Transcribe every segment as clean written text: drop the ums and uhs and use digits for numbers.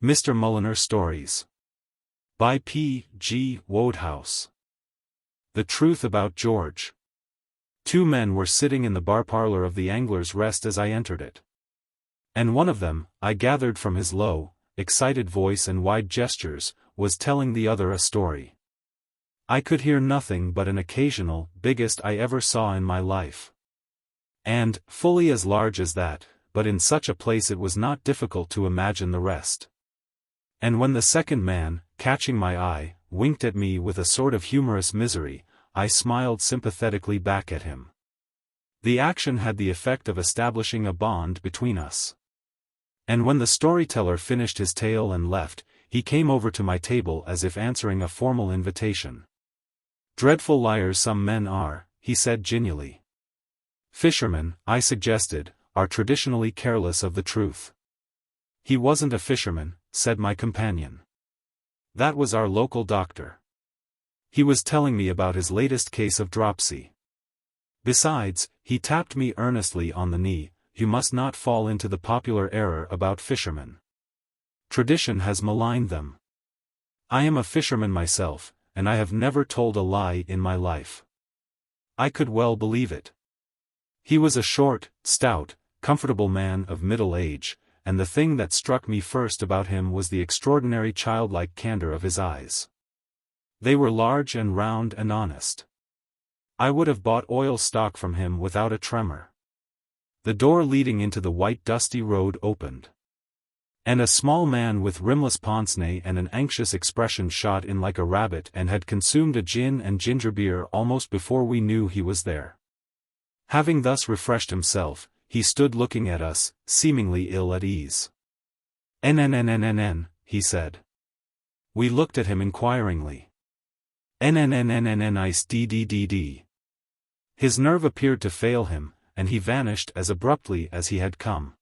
Mr. Mulliner Stories. By P. G. Wodehouse. The Truth About George. Two men were sitting in the bar parlor of the Angler's Rest as I entered it. And one of them, I gathered from his low, excited voice and wide gestures, was telling the other a story. I could hear nothing but an occasional, biggest I ever saw in my life. And, fully as large as that, but in such a place it was not difficult to imagine the rest. And when the second man, catching my eye, winked at me with a sort of humorous misery, I smiled sympathetically back at him. The action had the effect of establishing a bond between us. And when the storyteller finished his tale and left, he came over to my table as if answering a formal invitation. "Dreadful liars some men are," he said genially. "Fishermen," I suggested, "are traditionally careless of the truth." "He wasn't a fisherman," said my companion. "That was our local doctor. He was telling me about his latest case of dropsy. Besides," he tapped me earnestly on the knee, "you must not fall into the popular error about fishermen. Tradition has maligned them. I am a fisherman myself, and I have never told a lie in my life." I could well believe it. He was a short, stout, comfortable man of middle age, and the thing that struck me first about him was the extraordinary childlike candor of his eyes. They were large and round and honest. I would have bought oil stock from him without a tremor. The door leading into the white dusty road opened. And a small man with rimless pince-nez and an anxious expression shot in like a rabbit and had consumed a gin and ginger beer almost before we knew he was there. Having thus refreshed himself, he stood looking at us, seemingly ill at ease. "NNNNNN," he said. We looked at him inquiringly. "NNNNNNICE DDDD." His nerve appeared to fail him, and he vanished as abruptly as he had come.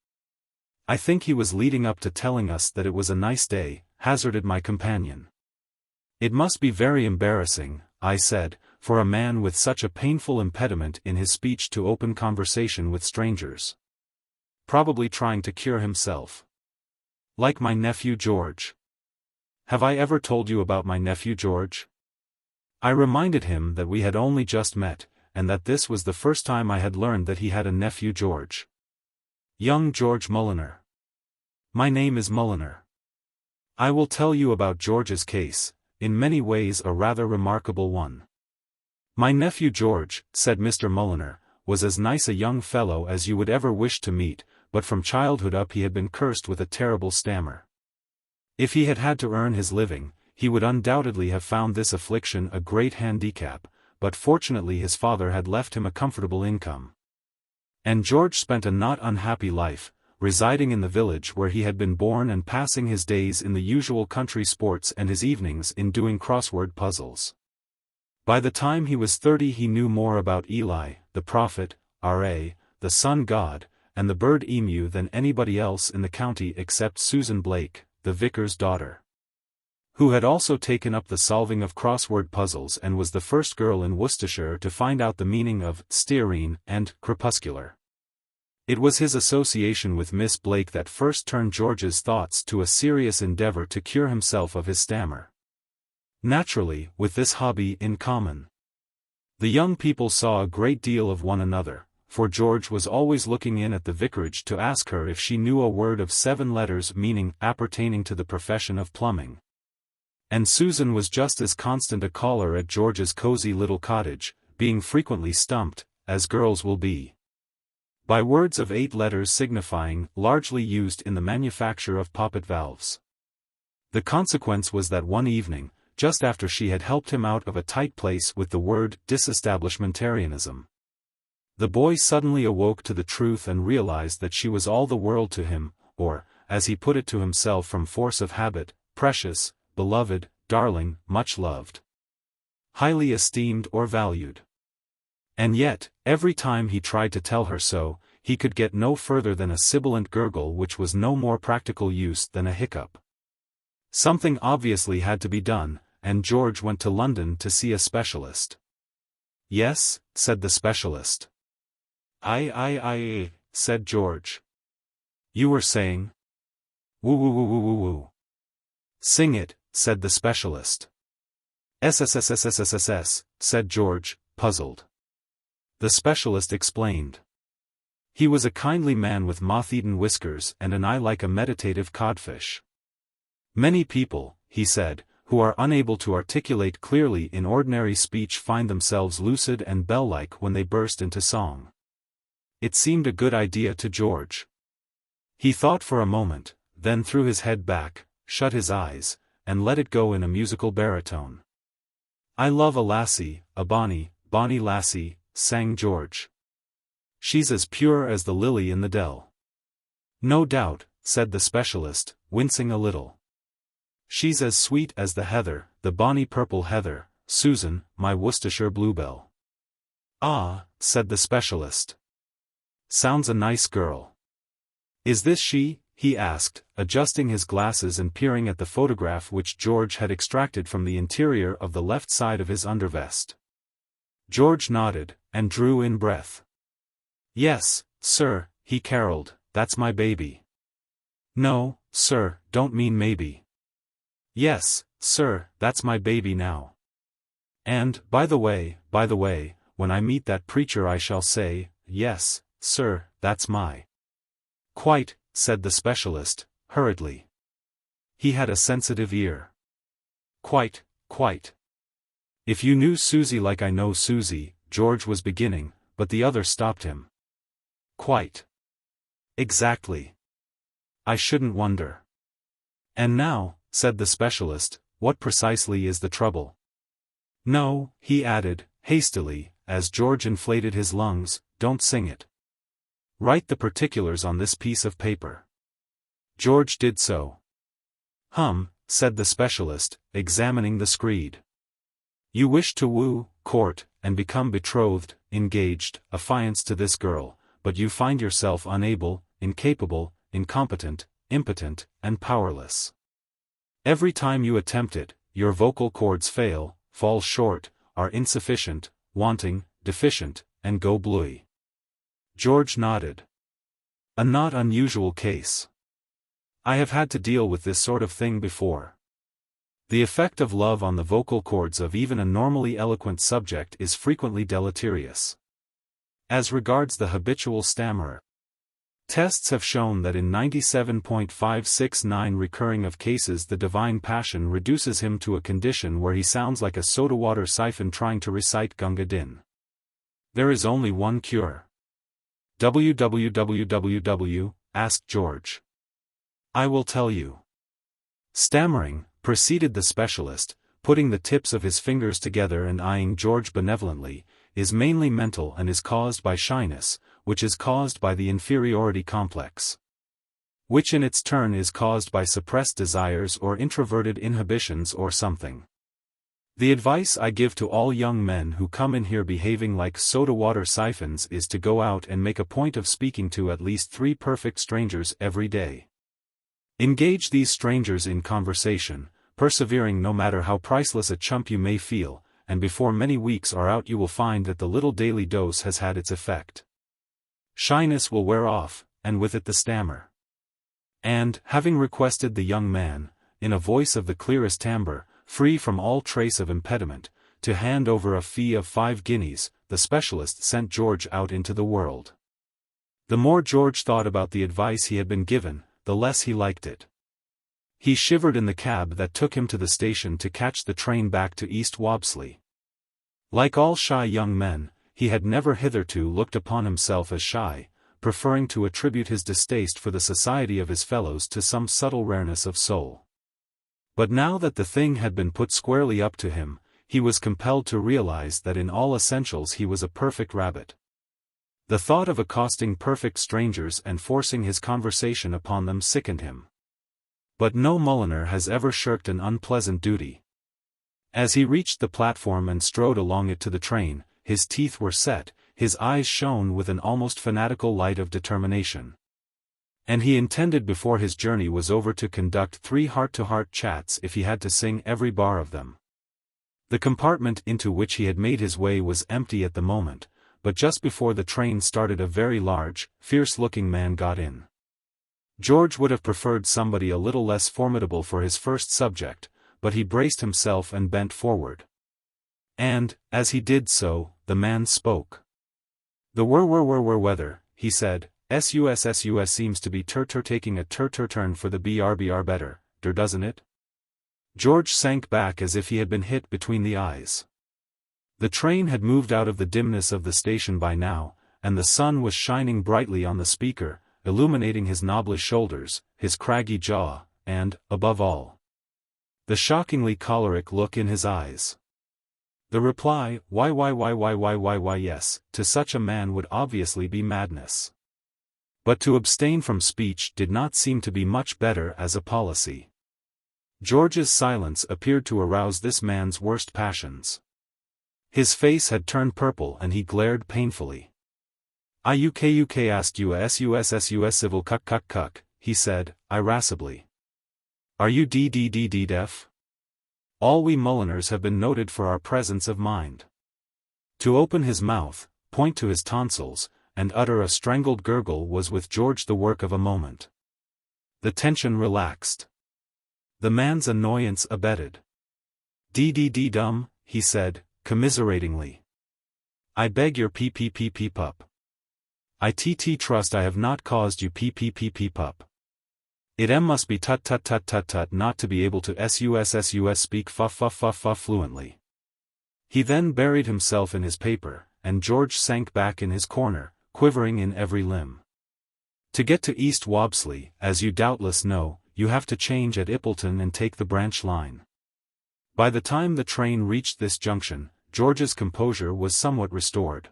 "I think he was leading up to telling us that it was a nice day," hazarded my companion. "It must be very embarrassing," I said, "for a man with such a painful impediment in his speech to open conversation with strangers. Probably trying to cure himself. Like my nephew George. Have I ever told you about my nephew George?" I reminded him that we had only just met, and that this was the first time I had learned that he had a nephew George. "Young George Mulliner. My name is Mulliner. I will tell you about George's case, in many ways a rather remarkable one. My nephew George," said Mr. Mulliner, "was as nice a young fellow as you would ever wish to meet, but from childhood up he had been cursed with a terrible stammer. If he had had to earn his living, he would undoubtedly have found this affliction a great handicap, but fortunately his father had left him a comfortable income. And George spent a not unhappy life, residing in the village where he had been born and passing his days in the usual country sports and his evenings in doing crossword puzzles. By the time he was 30 he knew more about Eli, the prophet, R.A., the sun god, and the bird emu than anybody else in the county except Susan Blake, the vicar's daughter, who had also taken up the solving of crossword puzzles and was the first girl in Worcestershire to find out the meaning of stearine and crepuscular. It was his association with Miss Blake that first turned George's thoughts to a serious endeavor to cure himself of his stammer. Naturally, with this hobby in common, the young people saw a great deal of one another, for George was always looking in at the vicarage to ask her if she knew a word of 7 letters meaning appertaining to the profession of plumbing. And Susan was just as constant a caller at George's cozy little cottage, being frequently stumped, as girls will be, by words of 8 letters signifying, largely used in the manufacture of poppet valves. The consequence was that one evening, just after she had helped him out of a tight place with the word disestablishmentarianism, the boy suddenly awoke to the truth and realized that she was all the world to him, or, as he put it to himself from force of habit, precious, beloved, darling, much loved, highly esteemed or valued. And yet, every time he tried to tell her so, he could get no further than a sibilant gurgle which was no more practical use than a hiccup. Something obviously had to be done, and George went to London to see a specialist. "Yes," said the specialist. I, said George. "You were saying?" "Woo woo woo woo woo woo." Sing it, said the specialist. SSSSSSSS, said George, puzzled. The specialist explained. He was a kindly man with moth-eaten whiskers and an eye like a meditative codfish. Many people, he said, who are unable to articulate clearly in ordinary speech find themselves lucid and bell-like when they burst into song. It seemed a good idea to George. He thought for a moment, then threw his head back, shut his eyes, and let it go in a musical baritone. I love a lassie, a bonny, bonny lassie, sang George. She's as pure as the lily in the dell. No doubt, said the specialist, wincing a little. She's as sweet as the heather, the bonny purple heather, Susan, my Worcestershire bluebell. Ah, said the specialist. Sounds a nice girl. Is this she? He asked, adjusting his glasses and peering at the photograph which George had extracted from the interior of the left side of his undervest. George nodded, and drew in breath. Yes, sir, he caroled, that's my baby. No, sir, don't mean maybe. Yes, sir, that's my baby now. And, by the way, when I meet that preacher I shall say, yes, sir, that's my. Quite, said the specialist, hurriedly. He had a sensitive ear. Quite. If you knew Susie like I know Susie, George was beginning, but the other stopped him. Quite. Exactly. I shouldn't wonder. And now, said the specialist, what precisely is the trouble? No, he added, hastily, as George inflated his lungs, don't sing it. Write the particulars on this piece of paper. George did so. Said the specialist, examining the screed. You wish to woo, court, and become betrothed, engaged, affianced to this girl, but you find yourself unable, incapable, incompetent, impotent, and powerless. Every time you attempt it, your vocal cords fail, fall short, are insufficient, wanting, deficient, and go bluey. George nodded. A not unusual case. I have had to deal with this sort of thing before. The effect of love on the vocal cords of even a normally eloquent subject is frequently deleterious. As regards the habitual stammerer, tests have shown that in 97.569 recurring of cases the divine passion reduces him to a condition where he sounds like a soda water siphon trying to recite Gunga Din. There is only one cure. www, asked George. I will tell you. Stammering, proceeded the specialist, putting the tips of his fingers together and eyeing George benevolently, is mainly mental and is caused by shyness, which is caused by the inferiority complex, which in its turn is caused by suppressed desires or introverted inhibitions or something. The advice I give to all young men who come in here behaving like soda water siphons is to go out and make a point of speaking to at least 3 perfect strangers every day. Engage these strangers in conversation, persevering no matter how priceless a chump you may feel, and before many weeks are out you will find that the little daily dose has had its effect. Shyness will wear off, and with it the stammer. And, having requested the young man, in a voice of the clearest timbre, free from all trace of impediment, to hand over a fee of 5 guineas, the specialist sent George out into the world. The more George thought about the advice he had been given, the less he liked it. He shivered in the cab that took him to the station to catch the train back to East Wobsley. Like all shy young men, he had never hitherto looked upon himself as shy, preferring to attribute his distaste for the society of his fellows to some subtle rareness of soul. But now that the thing had been put squarely up to him, he was compelled to realize that in all essentials he was a perfect rabbit. The thought of accosting perfect strangers and forcing his conversation upon them sickened him. But no Mulliner has ever shirked an unpleasant duty. As he reached the platform and strode along it to the train, his teeth were set, his eyes shone with an almost fanatical light of determination. And he intended before his journey was over to conduct 3 heart-to-heart chats if he had to sing every bar of them. The compartment into which he had made his way was empty at the moment, but just before the train started a very large, fierce-looking man got in. George would have preferred somebody a little less formidable for his first subject, but he braced himself and bent forward. And, as he did so, the man spoke. "The weather," he said, "sus seems to be taking a turn for the br better, doesn't it?" George sank back as if he had been hit between the eyes. The train had moved out of the dimness of the station by now, and the sun was shining brightly on the speaker, illuminating his knobbly shoulders, his craggy jaw, and, above all, the shockingly choleric look in his eyes. The reply, why yes, to such a man would obviously be madness. But to abstain from speech did not seem to be much better as a policy. George's silence appeared to arouse this man's worst passions. His face had turned purple and he glared painfully. "IUK asked you a sus civil cuck, he said, irascibly. "Are you deaf? All we Mulliners have been noted for our presence of mind." To open his mouth, point to his tonsils, and utter a strangled gurgle was with George the work of a moment. The tension relaxed. The man's annoyance abated. Dumb, he said, commiseratingly. "I beg your pup. I trust I have not caused you pup. It must be tut not to be able to sus speak fluently." He then buried himself in his paper, and George sank back in his corner, quivering in every limb. To get to East Wobsley, as you doubtless know, you have to change at Ippleton and take the branch line. By the time the train reached this junction, George's composure was somewhat restored.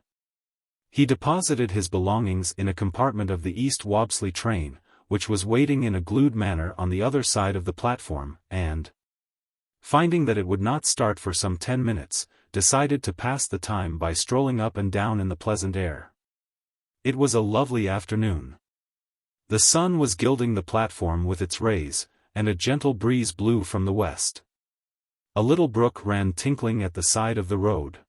He deposited his belongings in a compartment of the East Wobsley train, which was waiting in a glued manner on the other side of the platform, and, finding that it would not start for some 10 minutes, decided to pass the time by strolling up and down in the pleasant air. It was a lovely afternoon. The sun was gilding the platform with its rays, and a gentle breeze blew from the west. A little brook ran tinkling at the side of the road.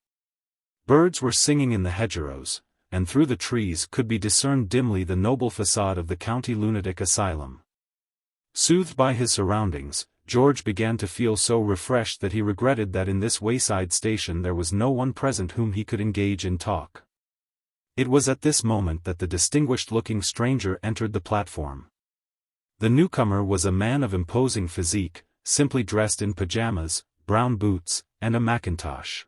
Birds were singing in the hedgerows, and through the trees could be discerned dimly the noble facade of the county lunatic asylum. Soothed by his surroundings, George began to feel so refreshed that he regretted that in this wayside station there was no one present whom he could engage in talk. It was at this moment that the distinguished-looking stranger entered the platform. The newcomer was a man of imposing physique, simply dressed in pajamas, brown boots, and a mackintosh.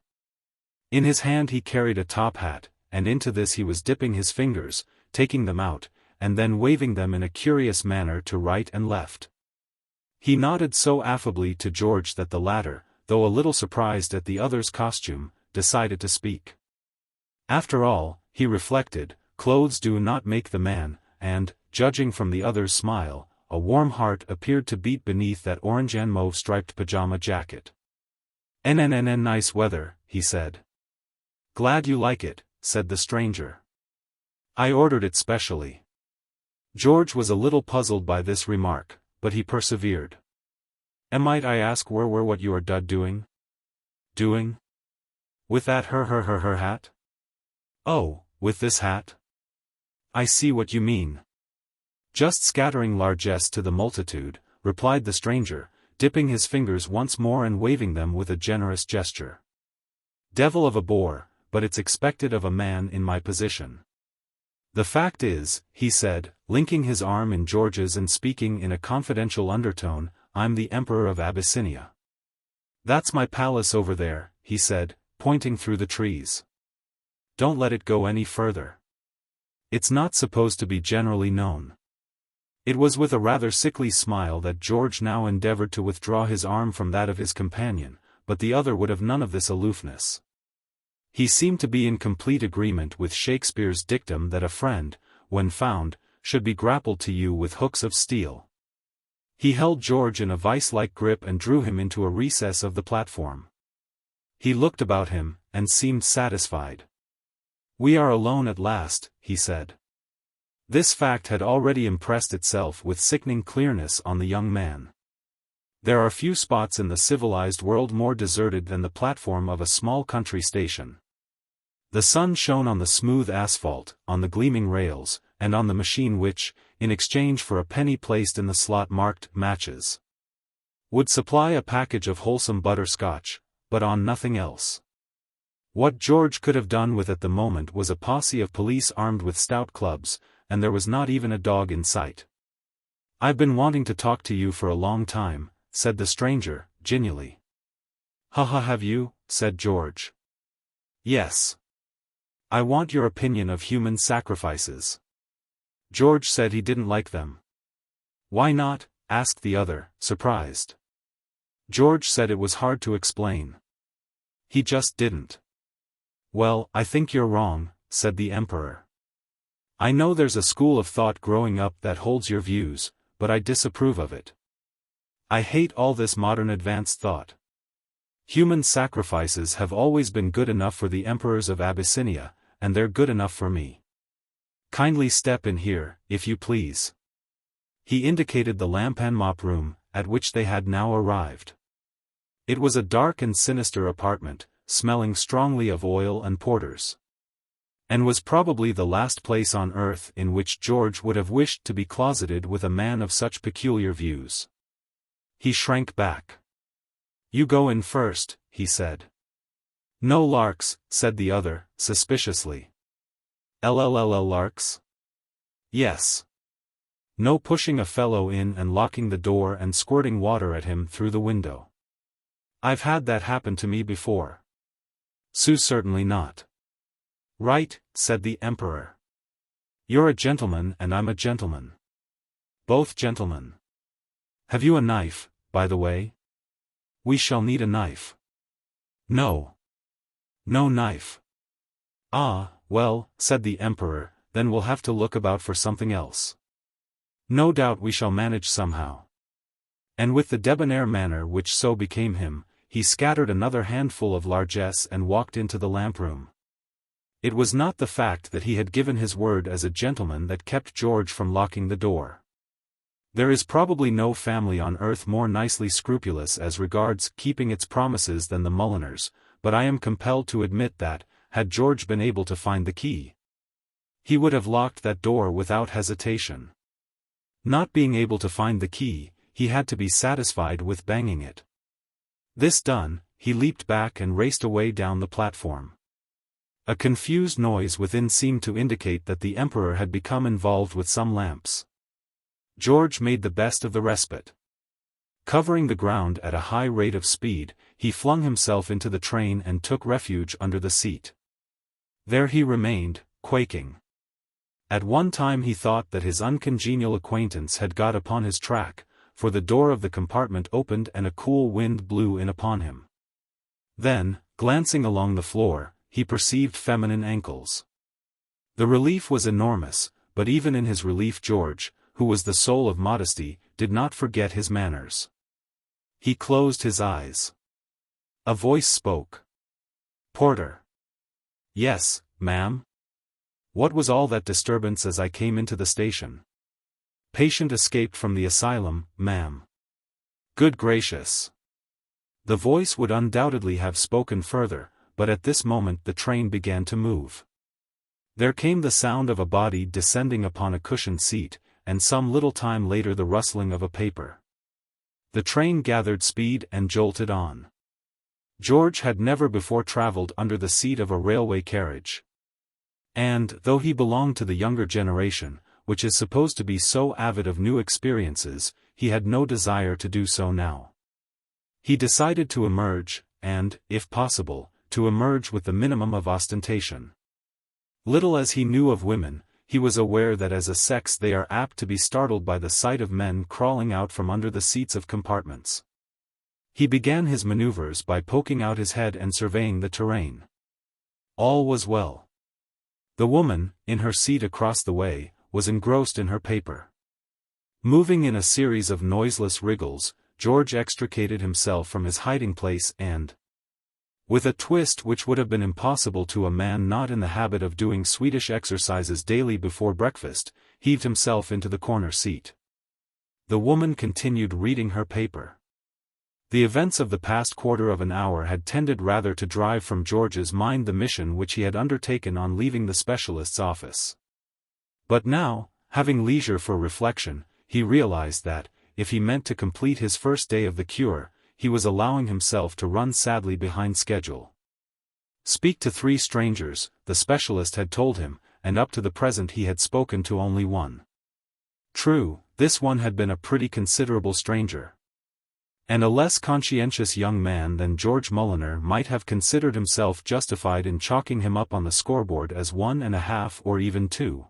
In his hand he carried a top hat, and into this he was dipping his fingers, taking them out, and then waving them in a curious manner to right and left. He nodded so affably to George that the latter, though a little surprised at the other's costume, decided to speak. After all, he reflected, clothes do not make the man, and, judging from the other's smile, a warm heart appeared to beat beneath that orange and mauve striped pajama jacket. Nice weather, he said. "Glad you like it," said the stranger. "I ordered it specially." George was a little puzzled by this remark, but he persevered. "Might I ask what you are doing?" "Doing? With that her hat?" "Oh, with this hat? I see what you mean." "Just scattering largesse to the multitude," replied the stranger, dipping his fingers once more and waving them with a generous gesture. "Devil of a bore, but it's expected of a man in my position. The fact is," he said, linking his arm in George's and speaking in a confidential undertone, "I'm the Emperor of Abyssinia. That's my palace over there," he said, pointing through the trees. "Don't let it go any further. It's not supposed to be generally known." It was with a rather sickly smile that George now endeavored to withdraw his arm from that of his companion, but the other would have none of this aloofness. He seemed to be in complete agreement with Shakespeare's dictum that a friend, when found, should be grappled to you with hooks of steel. He held George in a vice-like grip and drew him into a recess of the platform. He looked about him, and seemed satisfied. "We are alone at last," he said. This fact had already impressed itself with sickening clearness on the young man. There are few spots in the civilized world more deserted than the platform of a small country station. The sun shone on the smooth asphalt, on the gleaming rails, and on the machine which, in exchange for a penny placed in the slot marked matches. Would supply a package of wholesome butterscotch, but on nothing else. What George could have done with at the moment was a posse of police armed with stout clubs, and there was not even a dog in sight. "I've been wanting to talk to you for a long time," said the stranger, genially. "Ha ha, have you?" said George. "Yes. I want your opinion of human sacrifices." George said he didn't like them. "Why not?" asked the other, surprised. George said it was hard to explain. He just didn't. "Well, I think you're wrong," said the Emperor. "I know there's a school of thought growing up that holds your views, but I disapprove of it. I hate all this modern advanced thought. Human sacrifices have always been good enough for the emperors of Abyssinia, and they're good enough for me. Kindly step in here, if you please." He indicated the lamp and mop room, at which they had now arrived. It was a dark and sinister apartment, smelling strongly of oil and porters. And was probably the last place on earth in which George would have wished to be closeted with a man of such peculiar views. He shrank back. "You go in first," he said. "No larks," said the other, suspiciously. "LLLL larks?" "Yes. No pushing a fellow in and locking the door and squirting water at him through the window. I've had that happen to me before." "Sue, certainly not." "Right," said the Emperor. "You're a gentleman and I'm a gentleman. Both gentlemen. Have you a knife, by the way? We shall need a knife." "No. No knife." "Ah, well," said the Emperor, "then we'll have to look about for something else. No doubt we shall manage somehow." And with the debonair manner which so became him, he scattered another handful of largesse and walked into the lamp room. It was not the fact that he had given his word as a gentleman that kept George from locking the door. There is probably no family on earth more nicely scrupulous as regards keeping its promises than the Mulliners, but I am compelled to admit that, had George been able to find the key, he would have locked that door without hesitation. Not being able to find the key, he had to be satisfied with banging it. This done, he leaped back and raced away down the platform. A confused noise within seemed to indicate that the Emperor had become involved with some lamps. George made the best of the respite. Covering the ground at a high rate of speed, he flung himself into the train and took refuge under the seat. There he remained, quaking. At one time he thought that his uncongenial acquaintance had got upon his track, for the door of the compartment opened and a cool wind blew in upon him. Then, glancing along the floor, he perceived feminine ankles. The relief was enormous, but even in his relief George, who was the soul of modesty, did not forget his manners. He closed his eyes. A voice spoke. "Porter." "Yes, ma'am." "What was all that disturbance as I came into the station?" "Patient escaped from the asylum, ma'am." "Good gracious." The voice would undoubtedly have spoken further, but at this moment the train began to move. There came the sound of a body descending upon a cushioned seat, and some little time later the rustling of a paper. The train gathered speed and jolted on. George had never before traveled under the seat of a railway carriage. And, though he belonged to the younger generation, which is supposed to be so avid of new experiences, he had no desire to do so now. He decided to emerge, and, if possible, to emerge with the minimum of ostentation. Little as he knew of women, he was aware that as a sex they are apt to be startled by the sight of men crawling out from under the seats of compartments. He began his maneuvers by poking out his head and surveying the terrain. All was well. The woman, in her seat across the way, was engrossed in her paper. Moving in a series of noiseless wriggles, George extricated himself from his hiding place and, with a twist which would have been impossible to a man not in the habit of doing Swedish exercises daily before breakfast, heaved himself into the corner seat. The woman continued reading her paper. The events of the past quarter of an hour had tended rather to drive from George's mind the mission which he had undertaken on leaving the specialist's office. But now, having leisure for reflection, he realized that, if he meant to complete his first day of the cure, he was allowing himself to run sadly behind schedule. Speak to 3 strangers, the specialist had told him, and up to the present he had spoken to only one. True, this one had been a pretty considerable stranger. And a less conscientious young man than George Mulliner might have considered himself justified in chalking him up on the scoreboard as 1.5 or even 2.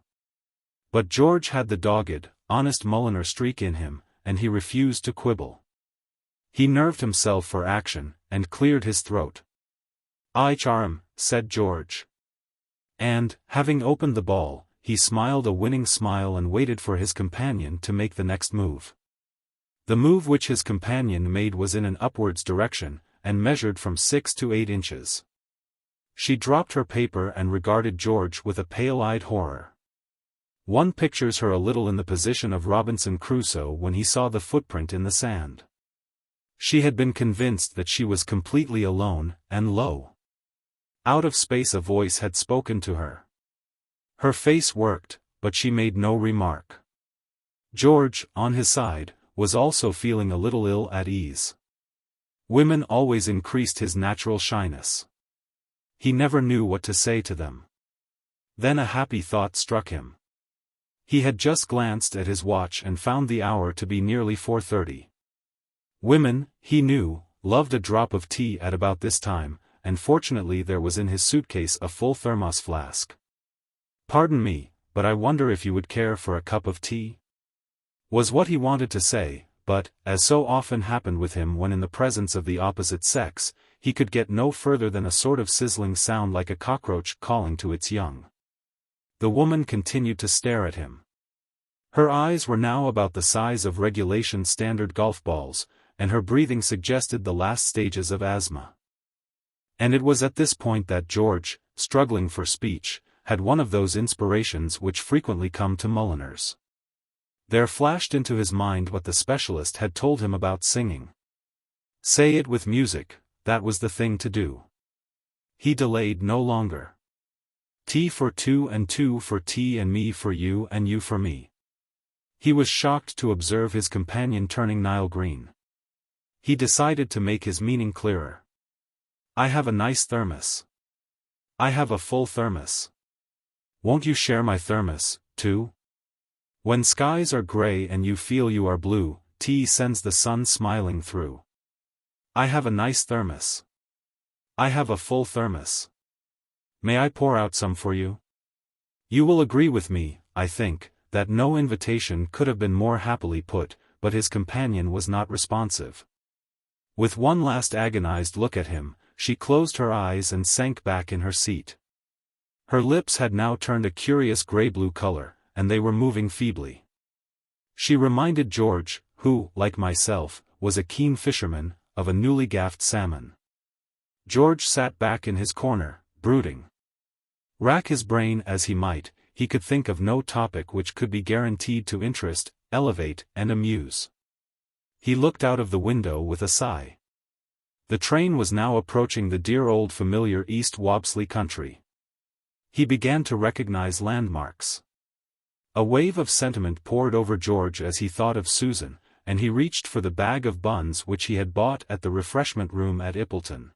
But George had the dogged, honest Mulliner streak in him, and he refused to quibble. He nerved himself for action, and cleared his throat. "I charm," said George. And, having opened the ball, he smiled a winning smile and waited for his companion to make the next move. The move which his companion made was in an upwards direction, and measured from 6 to 8 inches. She dropped her paper and regarded George with a pale-eyed horror. One pictures her a little in the position of Robinson Crusoe when he saw the footprint in the sand. She had been convinced that she was completely alone, and lo! Out of space a voice had spoken to her. Her face worked, but she made no remark. George, on his side, was also feeling a little ill at ease. Women always increased his natural shyness. He never knew what to say to them. Then a happy thought struck him. He had just glanced at his watch and found the hour to be nearly 4:30. Women, he knew, loved a drop of tea at about this time, and fortunately there was in his suitcase a full thermos flask. "Pardon me, but I wonder if you would care for a cup of tea?" was what he wanted to say, but, as so often happened with him when in the presence of the opposite sex, he could get no further than a sort of sizzling sound like a cockroach calling to its young. The woman continued to stare at him. Her eyes were now about the size of regulation standard golf balls, and her breathing suggested the last stages of asthma. And it was at this point that George, struggling for speech, had one of those inspirations which frequently come to Mulliners. There flashed into his mind what the specialist had told him about singing. Say it with music, that was the thing to do. He delayed no longer. Tea for 2 and 2 for tea and me for you and you for me. He was shocked to observe his companion turning Nile green. He decided to make his meaning clearer. "I have a nice thermos. I have a full thermos. Won't you share my thermos, too? When skies are gray and you feel you are blue, tea sends the sun smiling through. I have a nice thermos. I have a full thermos. May I pour out some for you?" You will agree with me, I think, that no invitation could have been more happily put, but his companion was not responsive. With one last agonized look at him, she closed her eyes and sank back in her seat. Her lips had now turned a curious gray-blue color, and they were moving feebly. She reminded George, who, like myself, was a keen fisherman, of a newly gaffed salmon. George sat back in his corner, brooding. Rack his brain as he might, he could think of no topic which could be guaranteed to interest, elevate, and amuse. He looked out of the window with a sigh. The train was now approaching the dear old familiar East Wobsley country. He began to recognize landmarks. A wave of sentiment poured over George as he thought of Susan, and he reached for the bag of buns which he had bought at the refreshment room at Ippleton.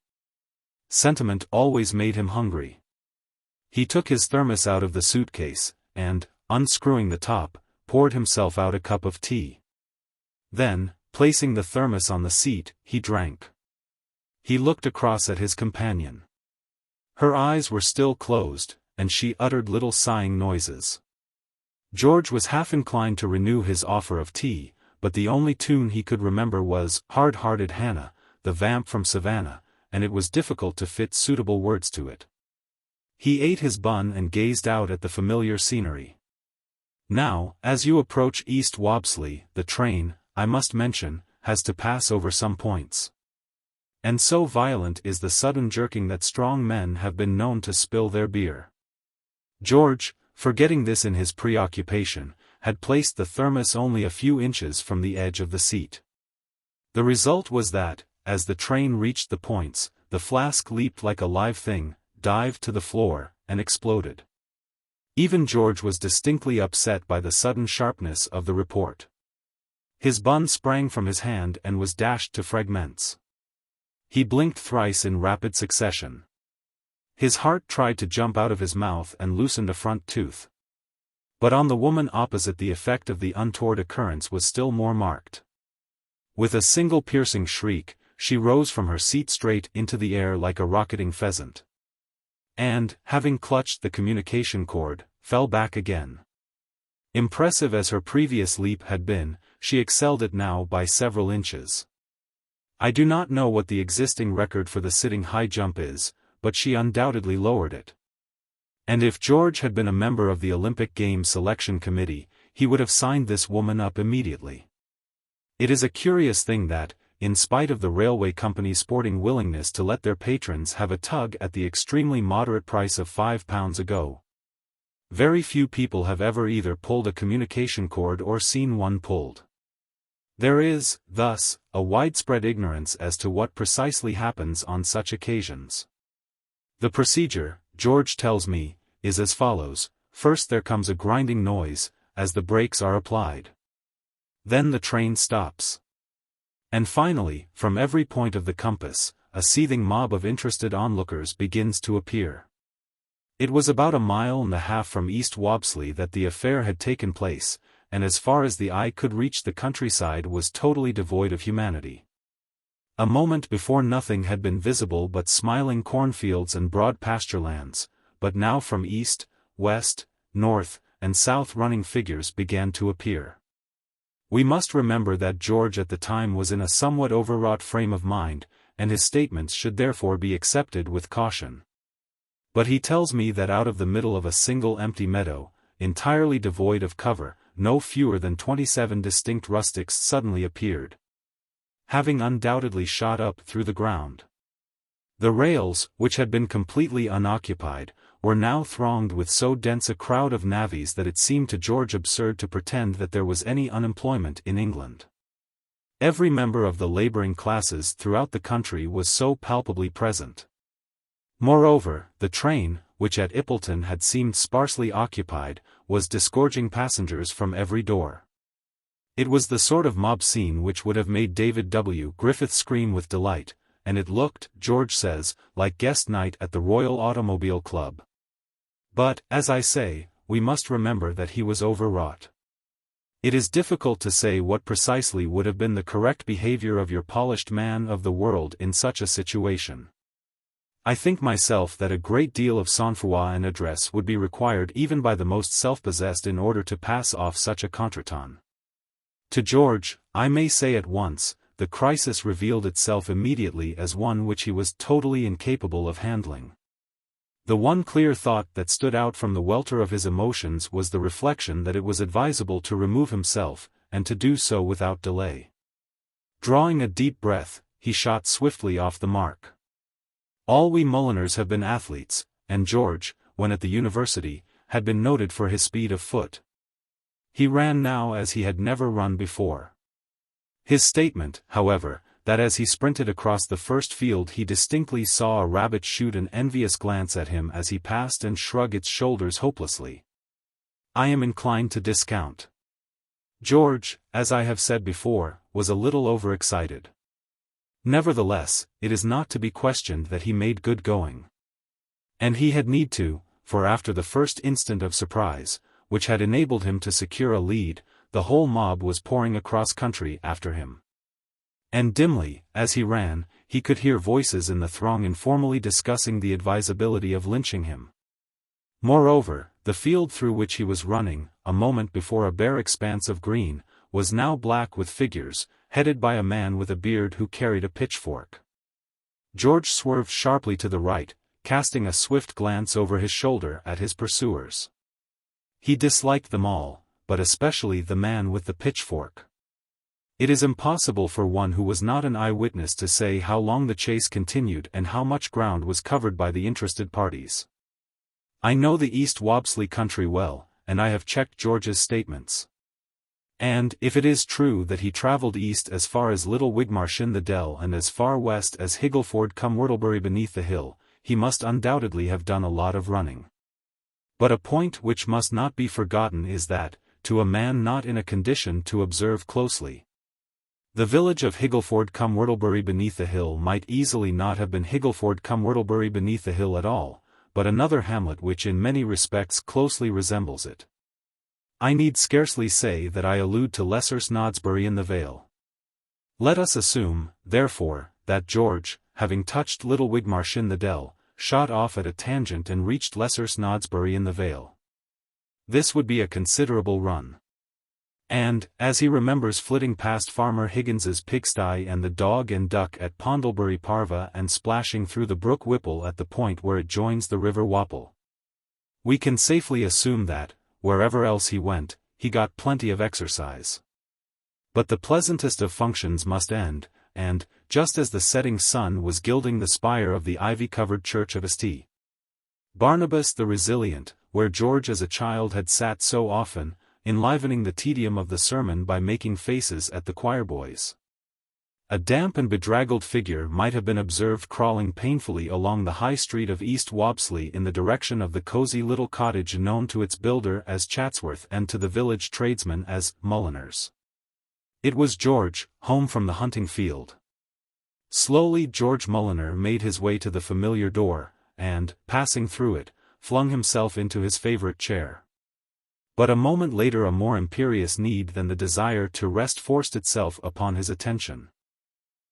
Sentiment always made him hungry. He took his thermos out of the suitcase, and, unscrewing the top, poured himself out a cup of tea. Then, placing the thermos on the seat, he drank. He looked across at his companion. Her eyes were still closed, and she uttered little sighing noises. George was half inclined to renew his offer of tea, but the only tune he could remember was "Hard-Hearted Hannah," the vamp from Savannah, and it was difficult to fit suitable words to it. He ate his bun and gazed out at the familiar scenery. Now, as you approach East Wobsley, the train, I must mention, has to pass over some points. And so violent is the sudden jerking that strong men have been known to spill their beer. George, forgetting this in his preoccupation, had placed the thermos only a few inches from the edge of the seat. The result was that, as the train reached the points, the flask leaped like a live thing, dived to the floor, and exploded. Even George was distinctly upset by the sudden sharpness of the report. His bun sprang from his hand and was dashed to fragments. He blinked thrice in rapid succession. His heart tried to jump out of his mouth and loosened a front tooth. But on the woman opposite the effect of the untoward occurrence was still more marked. With a single piercing shriek, she rose from her seat straight into the air like a rocketing pheasant. And, having clutched the communication cord, fell back again. Impressive as her previous leap had been, she excelled it now by several inches. I do not know what the existing record for the sitting high jump is, but she undoubtedly lowered it. And if George had been a member of the Olympic Games Selection Committee, he would have signed this woman up immediately. It is a curious thing that, in spite of the railway company's sporting willingness to let their patrons have a tug at the extremely moderate price of £5 a go, very few people have ever either pulled a communication cord or seen one pulled. There is, thus, a widespread ignorance as to what precisely happens on such occasions. The procedure, George tells me, is as follows: first there comes a grinding noise, as the brakes are applied. Then the train stops. And finally, from every point of the compass, a seething mob of interested onlookers begins to appear. It was about 1.5 miles from East Wobsley that the affair had taken place, and as far as the eye could reach the countryside was totally devoid of humanity. A moment before nothing had been visible but smiling cornfields and broad pasturelands, but now from east, west, north, and south running figures began to appear. We must remember that George at the time was in a somewhat overwrought frame of mind, and his statements should therefore be accepted with caution. But he tells me that out of the middle of a single empty meadow, entirely devoid of cover, no fewer than 27 distinct rustics suddenly appeared, having undoubtedly shot up through the ground. The rails, which had been completely unoccupied, were now thronged with so dense a crowd of navvies that it seemed to George absurd to pretend that there was any unemployment in England. Every member of the labouring classes throughout the country was so palpably present. Moreover, the train, which at Ippleton had seemed sparsely occupied, was disgorging passengers from every door. It was the sort of mob scene which would have made David W. Griffith scream with delight, and it looked, George says, like guest night at the Royal Automobile Club. But, as I say, we must remember that he was overwrought. It is difficult to say what precisely would have been the correct behavior of your polished man of the world in such a situation. I think myself that a great deal of sang-froid and address would be required even by the most self-possessed in order to pass off such a contretemps. To George, I may say at once, the crisis revealed itself immediately as one which he was totally incapable of handling. The one clear thought that stood out from the welter of his emotions was the reflection that it was advisable to remove himself, and to do so without delay. Drawing a deep breath, he shot swiftly off the mark. All we Mulliners have been athletes, and George, when at the university, had been noted for his speed of foot. He ran now as he had never run before. His statement, however, that as he sprinted across the first field he distinctly saw a rabbit shoot an envious glance at him as he passed and shrug its shoulders hopelessly, I am inclined to discount. George, as I have said before, was a little overexcited. Nevertheless, it is not to be questioned that he made good going. And he had need to, for after the first instant of surprise, which had enabled him to secure a lead, the whole mob was pouring across country after him. And dimly, as he ran, he could hear voices in the throng informally discussing the advisability of lynching him. Moreover, the field through which he was running, a moment before a bare expanse of green, was now black with figures, headed by a man with a beard who carried a pitchfork. George swerved sharply to the right, casting a swift glance over his shoulder at his pursuers. He disliked them all, but especially the man with the pitchfork. It is impossible for one who was not an eyewitness to say how long the chase continued and how much ground was covered by the interested parties. I know the East Wobsley country well, and I have checked George's statements. And, if it is true that he travelled east as far as Little Wigmarshin the Dell and as far west as Higgleford cum Whortlebury beneath the hill, he must undoubtedly have done a lot of running. But a point which must not be forgotten is that, to a man not in a condition to observe closely, the village of Higgleford-cum-Whortlebury beneath the hill might easily not have been Higgleford-cum-Whortlebury beneath the hill at all, but another hamlet which in many respects closely resembles it. I need scarcely say that I allude to Lesser Snodsbury in the Vale. Let us assume, therefore, that George, having touched Little Wigmarsh in the dell, shot off at a tangent and reached Lesser Snodsbury in the Vale. This would be a considerable run. And, as he remembers flitting past Farmer Higgins's pigsty and the dog and duck at Pondlebury Parva and splashing through the brook Whipple at the point where it joins the river Wapple, we can safely assume that, wherever else he went, he got plenty of exercise. But the pleasantest of functions must end, and, just as the setting sun was gilding the spire of the ivy-covered church of St. Barnabas the Resilient, where George as a child had sat so often, enlivening the tedium of the sermon by making faces at the choirboys, a damp and bedraggled figure might have been observed crawling painfully along the high street of East Wopsley in the direction of the cosy little cottage known to its builder as Chatsworth and to the village tradesmen as Mulliners. It was George, home from the hunting field. Slowly George Mulliner made his way to the familiar door, and, passing through it, flung himself into his favorite chair. But a moment later a more imperious need than the desire to rest forced itself upon his attention.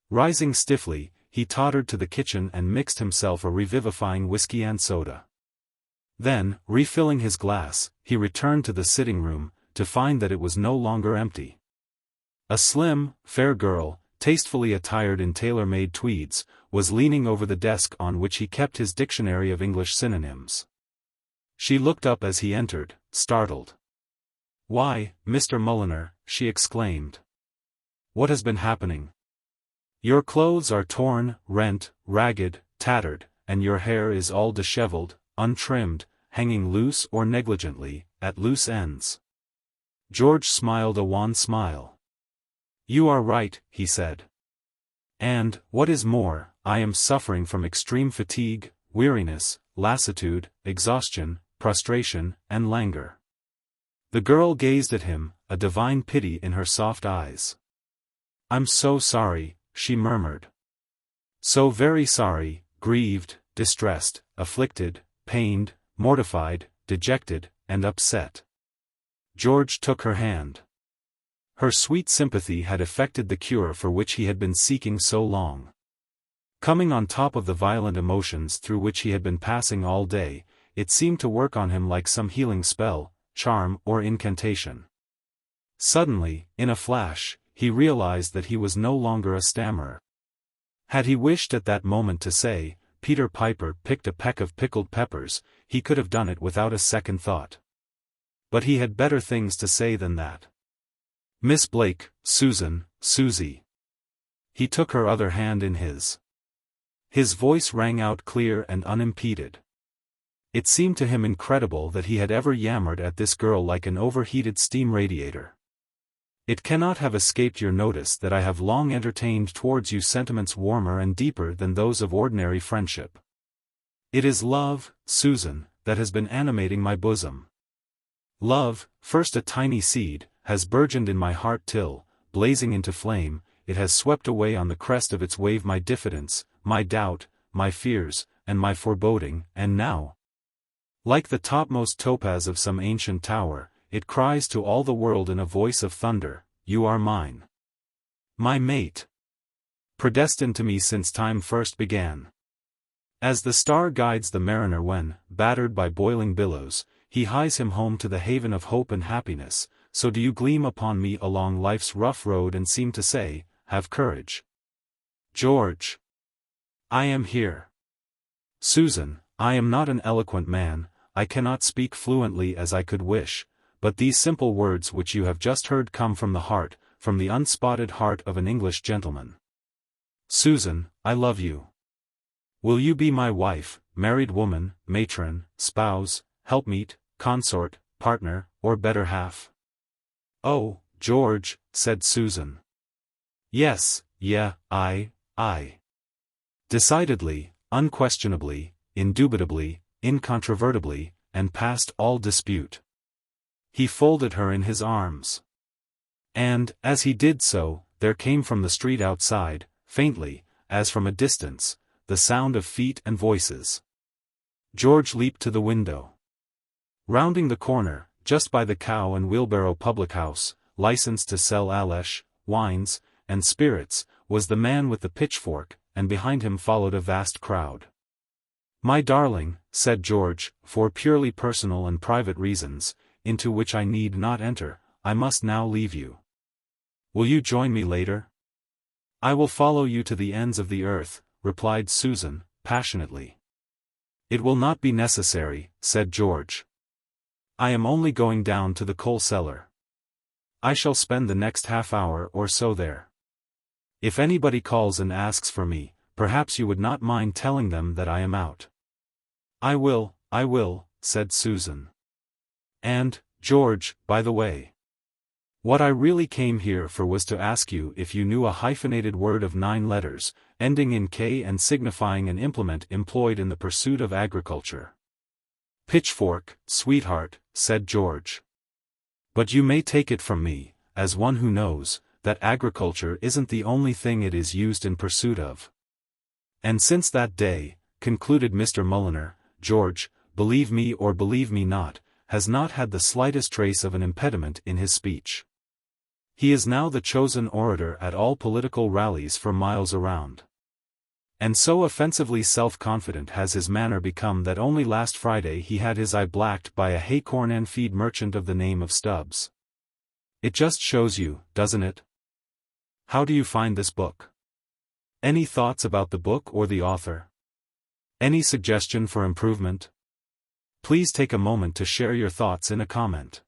Rising stiffly, he tottered to the kitchen and mixed himself a revivifying whiskey and soda. Then, refilling his glass, he returned to the sitting-room, to find that it was no longer empty. A slim, fair girl, tastefully attired in tailor-made tweeds, was leaning over the desk on which he kept his dictionary of English synonyms. She looked up as he entered, startled. "Why, Mr. Mulliner," she exclaimed. "What has been happening? Your clothes are torn, rent, ragged, tattered, and your hair is all disheveled, untrimmed, hanging loose or negligently, at loose ends." George smiled a wan smile. "You are right," he said. "And, what is more, I am suffering from extreme fatigue, weariness, lassitude, exhaustion, prostration, and languor." The girl gazed at him, a divine pity in her soft eyes. "I'm so sorry," she murmured. "So very sorry, grieved, distressed, afflicted, pained, mortified, dejected, and upset." George took her hand. Her sweet sympathy had effected the cure for which he had been seeking so long. Coming on top of the violent emotions through which he had been passing all day, it seemed to work on him like some healing spell, charm or incantation. Suddenly, in a flash, he realized that he was no longer a stammerer. Had he wished at that moment to say, "Peter Piper picked a peck of pickled peppers," he could have done it without a second thought. But he had better things to say than that. "Miss Blake, Susan, Susie." He took her other hand in his. His voice rang out clear and unimpeded. It seemed to him incredible that he had ever yammered at this girl like an overheated steam radiator. "It cannot have escaped your notice that I have long entertained towards you sentiments warmer and deeper than those of ordinary friendship. It is love, Susan, that has been animating my bosom. Love, first a tiny seed, has burgeoned in my heart till, blazing into flame, it has swept away on the crest of its wave my diffidence, my doubt, my fears, and my foreboding, and now, like the topmost topaz of some ancient tower, it cries to all the world in a voice of thunder, 'You are mine. My mate. Predestined to me since time first began.' As the star guides the mariner when, battered by boiling billows, he hies him home to the haven of hope and happiness, so do you gleam upon me along life's rough road and seem to say, 'Have courage, George. I am here.' Susan, I am not an eloquent man, I cannot speak fluently as I could wish, but these simple words which you have just heard come from the heart, from the unspotted heart of an English gentleman. Susan, I love you. Will you be my wife, married woman, matron, spouse, helpmeet, consort, partner, or better half?" "Oh, George," said Susan. "Yes, I. Decidedly, unquestionably, indubitably, incontrovertibly, and past all dispute. He folded her in his arms. And, as he did so, there came from the street outside, faintly, as from a distance, the sound of feet and voices. George leaped to the window. Rounding the corner, just by the Cow and Wheelbarrow public house, licensed to sell Alesh, wines, and spirits, was the man with the pitchfork, and behind him followed a vast crowd. "My darling," said George, "for purely personal and private reasons, into which I need not enter, I must now leave you. Will you join me later?" "I will follow you to the ends of the earth," replied Susan, passionately. "It will not be necessary," said George. "I am only going down to the coal cellar. I shall spend the next half-hour or so there. If anybody calls and asks for me, perhaps you would not mind telling them that I am out." I will," said Susan. "And, George, by the way, what I really came here for was to ask you if you knew a hyphenated word of 9 letters, ending in K and signifying an implement employed in the pursuit of agriculture." "Pitchfork, sweetheart," said George. "But you may take it from me, as one who knows, that agriculture isn't the only thing it is used in pursuit of." "And since that day," concluded Mr. Mulliner, "George, believe me or believe me not, has not had the slightest trace of an impediment in his speech. He is now the chosen orator at all political rallies for miles around. And so offensively self-confident has his manner become that only last Friday he had his eye blacked by a haycorn and feed merchant of the name of Stubbs. It just shows you, doesn't it? How do you find this book? Any thoughts about the book or the author? Any suggestion for improvement? Please take a moment to share your thoughts in a comment.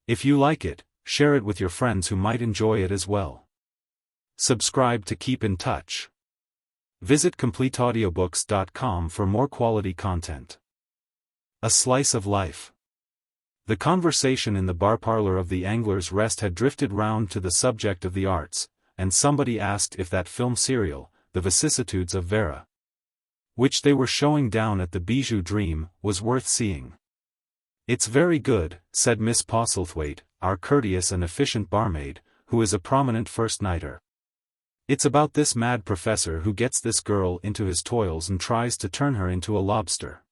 If you like it, share it with your friends who might enjoy it as well. Subscribe to keep in touch. Visit CompleteAudiobooks.com for more quality content. A Slice of Life. The conversation in the bar parlor of the Angler's Rest had drifted round to the subject of the arts, and somebody asked if that film serial, The Vicissitudes of Vera, which they were showing down at the Bijou Dream, was worth seeing. "It's very good," said Miss Postlethwaite, our courteous and efficient barmaid, who is a prominent first-nighter. "It's about this mad professor who gets this girl into his toils and tries to turn her into a lobster."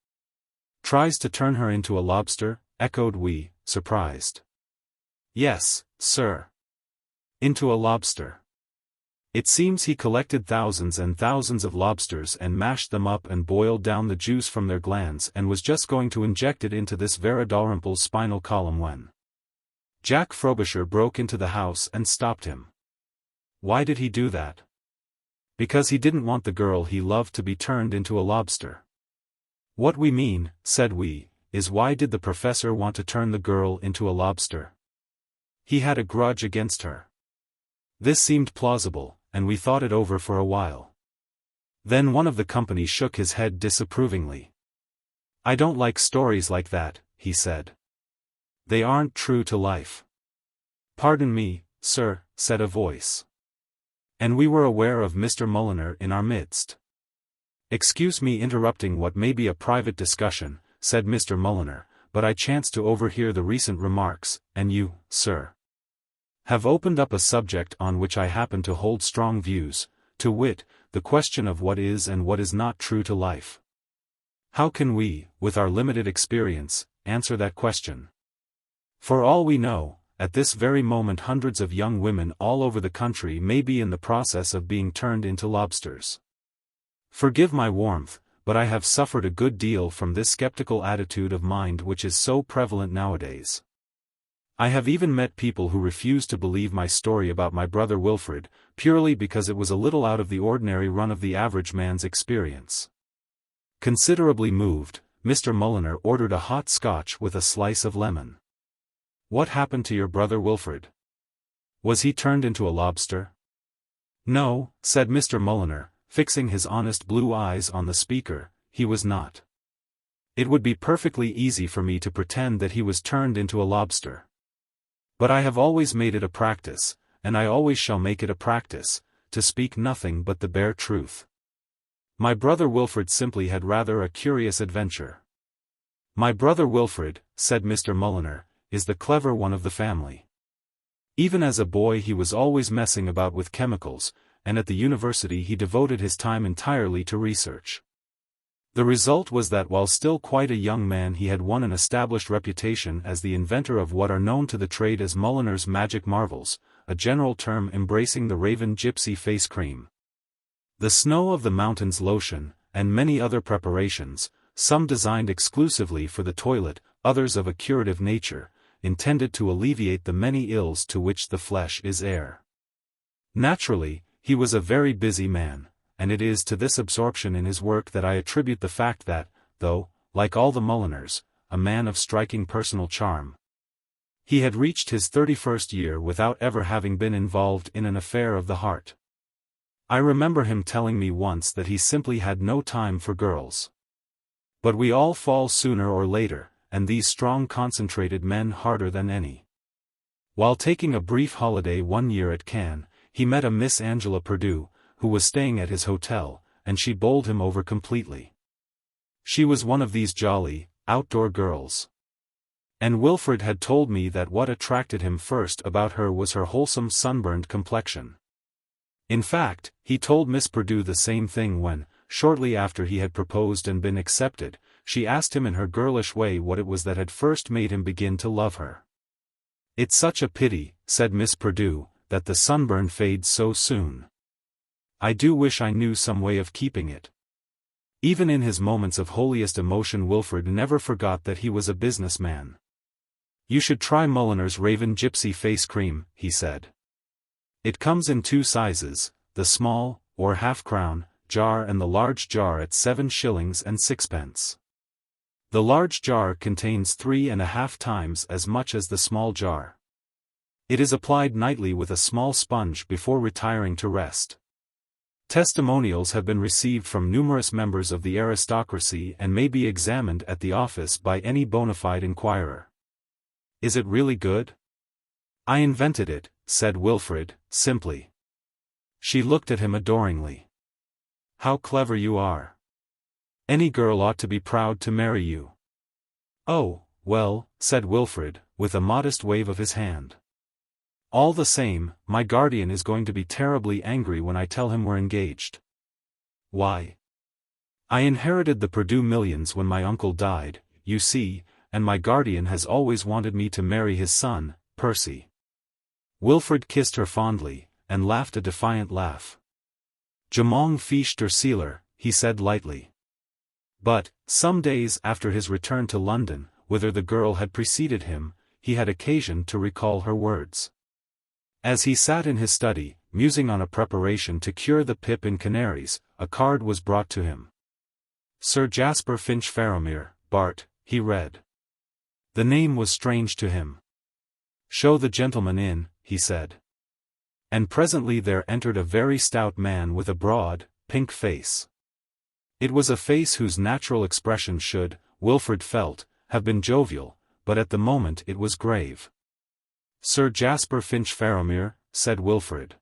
"Tries to turn her into a lobster?" echoed we, surprised. "Yes, sir. Into a lobster. It seems he collected thousands and thousands of lobsters and mashed them up and boiled down the juice from their glands and was just going to inject it into this Vera Dalrymple's spinal column when Jack Frobisher broke into the house and stopped him." "Why did he do that?" "Because he didn't want the girl he loved to be turned into a lobster." "What we mean," said we, "is why did the professor want to turn the girl into a lobster?" "He had a grudge against her." This seemed plausible, and we thought it over for a while. Then one of the company shook his head disapprovingly. "I don't like stories like that," he said. "They aren't true to life." "Pardon me, sir," said a voice. And we were aware of Mr. Mulliner in our midst. "Excuse me interrupting what may be a private discussion," said Mr. Mulliner, "but I chanced to overhear the recent remarks, and you, sir, have opened up a subject on which I happen to hold strong views, to wit, the question of what is and what is not true to life. How can we, with our limited experience, answer that question? For all we know, at this very moment hundreds of young women all over the country may be in the process of being turned into lobsters. Forgive my warmth, but I have suffered a good deal from this skeptical attitude of mind which is so prevalent nowadays. I have even met people who refuse to believe my story about my brother Wilfred, purely because it was a little out of the ordinary run of the average man's experience." Considerably moved, Mr. Mulliner ordered a hot Scotch with a slice of lemon. "What happened to your brother Wilfred? Was he turned into a lobster?" "No," said Mr. Mulliner, fixing his honest blue eyes on the speaker, "he was not. It would be perfectly easy for me to pretend that he was turned into a lobster. But I have always made it a practice, and I always shall make it a practice, to speak nothing but the bare truth. My brother Wilfred simply had rather a curious adventure." "My brother Wilfred," said Mr. Mulliner, "is the clever one of the family. Even as a boy he was always messing about with chemicals, and at the university he devoted his time entirely to research. The result was that while still quite a young man he had won an established reputation as the inventor of what are known to the trade as Mulliner's magic marvels, a general term embracing the Raven Gypsy face cream, the Snow of the Mountains lotion, and many other preparations, some designed exclusively for the toilet, others of a curative nature, intended to alleviate the many ills to which the flesh is heir. Naturally, he was a very busy man, and it is to this absorption in his work that I attribute the fact that, though, like all the Mulliners, a man of striking personal charm, he had reached his 31st year without ever having been involved in an affair of the heart. I remember him telling me once that he simply had no time for girls. But we all fall sooner or later, and these strong concentrated men harder than any. While taking a brief holiday one year at Cannes, he met a Miss Angela Perdue, who was staying at his hotel, and she bowled him over completely. She was one of these jolly, outdoor girls. And Wilfred had told me that what attracted him first about her was her wholesome sunburned complexion. In fact, he told Miss Perdue the same thing when, shortly after he had proposed and been accepted, she asked him in her girlish way what it was that had first made him begin to love her. "It's such a pity," said Miss Perdue, "that the sunburn fades so soon. I do wish I knew some way of keeping it." Even in his moments of holiest emotion Wilfred never forgot that he was a businessman. "You should try Mulliner's Raven Gypsy Face Cream," he said. "It comes in 2 sizes, the small, or half-crown, jar and the large jar at 7 shillings and 6 pence. The large jar contains 3½ times as much as the small jar. It is applied nightly with a small sponge before retiring to rest." Testimonials have been received from numerous members of the aristocracy and may be examined at the office by any bona fide inquirer. "Is it really good?" "I invented it," said Wilfred, simply. She looked at him adoringly. "How clever you are. Any girl ought to be proud to marry you." "Oh, well," said Wilfred, with a modest wave of his hand. "All the same, my guardian is going to be terribly angry when I tell him we're engaged." "Why?" "I inherited the Perdue millions when my uncle died, you see, and my guardian has always wanted me to marry his son, Percy." Wilfred kissed her fondly, and laughed a defiant laugh. "Je m'en fiche der Seeler," he said lightly. But, some days after his return to London, whither the girl had preceded him, he had occasion to recall her words. As he sat in his study, musing on a preparation to cure the pip in canaries, a card was brought to him. "Sir Jasper Finch Faramir, Bart," he read. The name was strange to him. "Show the gentleman in," he said. And presently there entered a very stout man with a broad, pink face. It was a face whose natural expression should, Wilfred felt, have been jovial, but at the moment it was grave. "Sir Jasper Finch Faramir," said Wilfred.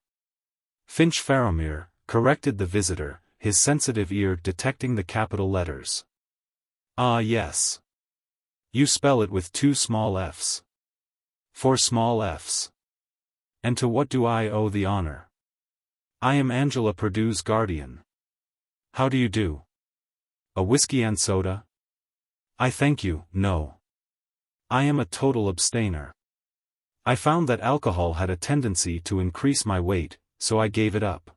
"Finch Faramir," corrected the visitor, his sensitive ear detecting the capital letters. "Ah yes. You spell it with 2 small f's. 4 small f's. And to what do I owe the honor? I am Angela Perdue's guardian. How do you do? A whiskey and soda?" "I thank you, no. I am a total abstainer. I found that alcohol had a tendency to increase my weight, so I gave it up.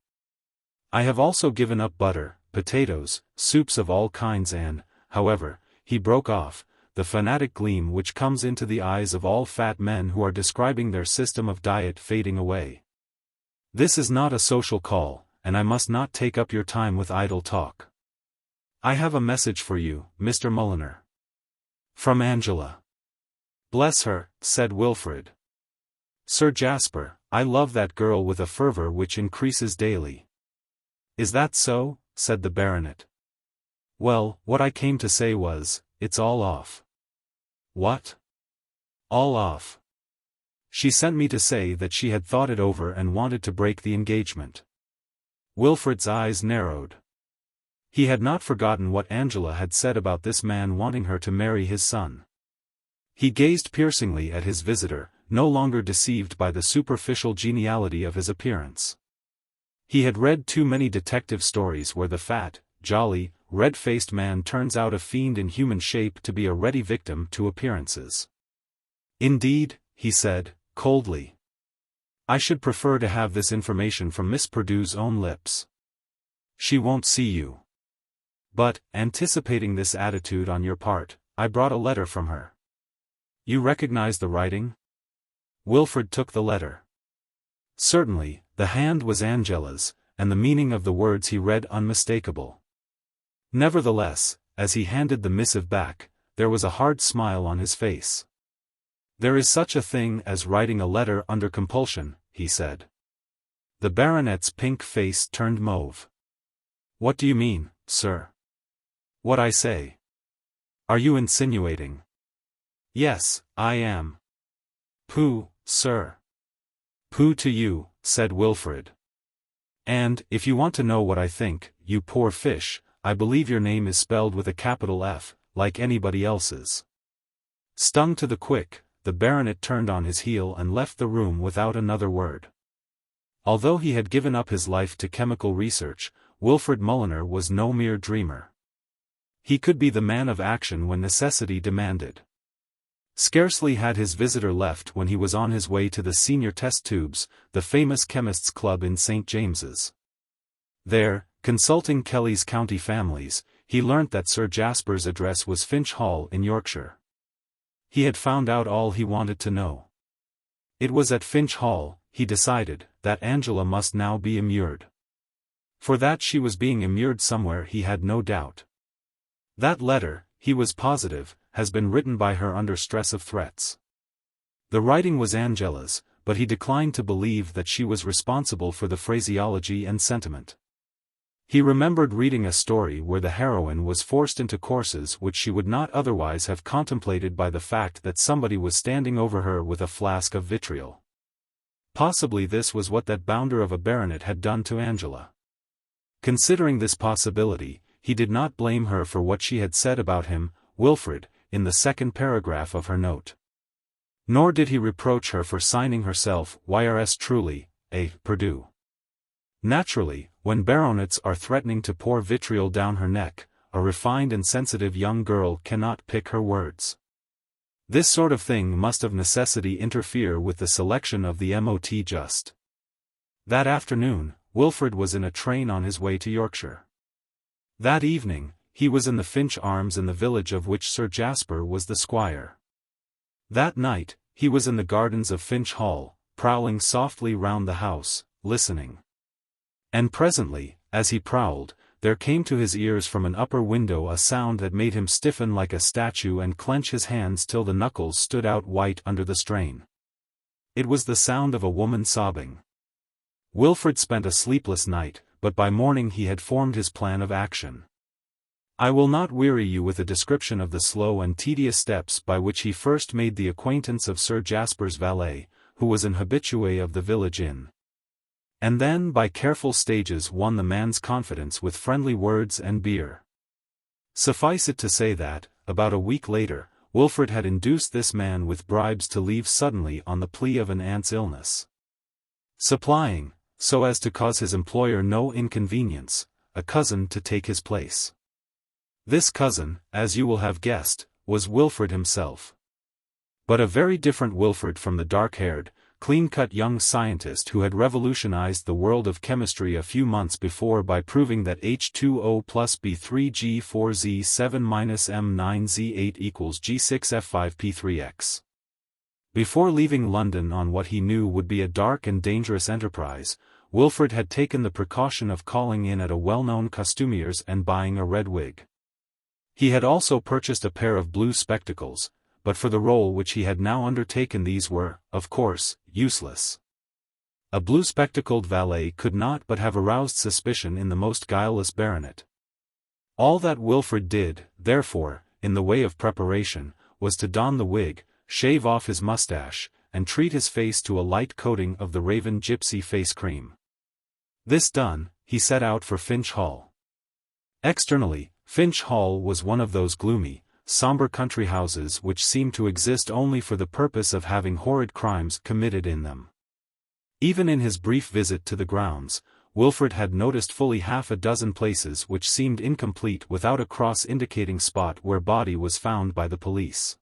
I have also given up butter, potatoes, soups of all kinds and, however," he broke off, the fanatic gleam which comes into the eyes of all fat men who are describing their system of diet fading away. "This is not a social call, and I must not take up your time with idle talk. I have a message for you, Mr. Mulliner. From Angela." "Bless her," said Wilfred. "Sir Jasper, I love that girl with a fervor which increases daily." "Is that so?" said the baronet. "Well, what I came to say was, it's all off." "What? All off?" "She sent me to say that she had thought it over and wanted to break the engagement." Wilfred's eyes narrowed. He had not forgotten what Angela had said about this man wanting her to marry his son. He gazed piercingly at his visitor, no longer deceived by the superficial geniality of his appearance. He had read too many detective stories where the fat, jolly, red-faced man turns out a fiend in human shape to be a ready victim to appearances. "Indeed," he said, coldly. "I should prefer to have this information from Miss Perdue's own lips. She won't see you. But, anticipating this attitude on your part, I brought a letter from her. You recognize the writing?" Wilfred took the letter. Certainly, the hand was Angela's, and the meaning of the words he read unmistakable. Nevertheless, as he handed the missive back, there was a hard smile on his face. "There is such a thing as writing a letter under compulsion," he said. The baronet's pink face turned mauve. "What do you mean, sir?" "What I say." "Are you insinuating?" "Yes, I am." "Pooh, sir." "Pooh to you," said Wilfred. "And, if you want to know what I think, you poor fish, I believe your name is spelled with a capital F, like anybody else's." Stung to the quick, the baronet turned on his heel and left the room without another word. Although he had given up his life to chemical research, Wilfred Mulliner was no mere dreamer. He could be the man of action when necessity demanded. Scarcely had his visitor left when he was on his way to the senior test tubes, the famous chemists' club in St. James's. There, consulting Kelly's county families, he learnt that Sir Jasper's address was Finch Hall in Yorkshire. He had found out all he wanted to know. It was at Finch Hall, he decided, that Angela must now be immured. For that she was being immured somewhere he had no doubt. That letter, he was positive, has been written by her under stress of threats. The writing was Angela's, but he declined to believe that she was responsible for the phraseology and sentiment. He remembered reading a story where the heroine was forced into courses which she would not otherwise have contemplated by the fact that somebody was standing over her with a flask of vitriol. Possibly this was what that bounder of a baronet had done to Angela. Considering this possibility, he did not blame her for what she had said about him, Wilfred, in the second paragraph of her note. Nor did he reproach her for signing herself "Ys truly, A. Perdue." Naturally, when baronets are threatening to pour vitriol down her neck, a refined and sensitive young girl cannot pick her words. This sort of thing must of necessity interfere with the selection of the mot just. That afternoon, Wilfred was in a train on his way to Yorkshire. That evening, he was in the Finch Arms in the village of which Sir Jasper was the squire. That night, he was in the gardens of Finch Hall, prowling softly round the house, listening. And presently, as he prowled, there came to his ears from an upper window a sound that made him stiffen like a statue and clench his hands till the knuckles stood out white under the strain. It was the sound of a woman sobbing. Wilfred spent a sleepless night, but by morning he had formed his plan of action. I will not weary you with a description of the slow and tedious steps by which he first made the acquaintance of Sir Jasper's valet, who was an habitué of the village inn. And then by careful stages won the man's confidence with friendly words and beer. Suffice it to say that, about a week later, Wilfred had induced this man with bribes to leave suddenly on the plea of an aunt's illness. Supplying, so as to cause his employer no inconvenience, a cousin to take his place. This cousin, as you will have guessed, was Wilfred himself. But a very different Wilfred from the dark-haired, clean-cut young scientist who had revolutionized the world of chemistry a few months before by proving that H2O plus B3G4Z7 minus M9Z8 equals G6F5P3X. Before leaving London on what he knew would be a dark and dangerous enterprise, Wilfred had taken the precaution of calling in at a well-known costumier's and buying a red wig. He had also purchased a pair of blue spectacles, but for the role which he had now undertaken these were, of course, useless. A blue-spectacled valet could not but have aroused suspicion in the most guileless baronet. All that Wilfred did, therefore, in the way of preparation, was to don the wig, shave off his mustache, and treat his face to a light coating of the Raven Gypsy face cream. This done, he set out for Finch Hall. Externally, Finch Hall was one of those gloomy, somber country houses which seem to exist only for the purpose of having horrid crimes committed in them. Even in his brief visit to the grounds, Wilfred had noticed fully half a dozen places which seemed incomplete without a cross-indicating spot where body was found by the police.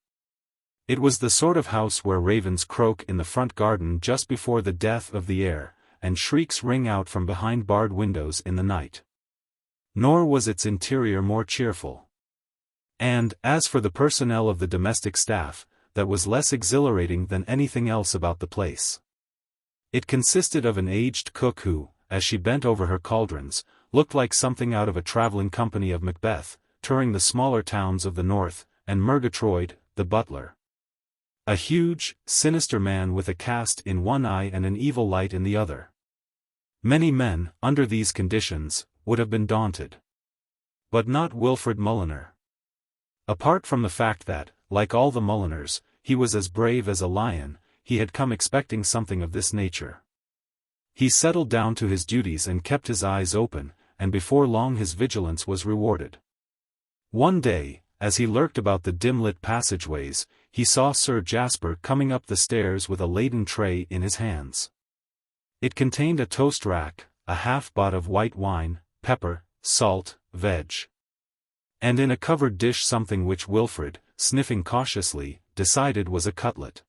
It was the sort of house where ravens croak in the front garden just before the death of the heir, and shrieks ring out from behind barred windows in the night. Nor was its interior more cheerful. And, as for the personnel of the domestic staff, that was less exhilarating than anything else about the place. It consisted of an aged cook who, as she bent over her cauldrons, looked like something out of a traveling company of Macbeth, touring the smaller towns of the north, and Murgatroyd, the butler. A huge, sinister man with a cast in one eye and an evil light in the other. Many men, under these conditions, would have been daunted. But not Wilfred Mulliner. Apart from the fact that, like all the Mulliners, he was as brave as a lion, he had come expecting something of this nature. He settled down to his duties and kept his eyes open, and before long his vigilance was rewarded. One day, as he lurked about the dim-lit passageways, he saw Sir Jasper coming up the stairs with a laden tray in his hands. It contained a toast rack, a half-bot of white wine, pepper, salt, veg. And in a covered dish something which Wilfred, sniffing cautiously, decided was a cutlet.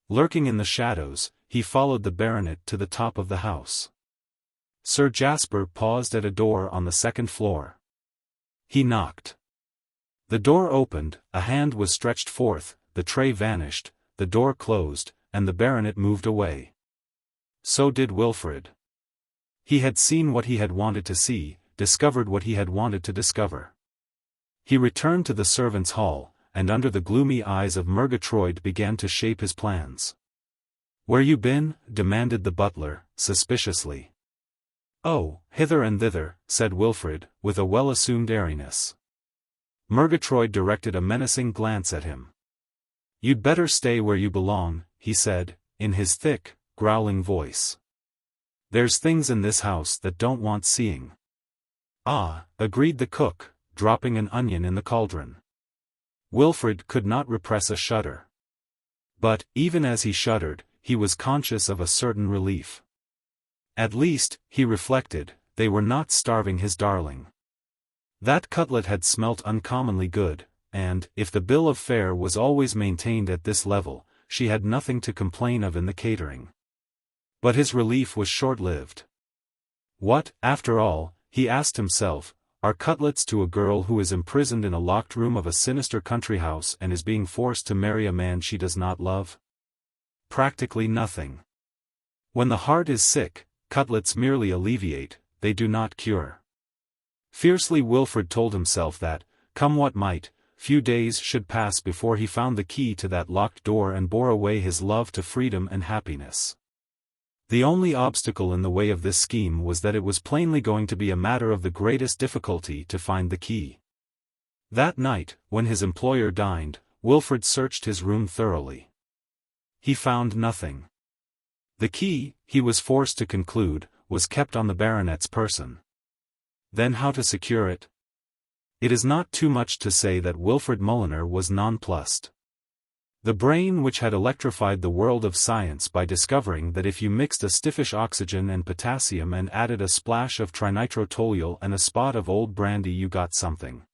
Lurking in the shadows, he followed the baronet to the top of the house. Sir Jasper paused at a door on the second floor. He knocked. The door opened, a hand was stretched forth, the tray vanished, the door closed, and the baronet moved away. So did Wilfred. He had seen what he had wanted to see, discovered what he had wanted to discover. He returned to the servants' hall, and under the gloomy eyes of Murgatroyd began to shape his plans. "Where you been?" demanded the butler, suspiciously. "Oh, hither and thither," said Wilfred, with a well-assumed airiness. Murgatroyd directed a menacing glance at him. "You'd better stay where you belong," he said, in his thick, growling voice. "There's things in this house that don't want seeing." "Ah," agreed the cook, dropping an onion in the cauldron. Wilfred could not repress a shudder. But, even as he shuddered, he was conscious of a certain relief. At least, he reflected, they were not starving his darling. That cutlet had smelt uncommonly good, and, if the bill of fare was always maintained at this level, she had nothing to complain of in the catering. But his relief was short-lived. What, after all, he asked himself, are cutlets to a girl who is imprisoned in a locked room of a sinister country house and is being forced to marry a man she does not love? Practically nothing. When the heart is sick, cutlets merely alleviate, they do not cure. Fiercely Wilfred told himself that, come what might, few days should pass before he found the key to that locked door and bore away his love to freedom and happiness. The only obstacle in the way of this scheme was that it was plainly going to be a matter of the greatest difficulty to find the key. That night, when his employer dined, Wilfred searched his room thoroughly. He found nothing. The key, he was forced to conclude, was kept on the baronet's person. Then how to secure it? It is not too much to say that Wilfred Mulliner was nonplussed. The brain which had electrified the world of science by discovering that if you mixed a stiffish oxygen and potassium and added a splash of trinitrotoluol and a spot of old brandy you got something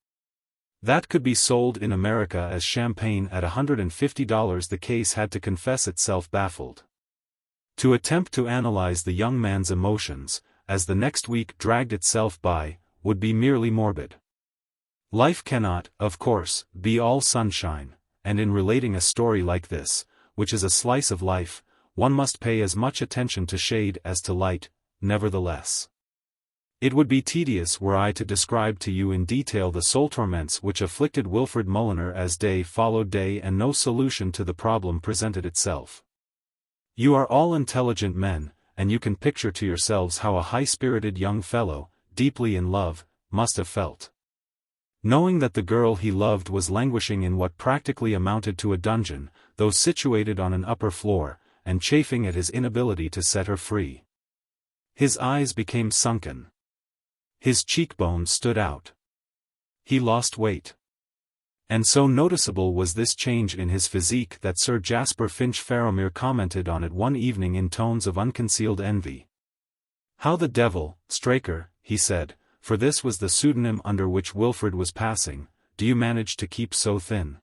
that could be sold in America as champagne at $150, the case had to confess itself baffled. To attempt to analyze the young man's emotions, as the next week dragged itself by, would be merely morbid. Life cannot, of course, be all sunshine, and in relating a story like this, which is a slice of life, one must pay as much attention to shade as to light, nevertheless. It would be tedious were I to describe to you in detail the soul torments which afflicted Wilfred Mulliner as day followed day and no solution to the problem presented itself. You are all intelligent men, and you can picture to yourselves how a high-spirited young fellow, deeply in love, must have felt. Knowing that the girl he loved was languishing in what practically amounted to a dungeon, though situated on an upper floor, and chafing at his inability to set her free. His eyes became sunken. His cheekbones stood out. He lost weight. And so noticeable was this change in his physique that Sir Jasper Finch-Farrowmere commented on it one evening in tones of unconcealed envy. "How the devil, Straker," he said, for this was the pseudonym under which Wilfrid was passing, "do you manage to keep so thin?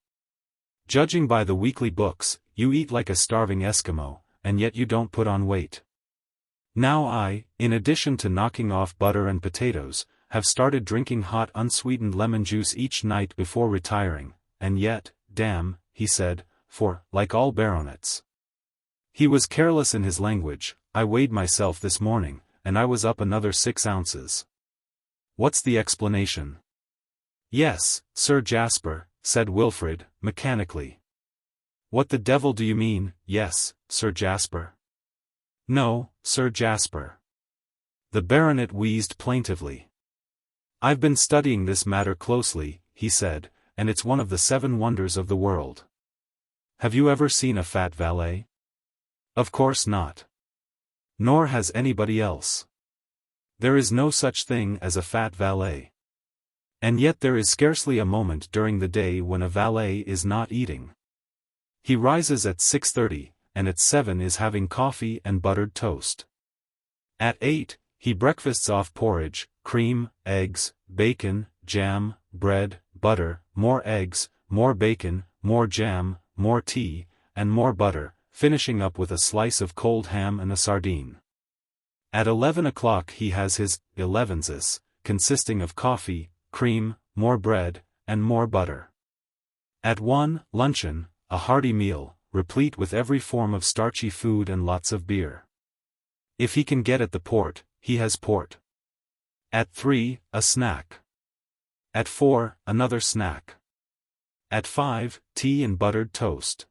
Judging by the weekly books, you eat like a starving Eskimo, and yet you don't put on weight. Now I, in addition to knocking off butter and potatoes, have started drinking hot unsweetened lemon juice each night before retiring, and yet, damn," he said, for, like all baronets, he was careless in his language, "I weighed myself this morning, and I was up another 6 ounces. What's the explanation?" "Yes, Sir Jasper," said Wilfrid, mechanically. "What the devil do you mean, yes, Sir Jasper?" "No, Sir Jasper." The baronet wheezed plaintively. "I've been studying this matter closely," he said, "and it's one of the 7 wonders of the world. Have you ever seen a fat valet? Of course not. Nor has anybody else. There is no such thing as a fat valet. And yet there is scarcely a moment during the day when a valet is not eating. He rises at 6:30, and at 7 is having coffee and buttered toast. At 8, he breakfasts off porridge, cream, eggs, bacon, jam, bread, butter, more eggs, more bacon, more jam, more tea, and more butter, finishing up with a slice of cold ham and a sardine. At 11 o'clock he has his elevenses, consisting of coffee, cream, more bread, and more butter. At 1, luncheon, a hearty meal, replete with every form of starchy food and lots of beer. If he can get at the port, he has port. At 3, a snack. At 4, another snack. At 5, tea and buttered toast.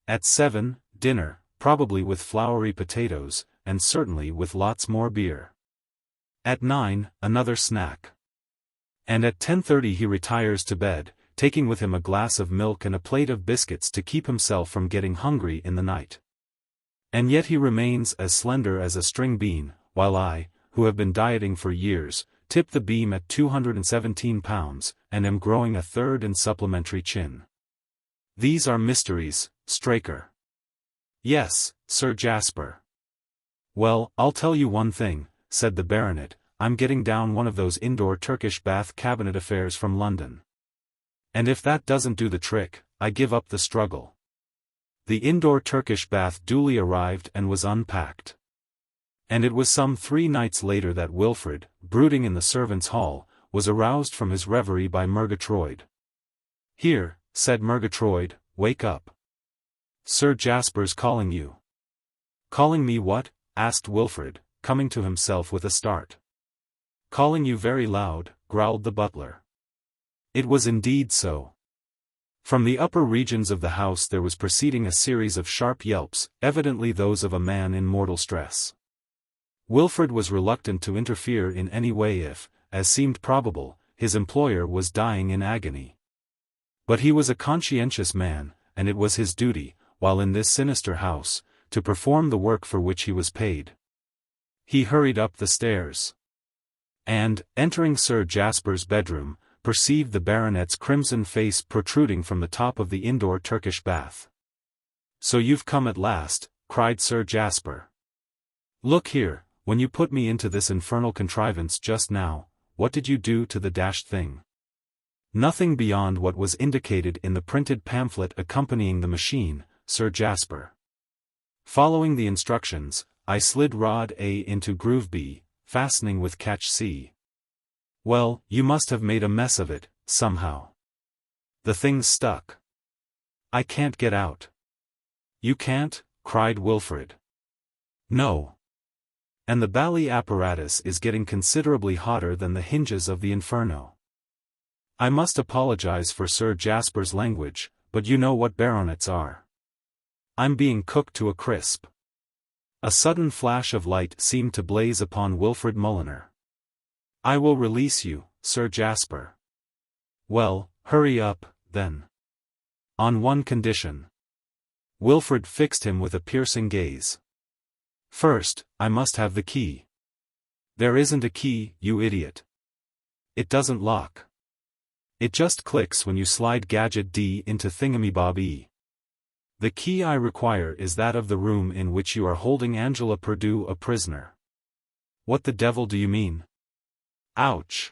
At 7, dinner, probably with floury potatoes, and certainly with lots more beer. At 9, another snack. And at 10:30 he retires to bed, taking with him a glass of milk and a plate of biscuits to keep himself from getting hungry in the night. And yet he remains as slender as a string bean, while I, who have been dieting for years, tip the beam at 217 pounds, and am growing a third and supplementary chin. These are mysteries, Straker. Yes, Sir Jasper. Well, I'll tell you one thing, said the baronet, I'm getting down one of those indoor Turkish bath cabinet affairs from London. And if that doesn't do the trick, I give up the struggle. The indoor Turkish bath duly arrived and was unpacked. And it was some 3 nights later that Wilfrid, brooding in the servants' hall, was aroused from his reverie by Murgatroyd. Here, said Murgatroyd, wake up. Sir Jasper's calling you. Calling me what? Asked Wilfrid, coming to himself with a start. Calling you very loud, growled the butler. It was indeed so. From the upper regions of the house there was proceeding a series of sharp yelps, evidently those of a man in mortal stress. Wilfrid was reluctant to interfere in any way if, as seemed probable, his employer was dying in agony. But he was a conscientious man, and it was his duty, while in this sinister house, to perform the work for which he was paid. He hurried up the stairs. And, entering Sir Jasper's bedroom, perceived the baronet's crimson face protruding from the top of the indoor Turkish bath. So you've come at last, cried Sir Jasper. Look here, when you put me into this infernal contrivance just now, what did you do to the dashed thing? Nothing beyond what was indicated in the printed pamphlet accompanying the machine, Sir Jasper. Following the instructions, I slid rod A into groove B, fastening with catch C. Well, you must have made a mess of it, somehow. The thing's stuck. I can't get out. You can't? Cried Wilfrid. No. And the bally apparatus is getting considerably hotter than the hinges of the Inferno. I must apologize for Sir Jasper's language, but you know what baronets are. I'm being cooked to a crisp. A sudden flash of light seemed to blaze upon Wilfrid Mulliner. I will release you, Sir Jasper. Well, hurry up, then. On one condition. Wilfrid fixed him with a piercing gaze. First, I must have the key. There isn't a key, you idiot. It doesn't lock. It just clicks when you slide Gadget D into Thingamabob E. The key I require is that of the room in which you are holding Angela Perdue a prisoner. What the devil do you mean? Ouch.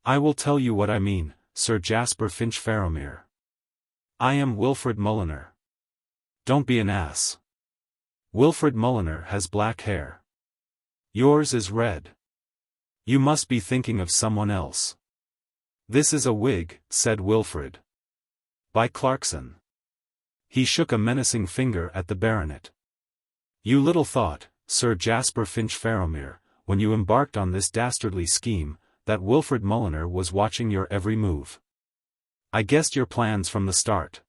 I will tell you what I mean, Sir Jasper Finch Faramir. I am Wilfred Mulliner. Don't be an ass. Wilfred Mulliner has black hair. Yours is red. You must be thinking of someone else. This is a wig, said Wilfred. By Clarkson. He shook a menacing finger at the baronet. You little thought, Sir Jasper Finch Faramir, when you embarked on this dastardly scheme, that Wilfred Mulliner was watching your every move. I guessed your plans from the start.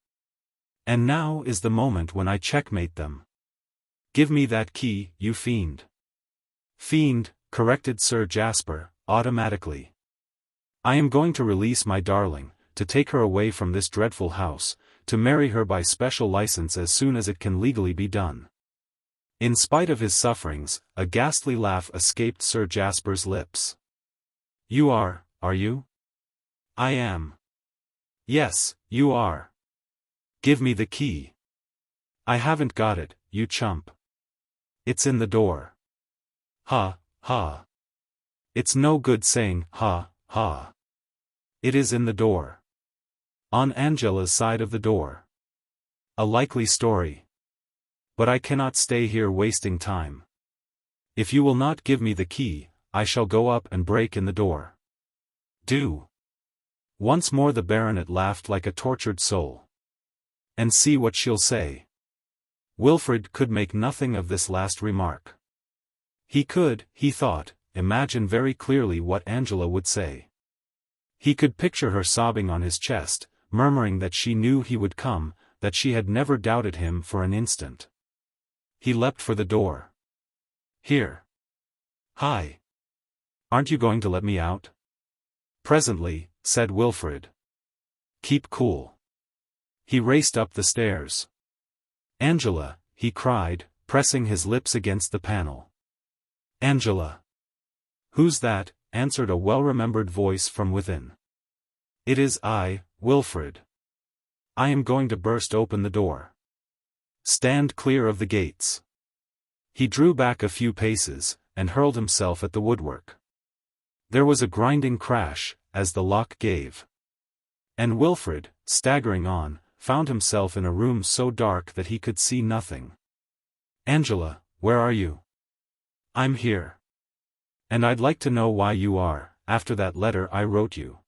And now is the moment when I checkmate them. Give me that key, you fiend. Fiend, corrected Sir Jasper, automatically. I am going to release my darling, to take her away from this dreadful house, to marry her by special license as soon as it can legally be done. In spite of his sufferings, a ghastly laugh escaped Sir Jasper's lips. You are you? I am. Yes, you are. Give me the key. I haven't got it, you chump. It's in the door. Ha, ha. It's no good saying, ha, ha. It is in the door. On Angela's side of the door. A likely story. But I cannot stay here wasting time. If you will not give me the key, I shall go up and break in the door. Do. Once more the baronet laughed like a tortured soul. And see what she'll say. Wilfred could make nothing of this last remark. He could, he thought, imagine very clearly what Angela would say. He could picture her sobbing on his chest, murmuring that she knew he would come, that she had never doubted him for an instant. He leapt for the door. Here. Hi. Aren't you going to let me out? Presently, said Wilfred. Keep cool. He raced up the stairs. Angela, he cried, pressing his lips against the panel. Angela. Who's that? Answered a well-remembered voice from within. It is I, Wilfred. I am going to burst open the door. Stand clear of the gates. He drew back a few paces, and hurled himself at the woodwork. There was a grinding crash, as the lock gave. And Wilfred, staggering on, found himself in a room so dark that he could see nothing. Angela, where are you? I'm here. And I'd like to know why you are, after that letter I wrote you.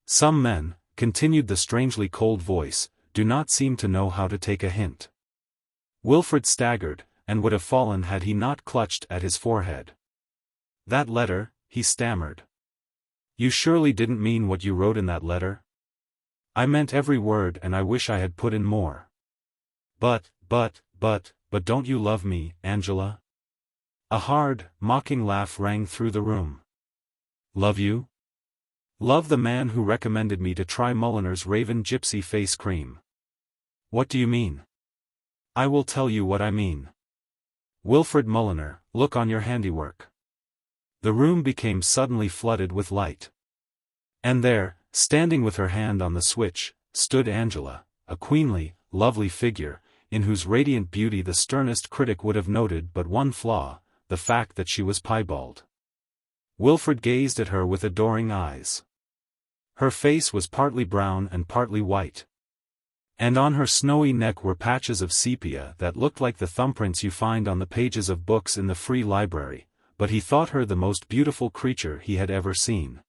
Some men, continued the strangely cold voice, do not seem to know how to take a hint. Wilfred staggered, and would have fallen had he not clutched at his forehead. That letter, he stammered. You surely didn't mean what you wrote in that letter? I meant every word, and I wish I had put in more. But don't you love me, Angela? A hard, mocking laugh rang through the room. Love you? Love the man who recommended me to try Mulliner's Raven Gypsy Face Cream. What do you mean? I will tell you what I mean. Wilfred Mulliner, look on your handiwork. The room became suddenly flooded with light. And there, standing with her hand on the switch, stood Angela, a queenly, lovely figure, in whose radiant beauty the sternest critic would have noted but one flaw, the fact that she was piebald. Wilfred gazed at her with adoring eyes. Her face was partly brown and partly white. And on her snowy neck were patches of sepia that looked like the thumbprints you find on the pages of books in the free library, but he thought her the most beautiful creature he had ever seen.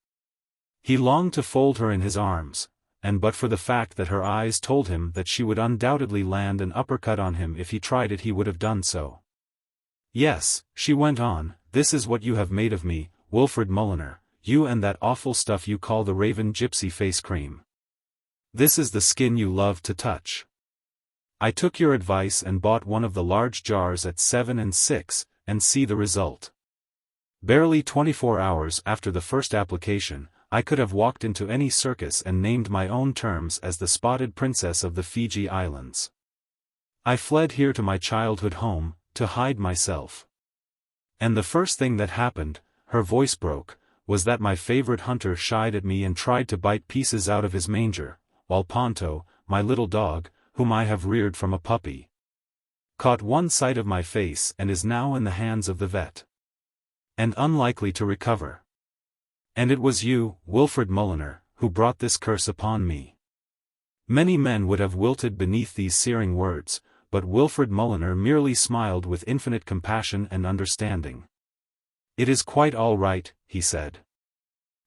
He longed to fold her in his arms, and but for the fact that her eyes told him that she would undoubtedly land an uppercut on him if he tried it, he would have done so. Yes, she went on, this is what you have made of me, Wilfred Mulliner, you and that awful stuff you call the Raven Gypsy Face Cream. This is the skin you love to touch. I took your advice and bought one of the large jars at 7 and 6, and see the result. Barely 24 hours after the first application, I could have walked into any circus and named my own terms as the spotted princess of the Fiji Islands. I fled here to my childhood home, to hide myself. And the first thing that happened, her voice broke, was that my favorite hunter shied at me and tried to bite pieces out of his manger, while Ponto, my little dog, whom I have reared from a puppy, caught one sight of my face and is now in the hands of the vet, and unlikely to recover. And it was you, Wilfred Mulliner, who brought this curse upon me. Many men would have wilted beneath these searing words, but Wilfred Mulliner merely smiled with infinite compassion and understanding. "It is quite all right," he said.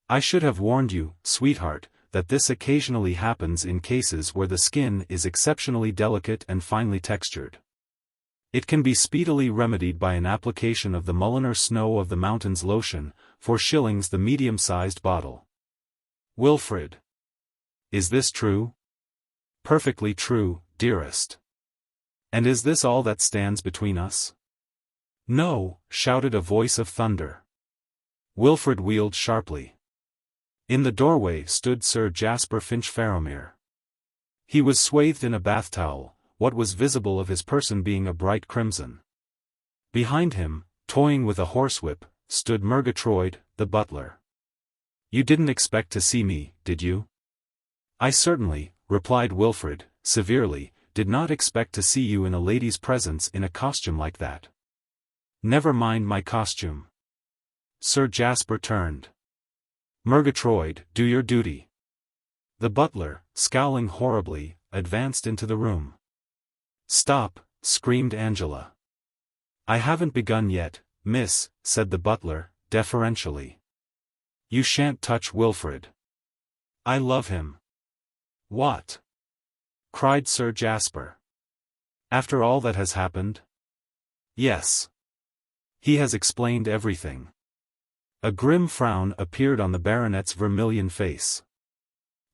"I should have warned you, sweetheart, that this occasionally happens in cases where the skin is exceptionally delicate and finely textured. It can be speedily remedied by an application of the Mulliner Snow of the Mountains lotion, for shillings the medium-sized bottle." "Wilfred. Is this true?" "Perfectly true, dearest." "And is this all that stands between us?" "No," shouted a voice of thunder. Wilfred wheeled sharply. In the doorway stood Sir Jasper Finch-Faramir. He was swathed in a bath towel, what was visible of his person being a bright crimson. Behind him, toying with a horsewhip, stood Murgatroyd, the butler. "You didn't expect to see me, did you?" "I certainly," replied Wilfred, severely, "did not expect to see you in a lady's presence in a costume like that." "Never mind my costume." Sir Jasper turned. "Murgatroyd, do your duty." The butler, scowling horribly, advanced into the room. "Stop," screamed Angela. "I haven't begun yet, miss," said the butler, deferentially. "You shan't touch Wilfred. I love him." "What?" cried Sir Jasper. "After all that has happened?" "Yes. He has explained everything." A grim frown appeared on the baronet's vermilion face.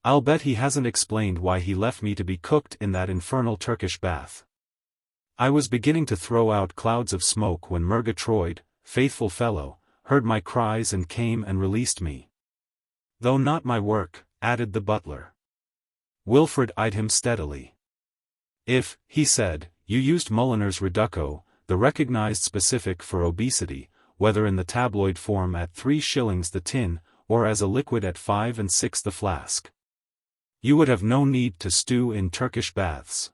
"I'll bet he hasn't explained why he left me to be cooked in that infernal Turkish bath." I was beginning to throw out clouds of smoke when Murgatroyd, faithful fellow, heard my cries and came and released me. "Though not my work," added the butler. Wilfred eyed him steadily. "If," he said, "you used Mulliner's Reducto, the recognized specific for obesity, whether in the tabloid form at 3 shillings the tin, or as a liquid at 5 and 6 the flask, you would have no need to stew in Turkish baths.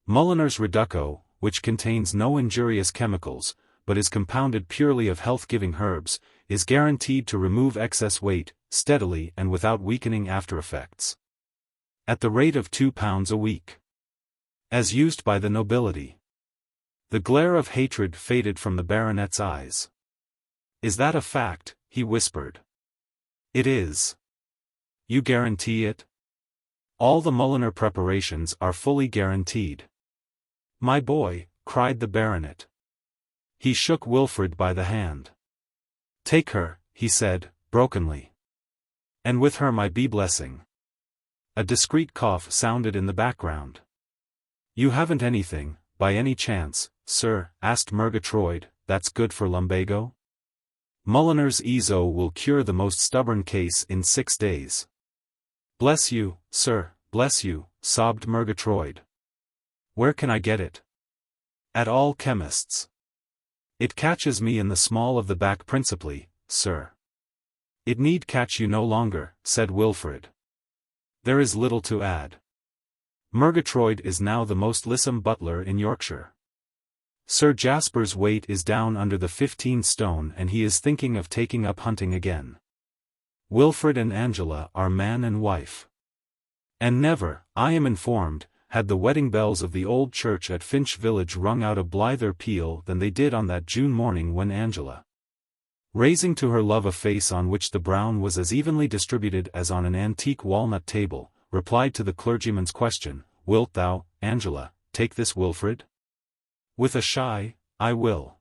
Mulliner's Reducto, which contains no injurious chemicals, but is compounded purely of health-giving herbs, is guaranteed to remove excess weight, steadily and without weakening after-effects. At the rate of £2 a week. As used by the nobility." The glare of hatred faded from the baronet's eyes. "Is that a fact?" he whispered. "It is." "You guarantee it?" "All the Mulliner preparations are fully guaranteed." "My boy," cried the baronet. He shook Wilfred by the hand. "Take her," he said, brokenly. "And with her my blessing." A discreet cough sounded in the background. "You haven't anything, by any chance, sir," asked Murgatroyd, "that's good for lumbago? Mulliner's Ezo will cure the most stubborn case in 6 days." "Bless you, sir, bless you," sobbed Murgatroyd. "Where can I get it?" "At all chemists." "It catches me in the small of the back principally, sir." "It need catch you no longer," said Wilfred. "There is little to add. Murgatroyd is now the most lissome butler in Yorkshire. Sir Jasper's weight is down under the 15 stone and he is thinking of taking up hunting again. Wilfred and Angela are man and wife. And never, I am informed, had the wedding bells of the old church at Finch village rung out a blither peal than they did on that June morning when Angela, raising to her love a face on which the brown was as evenly distributed as on an antique walnut table, replied to the clergyman's question, "Wilt thou, Angela, take this Wilfred?" With a shy, "I will."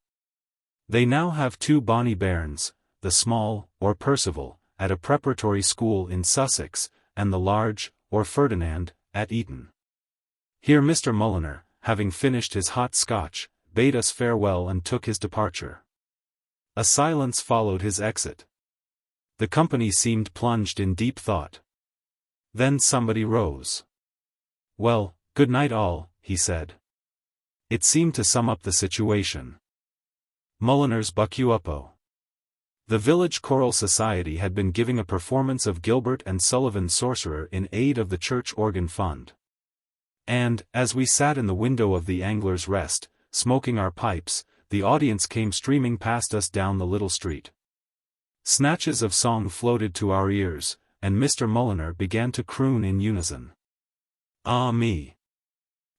They now have 2 bonny bairns, the small, or Percival, at a preparatory school in Sussex, and the large, or Ferdinand, at Eton. Here Mr. Mulliner, having finished his hot Scotch, bade us farewell and took his departure. A silence followed his exit. The company seemed plunged in deep thought. Then somebody rose. "Well, good night all," he said. It seemed to sum up the situation. Mulliner's Buck-U-Uppo. The village choral society had been giving a performance of Gilbert and Sullivan's Sorcerer in aid of the church organ fund. And, as we sat in the window of the Angler's Rest, smoking our pipes, the audience came streaming past us down the little street. Snatches of song floated to our ears, and Mr. Mulliner began to croon in unison. Ah me!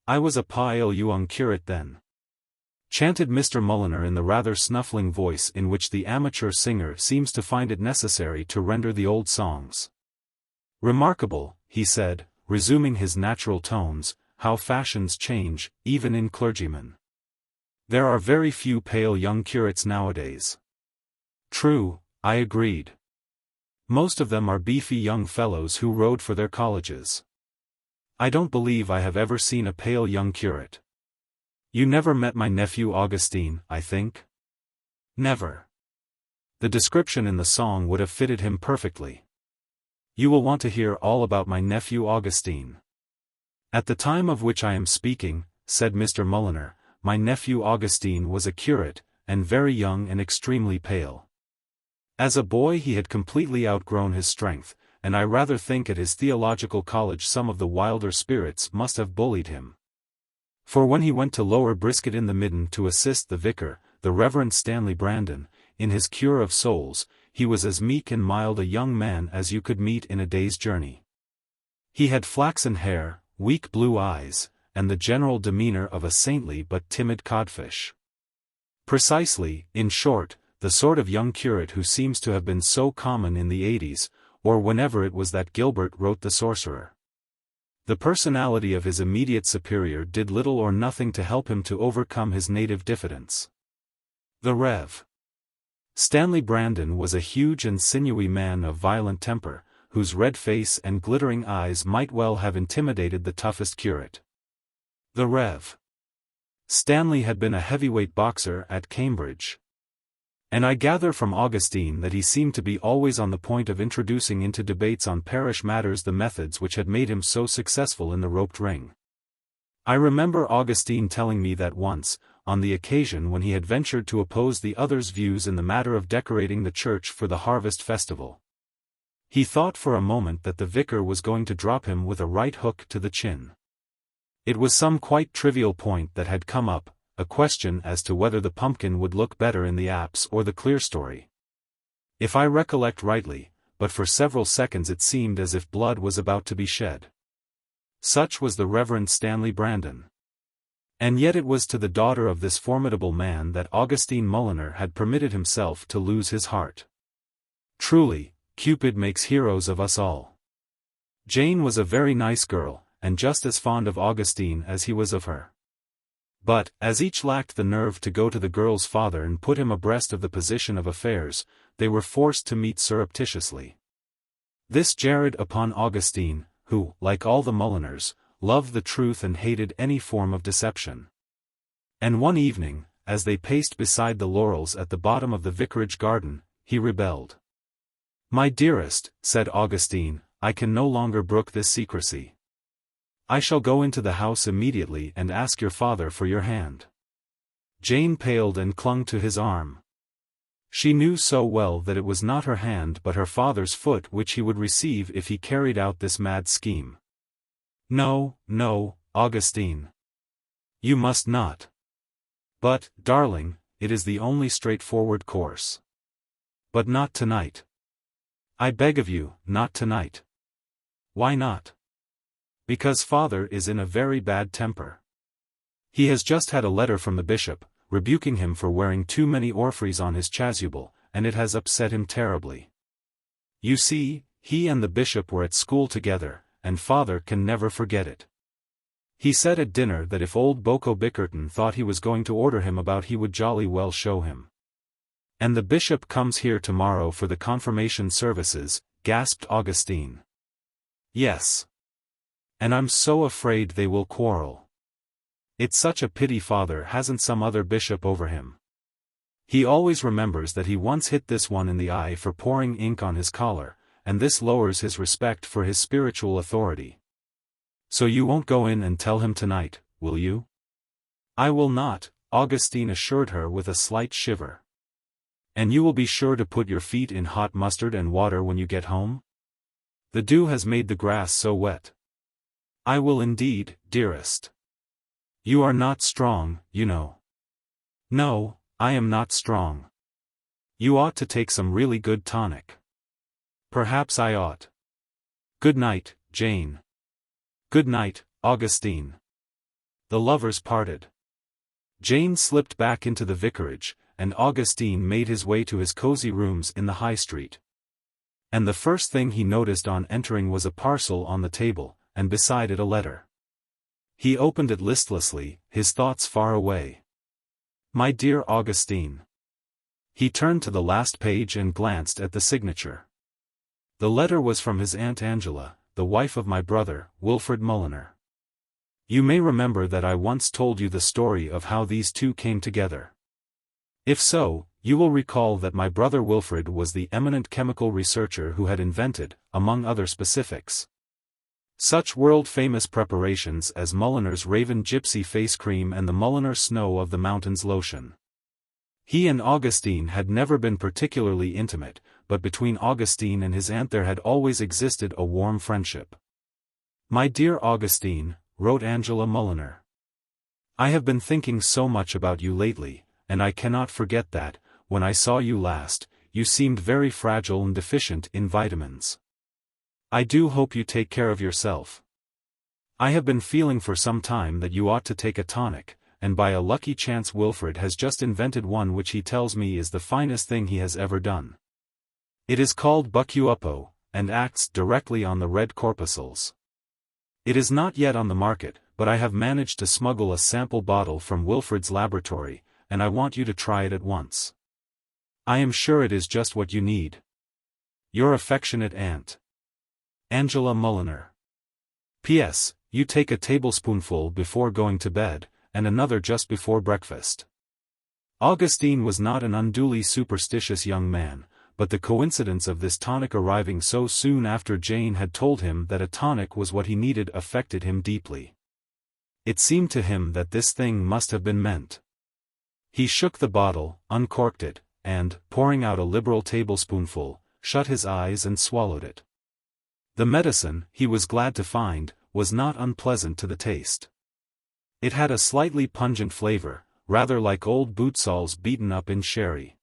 I was a pile young curate then, chanted Mr. Mulliner in the rather snuffling voice in which the amateur singer seems to find it necessary to render the old songs. Remarkable, he said, resuming his natural tones, how fashions change, even in clergymen. There are very few pale young curates nowadays. True, I agreed. Most of them are beefy young fellows who rode for their colleges. I don't believe I have ever seen a pale young curate. You never met my nephew Augustine, I think? Never. The description in the song would have fitted him perfectly. You will want to hear all about my nephew Augustine. At the time of which I am speaking, said Mr. Mulliner, my nephew Augustine was a curate, and very young and extremely pale. As a boy he had completely outgrown his strength, and I rather think at his theological college some of the wilder spirits must have bullied him. For when he went to Lower Brisket in the Midden to assist the vicar, the Reverend Stanley Brandon, in his cure of souls, he was as meek and mild a young man as you could meet in a day's journey. He had flaxen hair, weak blue eyes, and the general demeanor of a saintly but timid codfish. Precisely, in short, the sort of young curate who seems to have been so common in the 80s, or whenever it was that Gilbert wrote The Sorcerer. The personality of his immediate superior did little or nothing to help him to overcome his native diffidence. The Rev. Stanley Brandon was a huge and sinewy man of violent temper, whose red face and glittering eyes might well have intimidated the toughest curate. The Rev. Stanley had been a heavyweight boxer at Cambridge. And I gather from Augustine that he seemed to be always on the point of introducing into debates on parish matters the methods which had made him so successful in the roped ring. I remember Augustine telling me that once, on the occasion when he had ventured to oppose the other's views in the matter of decorating the church for the harvest festival, he thought for a moment that the vicar was going to drop him with a right hook to the chin. It was some quite trivial point that had come up, a question as to whether the pumpkin would look better in the apse or the clerestory. If I recollect rightly, but for several seconds it seemed as if blood was about to be shed. Such was the Reverend Stanley Brandon. And yet it was to the daughter of this formidable man that Augustine Mulliner had permitted himself to lose his heart. Truly, Cupid makes heroes of us all. Jane was a very nice girl, and just as fond of Augustine as he was of her. But, as each lacked the nerve to go to the girl's father and put him abreast of the position of affairs, they were forced to meet surreptitiously. This jarred upon Augustine, who, like all the Mulliners, loved the truth and hated any form of deception. And one evening, as they paced beside the laurels at the bottom of the vicarage garden, he rebelled. "My dearest," said Augustine, "I can no longer brook this secrecy. I shall go into the house immediately and ask your father for your hand." Jane paled and clung to his arm. She knew so well that it was not her hand but her father's foot which he would receive if he carried out this mad scheme. "No, no, Augustine. You must not. But, darling, it is the only straightforward course. But not tonight. I beg of you, not tonight." "Why not?" "Because father is in a very bad temper. He has just had a letter from the bishop, rebuking him for wearing too many orphreys on his chasuble, and it has upset him terribly. You see, he and the bishop were at school together, and father can never forget it. He said at dinner that if old Boko Bickerton thought he was going to order him about he would jolly well show him. And the bishop comes here tomorrow for the confirmation services," gasped Augustine. "Yes. And I'm so afraid they will quarrel. It's such a pity father hasn't some other bishop over him. He always remembers that he once hit this one in the eye for pouring ink on his collar, and this lowers his respect for his spiritual authority. So you won't go in and tell him tonight, will you?" "I will not, Augustine assured her with a slight shiver. And you will be sure to put your feet in hot mustard and water when you get home? The dew has made the grass so wet. I will indeed, dearest. You are not strong, you know. No, I am not strong. You ought to take some really good tonic. Perhaps I ought. Good night, Jane. Good night, Augustine. The lovers parted. Jane slipped back into the vicarage, and Augustine made his way to his cozy rooms in the High Street. And the first thing he noticed on entering was a parcel on the table, and beside it a letter. He opened it listlessly, his thoughts far away. My dear Augustine. He turned to the last page and glanced at the signature. The letter was from his Aunt Angela, the wife of my brother, Wilfred Mulliner. You may remember that I once told you the story of how these two came together. If so, you will recall that my brother Wilfred was the eminent chemical researcher who had invented, among other specifics, such world-famous preparations as Mulliner's Raven Gypsy Face Cream and the Mulliner Snow of the Mountains lotion. He and Augustine had never been particularly intimate, but between Augustine and his aunt there had always existed a warm friendship. My dear Augustine, wrote Angela Mulliner. I have been thinking so much about you lately, and I cannot forget that, when I saw you last, you seemed very fragile and deficient in vitamins. I do hope you take care of yourself. I have been feeling for some time that you ought to take a tonic, and by a lucky chance Wilfred has just invented one which he tells me is the finest thing he has ever done. It is called Buck-U-Uppo, and acts directly on the red corpuscles. It is not yet on the market, but I have managed to smuggle a sample bottle from Wilfred's laboratory, and I want you to try it at once. I am sure it is just what you need. Your affectionate aunt, Angela Mulliner. P.S. You take a tablespoonful before going to bed, and another just before breakfast. Augustine was not an unduly superstitious young man, but the coincidence of this tonic arriving so soon after Jane had told him that a tonic was what he needed affected him deeply. It seemed to him that this thing must have been meant. He shook the bottle, uncorked it, and, pouring out a liberal tablespoonful, shut his eyes and swallowed it. The medicine, he was glad to find, was not unpleasant to the taste. It had a slightly pungent flavor, rather like old bootsalls beaten up in sherry.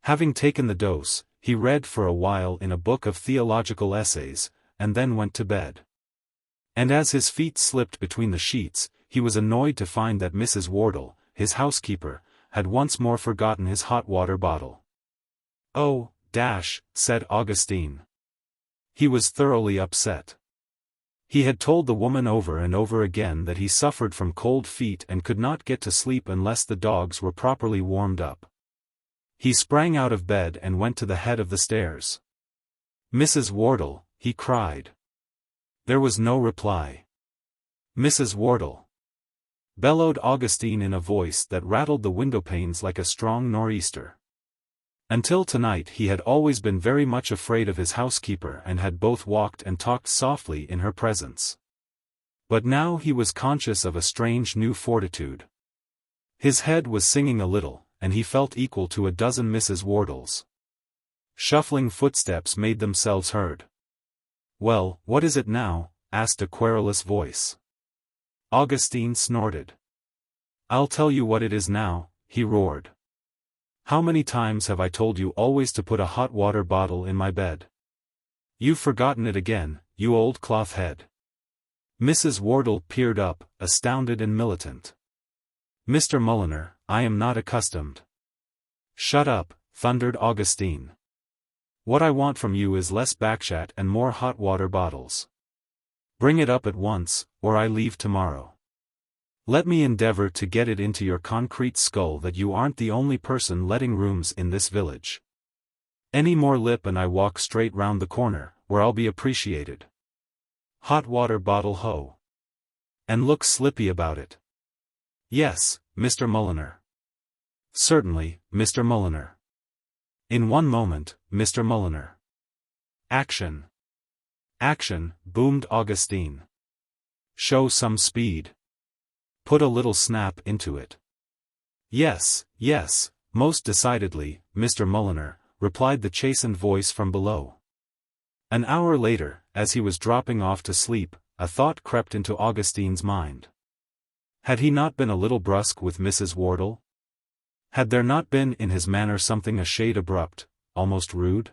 Having taken the dose, he read for a while in a book of theological essays, and then went to bed. And as his feet slipped between the sheets, he was annoyed to find that Mrs. Wardle, his housekeeper, had once more forgotten his hot water bottle. Oh, dash, said Augustine. He was thoroughly upset. He had told the woman over and over again that he suffered from cold feet and could not get to sleep unless the dogs were properly warmed up. He sprang out of bed and went to the head of the stairs. Mrs. Wardle, he cried. There was no reply. Mrs. Wardle, bellowed Augustine in a voice that rattled the windowpanes like a strong nor'easter. Until tonight he had always been very much afraid of his housekeeper and had both walked and talked softly in her presence. But now he was conscious of a strange new fortitude. His head was singing a little, and he felt equal to a dozen Mrs. Wardles. Shuffling footsteps made themselves heard. Well, what is it now? Asked a querulous voice. Augustine snorted. I'll tell you what it is now, he roared. How many times have I told you always to put a hot water bottle in my bed? You've forgotten it again, you old cloth head. Mrs. Wardle peered up, astounded and militant. Mr. Mulliner, I am not accustomed. Shut up, thundered Augustine. What I want from you is less backchat and more hot water bottles. Bring it up at once, or I leave tomorrow. Let me endeavor to get it into your concrete skull that you aren't the only person letting rooms in this village. Any more lip and I walk straight round the corner, where I'll be appreciated. Hot water bottle ho. And look slippy about it. Yes, Mr. Mulliner. Certainly, Mr. Mulliner. In one moment, Mr. Mulliner. Action. Action, boomed Augustine. Show some speed. Put a little snap into it. Yes, yes, most decidedly, Mr. Mulliner, replied the chastened voice from below. An hour later, as he was dropping off to sleep, a thought crept into Augustine's mind. Had he not been a little brusque with Mrs. Wardle? Had there not been in his manner something a shade abrupt, almost rude?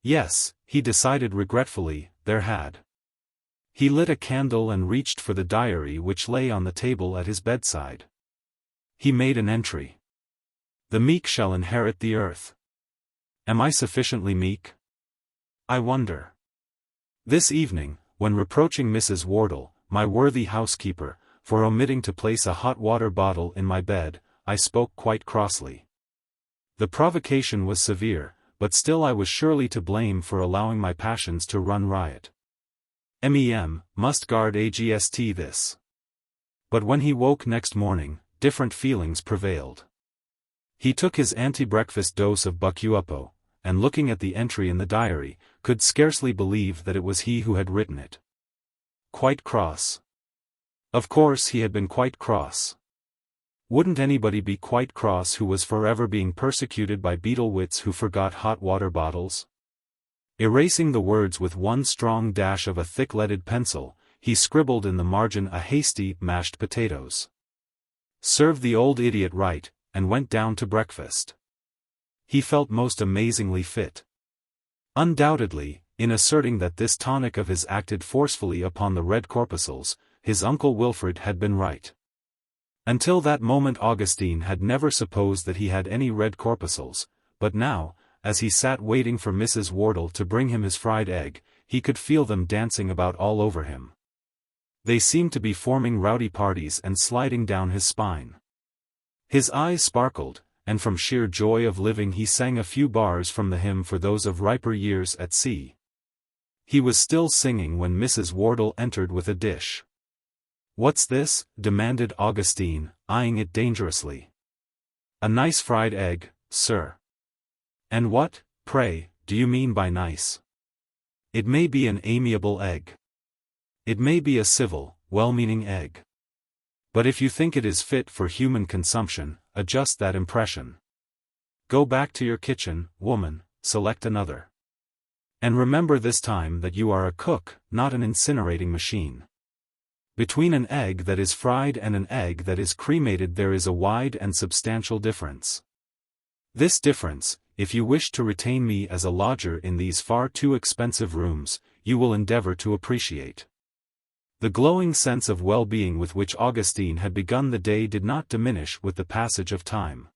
Yes, he decided regretfully, there had. He lit a candle and reached for the diary which lay on the table at his bedside. He made an entry. The meek shall inherit the earth. Am I sufficiently meek? I wonder. This evening, when reproaching Mrs. Wardle, my worthy housekeeper, for omitting to place a hot water bottle in my bed, I spoke quite crossly. The provocation was severe, but still I was surely to blame for allowing my passions to run riot. Must guard against this. But when he woke next morning, different feelings prevailed. He took his anti-breakfast dose of Buck-U-Uppo, and looking at the entry in the diary, could scarcely believe that it was he who had written it. Quite cross. Of course he had been quite cross. Wouldn't anybody be quite cross who was forever being persecuted by beetle wits who forgot hot water bottles? Erasing the words with one strong dash of a thick leaded pencil, he scribbled in the margin a hasty mashed potatoes. Served the old idiot right, and went down to breakfast. He felt most amazingly fit. Undoubtedly, in asserting that this tonic of his acted forcefully upon the red corpuscles, his uncle Wilfred had been right. Until that moment Augustine had never supposed that he had any red corpuscles, but now, as he sat waiting for Mrs. Wardle to bring him his fried egg, he could feel them dancing about all over him. They seemed to be forming rowdy parties and sliding down his spine. His eyes sparkled, and from sheer joy of living he sang a few bars from the hymn for those of riper years at sea. He was still singing when Mrs. Wardle entered with a dish. "What's this?" demanded Augustine, eyeing it dangerously. "A nice fried egg, sir." "And what, pray, do you mean by nice? It may be an amiable egg. It may be a civil, well-meaning egg. But if you think it is fit for human consumption, adjust that impression. Go back to your kitchen, woman, select another. And remember this time that you are a cook, not an incinerating machine. Between an egg that is fried and an egg that is cremated there is a wide and substantial difference. This difference, if you wish to retain me as a lodger in these far too expensive rooms, you will endeavor to appreciate." The glowing sense of well-being with which Augustine had begun the day did not diminish with the passage of time.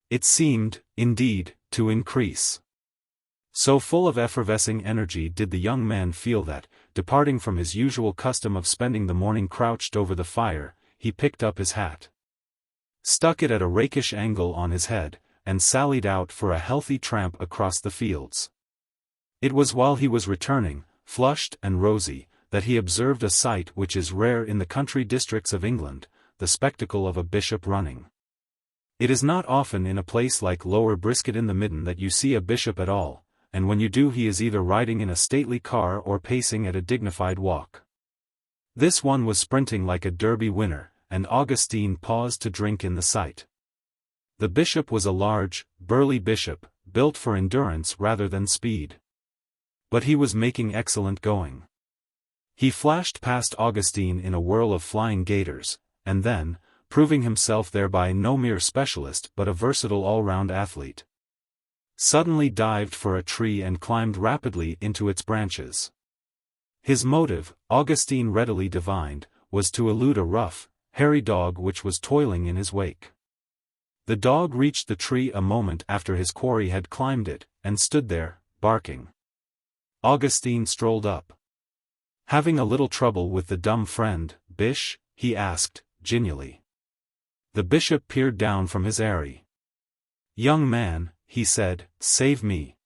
It seemed, indeed, to increase. So full of effervescing energy did the young man feel that, departing from his usual custom of spending the morning crouched over the fire, he picked up his hat, stuck it at a rakish angle on his head, and sallied out for a healthy tramp across the fields. It was while he was returning, flushed and rosy, that he observed a sight which is rare in the country districts of England, the spectacle of a bishop running. It is not often in a place like Lower Brisket-in-the-Midden that you see a bishop at all, and when you do he is either riding in a stately car or pacing at a dignified walk. This one was sprinting like a Derby winner, and Augustine paused to drink in the sight. The bishop was a large, burly bishop, built for endurance rather than speed. But he was making excellent going. He flashed past Augustine in a whirl of flying gaiters, and then, proving himself thereby no mere specialist but a versatile all-round athlete, suddenly dived for a tree and climbed rapidly into its branches. His motive, Augustine readily divined, was to elude a rough, hairy dog which was toiling in his wake. The dog reached the tree a moment after his quarry had climbed it, and stood there, barking. Augustine strolled up. "Having a little trouble with the dumb friend, Bish?" he asked, genially. The bishop peered down from his eyrie. "Young man," he said, "save me."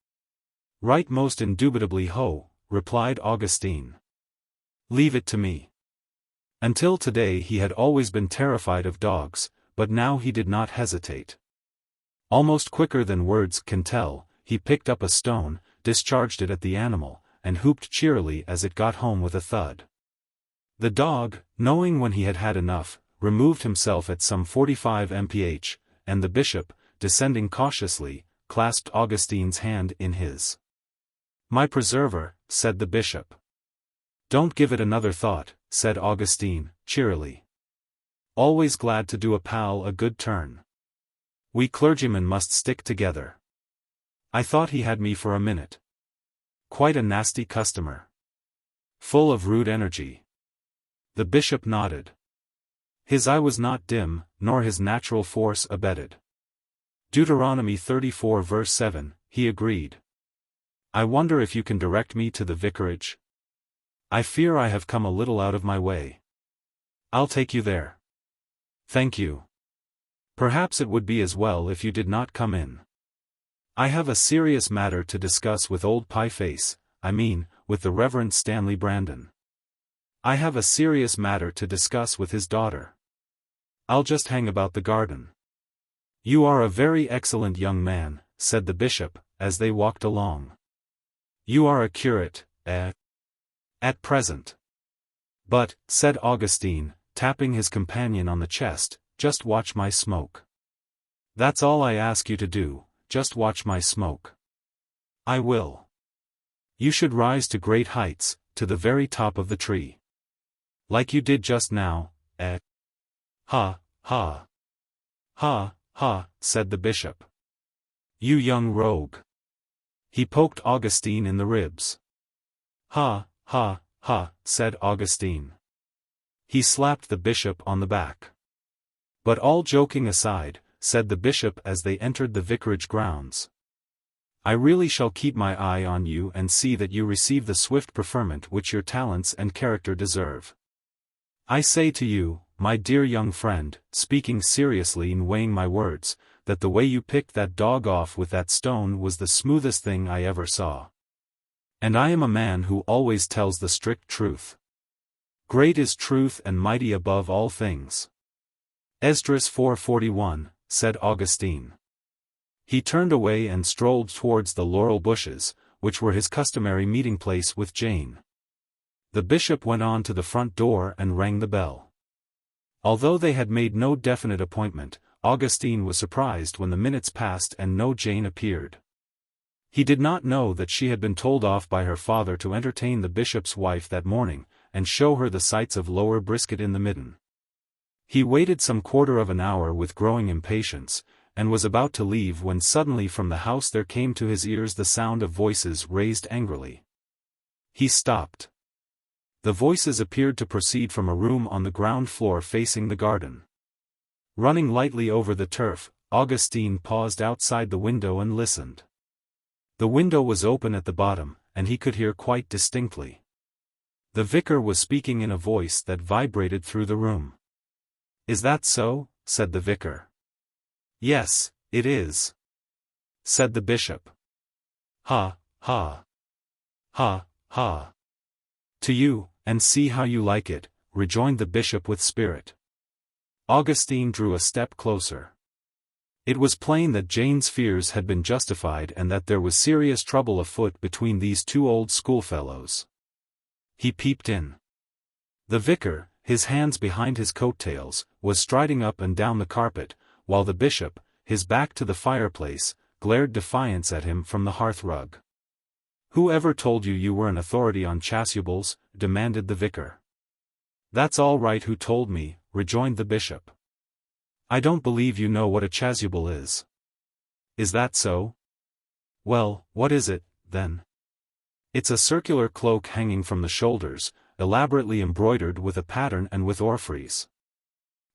"Right most indubitably ho," replied Augustine. "Leave it to me." Until today he had always been terrified of dogs, but now he did not hesitate. Almost quicker than words can tell, he picked up a stone, discharged it at the animal, and whooped cheerily as it got home with a thud. The dog, knowing when he had had enough, removed himself at some 45 mph, and the bishop, descending cautiously, clasped Augustine's hand in his. "My preserver," said the bishop. "Don't give it another thought," said Augustine, cheerily. "Always glad to do a pal a good turn. We clergymen must stick together. I thought he had me for a minute. Quite a nasty customer. Full of rude energy." The bishop nodded. His eye was not dim, nor his natural force abated. Deuteronomy 34 verse 7, he agreed. "I wonder if you can direct me to the vicarage? I fear I have come a little out of my way. I'll take you there." "Thank you. Perhaps it would be as well if you did not come in. I have a serious matter to discuss with old Pie-Face, I mean, with the Reverend Stanley Brandon. I have a serious matter to discuss with his daughter. I'll just hang about the garden." "You are a very excellent young man," said the bishop, as they walked along. "You are a curate, at present." "But," said Augustine, tapping his companion on the chest, "just watch my smoke. That's all I ask you to do, just watch my smoke." "I will." "You should rise to great heights, to the very top of the tree. Like you did just now, eh?" "Ha, ha. Ha, ha," said the bishop. "You young rogue." He poked Augustine in the ribs. "Ha, ha, ha," said Augustine. He slapped the bishop on the back. "But all joking aside," said the bishop as they entered the vicarage grounds, "I really shall keep my eye on you and see that you receive the swift preferment which your talents and character deserve. I say to you, my dear young friend, speaking seriously and weighing my words, that the way you picked that dog off with that stone was the smoothest thing I ever saw. And I am a man who always tells the strict truth. Great is truth and mighty above all things." Esdras 4:41, said Augustine. He turned away and strolled towards the laurel bushes, which were his customary meeting place with Jane. The bishop went on to the front door and rang the bell. Although they had made no definite appointment, Augustine was surprised when the minutes passed and no Jane appeared. He did not know that she had been told off by her father to entertain the bishop's wife that morning, and show her the sights of Lower Brisket in the Midden. He waited some quarter of an hour with growing impatience, and was about to leave when suddenly from the house there came to his ears the sound of voices raised angrily. He stopped. The voices appeared to proceed from a room on the ground floor facing the garden. Running lightly over the turf, Augustine paused outside the window and listened. The window was open at the bottom, and he could hear quite distinctly. The vicar was speaking in a voice that vibrated through the room. "Is that so?" said the vicar. "Yes, it is," said the bishop. "Ha, ha. Ha, ha. To you, and see how you like it," rejoined the bishop with spirit. Augustine drew a step closer. It was plain that Jane's fears had been justified and that there was serious trouble afoot between these two old schoolfellows. He peeped in. The vicar, his hands behind his coat-tails, was striding up and down the carpet, while the bishop, his back to the fireplace, glared defiance at him from the hearth-rug. "Who ever told you you were an authority on chasubles?" demanded the vicar. "That's all right, who told me," rejoined the bishop. "I don't believe you know what a chasuble is." "Is that so? Well, what is it, then?" "It's a circular cloak hanging from the shoulders, elaborately embroidered with a pattern and with orphreys.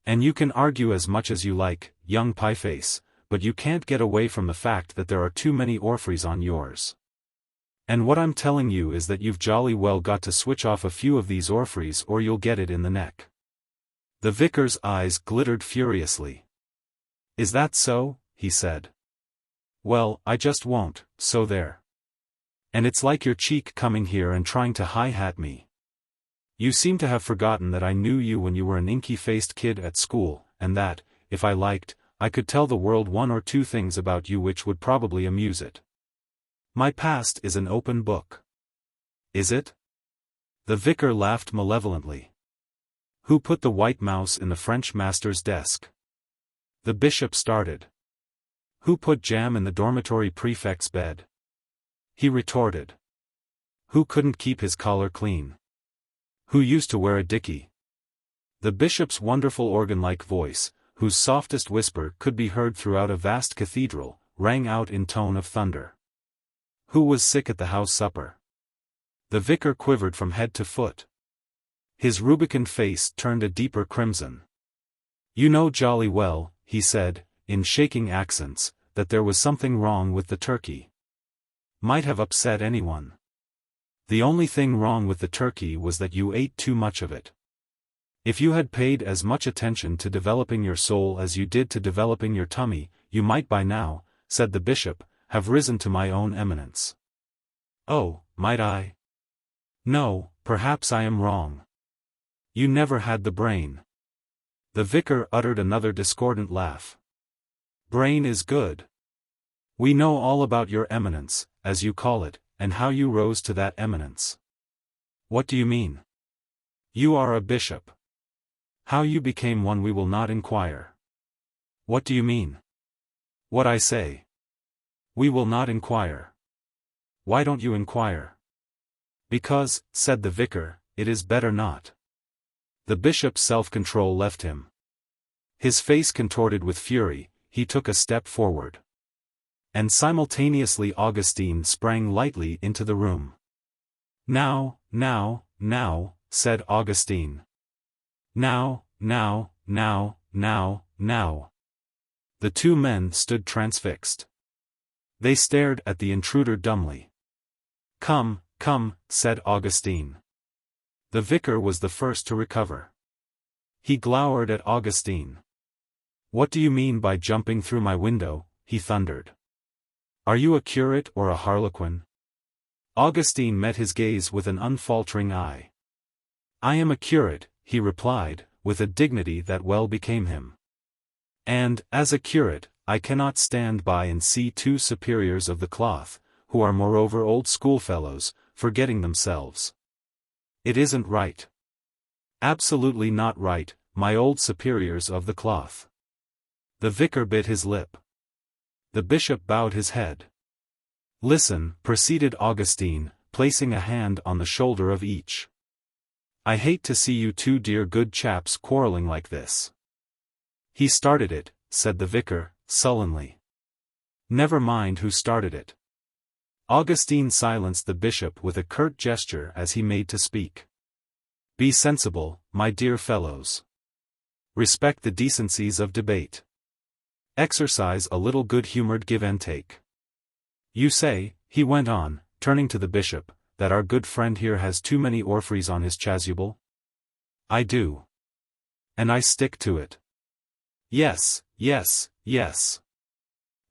And you can argue as much as you like, young pie-face, but you can't get away from the fact that there are too many orphreys on yours. And what I'm telling you is that you've jolly well got to switch off a few of these orphreys or you'll get it in the neck." The vicar's eyes glittered furiously. "Is that so?" he said. "Well, I just won't, so there. And it's like your cheek coming here and trying to hi-hat me. You seem to have forgotten that I knew you when you were an inky-faced kid at school, and that, if I liked, I could tell the world one or two things about you which would probably amuse it. My past is an open book." "Is it?" The vicar laughed malevolently. Who put the white mouse in the French master's desk? The bishop started. Who put jam in the dormitory prefect's bed? He retorted. Who couldn't keep his collar clean? Who used to wear a dicky? The bishop's wonderful organ-like voice, whose softest whisper could be heard throughout a vast cathedral, rang out in tone of thunder. Who was sick at the house supper? The vicar quivered from head to foot. His rubicund face turned a deeper crimson. You know jolly well, he said, in shaking accents, that there was something wrong with the turkey. Might have upset anyone. The only thing wrong with the turkey was that you ate too much of it. If you had paid as much attention to developing your soul as you did to developing your tummy, you might by now, said the bishop, have risen to my own eminence. Oh, might I? No, perhaps I am wrong. You never had the brain. The vicar uttered another discordant laugh. Brain is good. We know all about your eminence, as you call it, and how you rose to that eminence. What do you mean? You are a bishop. How you became one we will not inquire. What do you mean? What I say. We will not inquire. Why don't you inquire? Because, said the vicar, it is better not. The bishop's self-control left him. His face contorted with fury, he took a step forward. And simultaneously Augustine sprang lightly into the room. Now, said Augustine. Now. The two men stood transfixed. They stared at the intruder dumbly. Come, said Augustine. The vicar was the first to recover. He glowered at Augustine. What do you mean by jumping through my window? He thundered. Are you a curate or a harlequin? Augustine met his gaze with an unfaltering eye. I am a curate, he replied, with a dignity that well became him. And, as a curate, I cannot stand by and see two superiors of the cloth, who are moreover old schoolfellows, forgetting themselves. It isn't right. Absolutely not right, my old superiors of the cloth. The vicar bit his lip. The bishop bowed his head. Listen, proceeded Augustine, placing a hand on the shoulder of each. I hate to see you two dear good chaps quarreling like this. He started it, said the vicar, sullenly. Never mind who started it. Augustine silenced the bishop with a curt gesture as he made to speak. Be sensible, my dear fellows. Respect the decencies of debate. Exercise a little good-humored give and take. You say, he went on, turning to the bishop, that our good friend here has too many orphreys on his chasuble? I do. And I stick to it. Yes.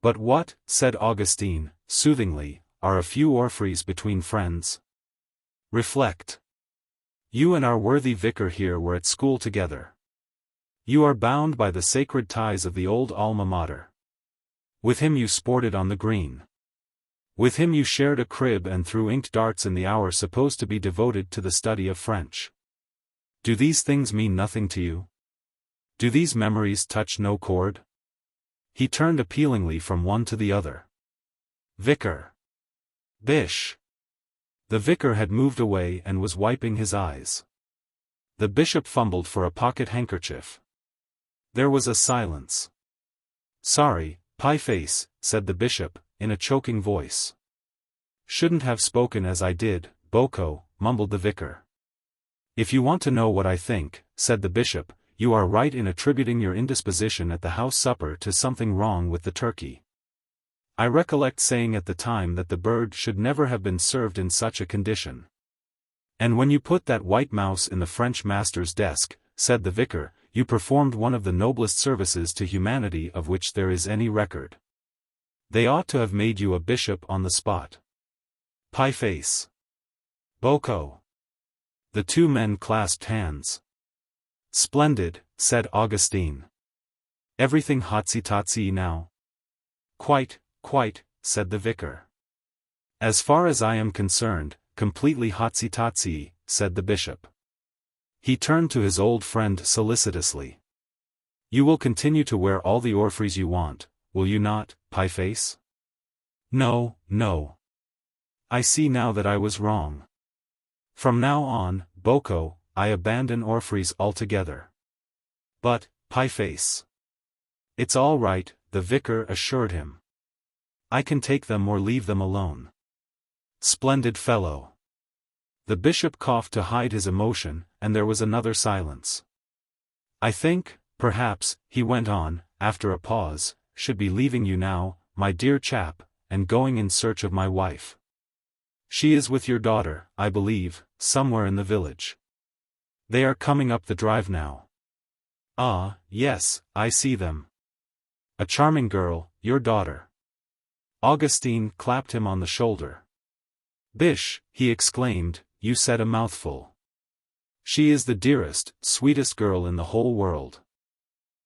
But what, said Augustine, soothingly, are a few orphreys between friends? Reflect. You and our worthy vicar here were at school together. You are bound by the sacred ties of the old alma mater. With him you sported on the green. With him you shared a crib and threw inked darts in the hour supposed to be devoted to the study of French. Do these things mean nothing to you? Do these memories touch no chord? He turned appealingly from one to the other. Vicar. Bish. The vicar had moved away and was wiping his eyes. The bishop fumbled for a pocket handkerchief. There was a silence. Sorry, pie-face, said the bishop, in a choking voice. Shouldn't have spoken as I did, Boko, mumbled the vicar. If you want to know what I think, said the bishop, you are right in attributing your indisposition at the house supper to something wrong with the turkey. I recollect saying at the time that the bird should never have been served in such a condition. And when you put that white mouse in the French master's desk, said the vicar, you performed one of the noblest services to humanity of which there is any record. They ought to have made you a bishop on the spot. Pie-face. Boko. The two men clasped hands. Splendid, said Augustine. Everything hotsy-totsy now? Quite, said the vicar. As far as I am concerned, completely hotsy-totsy, said the bishop. He turned to his old friend solicitously. You will continue to wear all the orphreys you want, will you not, Pie-Face? No, no. I see now that I was wrong. From now on, Boko, I abandon orphreys altogether. But, Pie-Face. It's all right, the vicar assured him. I can take them or leave them alone. Splendid fellow. The bishop coughed to hide his emotion, and there was another silence. I think, perhaps, he went on, after a pause, should be leaving you now, my dear chap, and going in search of my wife. She is with your daughter, I believe, somewhere in the village. They are coming up the drive now. Ah, yes, I see them. A charming girl, your daughter. Augustine clapped him on the shoulder. Bish, he exclaimed, you said a mouthful. She is the dearest, sweetest girl in the whole world.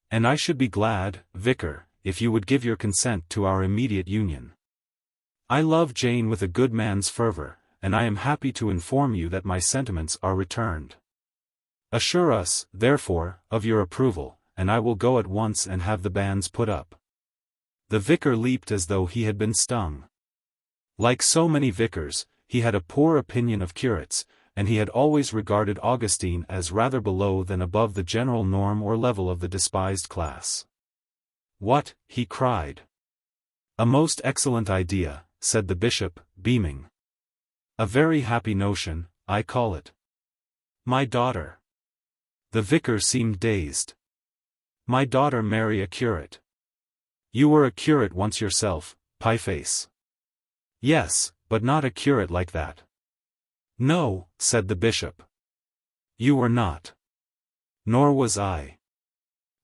And I should be glad, vicar, if you would give your consent to our immediate union. I love Jane with a good man's fervor, and I am happy to inform you that my sentiments are returned. Assure us, therefore, of your approval, and I will go at once and have the banns put up. The vicar leaped as though he had been stung. Like so many vicars, he had a poor opinion of curates, and he had always regarded Augustine as rather below than above the general norm or level of the despised class. What, he cried. A most excellent idea, said the bishop, beaming. A very happy notion, I call it. My daughter. The vicar seemed dazed. My daughter marry a curate. You were a curate once yourself, Pie-Face. Yes, but not a curate like that. No, said the bishop. You were not. Nor was I.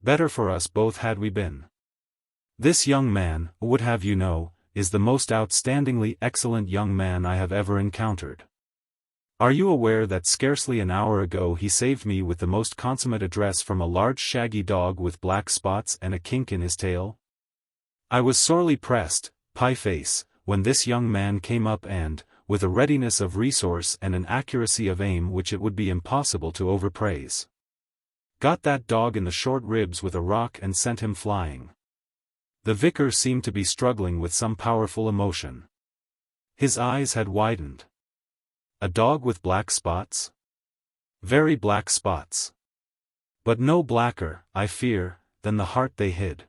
Better for us both had we been. This young man, would have you know, is the most outstandingly excellent young man I have ever encountered. Are you aware that scarcely an hour ago he saved me with the most consummate address from a large shaggy dog with black spots and a kink in his tail? I was sorely pressed, Pie-Face, when this young man came up and, with a readiness of resource and an accuracy of aim which it would be impossible to overpraise, got that dog in the short ribs with a rock and sent him flying. The vicar seemed to be struggling with some powerful emotion. His eyes had widened. A dog with black spots? Very black spots. But no blacker, I fear, than the heart they hid.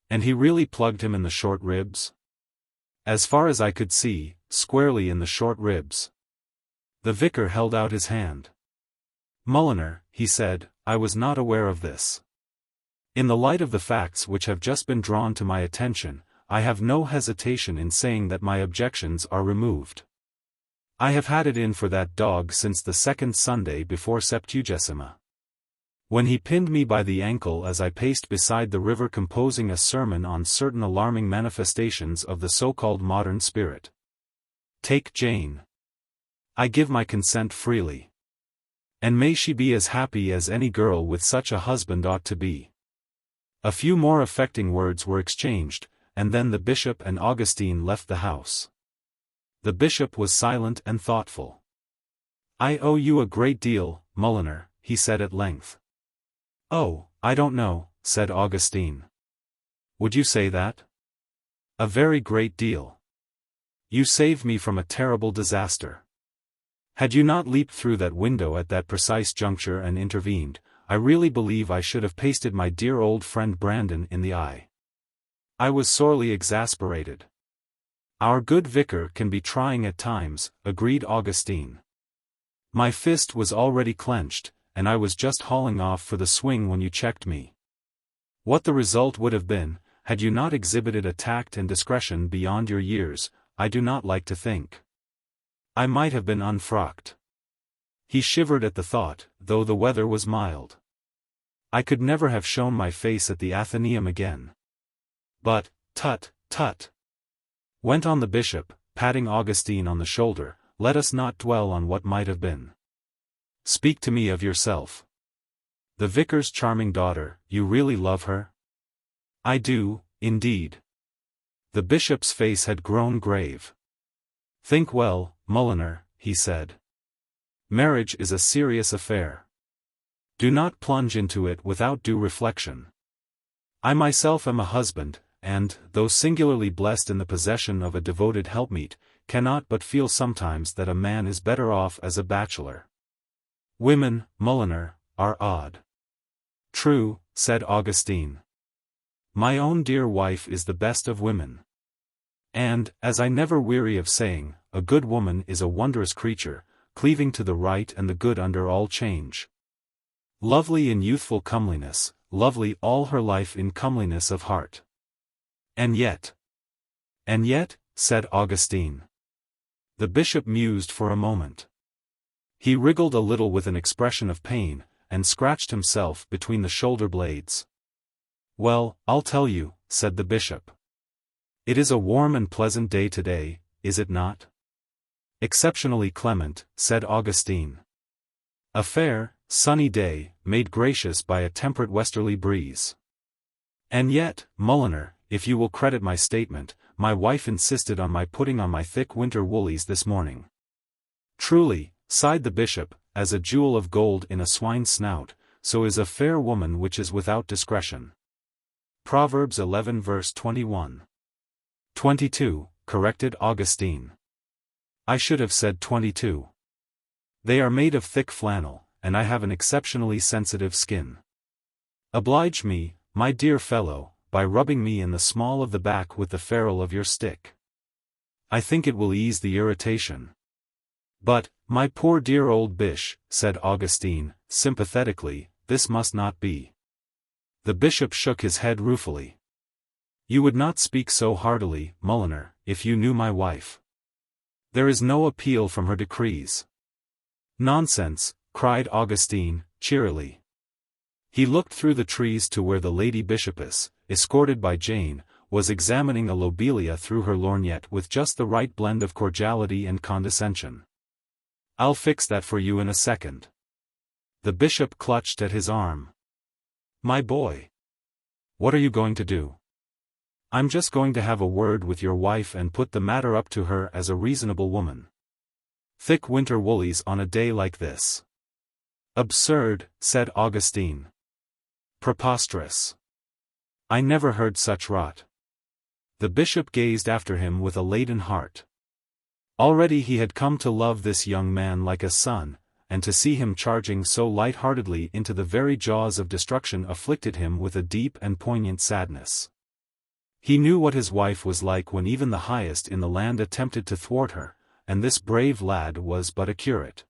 And he really plugged him in the short ribs? As far as I could see, squarely in the short ribs. The vicar held out his hand. Mulliner, he said, I was not aware of this. In the light of the facts which have just been drawn to my attention, I have no hesitation in saying that my objections are removed. I have had it in for that dog since the second Sunday before Septuagesima. When he pinned me by the ankle as I paced beside the river composing a sermon on certain alarming manifestations of the so-called modern spirit. Take Jane. I give my consent freely. And may she be as happy as any girl with such a husband ought to be. A few more affecting words were exchanged, and then the bishop and Augustine left the house. The bishop was silent and thoughtful. I owe you a great deal, Mulliner, he said at length. Oh, I don't know, said Augustine. Would you say that? A very great deal. You saved me from a terrible disaster. Had you not leaped through that window at that precise juncture and intervened, I really believe I should have pasted my dear old friend Brandon in the eye. I was sorely exasperated. Our good vicar can be trying at times, agreed Augustine. My fist was already clenched, and I was just hauling off for the swing when you checked me. What the result would have been, had you not exhibited a tact and discretion beyond your years, I do not like to think. I might have been unfrocked. He shivered at the thought, though the weather was mild. I could never have shown my face at the Athenaeum again. But, tut, tut, went on the bishop, patting Augustine on the shoulder, let us not dwell on what might have been. Speak to me of yourself. The vicar's charming daughter, you really love her? I do, indeed. The bishop's face had grown grave. Think well, Mulliner, he said. Marriage is a serious affair. Do not plunge into it without due reflection. I myself am a husband, and, though singularly blessed in the possession of a devoted helpmeet, cannot but feel sometimes that a man is better off as a bachelor. Women, Mulliner, are odd. True, said Augustine. My own dear wife is the best of women. And, as I never weary of saying, a good woman is a wondrous creature, cleaving to the right and the good under all change. Lovely in youthful comeliness, lovely all her life in comeliness of heart. And yet, said Augustine. The bishop mused for a moment. He wriggled a little with an expression of pain, and scratched himself between the shoulder blades. Well, I'll tell you, said the bishop. It is a warm and pleasant day today, is it not? Exceptionally clement, said Augustine. A fair, sunny day, made gracious by a temperate westerly breeze. And yet, Mulliner, if you will credit my statement, my wife insisted on my putting on my thick winter woolies this morning. Truly, sighed the bishop, as a jewel of gold in a swine's snout, so is a fair woman which is without discretion. Proverbs 11 verse 21. 22, corrected Augustine. I should have said 22. They are made of thick flannel, and I have an exceptionally sensitive skin. Oblige me, my dear fellow, by rubbing me in the small of the back with the ferrule of your stick. I think it will ease the irritation. But, my poor dear old bish, said Augustine, sympathetically, this must not be. The bishop shook his head ruefully. You would not speak so heartily, Mulliner, if you knew my wife. There is no appeal from her decrees. Nonsense, cried Augustine, cheerily. He looked through the trees to where the lady bishopess, escorted by Jane, was examining a lobelia through her lorgnette with just the right blend of cordiality and condescension. I'll fix that for you in a second. The bishop clutched at his arm. My boy. What are you going to do? I'm just going to have a word with your wife and put the matter up to her as a reasonable woman. Thick winter woolies on a day like this. Absurd, said Augustine. Preposterous. I never heard such rot. The bishop gazed after him with a laden heart. Already he had come to love this young man like a son, and to see him charging so light-heartedly into the very jaws of destruction afflicted him with a deep and poignant sadness. He knew what his wife was like when even the highest in the land attempted to thwart her, and this brave lad was but a curate.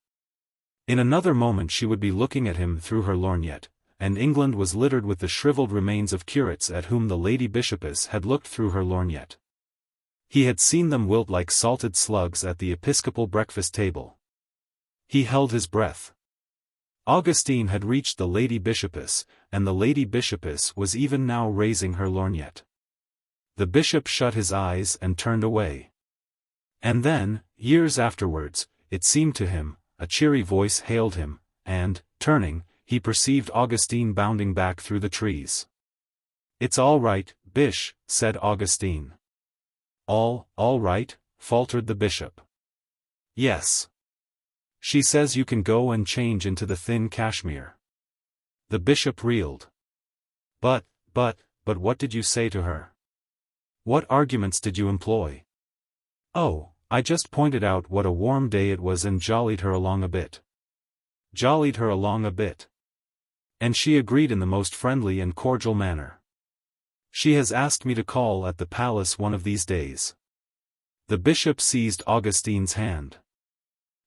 In another moment she would be looking at him through her lorgnette, and England was littered with the shriveled remains of curates at whom the lady bishopess had looked through her lorgnette. He had seen them wilt like salted slugs at the episcopal breakfast table. He held his breath. Augustine had reached the lady bishopess, and the lady bishopess was even now raising her lorgnette. The bishop shut his eyes and turned away. And then, years afterwards, it seemed to him, a cheery voice hailed him, and, turning, he perceived Augustine bounding back through the trees. It's all right, Bish, said Augustine. All right, faltered the bishop. Yes. She says you can go and change into the thin cashmere. The bishop reeled. But what did you say to her? What arguments did you employ? Oh, I just pointed out what a warm day it was and jollied her along a bit. Jollied her along a bit. And she agreed in the most friendly and cordial manner. She has asked me to call at the palace one of these days. The bishop seized Augustine's hand.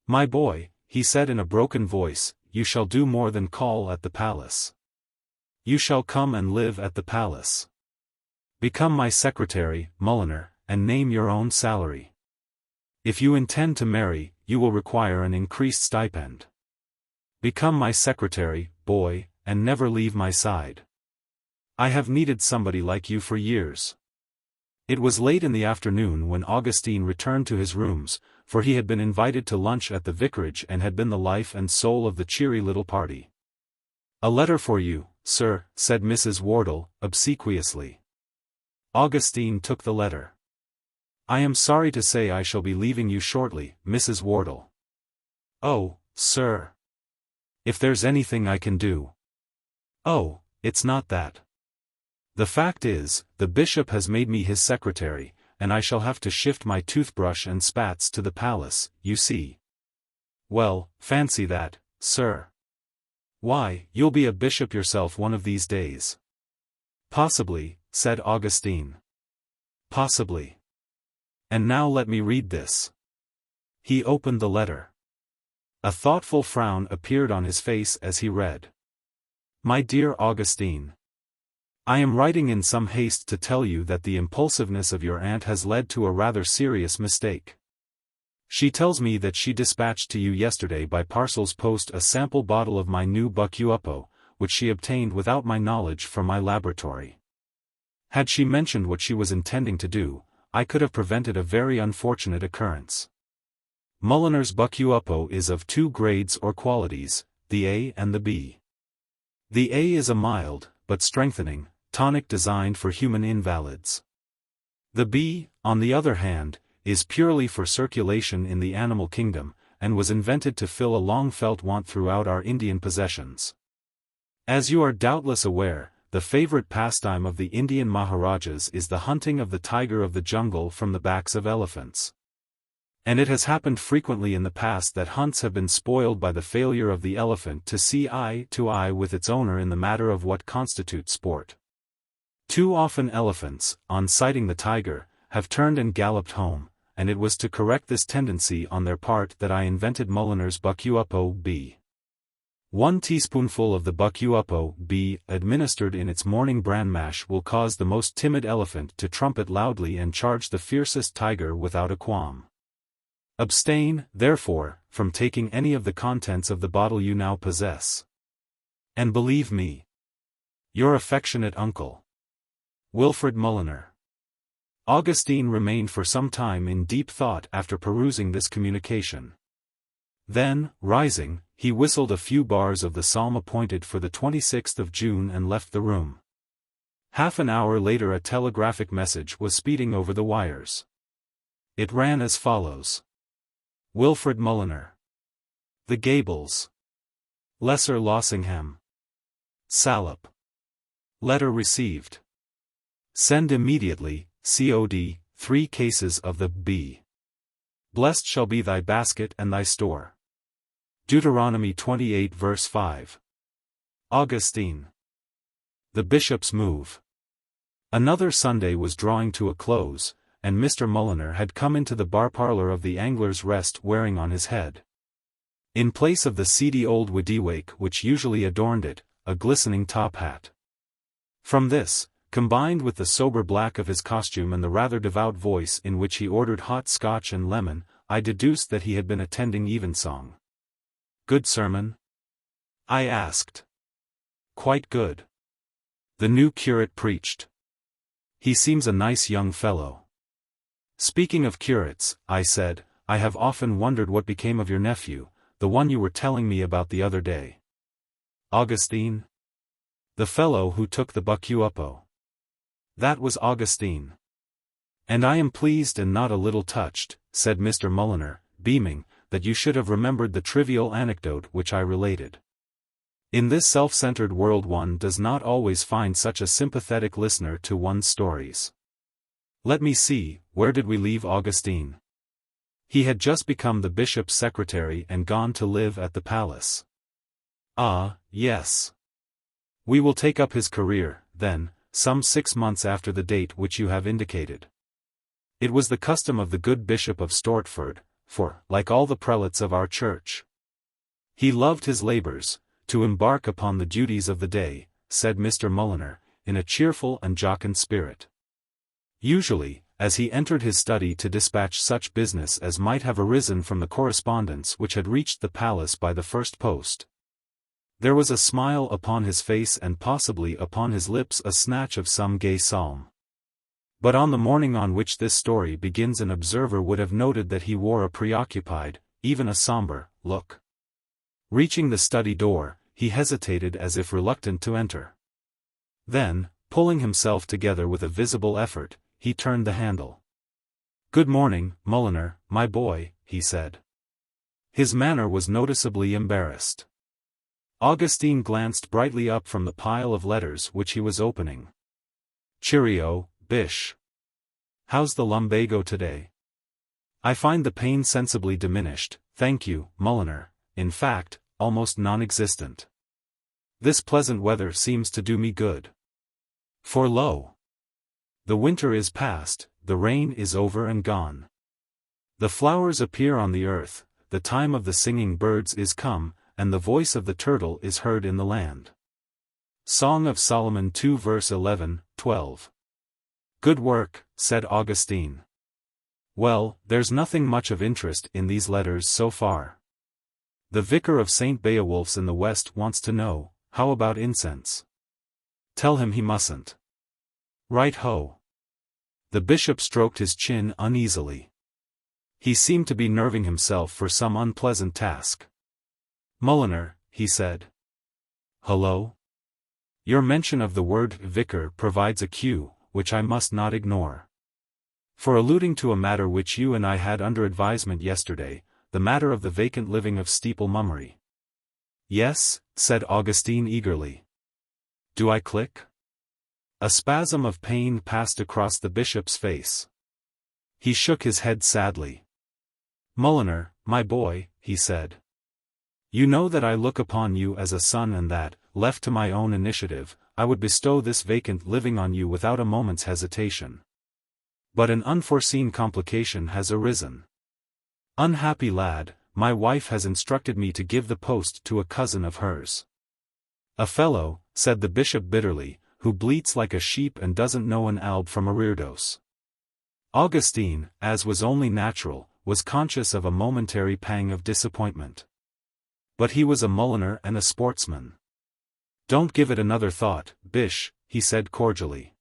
My boy, he said in a broken voice, you shall do more than call at the palace. You shall come and live at the palace. Become my secretary, Mulliner, and name your own salary. If you intend to marry, you will require an increased stipend. Become my secretary, boy, and never leave my side. I have needed somebody like you for years. It was late in the afternoon when Augustine returned to his rooms, for he had been invited to lunch at the vicarage and had been the life and soul of the cheery little party. A letter for you, sir, said Mrs. Wardle, obsequiously. Augustine took the letter. I am sorry to say I shall be leaving you shortly, Mrs. Wardle. Oh, sir. If there's anything I can do. Oh, it's not that. The fact is, the bishop has made me his secretary, and I shall have to shift my toothbrush and spats to the palace, you see. Well, fancy that, sir. Why, you'll be a bishop yourself one of these days. Possibly, said Augustine. Possibly. And now let me read this. He opened the letter. A thoughtful frown appeared on his face as he read. My dear Augustine, I am writing in some haste to tell you that the impulsiveness of your aunt has led to a rather serious mistake. She tells me that she dispatched to you yesterday by parcels post a sample bottle of my new Buck-U-Uppo, which she obtained without my knowledge from my laboratory. Had she mentioned what she was intending to do, I could have prevented a very unfortunate occurrence. Mulliner's Buck-U-Uppo is of two grades or qualities, the A and the B. The A is a mild, but strengthening, tonic designed for human invalids. The B, on the other hand, is purely for circulation in the animal kingdom, and was invented to fill a long-felt want throughout our Indian possessions. As you are doubtless aware, the favorite pastime of the Indian Maharajas is the hunting of the tiger of the jungle from the backs of elephants. And it has happened frequently in the past that hunts have been spoiled by the failure of the elephant to see eye to eye with its owner in the matter of what constitutes sport. Too often elephants, on sighting the tiger, have turned and galloped home, and it was to correct this tendency on their part that I invented Mulliner's Buck-U-Uppo B. 1 teaspoonful of the Buck-U-Uppo B, administered in its morning bran mash, will cause the most timid elephant to trumpet loudly and charge the fiercest tiger without a qualm. Abstain, therefore, from taking any of the contents of the bottle you now possess. And believe me, your affectionate uncle, Wilfred Mulliner. Augustine remained for some time in deep thought after perusing this communication. Then, rising, he whistled a few bars of the psalm appointed for the 26th of June and left the room. Half an hour later a telegraphic message was speeding over the wires. It ran as follows. Wilfred Mulliner. The Gables. Lesser Lossingham. Salop. Letter received. Send immediately, COD, 3 cases of the B. Blessed shall be thy basket and thy store. Deuteronomy 28 verse 5. Augustine. The bishop's move. Another Sunday was drawing to a close, and Mr. Mulliner had come into the bar parlor of the Angler's Rest wearing on his head, in place of the seedy old widdiwake which usually adorned it, a glistening top hat. From this, combined with the sober black of his costume and the rather devout voice in which he ordered hot Scotch and lemon, I deduced that he had been attending evensong. Good sermon? I asked. Quite good. The new curate preached. He seems a nice young fellow. Speaking of curates, I said, I have often wondered what became of your nephew, the one you were telling me about the other day. Augustine? The fellow who took the Buck-U-Uppo. That was Augustine. And I am pleased and not a little touched, said Mr. Mulliner, beaming, that you should have remembered the trivial anecdote which I related. In this self-centered world one does not always find such a sympathetic listener to one's stories. Let me see, where did we leave Augustine? He had just become the bishop's secretary and gone to live at the palace. Ah, yes. We will take up his career, then, some 6 months after the date which you have indicated. It was the custom of the good Bishop of Stortford, for, like all the prelates of our church, he loved his labors, to embark upon the duties of the day, said Mr. Mulliner, in a cheerful and jocund spirit. Usually, as he entered his study to dispatch such business as might have arisen from the correspondence which had reached the palace by the first post, there was a smile upon his face and possibly upon his lips a snatch of some gay psalm. But on the morning on which this story begins an observer would have noted that he wore a preoccupied, even a somber, look. Reaching the study door, he hesitated as if reluctant to enter. Then, pulling himself together with a visible effort, he turned the handle. "Good morning, Mulliner, my boy," he said. His manner was noticeably embarrassed. Augustine glanced brightly up from the pile of letters which he was opening. "Cheerio, Bish. How's the lumbago today?" "I find the pain sensibly diminished, thank you, Mulliner, in fact, almost non-existent. This pleasant weather seems to do me good. For lo! The winter is past, the rain is over and gone. The flowers appear on the earth, the time of the singing birds is come, and the voice of the turtle is heard in the land." Song of Solomon 2 verse 11, 12. "Good work," said Augustine. "Well, there's nothing much of interest in these letters so far. The vicar of St. Beowulf's in the west wants to know, how about incense? Tell him he mustn't." "Right-ho." The bishop stroked his chin uneasily. He seemed to be nerving himself for some unpleasant task. "Mulliner," he said. "Hello?" "Your mention of the word vicar provides a cue, which I must not ignore. For alluding to a matter which you and I had under advisement yesterday, the matter of the vacant living of Steeple Mummery." "Yes," said Augustine eagerly. "Do I click?" A spasm of pain passed across the bishop's face. He shook his head sadly. "Mulliner, my boy," he said. "You know that I look upon you as a son and that, left to my own initiative, I would bestow this vacant living on you without a moment's hesitation. But an unforeseen complication has arisen. Unhappy lad, my wife has instructed me to give the post to a cousin of hers." "A fellow," said the bishop bitterly, "who bleats like a sheep and doesn't know an alb from a reredos." Augustine, as was only natural, was conscious of a momentary pang of disappointment. But he was a Mulliner and a sportsman. "Don't give it another thought, Bish," he said cordially.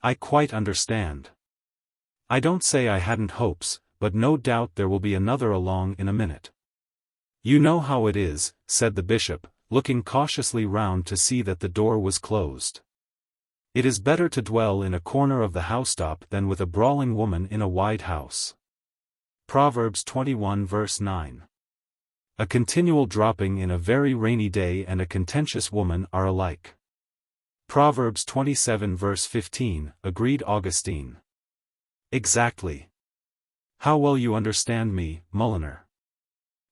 "I quite understand. I don't say I hadn't hopes, but no doubt there will be another along in a minute." "You know how it is," said the bishop, looking cautiously round to see that the door was closed. "It is better to dwell in a corner of the housetop than with a brawling woman in a wide house." Proverbs 21 verse 9. A continual dropping in a very rainy day and a contentious woman are alike. Proverbs 27 verse 15, agreed Augustine. "Exactly. How well you understand me, Mulliner."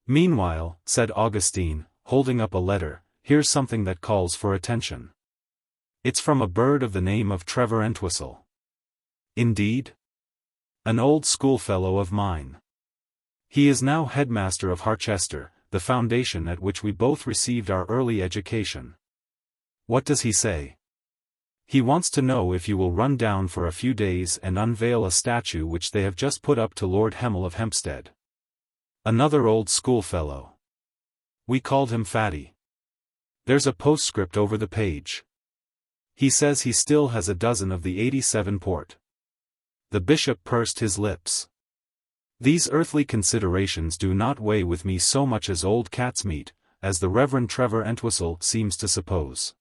"Meanwhile," said Augustine, holding up a letter, "here's something that calls for attention. It's from a bird of the name of Trevor Entwistle." "Indeed?" "An old schoolfellow of mine. He is now headmaster of Harchester, the foundation at which we both received our early education." "What does he say?" "He wants to know if you will run down for a few days and unveil a statue which they have just put up to Lord Hemel of Hempstead." "Another old schoolfellow. We called him Fatty. There's a postscript over the page. He says he still has a dozen of the 87 port." The bishop pursed his lips. "These earthly considerations do not weigh with me so much as old cat's meat, as the Reverend Trevor Entwistle seems to suppose.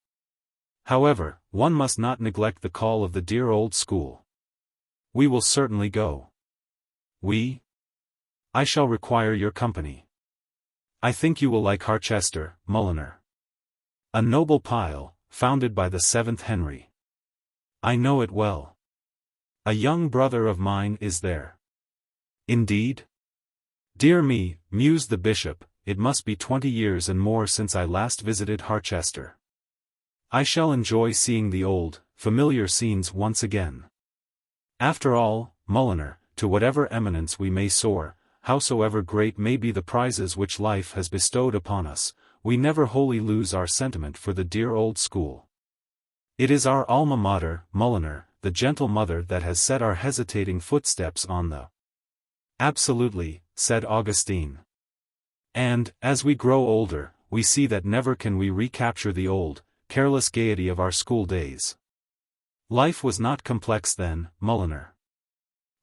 However, one must not neglect the call of the dear old school. We will certainly go." "We? I shall require your company. I think you will like Harchester, Mulliner. A noble pile, founded by the 7th Henry. I know it well. A young brother of mine is there." "Indeed?" "Dear me," mused the bishop, "it must be 20 years and more since I last visited Harchester. I shall enjoy seeing the old, familiar scenes once again. After all, Mulliner, to whatever eminence we may soar, howsoever great may be the prizes which life has bestowed upon us, we never wholly lose our sentiment for the dear old school. It is our alma mater, Mulliner, the gentle mother that has set our hesitating footsteps on the—" "Absolutely," said Augustine. "And, as we grow older, we see that never can we recapture the old, careless gaiety of our school days. Life was not complex then, Mulliner.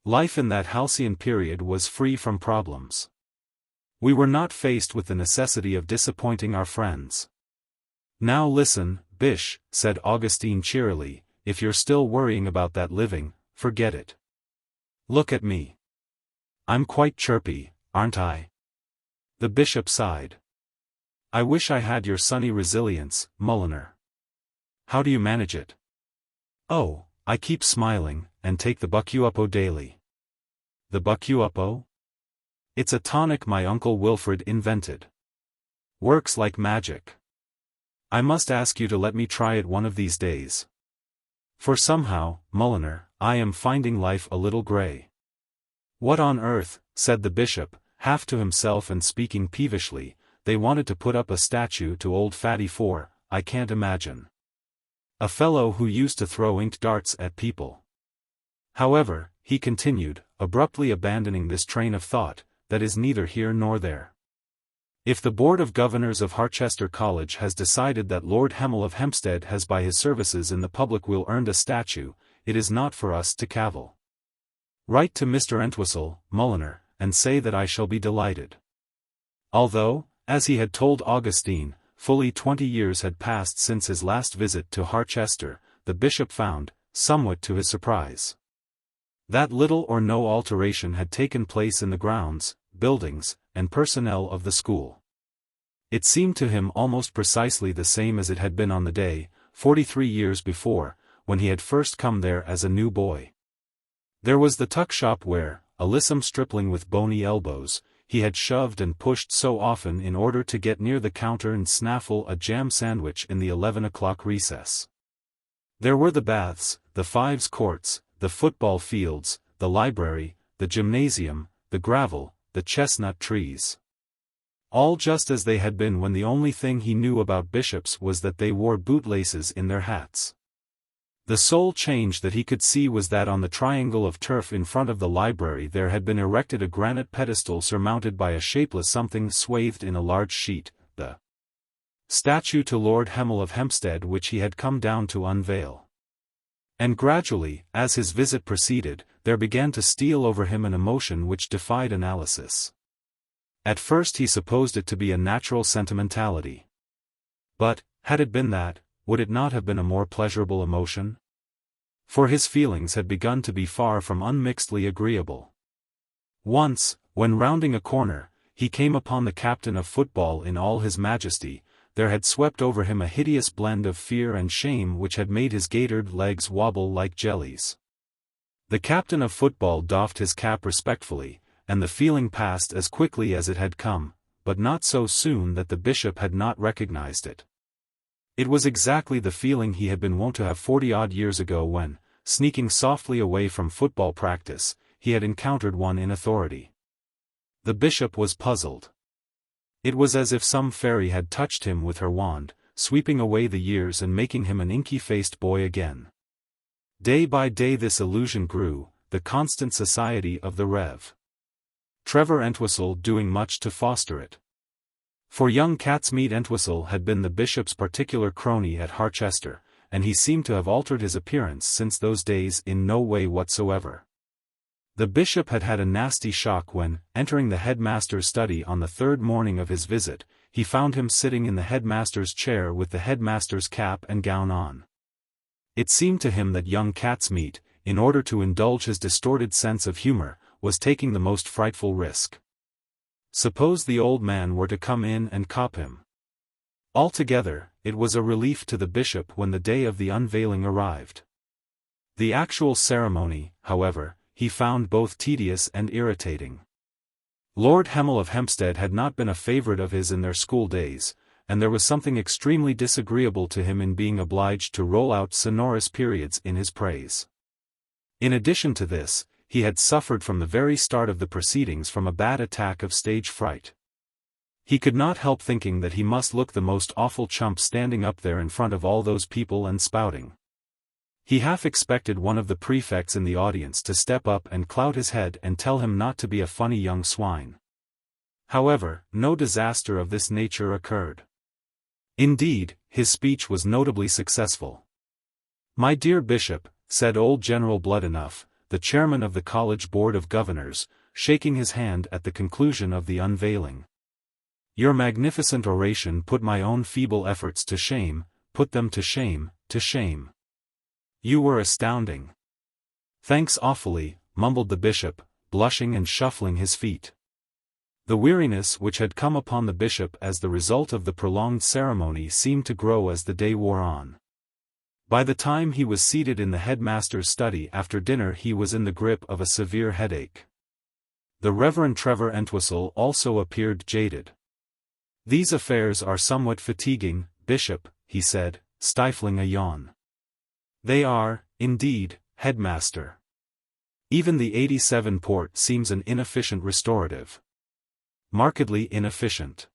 Life in that halcyon period was free from problems. We were not faced with the necessity of disappointing our friends." "Now listen, Bish," said Augustine cheerily, "if you're still worrying about that living, forget it. Look at me. I'm quite chirpy, aren't I?" The bishop sighed. I wish I had your sunny resilience, Mulliner. How do you manage it? Oh, I keep smiling, and take the Buck-U-Uppo daily. The Buck-U-Uppo? It's a tonic my Uncle Wilfred invented. Works like magic. I must ask you to let me try it one of these days. For somehow, Mulliner, I am finding life a little grey. What on earth, said the bishop, half to himself and speaking peevishly, they wanted to put up a statue to old Fatty for, I can't imagine. A fellow who used to throw inked darts at people. However, he continued, abruptly abandoning this train of thought, that is neither here nor there. If the Board of Governors of Harchester College has decided that Lord Hemel of Hempstead has by his services in the public will earned a statue, it is not for us to cavil. Write to Mr. Entwistle, Mulliner, and say that I shall be delighted. Although, as he had told Augustine, fully 20 years had passed since his last visit to Harchester, the bishop found, somewhat to his surprise, that little or no alteration had taken place in the grounds, buildings, and personnel of the school. It seemed to him almost precisely the same as it had been on the day, 43 years before, when he had first come there as a new boy. There was the tuck shop where, a lissom stripling with bony elbows, he had shoved and pushed so often in order to get near the counter and snaffle a jam sandwich in the 11 o'clock recess. There were the baths, the fives courts, the football fields, the library, the gymnasium, the gravel, the chestnut trees. All just as they had been when the only thing he knew about bishops was that they wore bootlaces in their hats. The sole change that he could see was that on the triangle of turf in front of the library there had been erected a granite pedestal surmounted by a shapeless something swathed in a large sheet, the statue to Lord Hemel of Hempstead which he had come down to unveil. And gradually, as his visit proceeded, there began to steal over him an emotion which defied analysis. At first he supposed it to be a natural sentimentality. But, had it been that, would it not have been a more pleasurable emotion? For his feelings had begun to be far from unmixedly agreeable. Once, when rounding a corner, he came upon the captain of football in all his majesty. There had swept over him a hideous blend of fear and shame which had made his gaitered legs wobble like jellies. The captain of football doffed his cap respectfully, and the feeling passed as quickly as it had come, but not so soon that the bishop had not recognized it. It was exactly the feeling he had been wont to have 40-odd years ago when, sneaking softly away from football practice, he had encountered one in authority. The bishop was puzzled. It was as if some fairy had touched him with her wand, sweeping away the years and making him an inky-faced boy again. Day by day this illusion grew, the constant society of the Rev. Trevor Entwistle doing much to foster it. For young Catsmead Entwistle had been the bishop's particular crony at Harchester, and he seemed to have altered his appearance since those days in no way whatsoever. The bishop had had a nasty shock when, entering the headmaster's study on the third morning of his visit, he found him sitting in the headmaster's chair with the headmaster's cap and gown on. It seemed to him that young Catsmead, in order to indulge his distorted sense of humor, was taking the most frightful risk. Suppose the old man were to come in and cop him. Altogether, it was a relief to the bishop when the day of the unveiling arrived. The actual ceremony, however, he found both tedious and irritating. Lord Hemel of Hempstead had not been a favorite of his in their school days, and there was something extremely disagreeable to him in being obliged to roll out sonorous periods in his praise. In addition to this, he had suffered from the very start of the proceedings from a bad attack of stage fright. He could not help thinking that he must look the most awful chump standing up there in front of all those people and spouting. He half expected one of the prefects in the audience to step up and clout his head and tell him not to be a funny young swine. However, no disaster of this nature occurred. Indeed, his speech was notably successful. "My dear Bishop," said old General Bloodenough, the chairman of the college board of governors, shaking his hand at the conclusion of the unveiling. "Your magnificent oration put my own feeble efforts to shame, put them to shame, to shame. You were astounding." "Thanks awfully," mumbled the bishop, blushing and shuffling his feet. The weariness which had come upon the bishop as the result of the prolonged ceremony seemed to grow as the day wore on. By the time he was seated in the headmaster's study after dinner he was in the grip of a severe headache. The Reverend Trevor Entwistle also appeared jaded. "These affairs are somewhat fatiguing, Bishop," he said, stifling a yawn. "They are, indeed, headmaster. Even the 87 port seems an inefficient restorative. Markedly inefficient.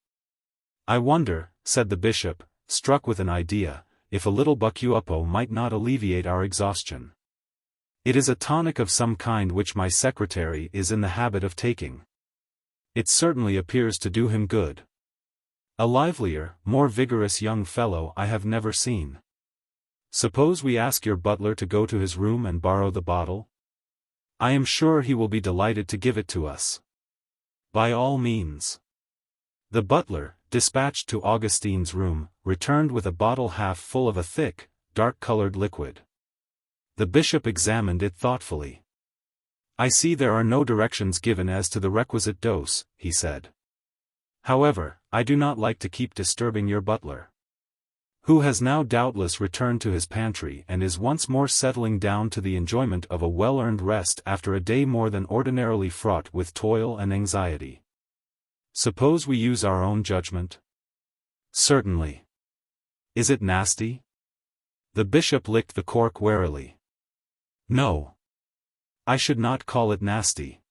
I wonder," said the bishop, struck with an idea, "if a little Buck-U-Uppo might not alleviate our exhaustion. It is a tonic of some kind which my secretary is in the habit of taking. It certainly appears to do him good. A livelier, more vigorous young fellow I have never seen. Suppose we ask your butler to go to his room and borrow the bottle? I am sure he will be delighted to give it to us." "By all means." The butler, dispatched to Augustine's room, returned with a bottle half full of a thick, dark-colored liquid. The bishop examined it thoughtfully. "I see there are no directions given as to the requisite dose," he said. "However, I do not like to keep disturbing your butler, who has now doubtless returned to his pantry and is once more settling down to the enjoyment of a well-earned rest after a day more than ordinarily fraught with toil and anxiety. Suppose we use our own judgment?" "Certainly. Is it nasty?" The bishop licked the cork warily. "No. I should not call it nasty.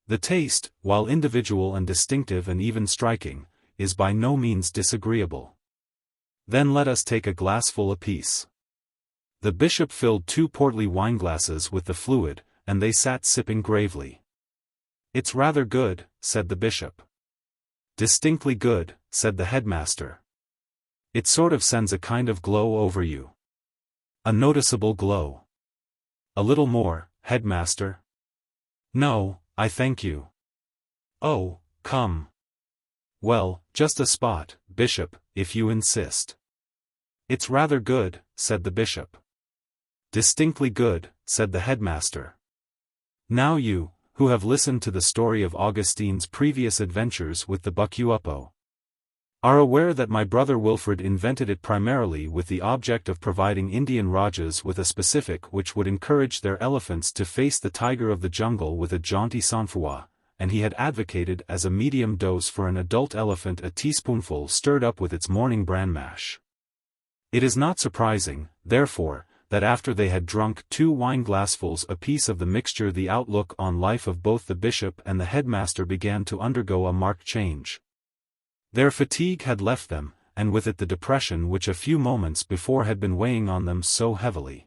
The taste, while individual and distinctive and even striking, is by no means disagreeable. Then let us take a glassful apiece." The bishop filled 2 portly wineglasses with the fluid, and they sat sipping gravely. "It's rather good," said the bishop. "Distinctly good," said the headmaster. "It sort of sends a kind of glow over you. A noticeable glow. A little more, headmaster?" "No, I thank you." "Oh, come." "Well, just a spot, Bishop, if you insist." "It's rather good," said the bishop. "Distinctly good," said the headmaster. "Now you, who have listened to the story of Augustine's previous adventures with the Buck-U-Uppo, are aware that my brother Wilfred invented it primarily with the object of providing Indian Rajas with a specific which would encourage their elephants to face the tiger of the jungle with a jaunty sang-froid, and he had advocated as a medium dose for an adult elephant a teaspoonful stirred up with its morning bran mash. It is not surprising, therefore, that after they had drunk 2 wineglassfuls apiece of the mixture the outlook on life of both the bishop and the headmaster began to undergo a marked change. Their fatigue had left them, and with it the depression which a few moments before had been weighing on them so heavily.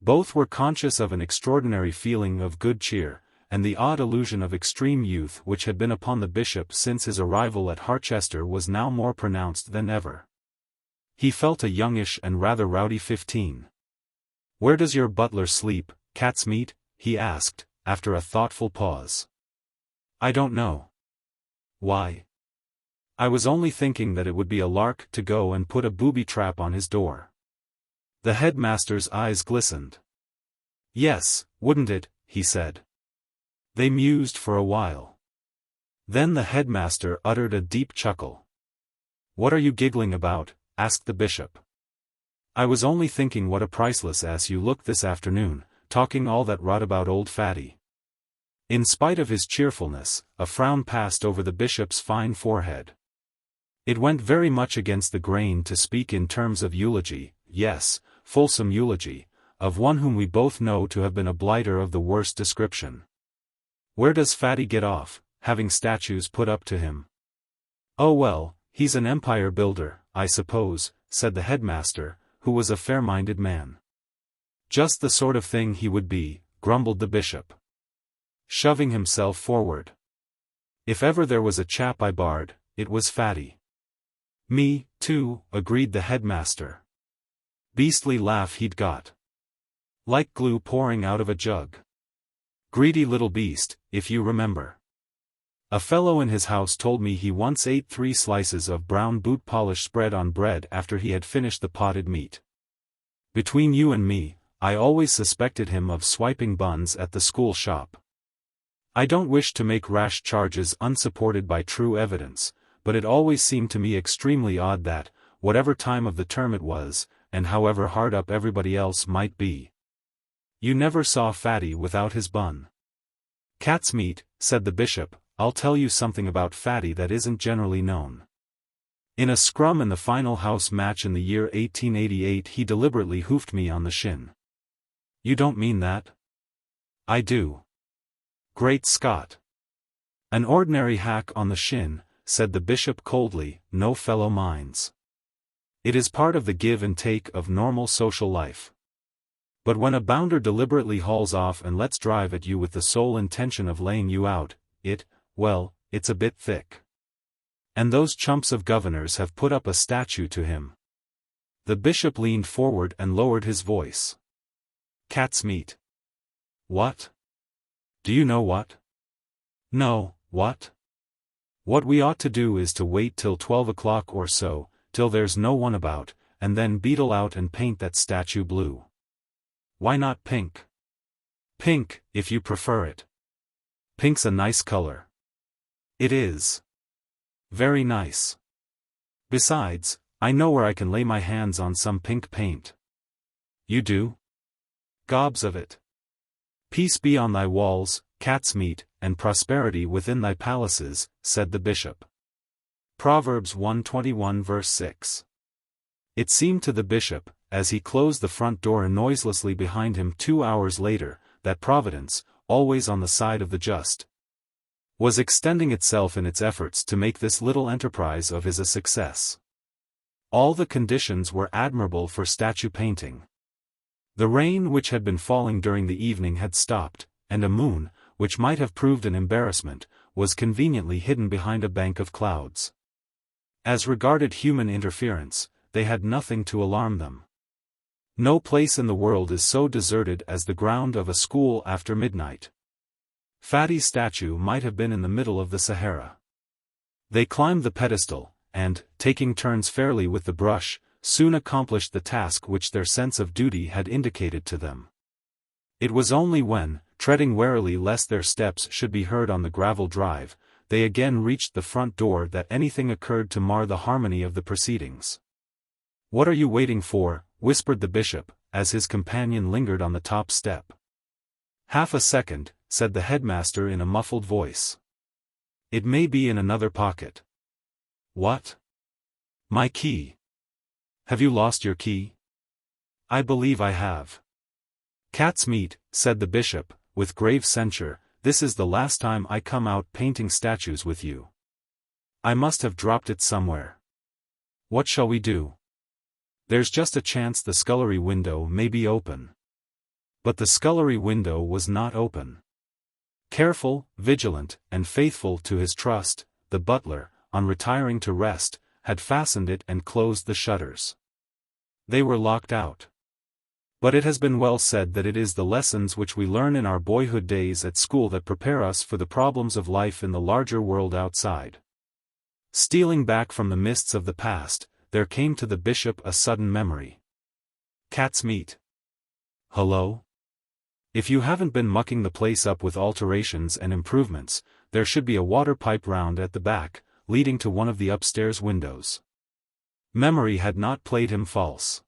Both were conscious of an extraordinary feeling of good cheer, and the odd illusion of extreme youth which had been upon the bishop since his arrival at Harchester was now more pronounced than ever. He felt a youngish and rather rowdy 15. "Where does your butler sleep, cat's meat?" he asked, after a thoughtful pause. "I don't know." "Why?" "I was only thinking that it would be a lark to go and put a booby trap on his door." The headmaster's eyes glistened. "Yes, wouldn't it?" he said. They mused for a while. Then the headmaster uttered a deep chuckle. "What are you giggling about?" asked the bishop. "I was only thinking what a priceless ass you looked this afternoon, talking all that rot about old Fatty." In spite of his cheerfulness, a frown passed over the bishop's fine forehead. It went very much against the grain to speak in terms of eulogy, yes, fulsome eulogy, of one whom we both know to have been a blighter of the worst description. "Where does Fatty get off, having statues put up to him?" "Oh well, he's an empire builder, I suppose," said the headmaster, who was a fair-minded man. "Just the sort of thing he would be," grumbled the bishop, shoving himself forward. "If ever there was a chap I barred, it was Fatty." "Me, too," agreed the headmaster. "Beastly laugh he'd got. Like glue pouring out of a jug. Greedy little beast, if you remember. A fellow in his house told me he once ate 3 slices of brown boot polish spread on bread after he had finished the potted meat. Between you and me, I always suspected him of swiping buns at the school shop. I don't wish to make rash charges unsupported by true evidence, but it always seemed to me extremely odd that, whatever time of the term it was, and however hard up everybody else might be, you never saw Fatty without his bun. Cat's meat, said the bishop. I'll tell you something about Fatty that isn't generally known. In a scrum in the final house match in the year 1888 he deliberately hoofed me on the shin. You don't mean that? I do. Great Scott! An ordinary hack on the shin, said the bishop coldly, no fellow minds. It is part of the give and take of normal social life. But when a bounder deliberately hauls off and lets drive at you with the sole intention of laying you out, well, it's a bit thick. And those chumps of governors have put up a statue to him. The bishop leaned forward and lowered his voice. Cat's meat. What? Do you know what? No, what? What we ought to do is to wait till 12 o'clock or so, till there's no one about, and then beetle out and paint that statue blue. Why not pink? Pink, if you prefer it. Pink's a nice color. It is. Very nice. Besides, I know where I can lay my hands on some pink paint. You do? Gobs of it. Peace be on thy walls, cat's meat, and prosperity within thy palaces, said the bishop. Proverbs 121 verse 6. It seemed to the bishop, as he closed the front door noiselessly behind him 2 hours later, that Providence, always on the side of the just, was extending itself in its efforts to make this little enterprise of his a success. All the conditions were admirable for statue painting. The rain which had been falling during the evening had stopped, and a moon, which might have proved an embarrassment, was conveniently hidden behind a bank of clouds. As regarded human interference, they had nothing to alarm them. No place in the world is so deserted as the ground of a school after midnight. Fatty's statue might have been in the middle of the Sahara. They climbed the pedestal, and, taking turns fairly with the brush, soon accomplished the task which their sense of duty had indicated to them. It was only when, treading warily lest their steps should be heard on the gravel drive, they again reached the front door that anything occurred to mar the harmony of the proceedings. "What are you waiting for?" whispered the bishop, as his companion lingered on the top step. "Half a second," said the headmaster in a muffled voice. "It may be in another pocket." "What?" "My key." "Have you lost your key?" "I believe I have." "Cat's meat," said the bishop, with grave censure, "this is the last time I come out painting statues with you. I must have dropped it somewhere. What shall we do?" "There's just a chance the scullery window may be open." But the scullery window was not open. Careful, vigilant, and faithful to his trust, the butler, on retiring to rest, had fastened it and closed the shutters. They were locked out. But it has been well said that it is the lessons which we learn in our boyhood days at school that prepare us for the problems of life in the larger world outside. Stealing back from the mists of the past, there came to the bishop a sudden memory. Cat's meat. Hello? If you haven't been mucking the place up with alterations and improvements, there should be a water pipe round at the back, leading to one of the upstairs windows. Memory had not played him false.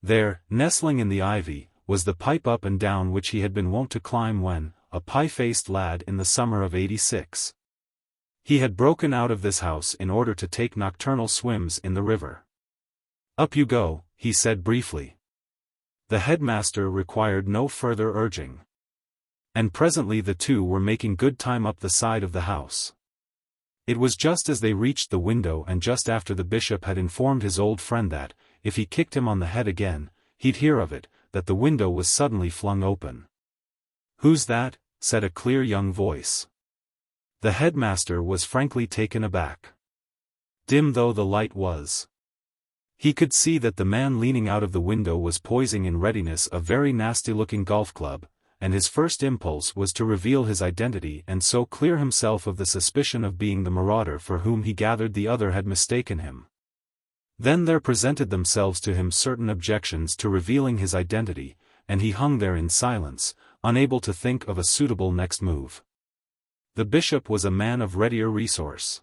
There, nestling in the ivy, was the pipe up and down which he had been wont to climb when, a pie-faced lad in the summer of '86. He had broken out of this house in order to take nocturnal swims in the river. "Up you go," he said briefly. The headmaster required no further urging. And presently the two were making good time up the side of the house. It was just as they reached the window and just after the bishop had informed his old friend that, if he kicked him on the head again, he'd hear of it, that the window was suddenly flung open. "Who's that?" said a clear young voice. The headmaster was frankly taken aback. Dim though the light was, he could see that the man leaning out of the window was poising in readiness a very nasty-looking golf club, and his first impulse was to reveal his identity and so clear himself of the suspicion of being the marauder for whom he gathered the other had mistaken him. Then there presented themselves to him certain objections to revealing his identity, and he hung there in silence, unable to think of a suitable next move. The bishop was a man of readier resource.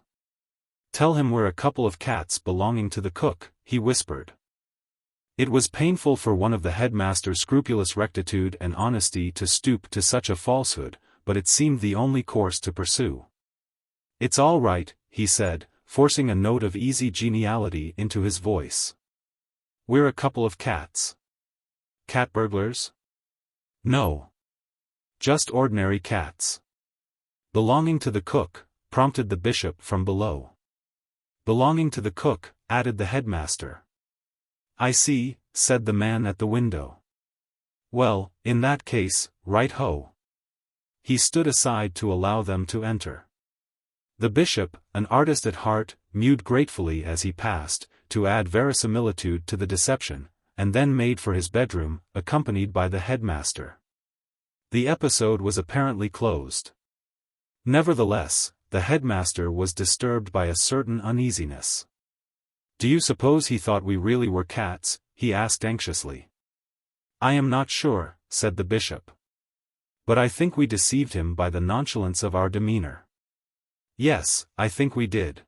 "Tell him we're a couple of cats belonging to the cook," he whispered. It was painful for one of the headmaster's scrupulous rectitude and honesty to stoop to such a falsehood, but it seemed the only course to pursue. "It's all right," he said, forcing a note of easy geniality into his voice. "We're a couple of cats." "Cat burglars?" "No. Just ordinary cats." "Belonging to the cook," prompted the bishop from below. "Belonging to the cook," added the headmaster. "I see," said the man at the window. "Well, in that case, right-ho." He stood aside to allow them to enter. The bishop, an artist at heart, mewed gratefully as he passed, to add verisimilitude to the deception, and then made for his bedroom, accompanied by the headmaster. The episode was apparently closed. Nevertheless, the headmaster was disturbed by a certain uneasiness. "Do you suppose he thought we really were cats?" he asked anxiously. "I am not sure," said the bishop. "But I think we deceived him by the nonchalance of our demeanor." "Yes, I think we did."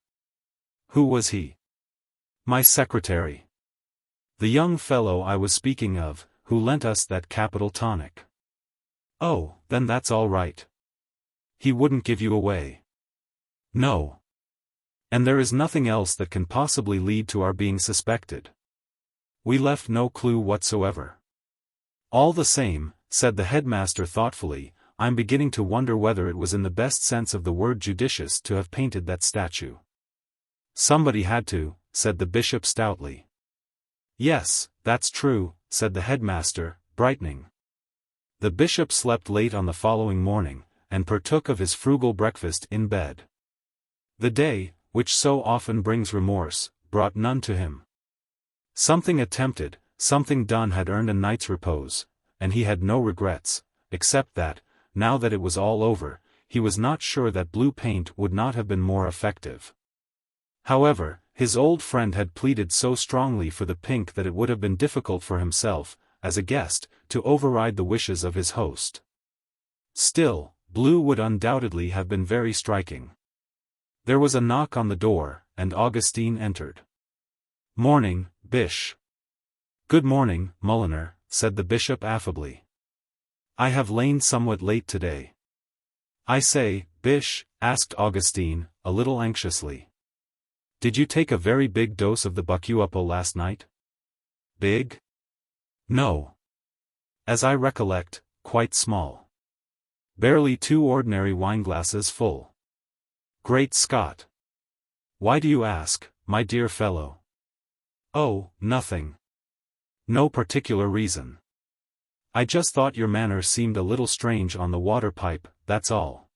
"Who was he?" "My secretary. The young fellow I was speaking of, who lent us that capital tonic." "Oh, then that's all right. He wouldn't give you away." "No. And there is nothing else that can possibly lead to our being suspected. We left no clue whatsoever." "All the same," said the headmaster thoughtfully, "I'm beginning to wonder whether it was in the best sense of the word judicious to have painted that statue." "Somebody had to," said the bishop stoutly. "Yes, that's true," said the headmaster, brightening. The bishop slept late on the following morning, and partook of his frugal breakfast in bed. The day, which so often brings remorse, brought none to him. Something attempted, something done had earned a night's repose, and he had no regrets, except that, now that it was all over, he was not sure that blue paint would not have been more effective. However, his old friend had pleaded so strongly for the pink that it would have been difficult for himself, as a guest, to override the wishes of his host. Still, blue would undoubtedly have been very striking. There was a knock on the door, and Augustine entered. "Morning, Bish." "Good morning, Mulliner," said the bishop affably. "I have lain somewhat late today." "I say, Bish," asked Augustine, a little anxiously. "Did you take a very big dose of the Buck-U-Uppo last night?" "Big? No. As I recollect, quite small. Barely 2 ordinary wineglasses full." "Great Scott! Why do you ask, my dear fellow?" "Oh, nothing. No particular reason. I just thought your manner seemed a little strange on the water pipe, that's all."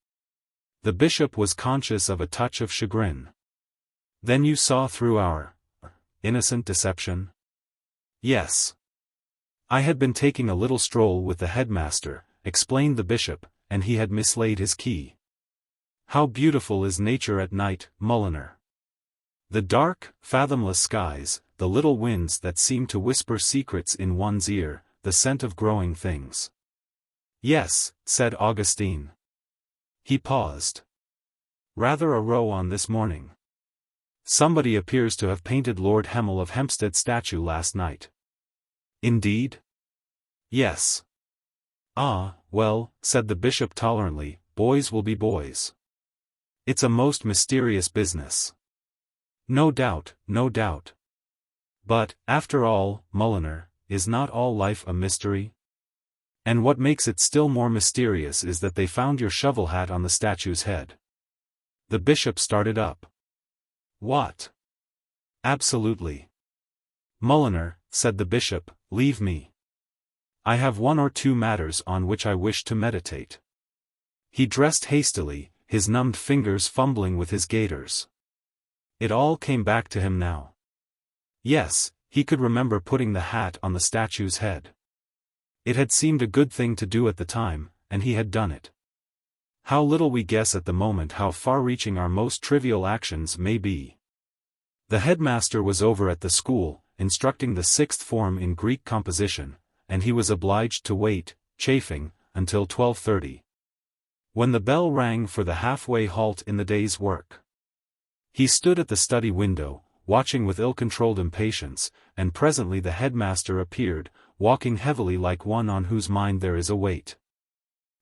The bishop was conscious of a touch of chagrin. "Then you saw through our innocent deception?" "Yes. I had been taking a little stroll with the headmaster," explained the bishop, "and he had mislaid his key. How beautiful is nature at night, Mulliner! The dark, fathomless skies, the little winds that seem to whisper secrets in one's ear, the scent of growing things." "Yes," said Augustine. He paused. "Rather a row on this morning. Somebody appears to have painted Lord Hemel of Hempstead's statue last night." "Indeed?" "Yes." "Ah, well," said the bishop tolerantly, "boys will be boys. It's a most mysterious business." "No doubt, no doubt. But, after all, Mulliner, is not all life a mystery? And what makes it still more mysterious is that they found your shovel hat on the statue's head." The bishop started up. "What?" "Absolutely." "Mulliner," said the bishop, "leave me. I have 1 or 2 matters on which I wish to meditate." He dressed hastily, his numbed fingers fumbling with his gaiters. It all came back to him now. Yes, he could remember putting the hat on the statue's head. It had seemed a good thing to do at the time, and he had done it. How little we guess at the moment how far-reaching our most trivial actions may be. The headmaster was over at the school, instructing the 6th form in Greek composition, and he was obliged to wait, chafing, until 12:30. When the bell rang for the halfway halt in the day's work. He stood at the study window, watching with ill-controlled impatience, and presently the headmaster appeared, walking heavily like one on whose mind there is a weight.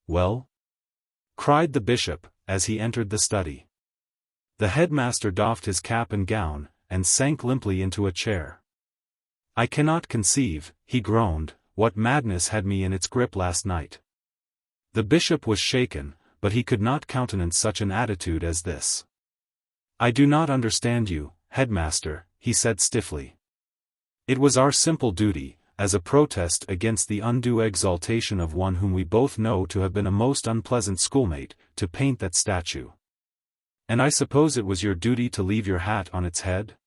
"Well?" cried the bishop, as he entered the study. The headmaster doffed his cap and gown, and sank limply into a chair. "I cannot conceive," he groaned, "what madness had me in its grip last night." The bishop was shaken, but he could not countenance such an attitude as this. "I do not understand you, headmaster," he said stiffly. "It was our simple duty, as a protest against the undue exaltation of one whom we both know to have been a most unpleasant schoolmate, to paint that statue." "And I suppose it was your duty to leave your hat on its head?"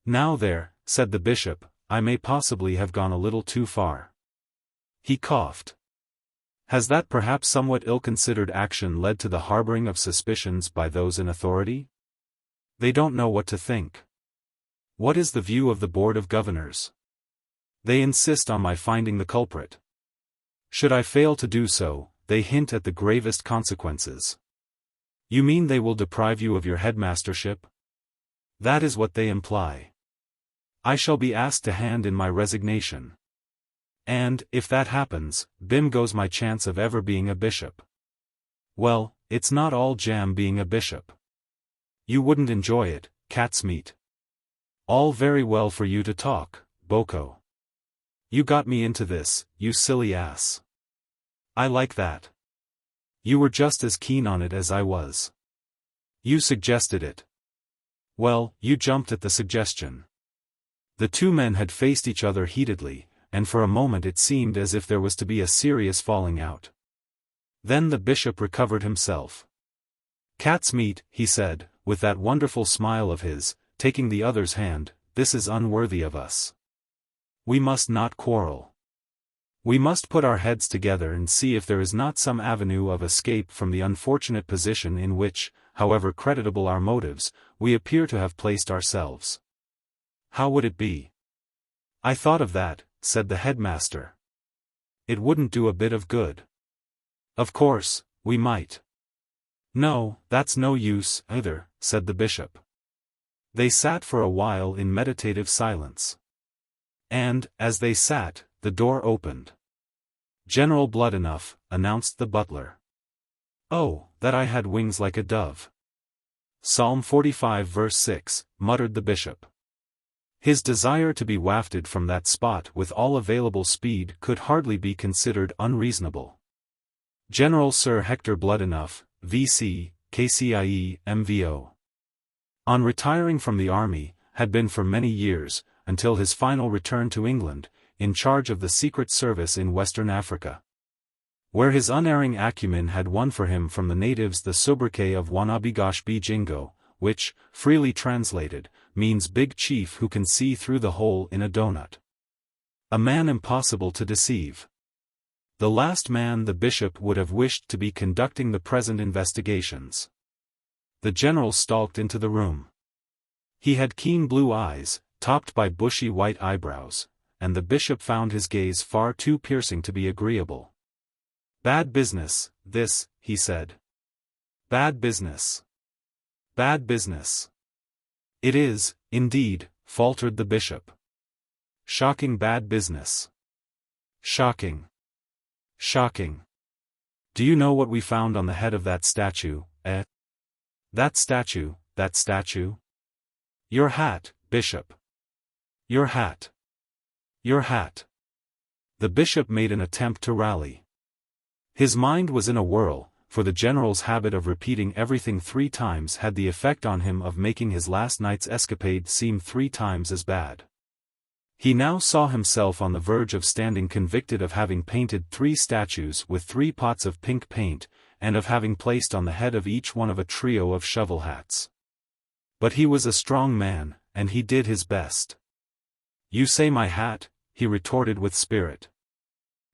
"Now there," said the bishop, "I may possibly have gone a little too far." He coughed. "Has that perhaps somewhat ill-considered action led to the harboring of suspicions by those in authority? They don't know what to think. What is the view of the Board of Governors? They insist on my finding the culprit. Should I fail to do so, they hint at the gravest consequences." "You mean they will deprive you of your headmastership?" "That is what they imply. I shall be asked to hand in my resignation. And, if that happens, bim goes my chance of ever being a bishop." "Well, it's not all jam being a bishop. You wouldn't enjoy it, cat's meat." "All very well for you to talk, Boko. You got me into this, you silly ass. I like that. You were just as keen on it as I was. You suggested it. Well, you jumped at the suggestion." The two men had faced each other heatedly, and for a moment it seemed as if there was to be a serious falling out. Then the bishop recovered himself. "Cat's meat," he said, with that wonderful smile of his, taking the other's hand, "this is unworthy of us. We must not quarrel. We must put our heads together and see if there is not some avenue of escape from the unfortunate position in which, however creditable our motives, we appear to have placed ourselves. How would it be?" "I thought of that," said the headmaster. "It wouldn't do a bit of good." "Of course, we might." "No, that's no use, either," said the bishop. They sat for a while in meditative silence. And, as they sat, the door opened. "General Blood-Enough," announced the butler. "Oh, that I had wings like a dove." Psalm 45 verse 6, muttered the bishop. His desire to be wafted from that spot with all available speed could hardly be considered unreasonable. General Sir Hector Blood-Enough, V.C., KCIE, MVO. On retiring from the army, had been for many years, until his final return to England, in charge of the Secret Service in Western Africa, where his unerring acumen had won for him from the natives the sobriquet of Wanabigosh Bijingo, which, freely translated, means big chief who can see through the hole in a donut. A man impossible to deceive. The last man the bishop would have wished to be conducting the present investigations. The general stalked into the room. He had keen blue eyes, topped by bushy white eyebrows, and the bishop found his gaze far too piercing to be agreeable. "Bad business, this," he said. "Bad business. Bad business." "It is, indeed," faltered the bishop. "Shocking bad business. Shocking. Shocking. Do you know what we found on the head of that statue, eh?" That statue, that statue?" "Your hat, bishop. Your hat. Your hat." The bishop made an attempt to rally. His mind was in a whirl, for the general's habit of repeating everything 3 times had the effect on him of making his last night's escapade seem 3 times as bad. He now saw himself on the verge of standing convicted of having painted 3 statues with 3 pots of pink paint, and of having placed on the head of each one of a trio of shovel hats. But he was a strong man, and he did his best. "You say my hat?" he retorted with spirit.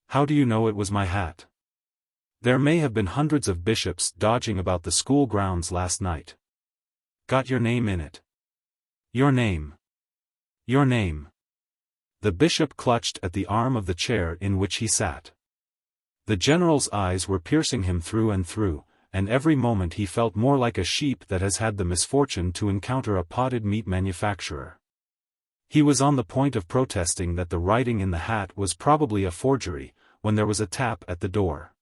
"How do you know it was my hat? There may have been hundreds of bishops dodging about the school grounds last night. Got your name in it? Your name. Your name." The bishop clutched at the arm of the chair in which he sat. The general's eyes were piercing him through and through, and every moment he felt more like a sheep that has had the misfortune to encounter a potted meat manufacturer. He was on the point of protesting that the writing in the hat was probably a forgery, when there was a tap at the door.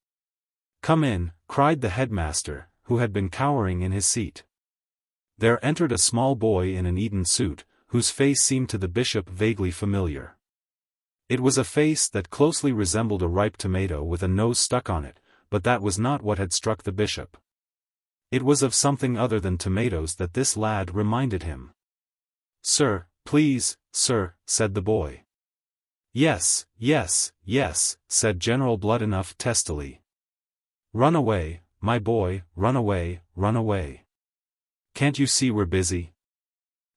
"Come in," cried the headmaster, who had been cowering in his seat. There entered a small boy in an Eton suit, whose face seemed to the bishop vaguely familiar. It was a face that closely resembled a ripe tomato with a nose stuck on it, but that was not what had struck the bishop. It was of something other than tomatoes that this lad reminded him. "Sir, please, sir," said the boy. "Yes, yes, yes," said General Bloodenough testily. "Run away, my boy, run away, run away. Can't you see we're busy?"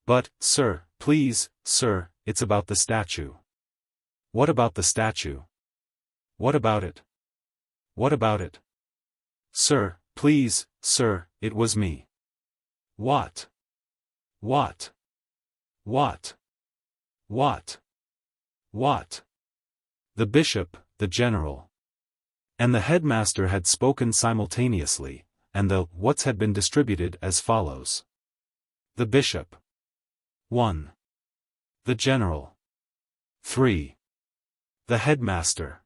"But, sir, please, sir, it's about the statue." "What about the statue? What about it? What about it?" "Sir, please, sir, it was me." "What? What? What? What? What?" The bishop, the general, and the headmaster had spoken simultaneously, and the whats had been distributed as follows. The bishop. 1. The general. 3. The headmaster.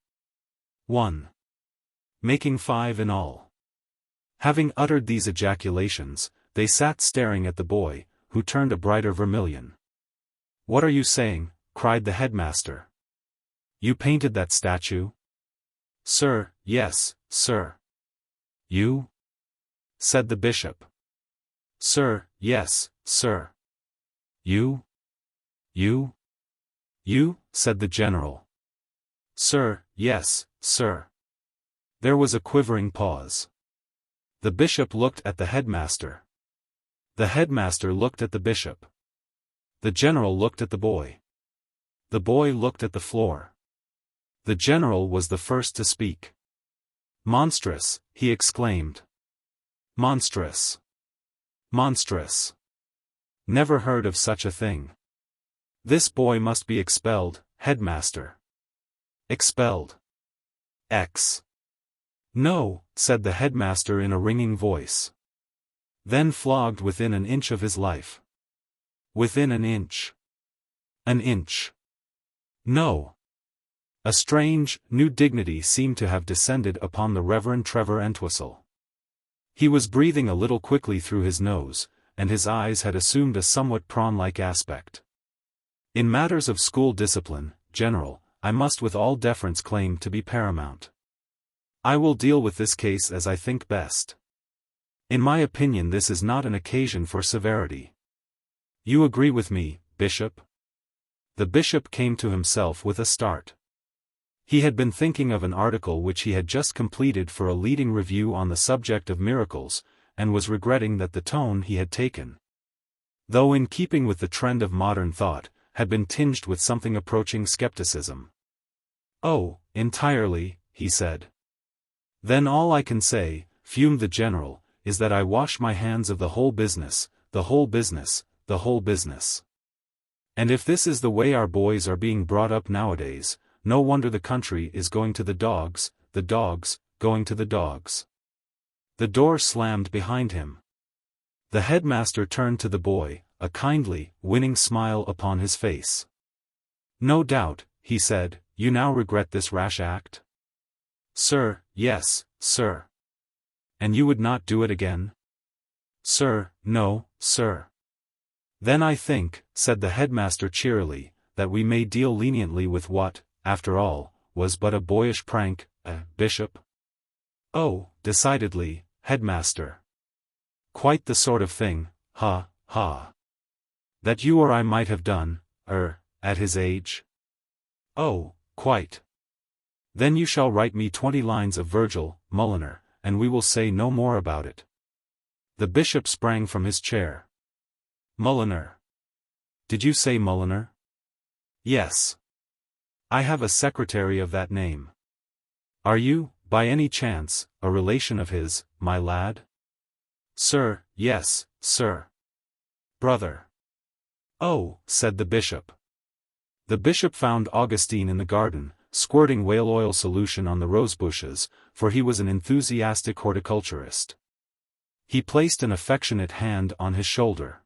1. Making 5 in all. Having uttered these ejaculations, they sat staring at the boy, who turned a brighter vermilion. "What are you saying?" cried the headmaster. "You painted that statue?" "Sir, yes, sir." "You?" said the bishop. "Sir, yes, sir." "You? You? You?" said the general. "Sir, yes, sir." There was a quivering pause. The bishop looked at the headmaster. The headmaster looked at the bishop. The general looked at the boy. The boy looked at the floor. The general was the first to speak. "Monstrous," he exclaimed. "Monstrous! Monstrous! Never heard of such a thing. This boy must be expelled, headmaster." "Expelled? No," said the headmaster in a ringing voice. "Then flogged within an inch of his life." "Within an inch? An inch? No." A strange, new dignity seemed to have descended upon the Reverend Trevor Entwistle. He was breathing a little quickly through his nose, and his eyes had assumed a somewhat prawn-like aspect. "In matters of school discipline, General, I must with all deference claim to be paramount. I will deal with this case as I think best. In my opinion this is not an occasion for severity. You agree with me, Bishop?" The bishop came to himself with a start. He had been thinking of an article which he had just completed for a leading review on the subject of miracles, and was regretting that the tone he had taken, though in keeping with the trend of modern thought, had been tinged with something approaching skepticism. "Oh, entirely," he said. "Then all I can say," fumed the general, "is that I wash my hands of the whole business, the whole business, the whole business. And if this is the way our boys are being brought up nowadays, no wonder the country is going to the dogs, going to the dogs." The door slammed behind him. The headmaster turned to the boy, a kindly, winning smile upon his face. "No doubt," he said, "you now regret this rash act?" "Sir, yes, sir." "And you would not do it again?" "Sir, no, sir." "Then I think," said the headmaster cheerily, "that we may deal leniently with what, after all, was but a boyish prank, Bishop?" "Oh, decidedly, headmaster. Quite the sort of thing, ha, ha. That you or I might have done, at his age?" "Oh, quite. Then you shall write me 20 lines of Virgil, Mulliner, and we will say no more about it." The bishop sprang from his chair. "Mulliner? Did you say Mulliner?" "Yes. I have a secretary of that name. Are you, by any chance, a relation of his, my lad?" "Sir, yes, sir." "Brother?" "Oh," said the bishop. The bishop found Augustine in the garden, squirting whale oil solution on the rosebushes, for he was an enthusiastic horticulturist. He placed an affectionate hand on his shoulder.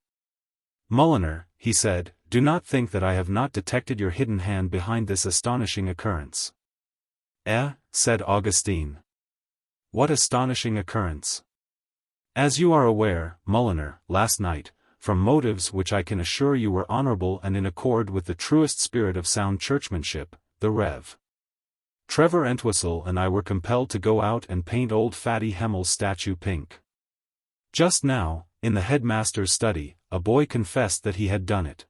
"Mulliner," he said, "do not think that I have not detected your hidden hand behind this astonishing occurrence." "Eh?" said Augustine. "What astonishing occurrence?" "As you are aware, Mulliner, last night, from motives which I can assure you were honorable and in accord with the truest spirit of sound churchmanship, the Rev. Trevor Entwistle and I were compelled to go out and paint old Fatty Hemmel's statue pink. Just now, in the headmaster's study, a boy confessed that he had done it.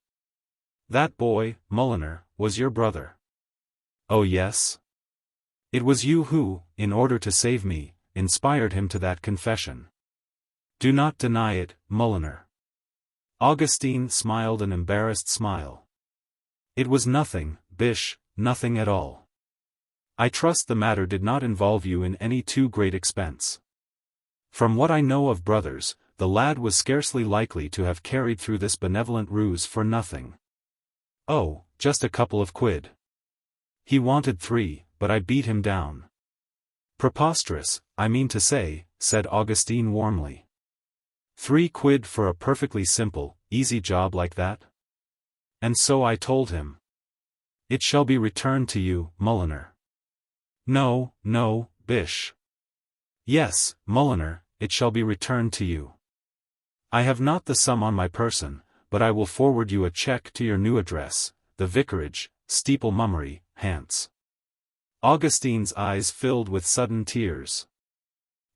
That boy, Mulliner, was your brother." "Oh yes? It was you who, in order to save me, inspired him to that confession." "Do not deny it, Mulliner." Augustine smiled an embarrassed smile. "It was nothing, Bish, nothing at all. I trust the matter did not involve you in any too great expense. From what I know of brothers, the lad was scarcely likely to have carried through this benevolent ruse for nothing." "Oh, just a couple of quid. He wanted 3, but I beat him down." "Preposterous, I mean to say," said Augustine warmly. 3 quid for a perfectly simple, easy job like that? And so I told him. "It shall be returned to you, Mulliner." "No, no, Bish." "Yes, Mulliner, it shall be returned to you. I have not the sum on my person, but I will forward you a check to your new address, the Vicarage, Steeple Mummery, Hants." Augustine's eyes filled with sudden tears.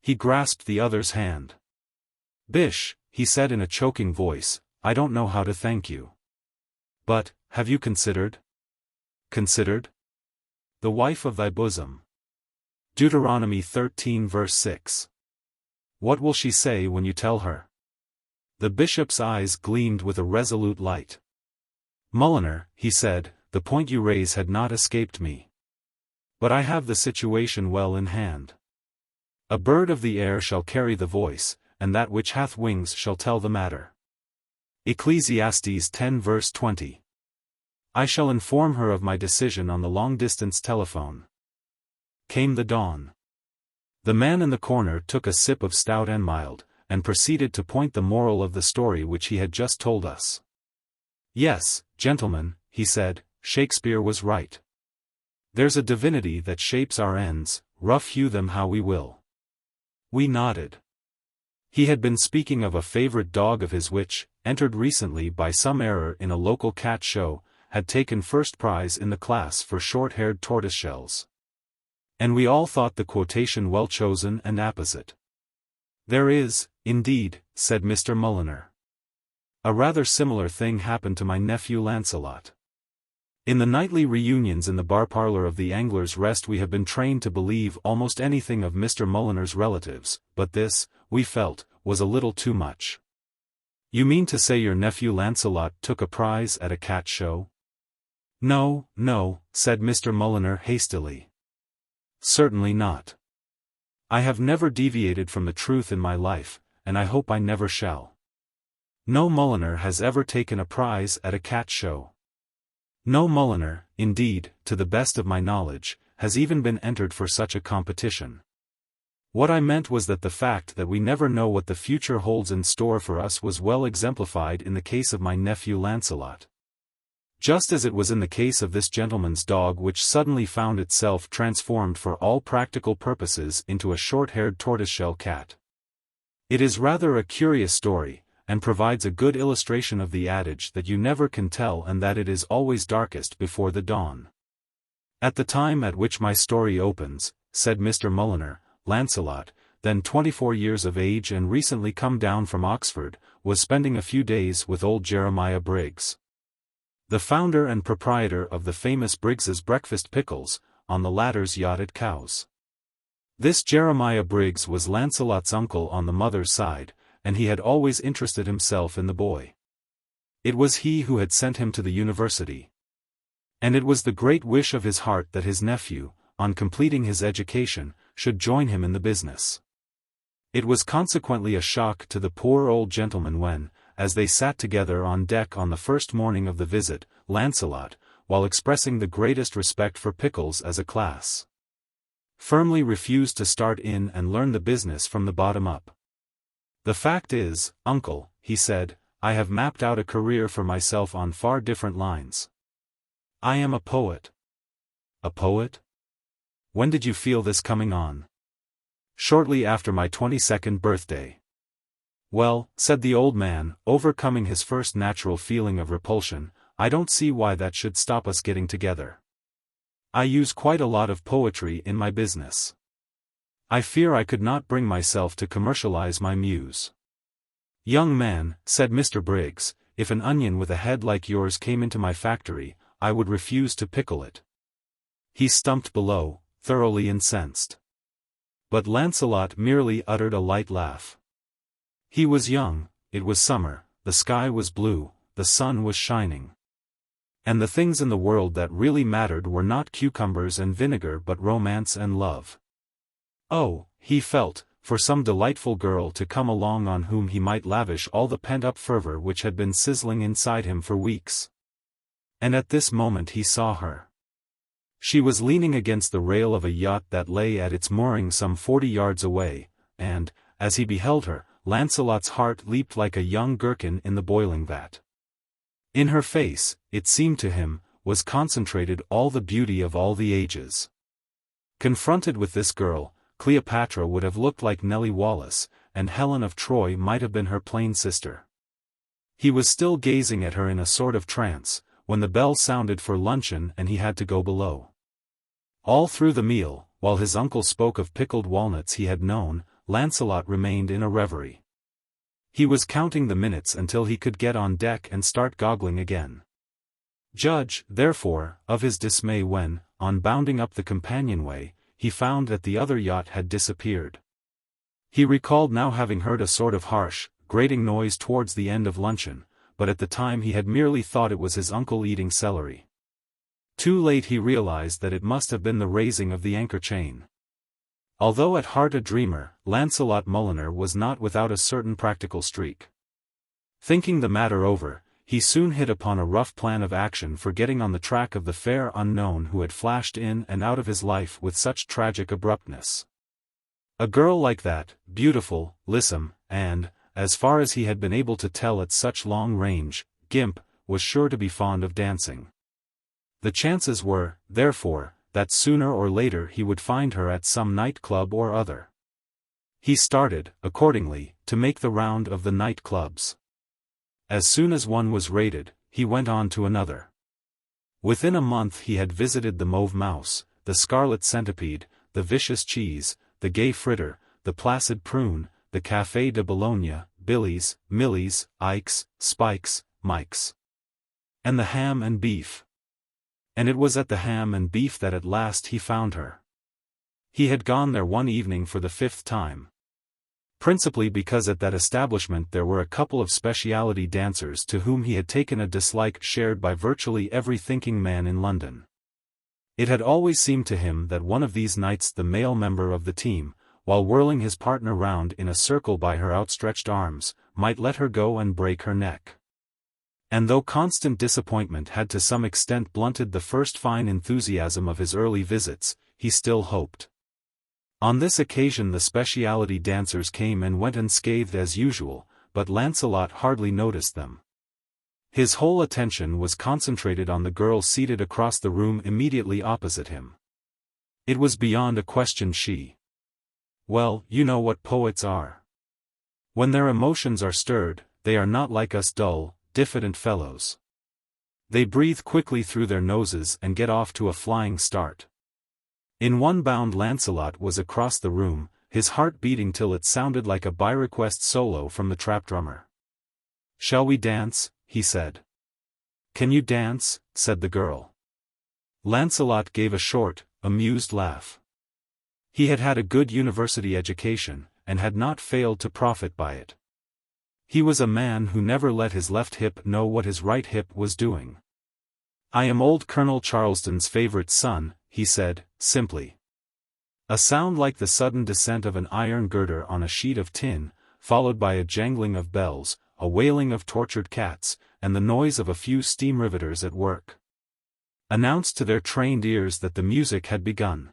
He grasped the other's hand. "Bish," he said in a choking voice, "I don't know how to thank you. But, have you considered?" "Considered?" "The wife of thy bosom. Deuteronomy 13 verse 6. What will she say when you tell her?" The bishop's eyes gleamed with a resolute light. "Mulliner," he said, "the point you raise had not escaped me. But I have the situation well in hand. A bird of the air shall carry the voice, and that which hath wings shall tell the matter." Ecclesiastes 10 verse 20. "I shall inform her of my decision on the long-distance telephone." Came the dawn. The man in the corner took a sip of stout and mild, and proceeded to point the moral of the story which he had just told us. "Yes, gentlemen," he said, "Shakespeare was right. There's a divinity that shapes our ends, rough hew them how we will." We nodded. He had been speaking of a favorite dog of his which, entered recently by some error in a local cat show, had taken first prize in the class for short-haired tortoiseshells. And we all thought the quotation well chosen and apposite. "There is, indeed," said Mr. Mulliner. "A rather similar thing happened to my nephew Lancelot. In the nightly reunions in the bar parlor of the Angler's Rest we have been trained to believe almost anything of Mr. Mulliner's relatives, but this, we felt, was a little too much." "You mean to say your nephew Lancelot took a prize at a cat show?" "No, no," said Mr. Mulliner hastily. "Certainly not. I have never deviated from the truth in my life, and I hope I never shall. No Mulliner has ever taken a prize at a cat show. No Mulliner, indeed, to the best of my knowledge, has even been entered for such a competition. What I meant was that the fact that we never know what the future holds in store for us was well exemplified in the case of my nephew Lancelot. Just as it was in the case of this gentleman's dog which suddenly found itself transformed for all practical purposes into a short-haired tortoiseshell cat. It is rather a curious story, and provides a good illustration of the adage that you never can tell and that it is always darkest before the dawn. "At the time at which my story opens," said Mr. Mulliner, "Lancelot, then 24 years of age and recently come down from Oxford, was spending a few days with old Jeremiah Briggs, the founder and proprietor of the famous Briggs's Breakfast Pickles, on the latter's yacht at Cowes. This Jeremiah Briggs was Lancelot's uncle on the mother's side, and he had always interested himself in the boy. It was he who had sent him to the university. And it was the great wish of his heart that his nephew, on completing his education, should join him in the business. It was consequently a shock to the poor old gentleman when, as they sat together on deck on the first morning of the visit, Lancelot, while expressing the greatest respect for pickles as a class. Firmly refused to start in and learn the business from the bottom up. "The fact is, uncle," he said, "I have mapped out a career for myself on far different lines. I am a poet." "A poet? When did you feel this coming on?" "Shortly after my 22nd birthday." "Well," said the old man, overcoming his first natural feeling of repulsion, "I don't see why that should stop us getting together. I use quite a lot of poetry in my business. I fear I could not bring myself to commercialize my muse." "Young man," said Mr. Briggs, "if an onion with a head like yours came into my factory, I would refuse to pickle it." He stumped below, thoroughly incensed. But Lancelot merely uttered a light laugh. He was young, it was summer, the sky was blue, the sun was shining. And the things in the world that really mattered were not cucumbers and vinegar but romance and love. Oh, he felt, for some delightful girl to come along on whom he might lavish all the pent-up fervor which had been sizzling inside him for weeks. And at this moment he saw her. She was leaning against the rail of a yacht that lay at its mooring some 40 yards away, and, as he beheld her, Lancelot's heart leaped like a young gherkin in the boiling vat. In her face, it seemed to him, was concentrated all the beauty of all the ages. Confronted with this girl, Cleopatra would have looked like Nellie Wallace, and Helen of Troy might have been her plain sister. He was still gazing at her in a sort of trance, when the bell sounded for luncheon and he had to go below. All through the meal, while his uncle spoke of pickled walnuts he had known, Lancelot remained in a reverie. He was counting the minutes until he could get on deck and start goggling again. Judge, therefore, of his dismay when, on bounding up the companionway, he found that the other yacht had disappeared. He recalled now having heard a sort of harsh, grating noise towards the end of luncheon, but at the time he had merely thought it was his uncle eating celery. Too late he realized that it must have been the raising of the anchor chain. Although at heart a dreamer, Lancelot Mulliner was not without a certain practical streak. Thinking the matter over, he soon hit upon a rough plan of action for getting on the track of the fair unknown who had flashed in and out of his life with such tragic abruptness. A girl like that, beautiful, lissom, and, as far as he had been able to tell at such long range, gimp, was sure to be fond of dancing. The chances were, therefore, that sooner or later he would find her at some night-club or other. He started, accordingly, to make the round of the night-clubs. As soon as one was raided, he went on to another. Within a month he had visited the Mauve Mouse, the Scarlet Centipede, the Vicious Cheese, the Gay Fritter, the Placid Prune, the Café de Bologna, Billy's, Millie's, Ike's, Spike's, Mike's. And the Ham and Beef. And it was at the Ham and Beef that at last he found her. He had gone there one evening for the 5th time. Principally because at that establishment there were a couple of speciality dancers to whom he had taken a dislike shared by virtually every thinking man in London. It had always seemed to him that one of these nights the male member of the team, while whirling his partner round in a circle by her outstretched arms, might let her go and break her neck. And though constant disappointment had to some extent blunted the first fine enthusiasm of his early visits, he still hoped. On this occasion the speciality dancers came and went unscathed as usual, but Lancelot hardly noticed them. His whole attention was concentrated on the girl seated across the room immediately opposite him. It was beyond a question she. Well, you know what poets are. When their emotions are stirred, they are not like us dull, diffident fellows. They breathe quickly through their noses and get off to a flying start. In one bound Lancelot was across the room, his heart beating till it sounded like a by-request solo from the trap drummer. "Shall we dance?" he said. "Can you dance?" said the girl. Lancelot gave a short, amused laugh. He had had a good university education, and had not failed to profit by it. He was a man who never let his left hip know what his right hip was doing. "I am old Colonel Charleston's favorite son," he said, simply. A sound like the sudden descent of an iron girder on a sheet of tin, followed by a jangling of bells, a wailing of tortured cats, and the noise of a few steam riveters at work. announced to their trained ears that the music had begun.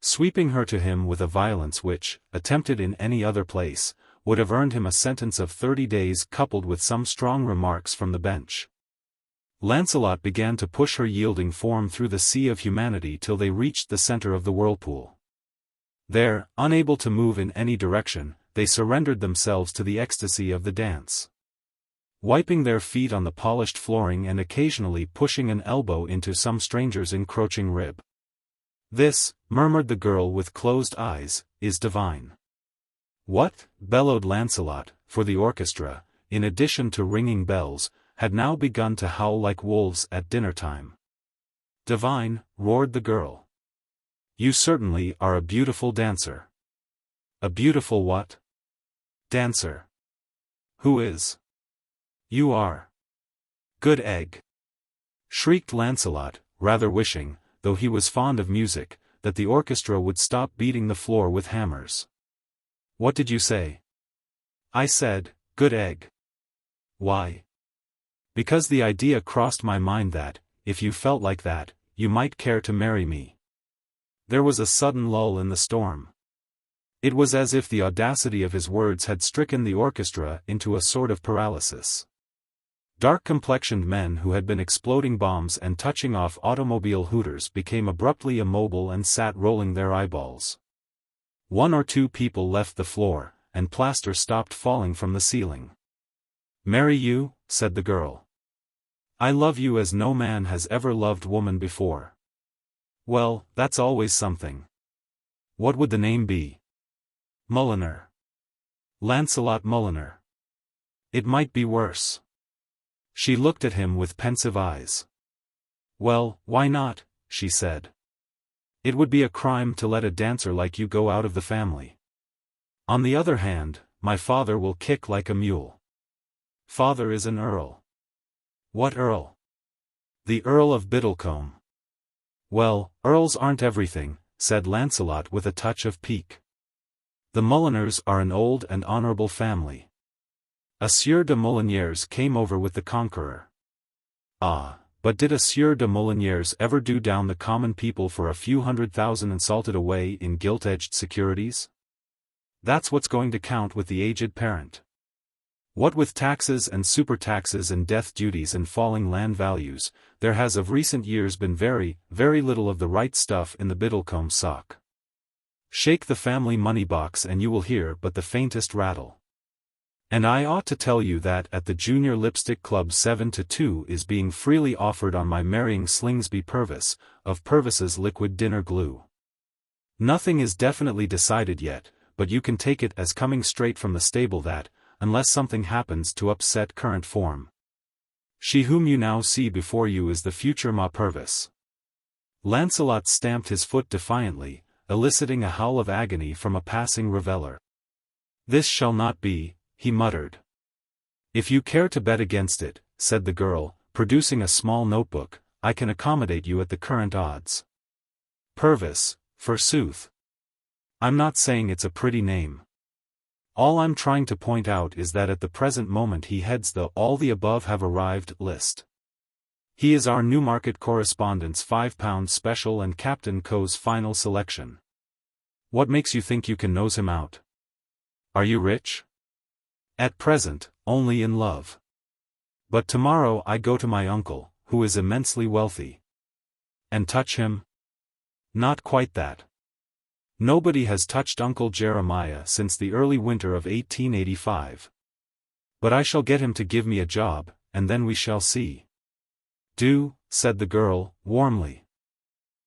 Sweeping her to him with a violence which, attempted in any other place, would have earned him a sentence of 30 days coupled with some strong remarks from the bench. Lancelot began to push her yielding form through the sea of humanity till they reached the center of the whirlpool. There, unable to move in any direction, they surrendered themselves to the ecstasy of the dance. Wiping their feet on the polished flooring and occasionally pushing an elbow into some stranger's encroaching rib. "This," murmured the girl with closed eyes, "is divine." "What?" bellowed Lancelot, for the orchestra, in addition to ringing bells, had now begun to howl like wolves at dinner-time. "Divine," roared the girl. "You certainly are a beautiful dancer." "A beautiful what?" "Dancer." "Who is?" "You are." "Good egg!" shrieked Lancelot, rather wishing, though he was fond of music, that the orchestra would stop beating the floor with hammers. "What did you say?" "I said, good egg." "Why?" "Because the idea crossed my mind that, if you felt like that, you might care to marry me." There was a sudden lull in the storm. It was as if the audacity of his words had stricken the orchestra into a sort of paralysis. Dark-complexioned men who had been exploding bombs and touching off automobile hooters became abruptly immobile and sat rolling their eyeballs. One or two people left the floor, and plaster stopped falling from the ceiling. "Marry you?" said the girl. "I love you as no man has ever loved woman before." "Well, that's always something. What would the name be?" "Mulliner. Lancelot Mulliner." "It might be worse." She looked at him with pensive eyes. "Well, why not?" she said. "It would be a crime to let a dancer like you go out of the family. On the other hand, my father will kick like a mule." "Father is an earl." "What earl?" "The Earl of Biddlecombe." "Well, earls aren't everything," said Lancelot with a touch of pique. "The Mulliners are an old and honorable family. A Sieur de Moliniers came over with the Conqueror." "Ah, but did a Sieur de Moliniers ever do down the common people for a few 100,000 and salted away in gilt-edged securities? That's what's going to count with the aged parent. What with taxes and super-taxes and death duties and falling land values, there has of recent years been very, very little of the right stuff in the Biddlecombe sock. Shake the family money box and you will hear but the faintest rattle. And I ought to tell you that at the Junior Lipstick Club 7-2 is being freely offered on my marrying Slingsby Purvis, of Purvis's Liquid Dinner Glue. Nothing is definitely decided yet, but you can take it as coming straight from the stable that, unless something happens to upset current form, she whom you now see before you is the future Ma Purvis." Lancelot stamped his foot defiantly, eliciting a howl of agony from a passing reveller. "This shall not be," he muttered. "If you care to bet against it," said the girl, producing a small notebook, "I can accommodate you at the current odds." "Purvis, forsooth. I'm not saying it's a pretty name. All I'm trying to point out is that at the present moment he heads the all the above have arrived list. He is our Newmarket correspondent's £5 special and Captain Coe's final selection. What makes you think you can nose him out? Are you rich?" "At present, only in love. But tomorrow I go to my uncle, who is immensely wealthy." "And touch him?" "Not quite that. Nobody has touched Uncle Jeremiah since the early winter of 1885. But I shall get him to give me a job, and then we shall see." "Do," said the girl, warmly.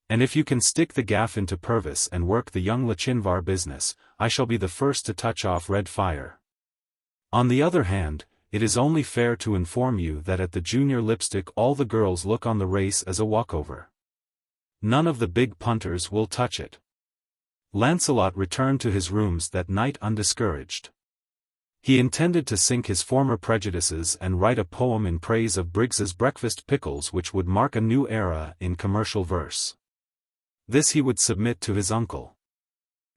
"And if you can stick the gaff into Purvis and work the young Lachinvar business, I shall be the first to touch off red fire. On the other hand, it is only fair to inform you that at the Junior Lipstick all the girls look on the race as a walkover. None of the big punters will touch it." Lancelot returned to his rooms that night undiscouraged. He intended to sink his former prejudices and write a poem in praise of Briggs's breakfast pickles which would mark a new era in commercial verse. This he would submit to his uncle.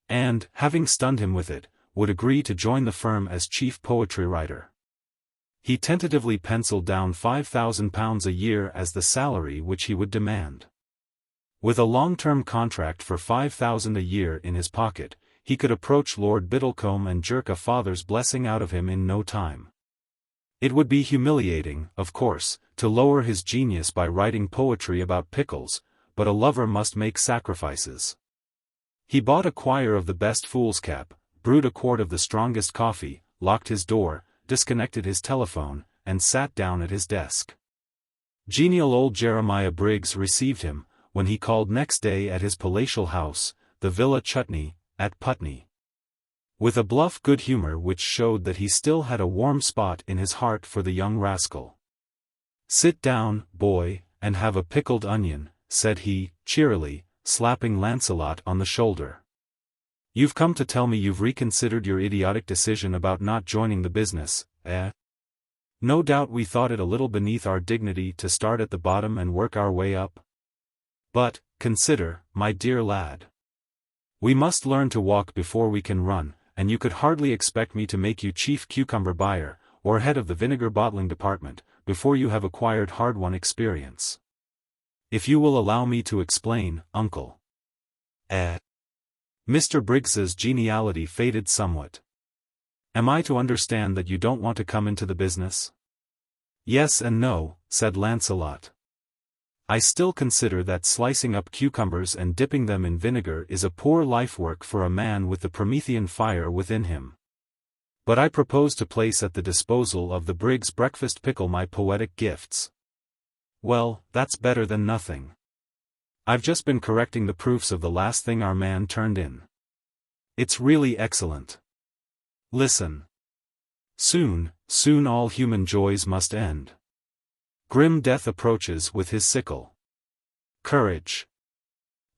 And, having stunned him with it, would agree to join the firm as chief poetry writer. He tentatively penciled down £5,000 a year as the salary which he would demand. With a long-term contract for £5,000 a year in his pocket, he could approach Lord Biddlecombe and jerk a father's blessing out of him in no time. It would be humiliating, of course, to lower his genius by writing poetry about pickles, but a lover must make sacrifices. He bought a quire of the best foolscap, brewed a quart of the strongest coffee, locked his door, disconnected his telephone, and sat down at his desk. Genial old Jeremiah Briggs received him, when he called next day at his palatial house, the Villa Chutney, at Putney, with a bluff good humor which showed that he still had a warm spot in his heart for the young rascal. "Sit down, boy, and have a pickled onion," said he, cheerily, slapping Lancelot on the shoulder. "You've come to tell me you've reconsidered your idiotic decision about not joining the business, eh? No doubt we thought it a little beneath our dignity to start at the bottom and work our way up. But, consider, my dear lad. We must learn to walk before we can run, and you could hardly expect me to make you chief cucumber buyer, or head of the vinegar bottling department, before you have acquired hard-won experience. If you will allow me to explain, uncle." Mr. Briggs's geniality faded somewhat. "Am I to understand that you don't want to come into the business?" "Yes and no," said Lancelot. "I still consider that slicing up cucumbers and dipping them in vinegar is a poor life work for a man with the Promethean fire within him. But I propose to place at the disposal of the Briggs breakfast pickle my poetic gifts." "Well, that's better than nothing. I've just been correcting the proofs of the last thing our man turned in. It's really excellent. Listen. Soon, soon all human joys must end. Grim death approaches with his sickle. Courage.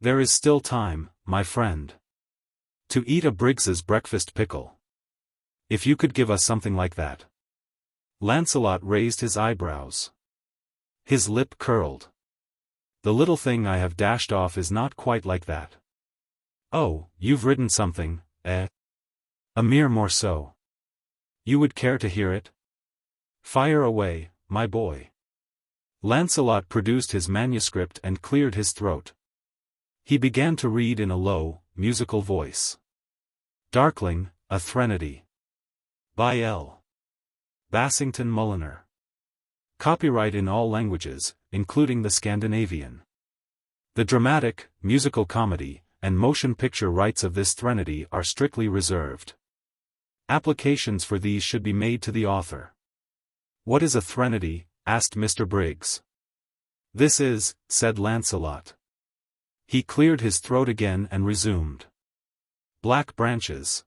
There is still time, my friend. To eat a Briggs's breakfast pickle. If you could give us something like that." Lancelot raised his eyebrows. His lip curled. "The little thing I have dashed off is not quite like that." "Oh, you've written something, eh?" "A mere morceau. You would care to hear it?" "Fire away, my boy." Lancelot produced his manuscript and cleared his throat. He began to read in a low, musical voice. "Darkling, a Threnody. By L. Bassington Mulliner. Copyright in all languages, including the Scandinavian. The dramatic, musical comedy, and motion picture rights of this Threnody are strictly reserved. Applications for these should be made to the author." "What is a Threnody?" asked Mr. Briggs. "This is," said Lancelot. He cleared his throat again and resumed. "Black branches.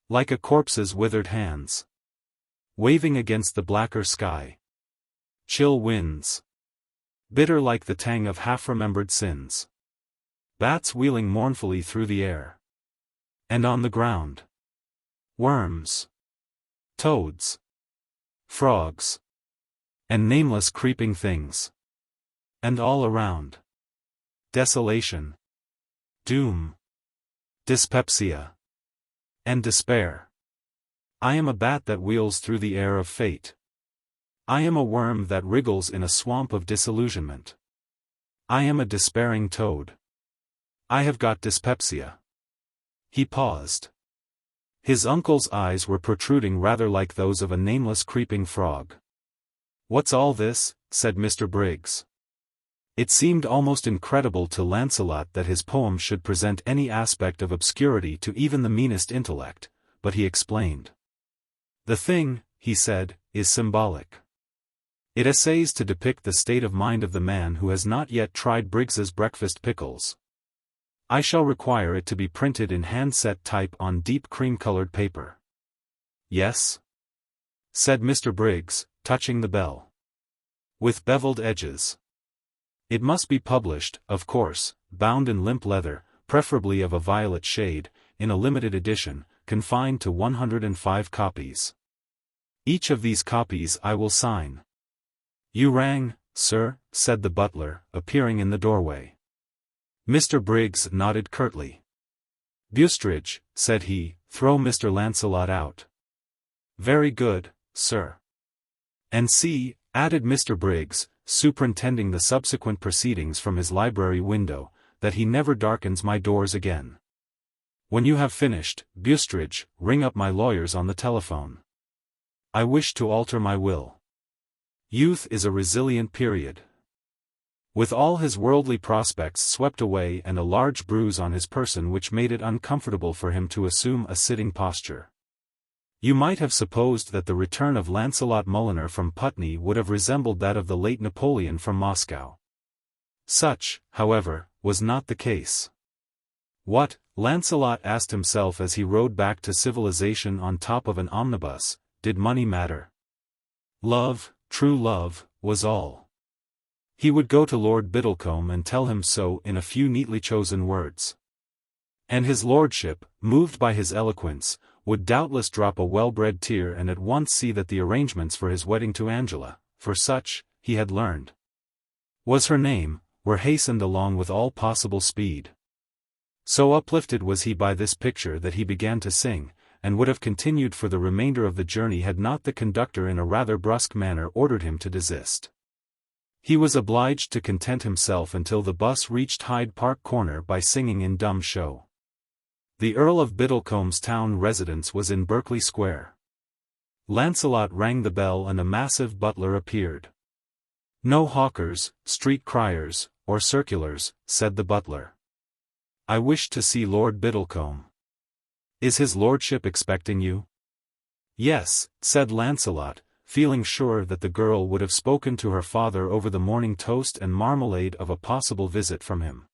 Like a corpse's withered hands. Waving against the blacker sky. Chill winds. Bitter like the tang of half-remembered sins. Bats wheeling mournfully through the air. And on the ground. Worms. Toads. Frogs. And nameless creeping things. And all around. Desolation. Doom. Dyspepsia. And despair. I am a bat that wheels through the air of fate. I am a worm that wriggles in a swamp of disillusionment. I am a despairing toad. I have got dyspepsia." He paused. His uncle's eyes were protruding rather like those of a nameless creeping frog. "What's all this?" said Mr. Briggs. It seemed almost incredible to Lancelot that his poem should present any aspect of obscurity to even the meanest intellect, but he explained. "The thing," he said, "is symbolic. It essays to depict the state of mind of the man who has not yet tried Briggs's breakfast pickles. I shall require it to be printed in hand-set type on deep cream-colored paper." "Yes?" said Mr. Briggs, touching the bell. "With beveled edges. It must be published, of course, bound in limp leather, preferably of a violet shade, in a limited edition, confined to 105 copies. Each of these copies I will sign." "You rang, sir?" said the butler, appearing in the doorway. Mr. Briggs nodded curtly. "Bustridge," said he, "throw Mr. Lancelot out." "Very good, sir." And see," added Mr. Briggs, superintending the subsequent proceedings from his library window, "that he never darkens my doors again. When you have finished, Bustridge, ring up my lawyers on the telephone. I wish to alter my will." Youth is a resilient period. With all his worldly prospects swept away and a large bruise on his person which made it uncomfortable for him to assume a sitting posture, you might have supposed that the return of Lancelot Mulliner from Putney would have resembled that of the late Napoleon from Moscow. Such, however, was not the case. What, Lancelot asked himself as he rode back to civilization on top of an omnibus, did money matter? Love, true love, was all. He would go to Lord Biddlecombe and tell him so in a few neatly chosen words. And his lordship, moved by his eloquence, would doubtless drop a well-bred tear and at once see that the arrangements for his wedding to Angela, for such, he had learned, was her name, were hastened along with all possible speed. So uplifted was he by this picture that he began to sing, and would have continued for the remainder of the journey had not the conductor in a rather brusque manner ordered him to desist. He was obliged to content himself until the bus reached Hyde Park Corner by singing in dumb show. The Earl of Biddlecombe's town residence was in Berkeley Square. Lancelot rang the bell and a massive butler appeared. "No hawkers, street criers, or circulars," said the butler. "I wish to see Lord Biddlecombe." "Is his lordship expecting you?" "Yes," said Lancelot, feeling sure that the girl would have spoken to her father over the morning toast and marmalade of a possible visit from him.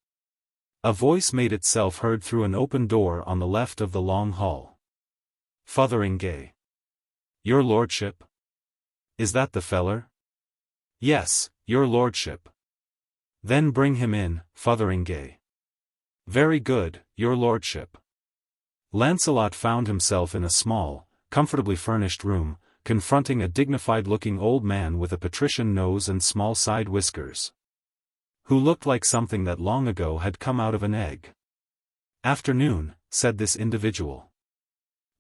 A voice made itself heard through an open door on the left of the long hall. "Fotheringay." "Your lordship?" "Is that the feller?" "Yes, your lordship." "Then bring him in, Fotheringay." "Very good, your lordship." Lancelot found himself in a small, comfortably furnished room, confronting a dignified-looking old man with a patrician nose and small side whiskers, who looked like something that long ago had come out of an egg. "Afternoon," said this individual.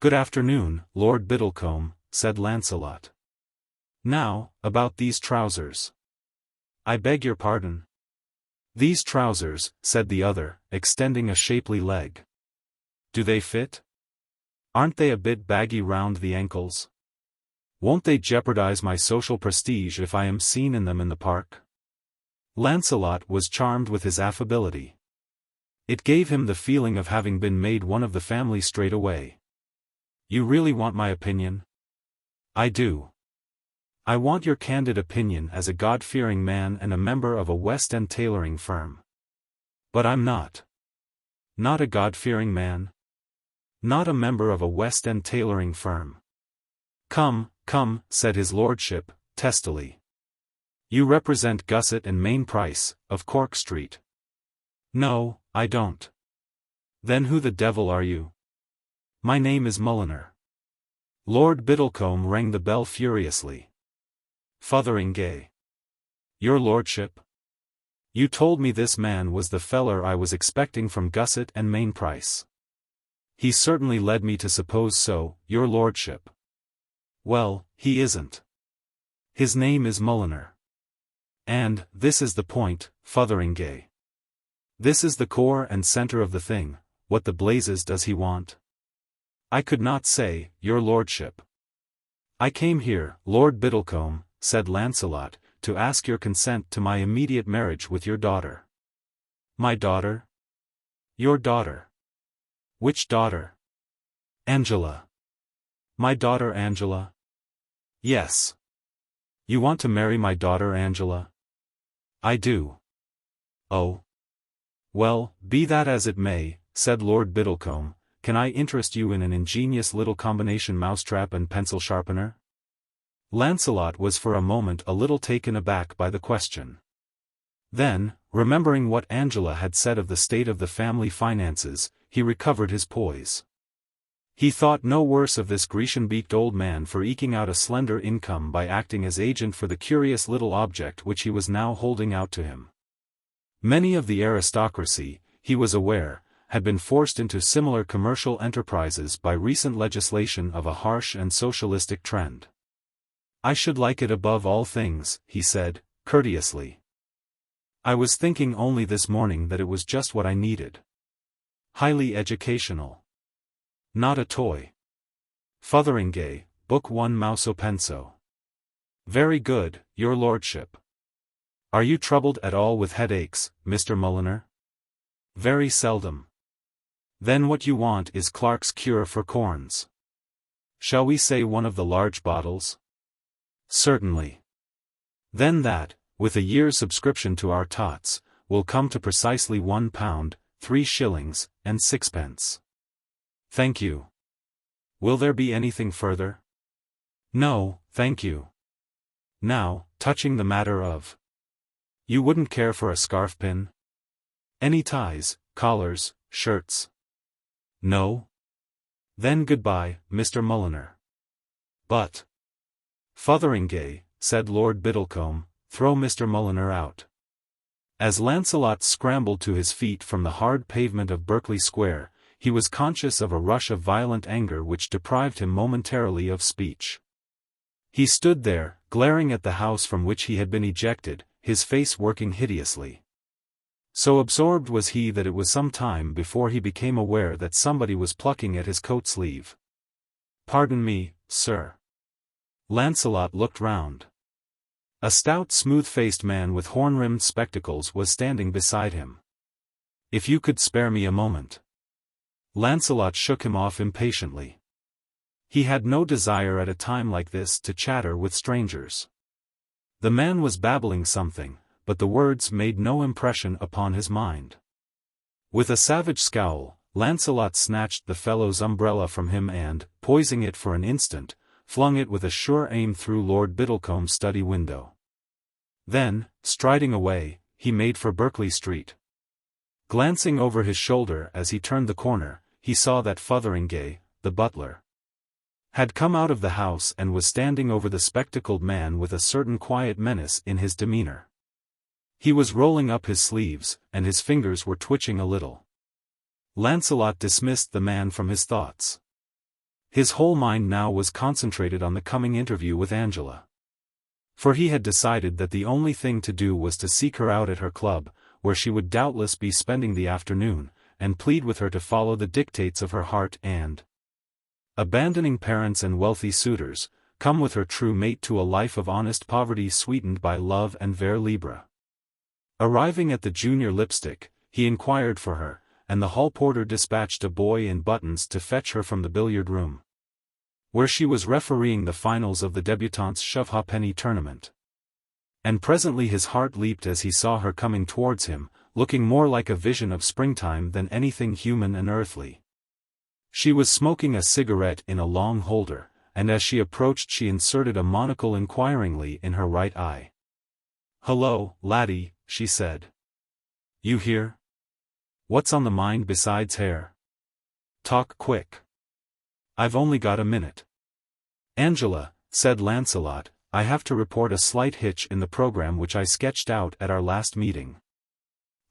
"Good afternoon, Lord Biddlecombe," said Lancelot. "Now, about these trousers." "I beg your pardon?" "These trousers," said the other, extending a shapely leg. "Do they fit? Aren't they a bit baggy round the ankles? Won't they jeopardize my social prestige if I am seen in them in the park?" Lancelot was charmed with his affability. It gave him the feeling of having been made one of the family straight away. "You really want my opinion?" "I do. I want your candid opinion as a God-fearing man and a member of a West End tailoring firm." "But I'm not." "Not a God-fearing man? Not a member of a West End tailoring firm?" "Come, come," said his lordship, testily. "You represent Gusset and Main Price, of Cork Street." "No, I don't." "Then who the devil are you?" "My name is Mulliner." Lord Biddlecombe rang the bell furiously. "Fotheringay." "Your lordship? You told me this man was the feller I was expecting from Gusset and Main Price." "He certainly led me to suppose so, your lordship." "Well, he isn't. His name is Mulliner. And, this is the point, Fotheringay. This is the core and center of the thing. What the blazes does he want?" "I could not say, your lordship." "I came here, Lord Biddlecombe," said Lancelot, "to ask your consent to my immediate marriage with your daughter." "My daughter?" "Your daughter." "Which daughter?" "Angela." "My daughter Angela?" "Yes." "You want to marry my daughter Angela?" "I do." "Oh. Well, be that as it may," said Lord Biddlecombe, "can I interest you in an ingenious little combination mousetrap and pencil sharpener?" Lancelot was for a moment a little taken aback by the question. Then, remembering what Angela had said of the state of the family finances, he recovered his poise. He thought no worse of this Grecian-beaked old man for eking out a slender income by acting as agent for the curious little object which he was now holding out to him. Many of the aristocracy, he was aware, had been forced into similar commercial enterprises by recent legislation of a harsh and socialistic trend. I should like it above all things, he said, courteously. I was thinking only this morning that it was just what I needed. Highly educational. Not a toy. Fotheringay, Book 1 Mouso Penso. Very good, your lordship. Are you troubled at all with headaches, Mr. Mulliner? Very seldom. Then what you want is Clark's cure for corns. Shall we say one of the large bottles? Certainly. Then that, with a year's subscription to our tots, will come to precisely £1, 3 shillings, and 6 pence. Thank you. Will there be anything further? No, thank you. Now, touching the matter of. You wouldn't care for a scarf pin? Any ties, collars, shirts? No? Then goodbye, Mr. Mulliner. But. Fotheringay, said Lord Biddlecombe, throw Mr. Mulliner out. As Lancelot scrambled to his feet from the hard pavement of Berkeley Square, he was conscious of a rush of violent anger which deprived him momentarily of speech. He stood there, glaring at the house from which he had been ejected, his face working hideously. So absorbed was he that it was some time before he became aware that somebody was plucking at his coat sleeve. Pardon me, sir. Lancelot looked round. A stout smooth-faced man with horn-rimmed spectacles was standing beside him. If you could spare me a moment. Lancelot shook him off impatiently. He had no desire at a time like this to chatter with strangers. The man was babbling something, but the words made no impression upon his mind. With a savage scowl, Lancelot snatched the fellow's umbrella from him and, poising it for an instant, flung it with a sure aim through Lord Biddlecombe's study window. Then, striding away, he made for Berkeley Street. Glancing over his shoulder as he turned the corner, he saw that Fotheringay, the butler, had come out of the house and was standing over the spectacled man with a certain quiet menace in his demeanor. He was rolling up his sleeves, and his fingers were twitching a little. Lancelot dismissed the man from his thoughts. His whole mind now was concentrated on the coming interview with Angela. For he had decided that the only thing to do was to seek her out at her club, where she would doubtless be spending the afternoon, and plead with her to follow the dictates of her heart and, abandoning parents and wealthy suitors, come with her true mate to a life of honest poverty sweetened by love and vers libre. Arriving at the junior lipstick, he inquired for her, and the hall porter dispatched a boy in buttons to fetch her from the billiard room, where she was refereeing the finals of the debutantes' shove-halfpenny tournament. And presently his heart leaped as he saw her coming towards him, looking more like a vision of springtime than anything human and earthly. She was smoking a cigarette in a long holder, and as she approached she inserted a monocle inquiringly in her right eye. "Hullo, laddie," she said. "You here? What's on the mind besides hair? Talk quick. I've only got a minute." "Angela," said Lancelot, "I have to report a slight hitch in the program which I sketched out at our last meeting.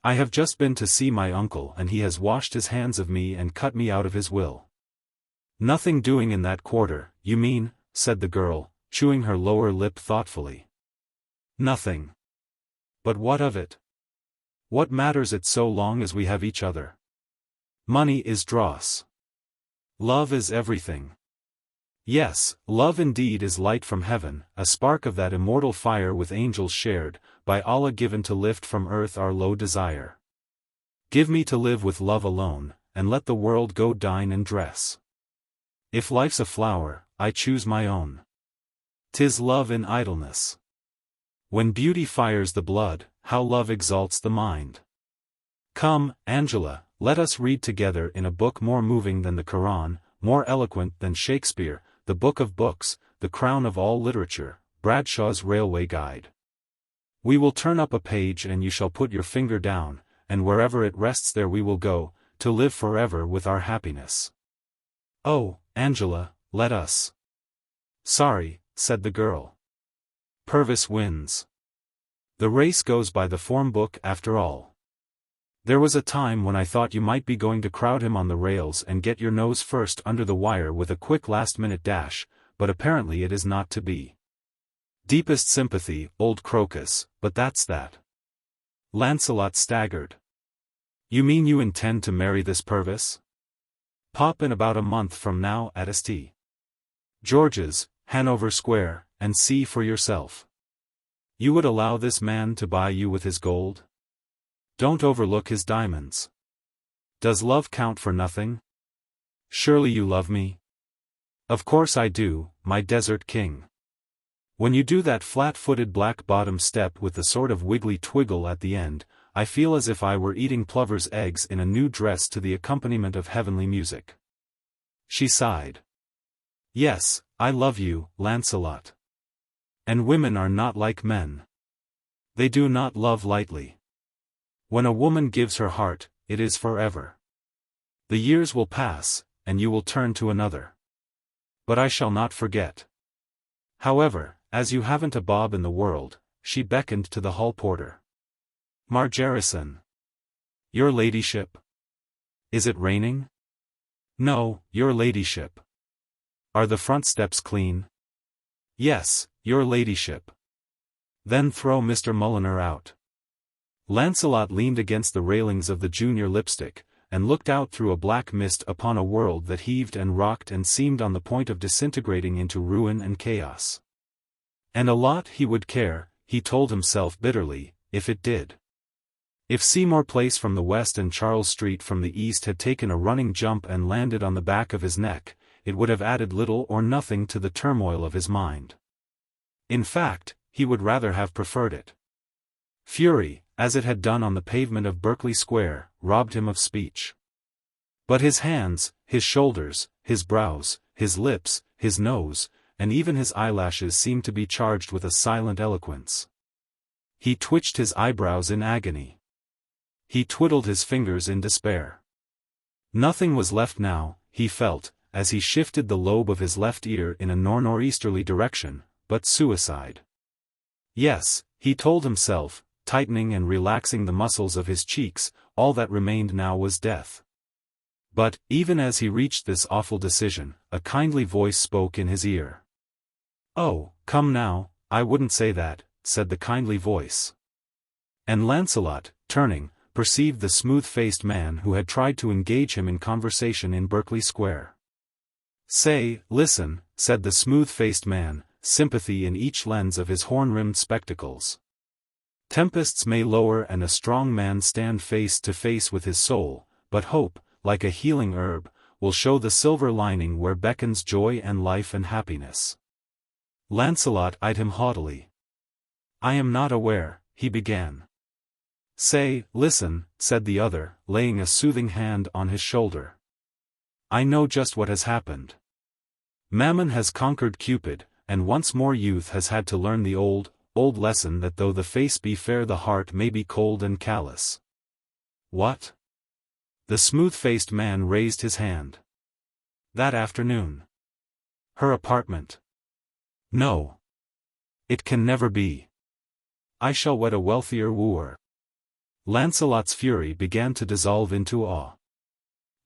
I have just been to see my uncle and he has washed his hands of me and cut me out of his will." "Nothing doing in that quarter, you mean," said the girl, chewing her lower lip thoughtfully. "Nothing. But what of it? What matters it so long as we have each other? Money is dross. Love is everything. Yes, love indeed is light from heaven, a spark of that immortal fire with angels shared, by Allah given to lift from earth our low desire. Give me to live with love alone, and let the world go dine and dress. If life's a flower, I choose my own. 'Tis love in idleness. When beauty fires the blood, how love exalts the mind. Come, Angela, let us read together in a book more moving than the Koran, more eloquent than Shakespeare, the book of books, the crown of all literature, Bradshaw's Railway Guide. We will turn up a page and you shall put your finger down, and wherever it rests there we will go, to live forever with our happiness. Oh, Angela, let us." "Sorry," said the girl. "Purvis wins. The race goes by the form book after all. There was a time when I thought you might be going to crowd him on the rails and get your nose first under the wire with a quick last-minute dash, but apparently it is not to be. Deepest sympathy, old crocus, but that's that. Lancelot staggered. You mean you intend to marry this Purvis? Pop in about a month from now at St. George's, Hanover Square, and see for yourself. You would allow this man to buy you with his gold? Don't overlook his diamonds. Does love count for nothing? Surely you love me? Of course I do, my desert king. When you do that flat-footed black-bottom step with the sort of wiggly twiggle at the end, I feel as if I were eating plover's eggs in a new dress to the accompaniment of heavenly music. She sighed. Yes, I love you, Lancelot. And women are not like men. They do not love lightly. When a woman gives her heart, it is forever. The years will pass, and you will turn to another. But I shall not forget. However, as you haven't a bob in the world, she beckoned to the hall porter. Margerison. Your ladyship. Is it raining? No, your ladyship. Are the front steps clean? Yes, your ladyship. Then throw Mr. Mulliner out. Lancelot leaned against the railings of the junior lipstick, and looked out through a black mist upon a world that heaved and rocked and seemed on the point of disintegrating into ruin and chaos. And a lot he would care, he told himself bitterly, if it did. If Seymour Place from the west and Charles Street from the east had taken a running jump and landed on the back of his neck, it would have added little or nothing to the turmoil of his mind. In fact, he would rather have preferred it. Fury, as it had done on the pavement of Berkeley Square, robbed him of speech. But his hands, his shoulders, his brows, his lips, his nose, and even his eyelashes seemed to be charged with a silent eloquence. He twitched his eyebrows in agony. He twiddled his fingers in despair. Nothing was left now, he felt, as he shifted the lobe of his left ear in a northeasterly direction, but suicide. Yes, he told himself, tightening and relaxing the muscles of his cheeks, all that remained now was death. But, even as he reached this awful decision, a kindly voice spoke in his ear. Oh, come now, I wouldn't say that, said the kindly voice. And Lancelot, turning, perceived the smooth-faced man who had tried to engage him in conversation in Berkeley Square. Say, listen, said the smooth-faced man, sympathy in each lens of his horn-rimmed spectacles. Tempests may lower and a strong man stand face to face with his soul, but hope, like a healing herb, will show the silver lining where beckons joy and life and happiness. Lancelot eyed him haughtily. I am not aware, he began. Say, listen, said the other, laying a soothing hand on his shoulder. I know just what has happened. Mammon has conquered Cupid, and once more youth has had to learn the old lesson that though the face be fair the heart may be cold and callous. What? The smooth-faced man raised his hand. That afternoon. Her apartment. No. It can never be. I shall wed a wealthier wooer. Lancelot's fury began to dissolve into awe.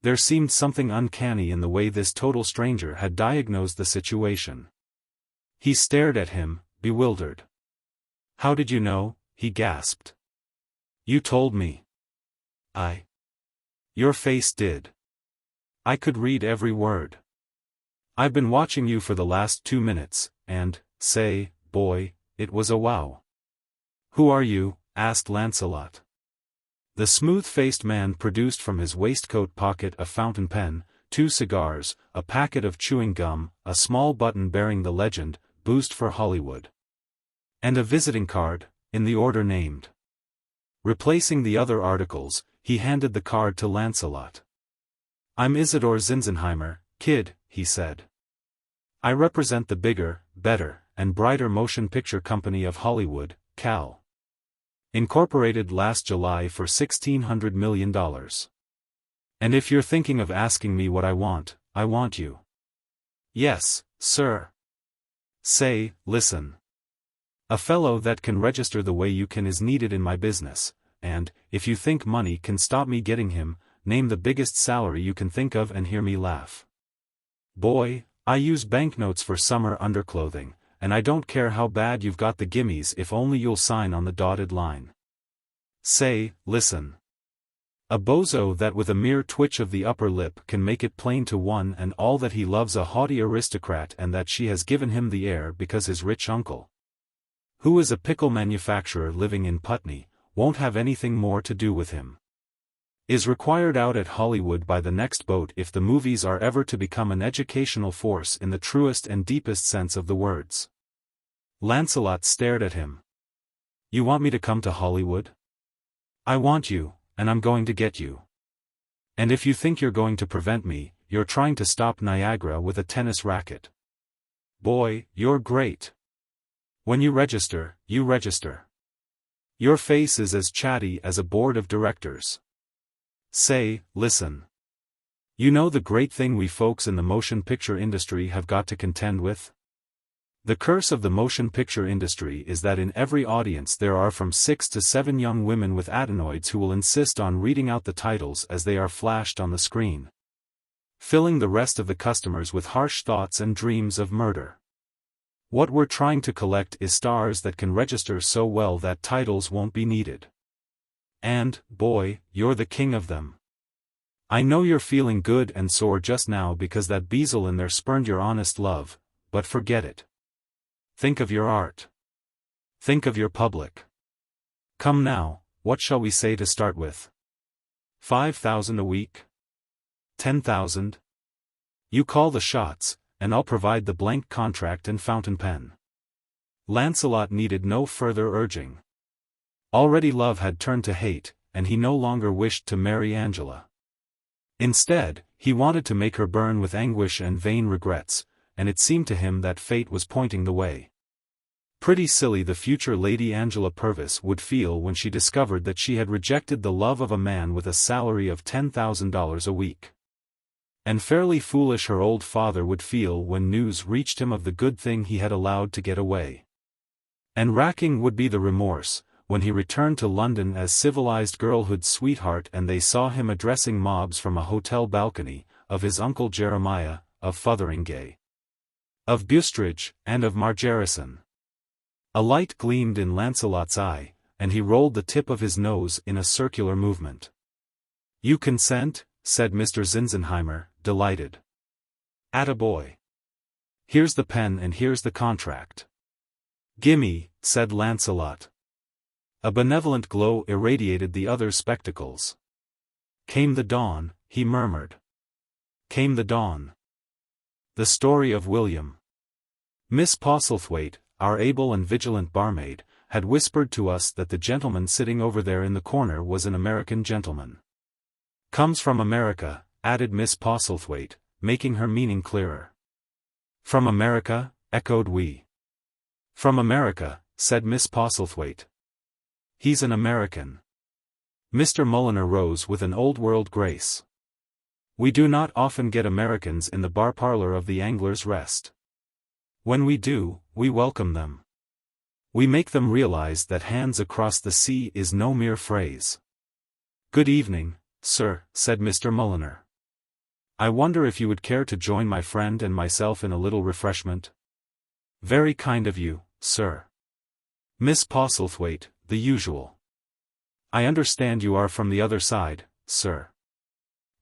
There seemed something uncanny in the way this total stranger had diagnosed the situation. He stared at him, bewildered. How did you know? He gasped. You told me. Your face did. I could read every word. I've been watching you for the last 2 minutes, and, say, boy, it was a wow. Who are you? Asked Lancelot. The smooth-faced man produced from his waistcoat pocket a fountain pen, 2 cigars, a packet of chewing gum, a small button bearing the legend, Boost for Hollywood. And a visiting card, in the order named. Replacing the other articles, he handed the card to Lancelot. I'm Isidore Zinzenheimer, kid, he said. I represent the bigger, better, and brighter motion picture company of Hollywood, Cal. Incorporated last July for $1,600 million. And if you're thinking of asking me what I want you. Yes, sir. Say, listen. A fellow that can register the way you can is needed in my business, and, if you think money can stop me getting him, name the biggest salary you can think of and hear me laugh. Boy, I use banknotes for summer underclothing, and I don't care how bad you've got the gimmies if only you'll sign on the dotted line. Say, listen. A bozo that with a mere twitch of the upper lip can make it plain to one and all that he loves a haughty aristocrat and that she has given him the air because his rich uncle, who is a pickle manufacturer living in Putney, won't have anything more to do with him, is required out at Hollywood by the next boat if the movies are ever to become an educational force in the truest and deepest sense of the words. Lancelot stared at him. You want me to come to Hollywood? I want you, and I'm going to get you. And if you think you're going to prevent me, you're trying to stop Niagara with a tennis racket. Boy, you're great. When you register, you register. Your face is as chatty as a board of directors. Say, listen. You know the great thing we folks in the motion picture industry have got to contend with? The curse of the motion picture industry is that in every audience there are from 6 to 7 young women with adenoids who will insist on reading out the titles as they are flashed on the screen, filling the rest of the customers with harsh thoughts and dreams of murder. What we're trying to collect is stars that can register so well that titles won't be needed. And, boy, you're the king of them. I know you're feeling good and sore just now because that beazle in there spurned your honest love, but forget it. Think of your art. Think of your public. Come now, what shall we say to start with? 5,000 a week? 10,000? You call the shots, and I'll provide the blank contract and fountain pen. Lancelot needed no further urging. Already love had turned to hate, and he no longer wished to marry Angela. Instead, he wanted to make her burn with anguish and vain regrets, and it seemed to him that fate was pointing the way. Pretty silly the future Lady Angela Purvis would feel when she discovered that she had rejected the love of a man with a salary of $10,000 a week. And fairly foolish her old father would feel when news reached him of the good thing he had allowed to get away. And racking would be the remorse, when he returned to London as civilized girlhood's sweetheart and they saw him addressing mobs from a hotel balcony, of his uncle Jeremiah, of Fotheringay, of Bustridge, and of Margerison. A light gleamed in Lancelot's eye, and he rolled the tip of his nose in a circular movement. You consent? Said Mr. Zinzenheimer, delighted. Attaboy. Here's the pen and here's the contract. Gimme, said Lancelot. A benevolent glow irradiated the other's spectacles. Came the dawn, he murmured. Came the dawn. The story of William. Miss Postlethwaite, our able and vigilant barmaid, had whispered to us that the gentleman sitting over there in the corner was an American gentleman. Comes from America, added Miss Postlethwaite, making her meaning clearer. From America, echoed we. From America, said Miss Postlethwaite. He's an American. Mr. Mulliner rose with an old-world grace. We do not often get Americans in the bar parlor of the Angler's Rest. When we do, we welcome them. We make them realize that hands across the sea is no mere phrase. Good evening, sir, said Mr. Mulliner. I wonder if you would care to join my friend and myself in a little refreshment? Very kind of you, sir. Miss Postlethwaite, the usual. I understand you are from the other side, sir.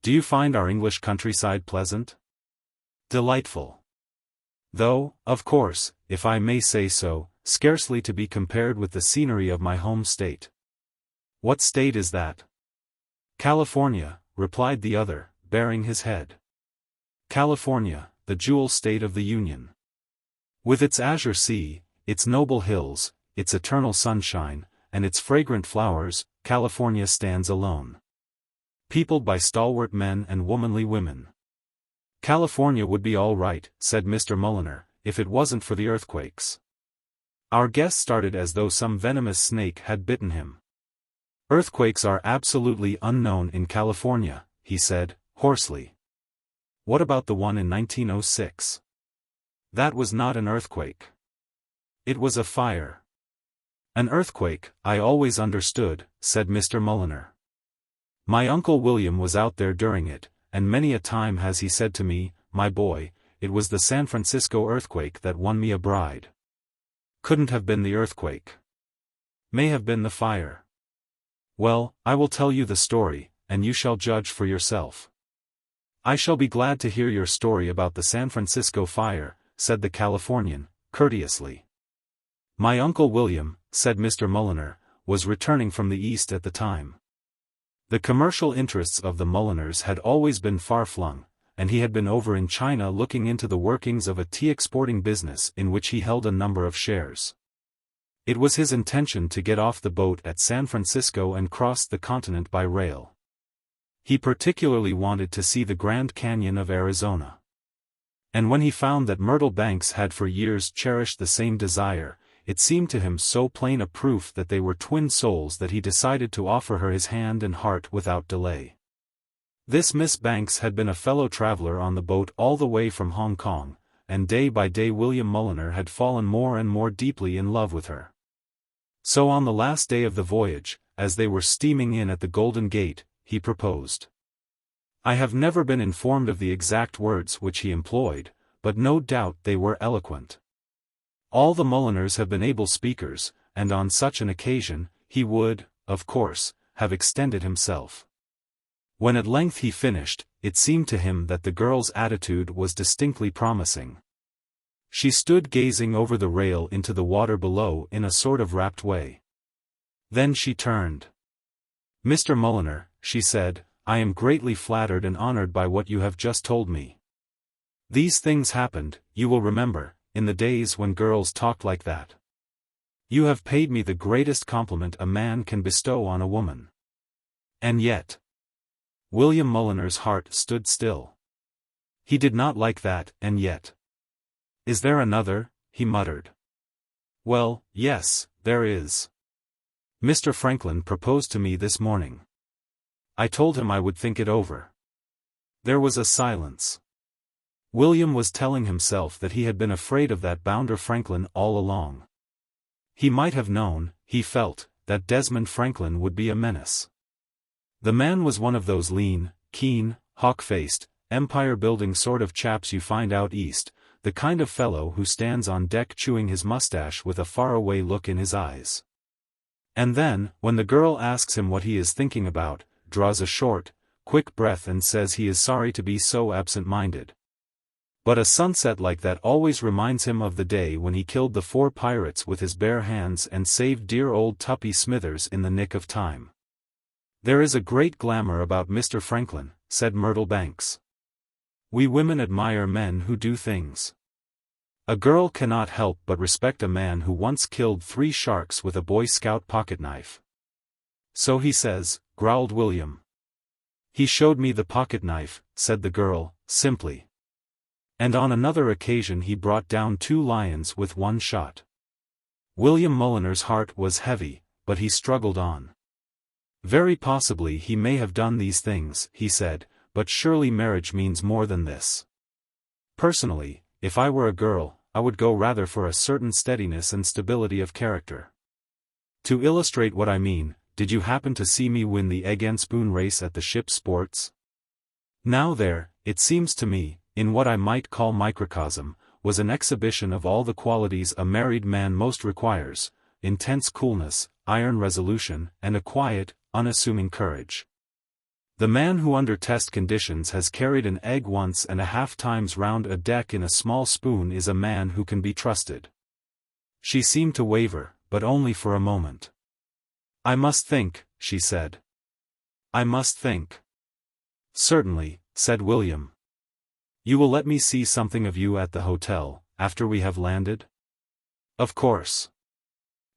Do you find our English countryside pleasant? Delightful. Though, of course, if I may say so, scarcely to be compared with the scenery of my home state. What state is that? California, replied the other, baring his head. California, the jewel state of the Union. With its azure sea, its noble hills, its eternal sunshine, and its fragrant flowers, California stands alone. Peopled by stalwart men and womanly women. California would be all right, said Mr. Mulliner, if it wasn't for the earthquakes. Our guest started as though some venomous snake had bitten him. Earthquakes are absolutely unknown in California, he said, hoarsely. What about the one in 1906? That was not an earthquake. It was a fire. An earthquake, I always understood, said Mr. Mulliner. My Uncle William was out there during it, and many a time has he said to me, my boy, it was the San Francisco earthquake that won me a bride. Couldn't have been the earthquake. May have been the fire. Well, I will tell you the story, and you shall judge for yourself. I shall be glad to hear your story about the San Francisco fire, said the Californian, courteously. My Uncle William, said Mr. Mulliner, was returning from the East at the time. The commercial interests of the Mulliners had always been far-flung, and he had been over in China looking into the workings of a tea-exporting business in which he held a number of shares. It was his intention to get off the boat at San Francisco and cross the continent by rail. He particularly wanted to see the Grand Canyon of Arizona. And when he found that Myrtle Banks had for years cherished the same desire, it seemed to him so plain a proof that they were twin souls that he decided to offer her his hand and heart without delay. This Miss Banks had been a fellow traveler on the boat all the way from Hong Kong, and day by day William Mulliner had fallen more and more deeply in love with her. So on the last day of the voyage, as they were steaming in at the Golden Gate, he proposed. I have never been informed of the exact words which he employed, but no doubt they were eloquent. All the Mulliners have been able speakers, and on such an occasion, he would, of course, have extended himself. When at length he finished, it seemed to him that the girl's attitude was distinctly promising. She stood gazing over the rail into the water below in a sort of rapt way. Then she turned. Mr. Mulliner, she said, I am greatly flattered and honored by what you have just told me. These things happened, you will remember, in the days when girls talked like that. You have paid me the greatest compliment a man can bestow on a woman. And yet. William Mulliner's heart stood still. He did not like that, and yet. Is there another? He muttered. Well, yes, there is. Mr. Franklin proposed to me this morning. I told him I would think it over. There was a silence. William was telling himself that he had been afraid of that bounder Franklin all along. He might have known, he felt, that Desmond Franklin would be a menace. The man was one of those lean, keen, hawk-faced, empire-building sort of chaps you find out east, the kind of fellow who stands on deck chewing his mustache with a faraway look in his eyes. And then, when the girl asks him what he is thinking about, draws a short, quick breath and says he is sorry to be so absent-minded. But a sunset like that always reminds him of the day when he killed the 4 pirates with his bare hands and saved dear old Tuppy Smithers in the nick of time. There is a great glamour about Mr. Franklin, said Myrtle Banks. We women admire men who do things. A girl cannot help but respect a man who once killed 3 sharks with a Boy Scout pocketknife. So he says, growled William. He showed me the pocketknife, said the girl, simply. And on another occasion he brought down 2 lions with 1 shot. William Mulliner's heart was heavy, but he struggled on. Very possibly he may have done these things, he said, but surely marriage means more than this. Personally, if I were a girl, I would go rather for a certain steadiness and stability of character. To illustrate what I mean, did you happen to see me win the egg and spoon race at the ship's sports? Now there, it seems to me, in what I might call microcosm, was an exhibition of all the qualities a married man most requires, intense coolness, iron resolution, and a quiet, unassuming courage. The man who under test conditions has carried an egg 1.5 times round a deck in a small spoon is a man who can be trusted. She seemed to waver, but only for a moment. I must think, she said. I must think. Certainly, said William. You will let me see something of you at the hotel, after we have landed? Of course.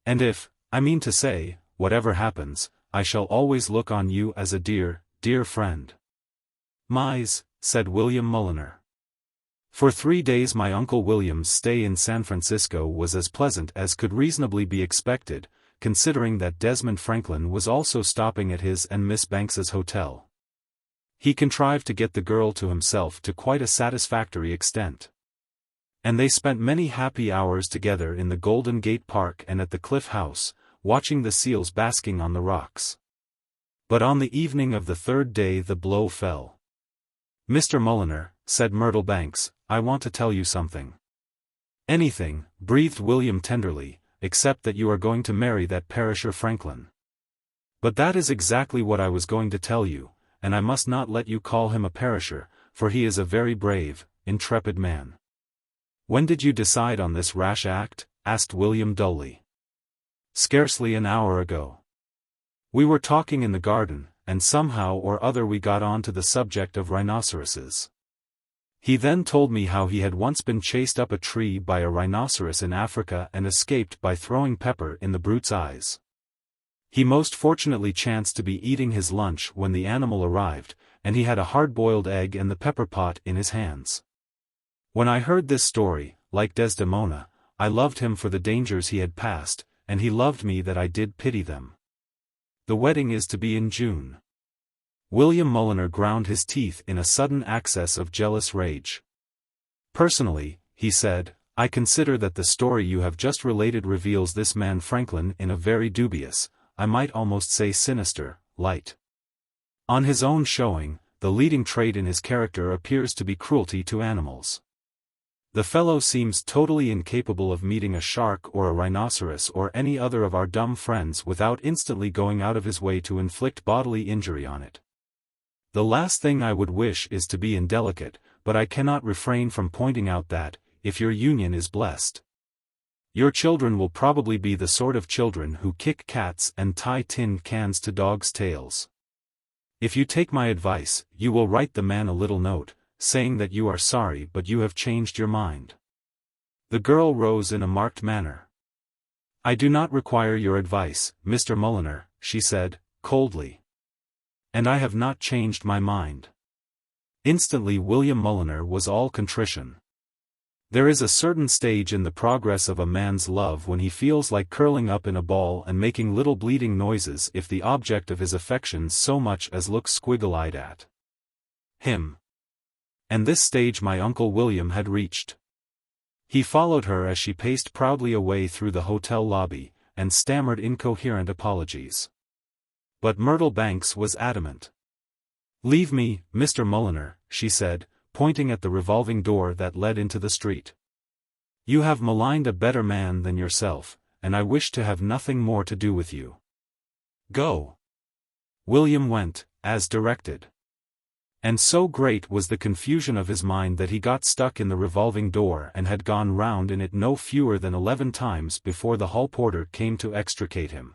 And if, I mean to say, whatever happens, I shall always look on you as a dear, dear friend. Mise, said William Mulliner. For 3 days my Uncle William's stay in San Francisco was as pleasant as could reasonably be expected, considering that Desmond Franklin was also stopping at his and Miss Banks's hotel. He contrived to get the girl to himself to quite a satisfactory extent. And they spent many happy hours together in the Golden Gate Park and at the Cliff House, watching the seals basking on the rocks. But on the evening of the 3rd day the blow fell. Mr. Mulliner, said Myrtle Banks, I want to tell you something. Anything, breathed William tenderly, except that you are going to marry that perisher Franklin. But that is exactly what I was going to tell you, and I must not let you call him a perisher, for he is a very brave, intrepid man. When did you decide on this rash act? Asked William dully. Scarcely an hour ago. We were talking in the garden, and somehow or other we got on to the subject of rhinoceroses. He then told me how he had once been chased up a tree by a rhinoceros in Africa and escaped by throwing pepper in the brute's eyes. He most fortunately chanced to be eating his lunch when the animal arrived, and he had a hard-boiled egg and the pepper pot in his hands. When I heard this story, like Desdemona, I loved him for the dangers he had passed, and he loved me that I did pity them. The wedding is to be in June. William Mulliner ground his teeth in a sudden access of jealous rage. Personally, he said, I consider that the story you have just related reveals this man Franklin in a very dubious, I might almost say sinister, light. On his own showing, the leading trait in his character appears to be cruelty to animals. The fellow seems totally incapable of meeting a shark or a rhinoceros or any other of our dumb friends without instantly going out of his way to inflict bodily injury on it. The last thing I would wish is to be indelicate, but I cannot refrain from pointing out that, if your union is blessed, your children will probably be the sort of children who kick cats and tie tin cans to dogs' tails. If you take my advice, you will write the man a little note, saying that you are sorry but you have changed your mind. The girl rose in a marked manner. I do not require your advice, Mr. Mulliner, she said, coldly. And I have not changed my mind. Instantly William Mulliner was all contrition. There is a certain stage in the progress of a man's love when he feels like curling up in a ball and making little bleeding noises if the object of his affections so much as looks squiggle-eyed at him. And this stage my Uncle William had reached. He followed her as she paced proudly away through the hotel lobby, and stammered incoherent apologies. But Myrtle Banks was adamant. Leave me, Mr. Mulliner, she said, pointing at the revolving door that led into the street. You have maligned a better man than yourself, and I wish to have nothing more to do with you. Go. William went, as directed. And so great was the confusion of his mind that he got stuck in the revolving door and had gone round in it no fewer than 11 times before the hall porter came to extricate him.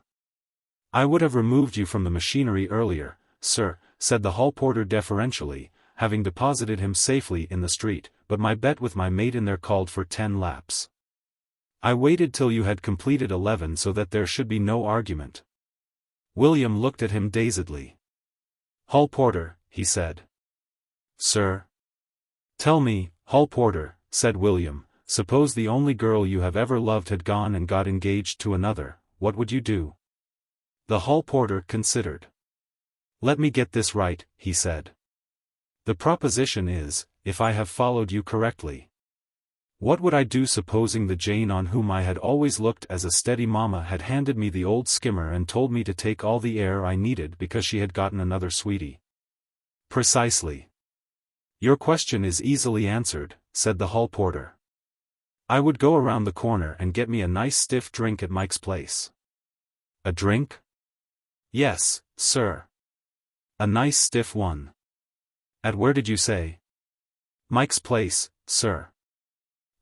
I would have removed you from the machinery earlier, sir, said the hall porter deferentially, having deposited him safely in the street, but my bet with my mate in there called for 10 laps. I waited till you had completed 11 so that there should be no argument. William looked at him dazedly. Hall porter, he said. Sir? Tell me, hall porter, said William, suppose the only girl you have ever loved had gone and got engaged to another, what would you do? The hall porter considered. Let me get this right, he said. The proposition is, if I have followed you correctly. What would I do supposing the Jane on whom I had always looked as a steady mamma had handed me the old skimmer and told me to take all the air I needed because she had gotten another sweetie? Precisely. Your question is easily answered, said the hall porter. I would go around the corner and get me a nice stiff drink at Mike's place. A drink? Yes, sir. A nice stiff one. At where did you say? Mike's place, sir.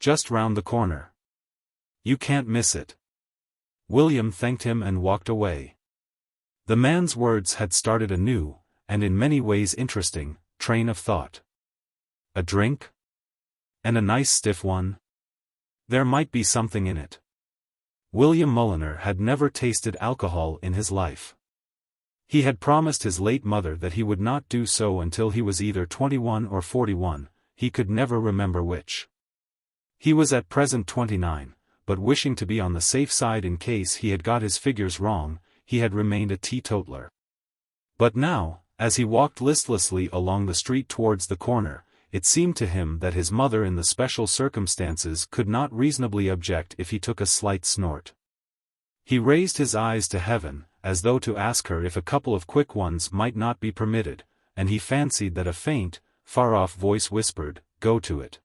Just round the corner. You can't miss it. William thanked him and walked away. The man's words had started a new, and in many ways interesting, train of thought. A drink? And a nice stiff one? There might be something in it. William Mulliner had never tasted alcohol in his life. He had promised his late mother that he would not do so until he was either 21 or 41, he could never remember which. He was at present 29, but wishing to be on the safe side in case he had got his figures wrong, he had remained a teetotaler. But now, as he walked listlessly along the street towards the corner, it seemed to him that his mother in the special circumstances could not reasonably object if he took a slight snort. He raised his eyes to heaven, as though to ask her if a couple of quick ones might not be permitted, and he fancied that a faint, far-off voice whispered, "Go to it."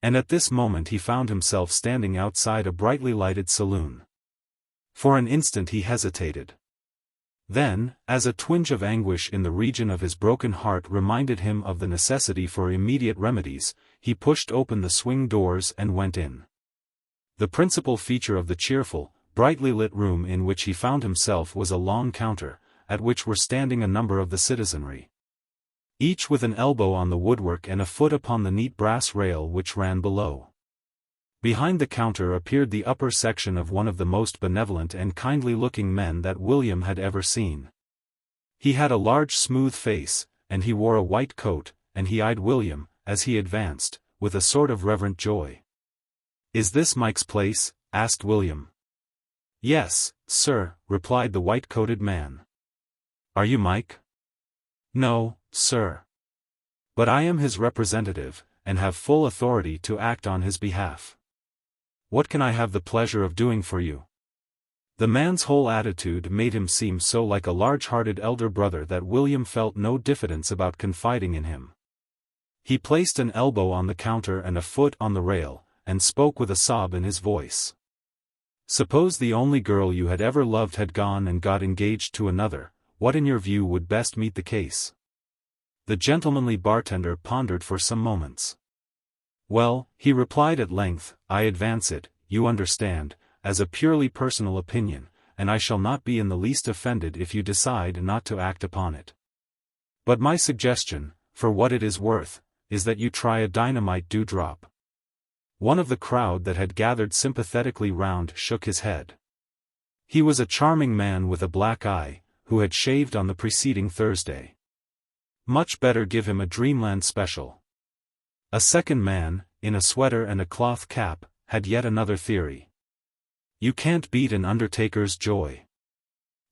And at this moment he found himself standing outside a brightly lighted saloon. For an instant he hesitated. Then, as a twinge of anguish in the region of his broken heart reminded him of the necessity for immediate remedies, he pushed open the swing doors and went in. The principal feature of the cheerful, brightly lit room in which he found himself was a long counter, at which were standing a number of the citizenry, each with an elbow on the woodwork and a foot upon the neat brass rail which ran below. Behind the counter appeared the upper section of one of the most benevolent and kindly-looking men that William had ever seen. He had a large smooth face, and he wore a white coat, and he eyed William, as he advanced, with a sort of reverent joy. "Is this Mike's place?" asked William. "Yes, sir," replied the white-coated man. "Are you Mike?" "No, sir. But I am his representative, and have full authority to act on his behalf. What can I have the pleasure of doing for you?" The man's whole attitude made him seem so like a large-hearted elder brother that William felt no diffidence about confiding in him. He placed an elbow on the counter and a foot on the rail, and spoke with a sob in his voice. "Suppose the only girl you had ever loved had gone and got engaged to another, what in your view would best meet the case?" The gentlemanly bartender pondered for some moments. "Well," he replied at length, "I advance it, you understand, as a purely personal opinion, and I shall not be in the least offended if you decide not to act upon it. But my suggestion, for what it is worth, is that you try a dynamite dewdrop." One of the crowd that had gathered sympathetically round shook his head. He was a charming man with a black eye, who had shaved on the preceding Thursday. Much better give him a Dreamland special. A second man, in a sweater and a cloth cap, had yet another theory. You can't beat an undertaker's joy.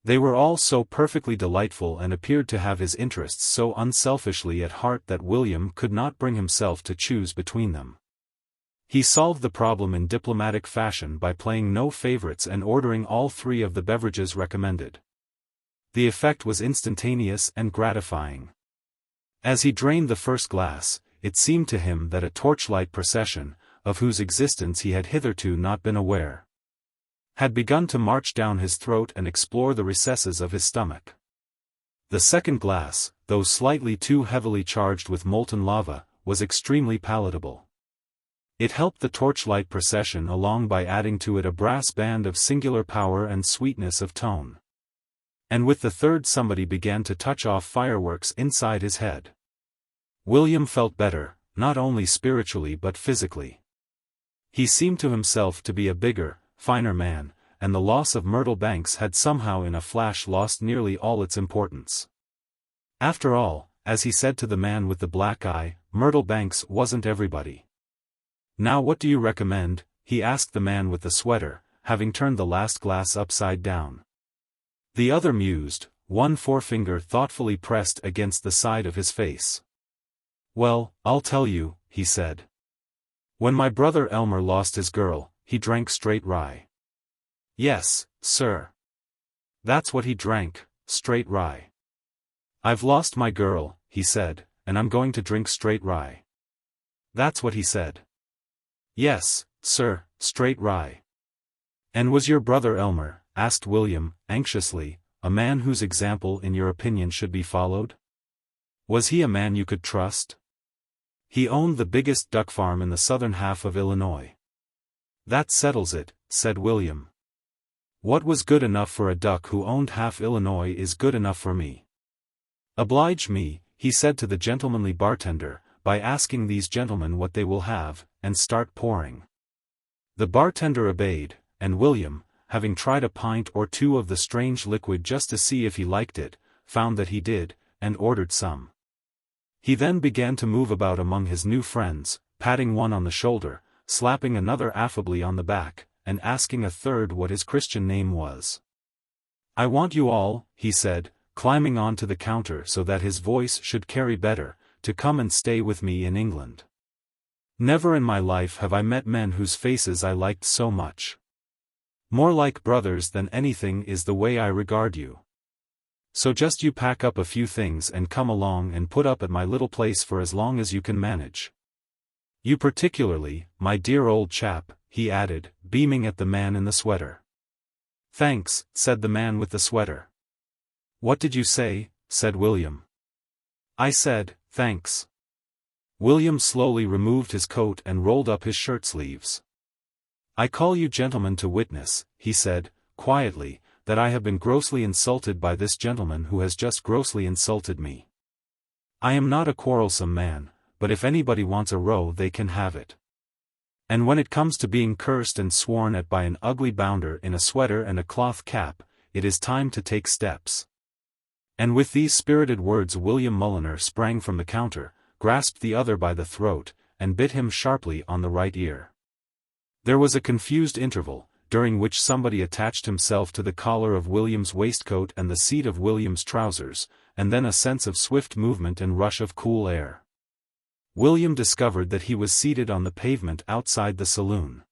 They were all so perfectly delightful and appeared to have his interests so unselfishly at heart that William could not bring himself to choose between them. He solved the problem in diplomatic fashion by playing no favorites and ordering all three of the beverages recommended. The effect was instantaneous and gratifying. As he drained the first glass, it seemed to him that a torchlight procession, of whose existence he had hitherto not been aware, had begun to march down his throat and explore the recesses of his stomach. The second glass, though slightly too heavily charged with molten lava, was extremely palatable. It helped the torchlight procession along by adding to it a brass band of singular power and sweetness of tone. And with the third somebody began to touch off fireworks inside his head. William felt better, not only spiritually but physically. He seemed to himself to be a bigger, finer man, and the loss of Myrtle Banks had somehow in a flash lost nearly all its importance. After all, as he said to the man with the black eye, Myrtle Banks wasn't everybody. "Now what do you recommend?" he asked the man with the sweater, having turned the last glass upside down. The other mused, one forefinger thoughtfully pressed against the side of his face. "Well, I'll tell you," he said. "When my brother Elmer lost his girl, he drank straight rye." "Yes, sir. That's what he drank, straight rye." "I've lost my girl," he said, "and I'm going to drink straight rye." "That's what he said." "Yes, sir, straight rye." "And was your brother Elmer," asked William, anxiously, "a man whose example in your opinion should be followed? Was he a man you could trust?" "He owned the biggest duck farm in the southern half of Illinois." "That settles it," said William. "What was good enough for a duck who owned half Illinois is good enough for me. Oblige me," he said to the gentlemanly bartender, "by asking these gentlemen what they will have, and start pouring." The bartender obeyed, and William, having tried a pint or two of the strange liquid just to see if he liked it, found that he did, and ordered some. He then began to move about among his new friends, patting one on the shoulder, slapping another affably on the back, and asking a third what his Christian name was. "I want you all," he said, climbing on to the counter so that his voice should carry better, "to come and stay with me in England. Never in my life have I met men whose faces I liked so much. More like brothers than anything is the way I regard you. So just you pack up a few things and come along and put up at my little place for as long as you can manage. You particularly, my dear old chap," he added, beaming at the man in the sweater. "Thanks," said the man with the sweater. "What did you say?" said William. "I said, thanks." William slowly removed his coat and rolled up his shirt sleeves. "I call you gentlemen to witness," he said, quietly, "that I have been grossly insulted by this gentleman who has just grossly insulted me. I am not a quarrelsome man, but if anybody wants a row they can have it. And when it comes to being cursed and sworn at by an ugly bounder in a sweater and a cloth cap, it is time to take steps." And with these spirited words William Mulliner sprang from the counter, grasped the other by the throat, and bit him sharply on the right ear. There was a confused interval, during which somebody attached himself to the collar of William's waistcoat and the seat of William's trousers, and then a sense of swift movement and rush of cool air. William discovered that he was seated on the pavement outside the saloon.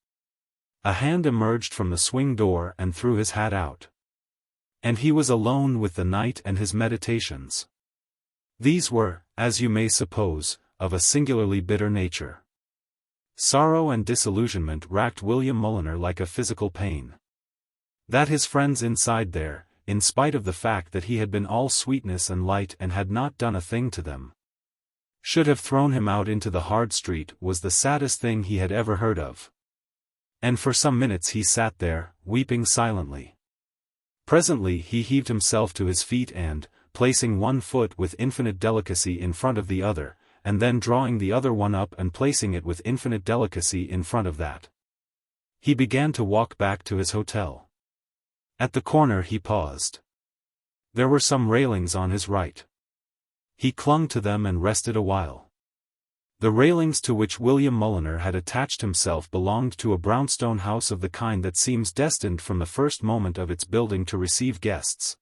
A hand emerged from the swing door and threw his hat out. And he was alone with the night and his meditations. These were, as you may suppose, of a singularly bitter nature. Sorrow and disillusionment racked William Mulliner like a physical pain. That his friends inside there, in spite of the fact that he had been all sweetness and light and had not done a thing to them, should have thrown him out into the hard street was the saddest thing he had ever heard of. And for some minutes he sat there, weeping silently. Presently he heaved himself to his feet and, placing one foot with infinite delicacy in front of the other, and then drawing the other one up and placing it with infinite delicacy in front of that, he began to walk back to his hotel. At the corner he paused. There were some railings on his right. He clung to them and rested a while. The railings to which William Mulliner had attached himself belonged to a brownstone house of the kind that seems destined from the first moment of its building to receive guests,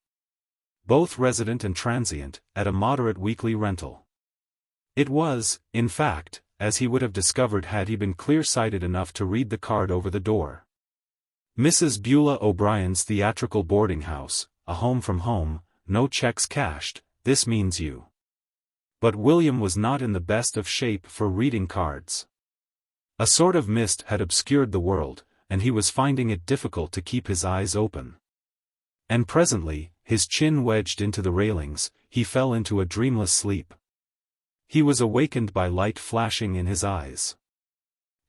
both resident and transient, at a moderate weekly rental. It was, in fact, as he would have discovered had he been clear-sighted enough to read the card over the door. Mrs. Beulah O'Brien's Theatrical Boarding House, a home from home, no checks cashed, this means you. But William was not in the best of shape for reading cards. A sort of mist had obscured the world, and he was finding it difficult to keep his eyes open. And presently, his chin wedged into the railings, he fell into a dreamless sleep. He was awakened by light flashing in his eyes.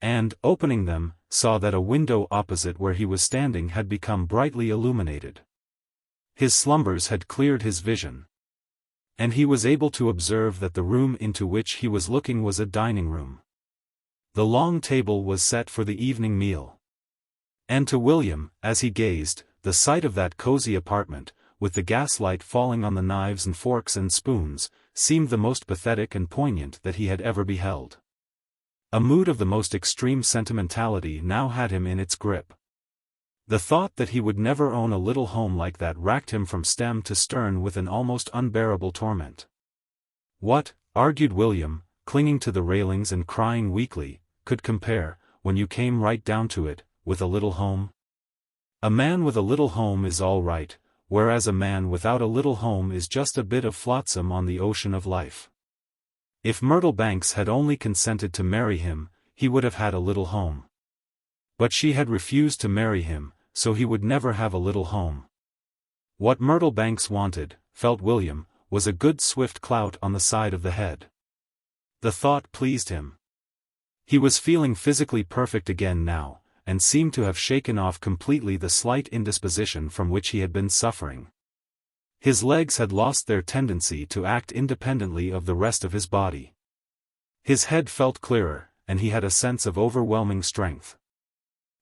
And, opening them, saw that a window opposite where he was standing had become brightly illuminated. His slumbers had cleared his vision. And he was able to observe that the room into which he was looking was a dining room. The long table was set for the evening meal. And to William, as he gazed, the sight of that cozy apartment, with the gaslight falling on the knives and forks and spoons, seemed the most pathetic and poignant that he had ever beheld. A mood of the most extreme sentimentality now had him in its grip. The thought that he would never own a little home like that racked him from stem to stern with an almost unbearable torment. What, argued William, clinging to the railings and crying weakly, could compare, when you came right down to it, with a little home? A man with a little home is all right, whereas a man without a little home is just a bit of flotsam on the ocean of life. If Myrtle Banks had only consented to marry him, he would have had a little home. But she had refused to marry him, so he would never have a little home. What Myrtle Banks wanted, felt William, was a good swift clout on the side of the head. The thought pleased him. He was feeling physically perfect again now, and seemed to have shaken off completely the slight indisposition from which he had been suffering. His legs had lost their tendency to act independently of the rest of his body. His head felt clearer, and he had a sense of overwhelming strength.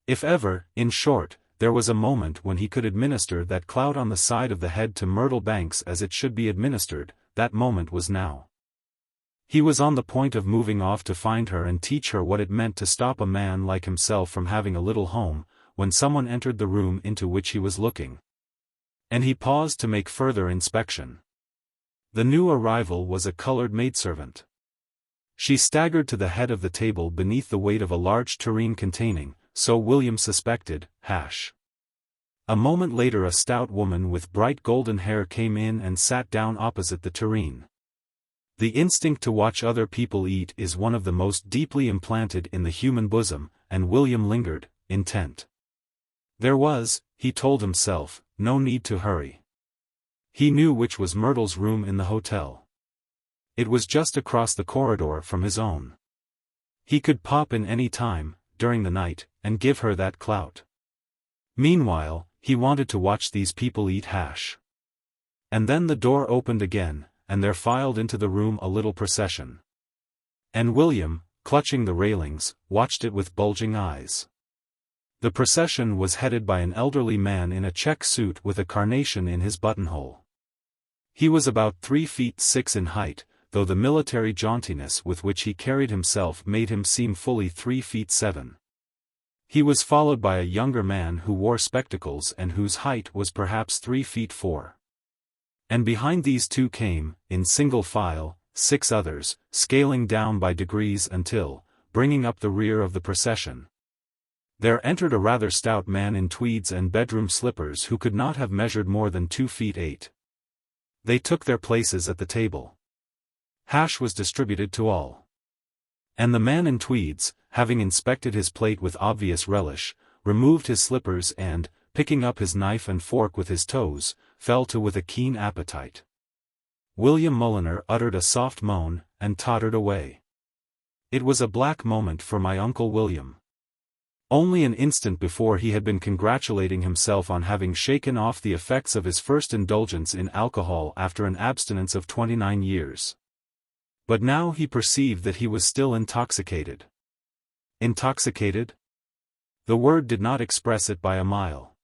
If ever, in short, there was a moment when he could administer that clout on the side of the head to Myrtle Banks as it should be administered, that moment was now. He was on the point of moving off to find her and teach her what it meant to stop a man like himself from having a little home, when someone entered the room into which he was looking. And he paused to make further inspection. The new arrival was a colored maidservant. She staggered to the head of the table beneath the weight of a large tureen containing, so William suspected, hash. A moment later a stout woman with bright golden hair came in and sat down opposite the tureen. The instinct to watch other people eat is one of the most deeply implanted in the human bosom, and William lingered, intent. There was, he told himself, no need to hurry. He knew which was Myrtle's room in the hotel. It was just across the corridor from his own. He could pop in any time, during the night, and give her that clout. Meanwhile, he wanted to watch these people eat hash. And then the door opened again, and there filed into the room a little procession. And William, clutching the railings, watched it with bulging eyes. The procession was headed by an elderly man in a check suit with a carnation in his buttonhole. He was about 3 feet 6 in height, though the military jauntiness with which he carried himself made him seem fully 3 feet 7. He was followed by a younger man who wore spectacles and whose height was perhaps 3 feet 4. And behind these two came, in single file, 6 others, scaling down by degrees until, bringing up the rear of the procession, there entered a rather stout man in tweeds and bedroom slippers who could not have measured more than 2 feet 8. They took their places at the table. Hash was distributed to all. And the man in tweeds, having inspected his plate with obvious relish, removed his slippers and, picking up his knife and fork with his toes, fell to with a keen appetite. William Mulliner uttered a soft moan, and tottered away. It was a black moment for my Uncle William. Only an instant before he had been congratulating himself on having shaken off the effects of his first indulgence in alcohol after an abstinence of 29 years. But now he perceived that he was still intoxicated. Intoxicated? The word did not express it by a mile.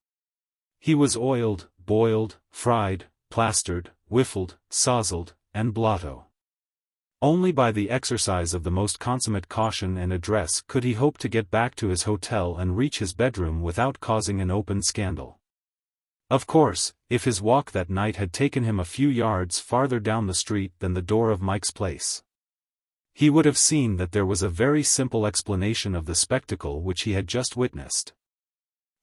He was oiled, boiled, fried, plastered, whiffled, sozzled, and blotto. Only by the exercise of the most consummate caution and address could he hope to get back to his hotel and reach his bedroom without causing an open scandal. Of course, if his walk that night had taken him a few yards farther down the street than the door of Mike's place, he would have seen that there was a very simple explanation of the spectacle which he had just witnessed.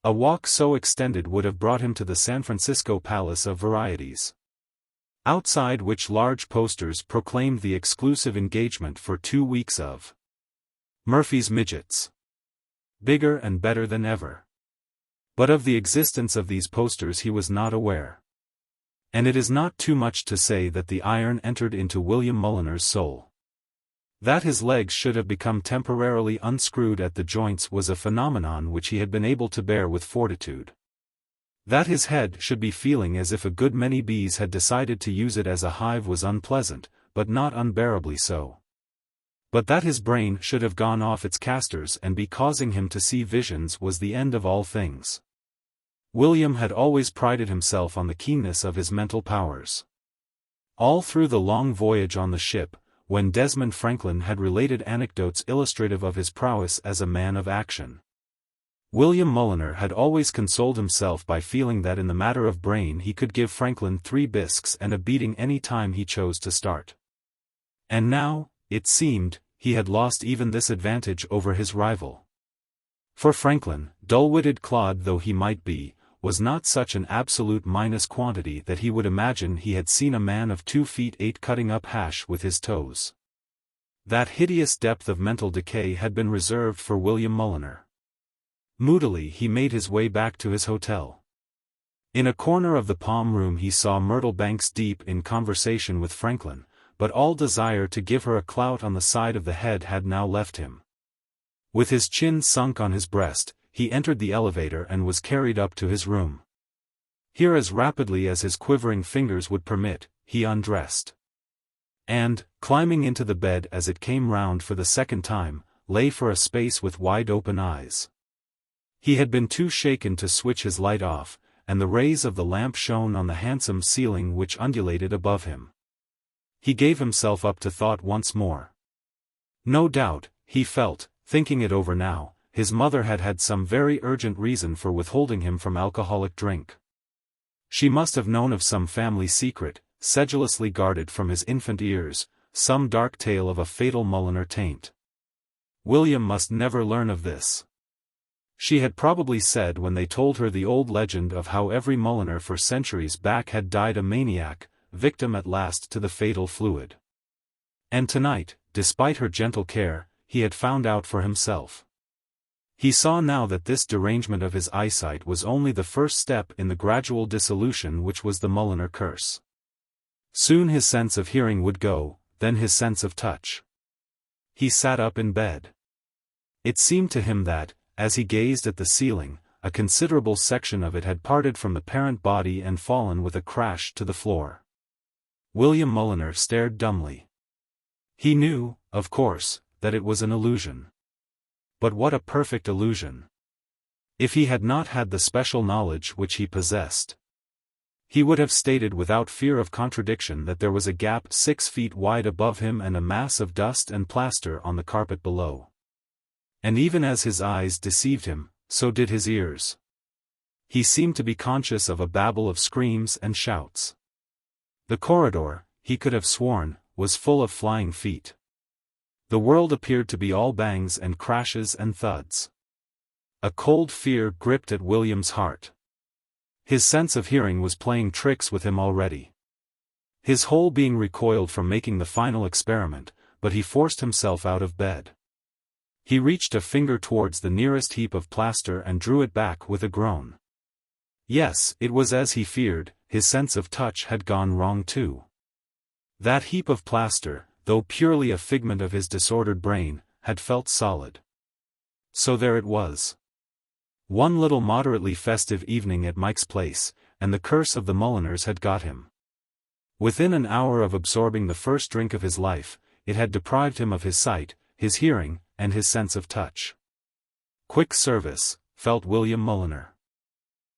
A walk so extended would have brought him to the San Francisco Palace of Varieties, outside which large posters proclaimed the exclusive engagement for 2 weeks of Murphy's Midgets. Bigger and better than ever. But of the existence of these posters he was not aware. And it is not too much to say that the iron entered into William Mulliner's soul. That his legs should have become temporarily unscrewed at the joints was a phenomenon which he had been able to bear with fortitude. That his head should be feeling as if a good many bees had decided to use it as a hive was unpleasant, but not unbearably so. But that his brain should have gone off its casters and be causing him to see visions was the end of all things. William had always prided himself on the keenness of his mental powers. All through the long voyage on the ship, when Desmond Franklin had related anecdotes illustrative of his prowess as a man of action, William Mulliner had always consoled himself by feeling that in the matter of brain he could give Franklin 3 bisques and a beating any time he chose to start. And now, it seemed, he had lost even this advantage over his rival. For Franklin, dull-witted clod though he might be, was not such an absolute minus quantity that he would imagine he had seen a man of 2 feet 8 cutting up hash with his toes. That hideous depth of mental decay had been reserved for William Mulliner. Moodily he made his way back to his hotel. In a corner of the palm room he saw Myrtle Banks deep in conversation with Franklin, but all desire to give her a clout on the side of the head had now left him. With his chin sunk on his breast, he entered the elevator and was carried up to his room. Here as rapidly as his quivering fingers would permit, he undressed. And, climbing into the bed as it came round for the second time, lay for a space with wide-open eyes. He had been too shaken to switch his light off, and the rays of the lamp shone on the handsome ceiling which undulated above him. He gave himself up to thought once more. No doubt, he felt, thinking it over now, his mother had had some very urgent reason for withholding him from alcoholic drink. She must have known of some family secret, sedulously guarded from his infant ears, some dark tale of a fatal Mulliner taint. William must never learn of this. She had probably said when they told her the old legend of how every Mulliner for centuries back had died a maniac, victim at last to the fatal fluid. And tonight, despite her gentle care, he had found out for himself. He saw now that this derangement of his eyesight was only the first step in the gradual dissolution which was the Mulliner curse. Soon his sense of hearing would go, then his sense of touch. He sat up in bed. It seemed to him that, as he gazed at the ceiling, a considerable section of it had parted from the parent body and fallen with a crash to the floor. William Mulliner stared dumbly. He knew, of course, that it was an illusion. But what a perfect illusion! If he had not had the special knowledge which he possessed, he would have stated without fear of contradiction that there was a gap 6 feet wide above him and a mass of dust and plaster on the carpet below. And even as his eyes deceived him, so did his ears. He seemed to be conscious of a babel of screams and shouts. The corridor, he could have sworn, was full of flying feet. The world appeared to be all bangs and crashes and thuds. A cold fear gripped at William's heart. His sense of hearing was playing tricks with him already. His whole being recoiled from making the final experiment, but he forced himself out of bed. He reached a finger towards the nearest heap of plaster and drew it back with a groan. Yes, it was as he feared, his sense of touch had gone wrong too. That heap of plaster, though purely a figment of his disordered brain, had felt solid. So there it was. One little moderately festive evening at Mike's place, and the curse of the Mulliners had got him. Within an hour of absorbing the first drink of his life, it had deprived him of his sight, his hearing, and his sense of touch. Quick service, felt William Mulliner.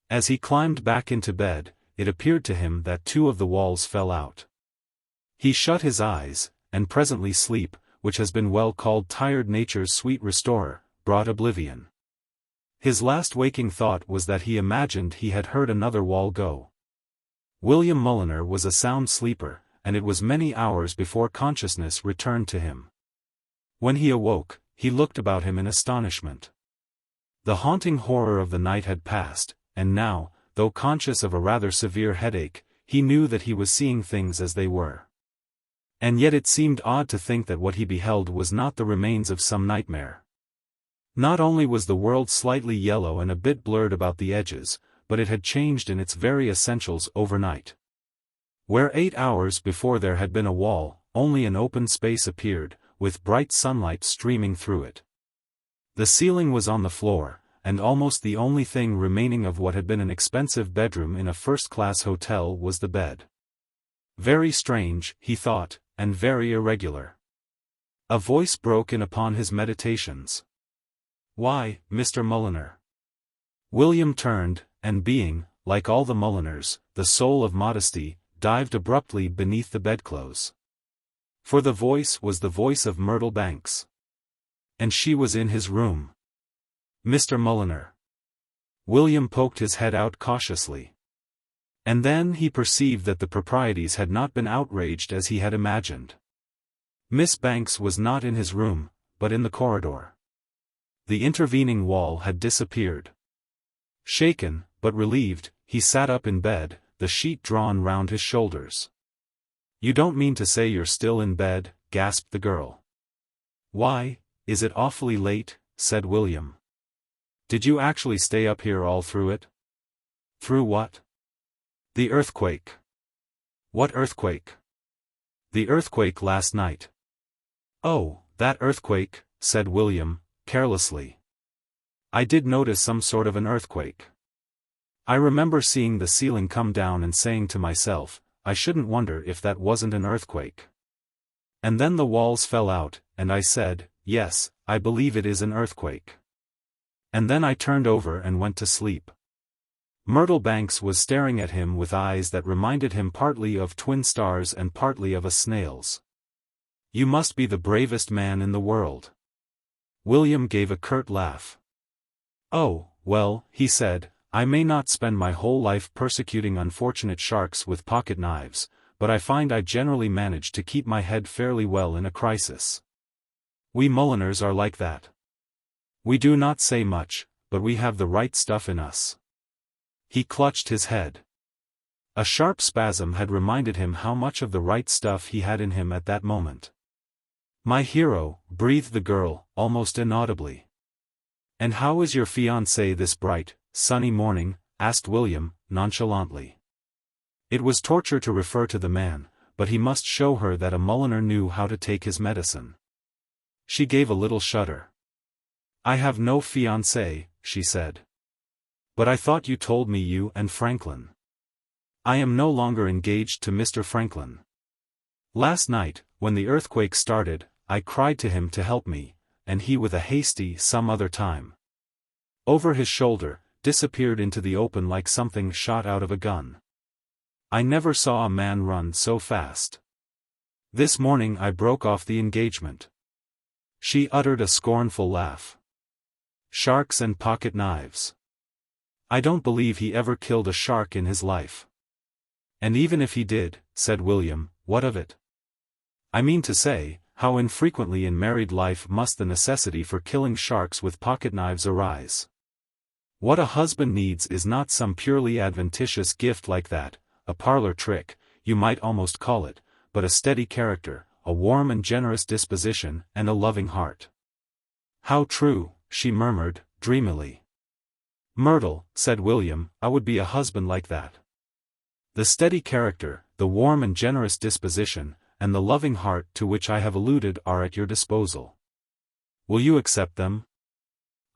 As he climbed back into bed, it appeared to him that 2 of the walls fell out. He shut his eyes, and presently sleep, which has been well called tired nature's sweet restorer, brought oblivion. His last waking thought was that he imagined he had heard another wall go. William Mulliner was a sound sleeper, and it was many hours before consciousness returned to him. When he awoke, he looked about him in astonishment. The haunting horror of the night had passed, and now, though conscious of a rather severe headache, he knew that he was seeing things as they were. And yet it seemed odd to think that what he beheld was not the remains of some nightmare. Not only was the world slightly yellow and a bit blurred about the edges, but it had changed in its very essentials overnight. Where 8 hours before there had been a wall, only an open space appeared, with bright sunlight streaming through it. The ceiling was on the floor, and almost the only thing remaining of what had been an expensive bedroom in a first-class hotel was the bed. Very strange, he thought, and very irregular. A voice broke in upon his meditations. "Why, Mr. Mulliner." William turned, and being, like all the Mulliners, the soul of modesty, dived abruptly beneath the bedclothes. For the voice was the voice of Myrtle Banks. And she was in his room. "Mr. Mulliner." William poked his head out cautiously. And then he perceived that the proprieties had not been outraged as he had imagined. Miss Banks was not in his room, but in the corridor. The intervening wall had disappeared. Shaken, but relieved, he sat up in bed, the sheet drawn round his shoulders. "You don't mean to say you're still in bed?" gasped the girl. "Why, is it awfully late?" said William. "Did you actually stay up here all through it?" "Through what?" "The earthquake." "What earthquake?" "The earthquake last night." "Oh, that earthquake," said William, carelessly. "I did notice some sort of an earthquake. I remember seeing the ceiling come down and saying to myself, I shouldn't wonder if that wasn't an earthquake. And then the walls fell out, and I said, yes, I believe it is an earthquake. And then I turned over and went to sleep." Myrtle Banks was staring at him with eyes that reminded him partly of twin stars and partly of a snail's. "You must be the bravest man in the world." William gave a curt laugh. "Oh, well," he said, "I may not spend my whole life persecuting unfortunate sharks with pocket knives, but I find I generally manage to keep my head fairly well in a crisis. We Mulliners are like that. We do not say much, but we have the right stuff in us." He clutched his head. A sharp spasm had reminded him how much of the right stuff he had in him at that moment. My hero, breathed the girl, almost inaudibly. And how is your fiancé this bright, sunny morning? Asked William, nonchalantly. It was torture to refer to the man, but he must show her that a Mulliner knew how to take his medicine. She gave a little shudder. I have no fiancé, she said. But I thought you told me you and Franklin. I am no longer engaged to Mr. Franklin. Last night, when the earthquake started, I cried to him to help me, and he with a hasty some other time over his shoulder, disappeared into the open like something shot out of a gun. I never saw a man run so fast. This morning I broke off the engagement. She uttered a scornful laugh. Sharks and pocket knives. I don't believe he ever killed a shark in his life. And even if he did, said William, what of it? I mean to say, how infrequently in married life must the necessity for killing sharks with pocket knives arise. What a husband needs is not some purely adventitious gift like that, a parlor trick, you might almost call it, but a steady character, a warm and generous disposition, and a loving heart. How true, she murmured, dreamily. Myrtle, said William, I would be a husband like that. The steady character, the warm and generous disposition, and the loving heart to which I have alluded are at your disposal. Will you accept them?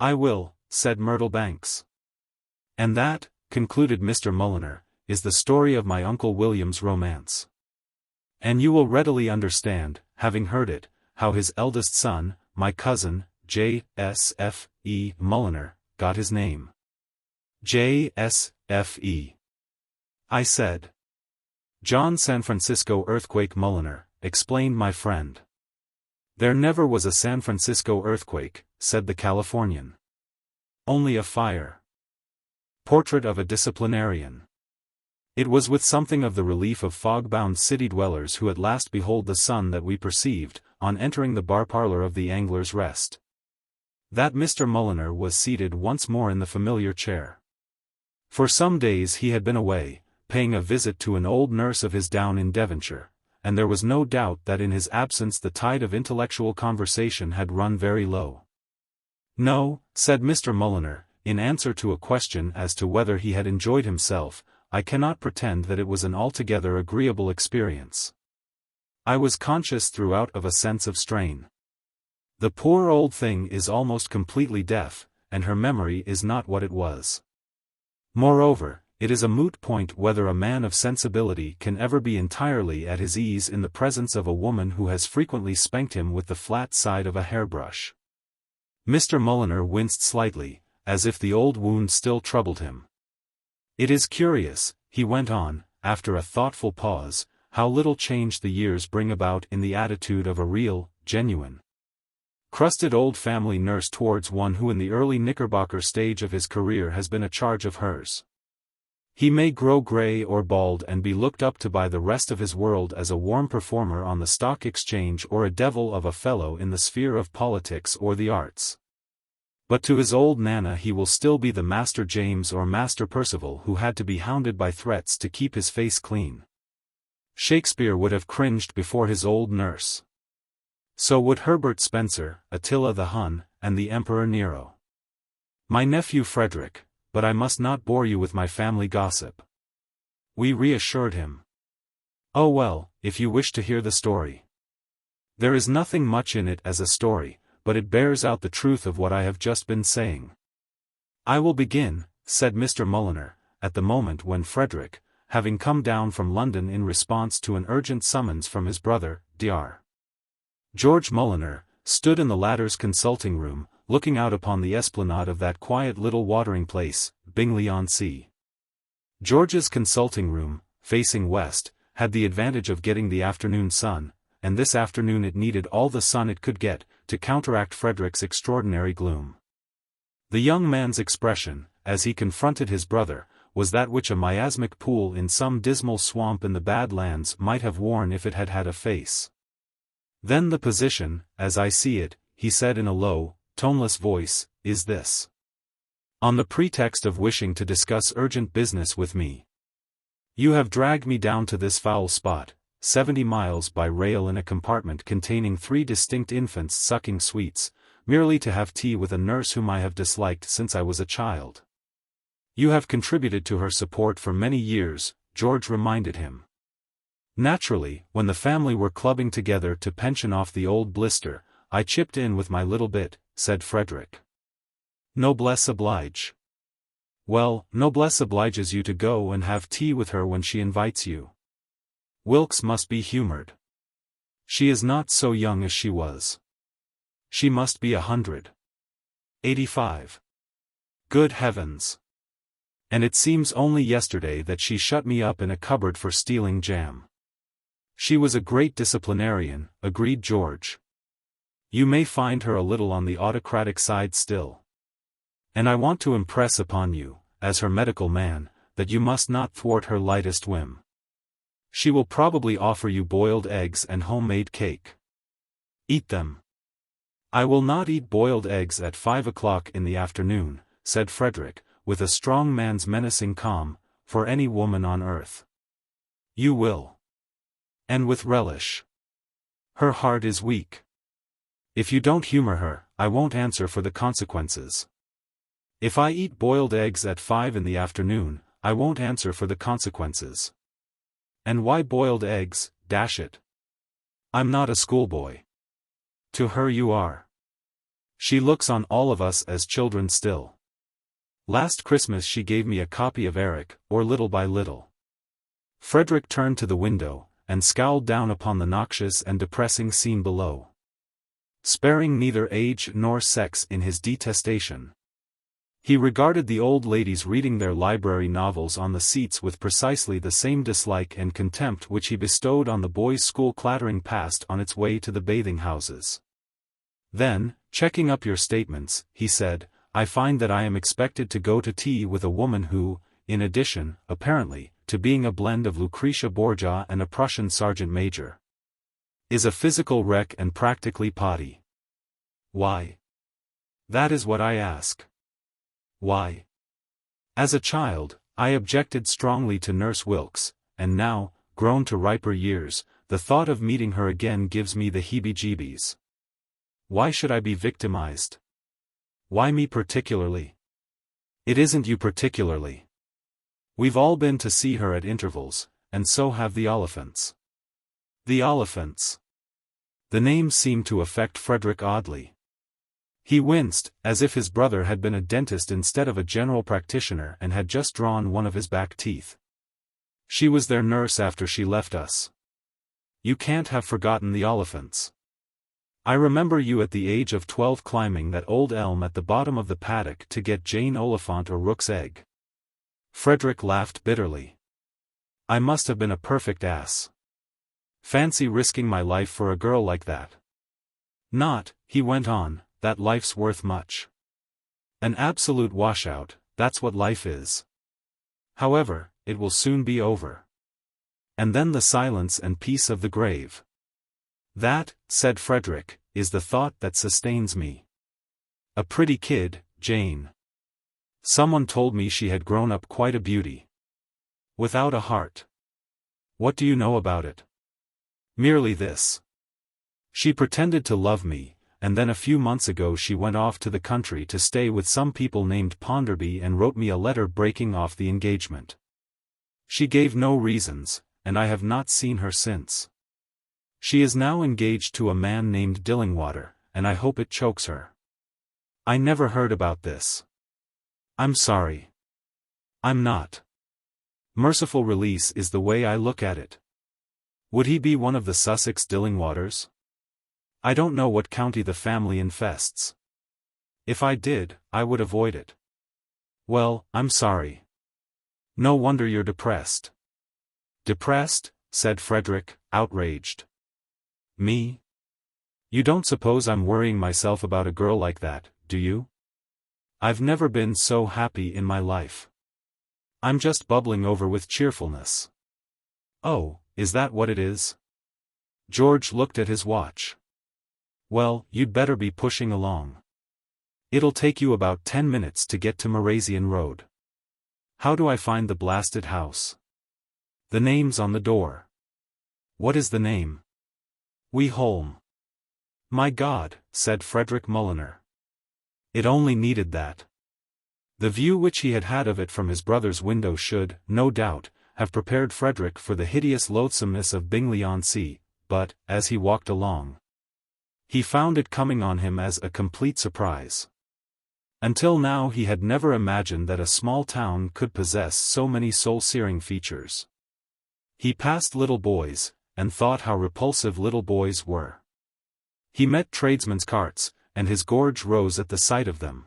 I will, said Myrtle Banks. And that, concluded Mr. Mulliner, is the story of my Uncle William's romance. And you will readily understand, having heard it, how his eldest son, my cousin, J.S.F.E. Mulliner, got his name. J.S.F.E. I said. John San Francisco Earthquake Mulliner, explained my friend. There never was a San Francisco earthquake, said the Californian. Only a fire. Portrait of a Disciplinarian. It was with something of the relief of fog-bound city dwellers who at last behold the sun that we perceived, on entering the bar parlor of the Angler's Rest, that Mr. Mulliner was seated once more in the familiar chair. For some days he had been away, paying a visit to an old nurse of his down in Devonshire, and there was no doubt that in his absence the tide of intellectual conversation had run very low. No, said Mr. Mulliner, in answer to a question as to whether he had enjoyed himself, I cannot pretend that it was an altogether agreeable experience. I was conscious throughout of a sense of strain. The poor old thing is almost completely deaf, and her memory is not what it was. Moreover, it is a moot point whether a man of sensibility can ever be entirely at his ease in the presence of a woman who has frequently spanked him with the flat side of a hairbrush. Mr. Mulliner winced slightly, as if the old wound still troubled him. It is curious, he went on, after a thoughtful pause, how little change the years bring about in the attitude of a real, genuine, crusted old family nurse towards one who in the early Knickerbocker stage of his career has been a charge of hers. He may grow gray or bald and be looked up to by the rest of his world as a warm performer on the stock exchange or a devil of a fellow in the sphere of politics or the arts. But to his old Nana he will still be the Master James or Master Percival who had to be hounded by threats to keep his face clean. Shakespeare would have cringed before his old nurse. So would Herbert Spencer, Attila the Hun, and the Emperor Nero. My nephew Frederick, but I must not bore you with my family gossip. We reassured him. Oh well, if you wish to hear the story. There is nothing much in it as a story, but it bears out the truth of what I have just been saying. I will begin, said Mr. Mulliner, at the moment when Frederick, having come down from London in response to an urgent summons from his brother, Dr. George Mulliner, stood in the latter's consulting room, looking out upon the esplanade of that quiet little watering place, Bingley-on-Sea. George's consulting room, facing west, had the advantage of getting the afternoon sun, and this afternoon it needed all the sun it could get, to counteract Frederick's extraordinary gloom. The young man's expression, as he confronted his brother, was that which a miasmic pool in some dismal swamp in the Bad Lands might have worn if it had had a face. Then the position, as I see it, he said in a low, toneless voice, is this. On the pretext of wishing to discuss urgent business with me, you have dragged me down to this foul spot, 70 miles by rail in a compartment containing 3 distinct infants sucking sweets, merely to have tea with a nurse whom I have disliked since I was a child. You have contributed to her support for many years, George reminded him. Naturally, when the family were clubbing together to pension off the old blister, I chipped in with my little bit, said Frederick. Noblesse oblige. Well, noblesse obliges you to go and have tea with her when she invites you. Wilkes must be humored. She is not so young as she was. She must be 185. Good heavens. And it seems only yesterday that she shut me up in a cupboard for stealing jam. She was a great disciplinarian, agreed George. You may find her a little on the autocratic side still. And I want to impress upon you, as her medical man, that you must not thwart her lightest whim. She will probably offer you boiled eggs and homemade cake. Eat them. I will not eat boiled eggs at 5 o'clock in the afternoon, said Frederick, with a strong man's menacing calm, for any woman on earth. You will. And with relish. Her heart is weak. If you don't humor her, I won't answer for the consequences. If I eat boiled eggs at 5 in the afternoon, I won't answer for the consequences. And why boiled eggs, dash it? I'm not a schoolboy. To her you are. She looks on all of us as children still. Last Christmas she gave me a copy of Eric, or Little by Little. Frederick turned to the window, and scowled down upon the noxious and depressing scene below. Sparing neither age nor sex in his detestation. He regarded the old ladies reading their library novels on the seats with precisely the same dislike and contempt which he bestowed on the boys' school clattering past on its way to the bathing houses. Then, checking up your statements, he said, I find that I am expected to go to tea with a woman who, in addition, apparently, to being a blend of Lucretia Borgia and a Prussian sergeant major, is a physical wreck and practically potty. Why? That is what I ask. Why? As a child, I objected strongly to Nurse Wilkes, and now, grown to riper years, the thought of meeting her again gives me the heebie-jeebies. Why should I be victimized? Why me particularly? It isn't you particularly. We've all been to see her at intervals, and so have the Oliphants. The Oliphants. The name seemed to affect Frederick oddly. He winced, as if his brother had been a dentist instead of a general practitioner and had just drawn one of his back teeth. She was their nurse after she left us. You can't have forgotten the Oliphants. I remember you at the age of 12 climbing that old elm at the bottom of the paddock to get Jane Oliphant or Rook's egg. Frederick laughed bitterly. I must have been a perfect ass. Fancy risking my life for a girl like that. Not, he went on, that life's worth much. An absolute washout, that's what life is. However, it will soon be over. And then the silence and peace of the grave. That, said Frederick, is the thought that sustains me. A pretty kid, Jane. Someone told me she had grown up quite a beauty. Without a heart. What do you know about it? Merely this. She pretended to love me, and then a few months ago she went off to the country to stay with some people named Ponderby and wrote me a letter breaking off the engagement. She gave no reasons, and I have not seen her since. She is now engaged to a man named Dillingwater, and I hope it chokes her. I never heard about this. I'm sorry. I'm not. Merciful release is the way I look at it. Would he be one of the Sussex Dillingwaters? I don't know what county the family infests. If I did, I would avoid it. Well, I'm sorry. No wonder you're depressed. Depressed? Said Frederick, outraged. Me? You don't suppose I'm worrying myself about a girl like that, do you? I've never been so happy in my life. I'm just bubbling over with cheerfulness. Oh, is that what it is? George looked at his watch. Well, you'd better be pushing along. It'll take you about 10 minutes to get to Morasian Road. How do I find the blasted house? The name's on the door. What is the name? Weholm. My God, said Frederick Mulliner. It only needed that. The view which he had had of it from his brother's window should, no doubt, have prepared Frederick for the hideous loathsomeness of Bingley-on-Sea, but, as he walked along, he found it coming on him as a complete surprise. Until now he had never imagined that a small town could possess so many soul-searing features. He passed little boys, and thought how repulsive little boys were. He met tradesmen's carts, and his gorge rose at the sight of them.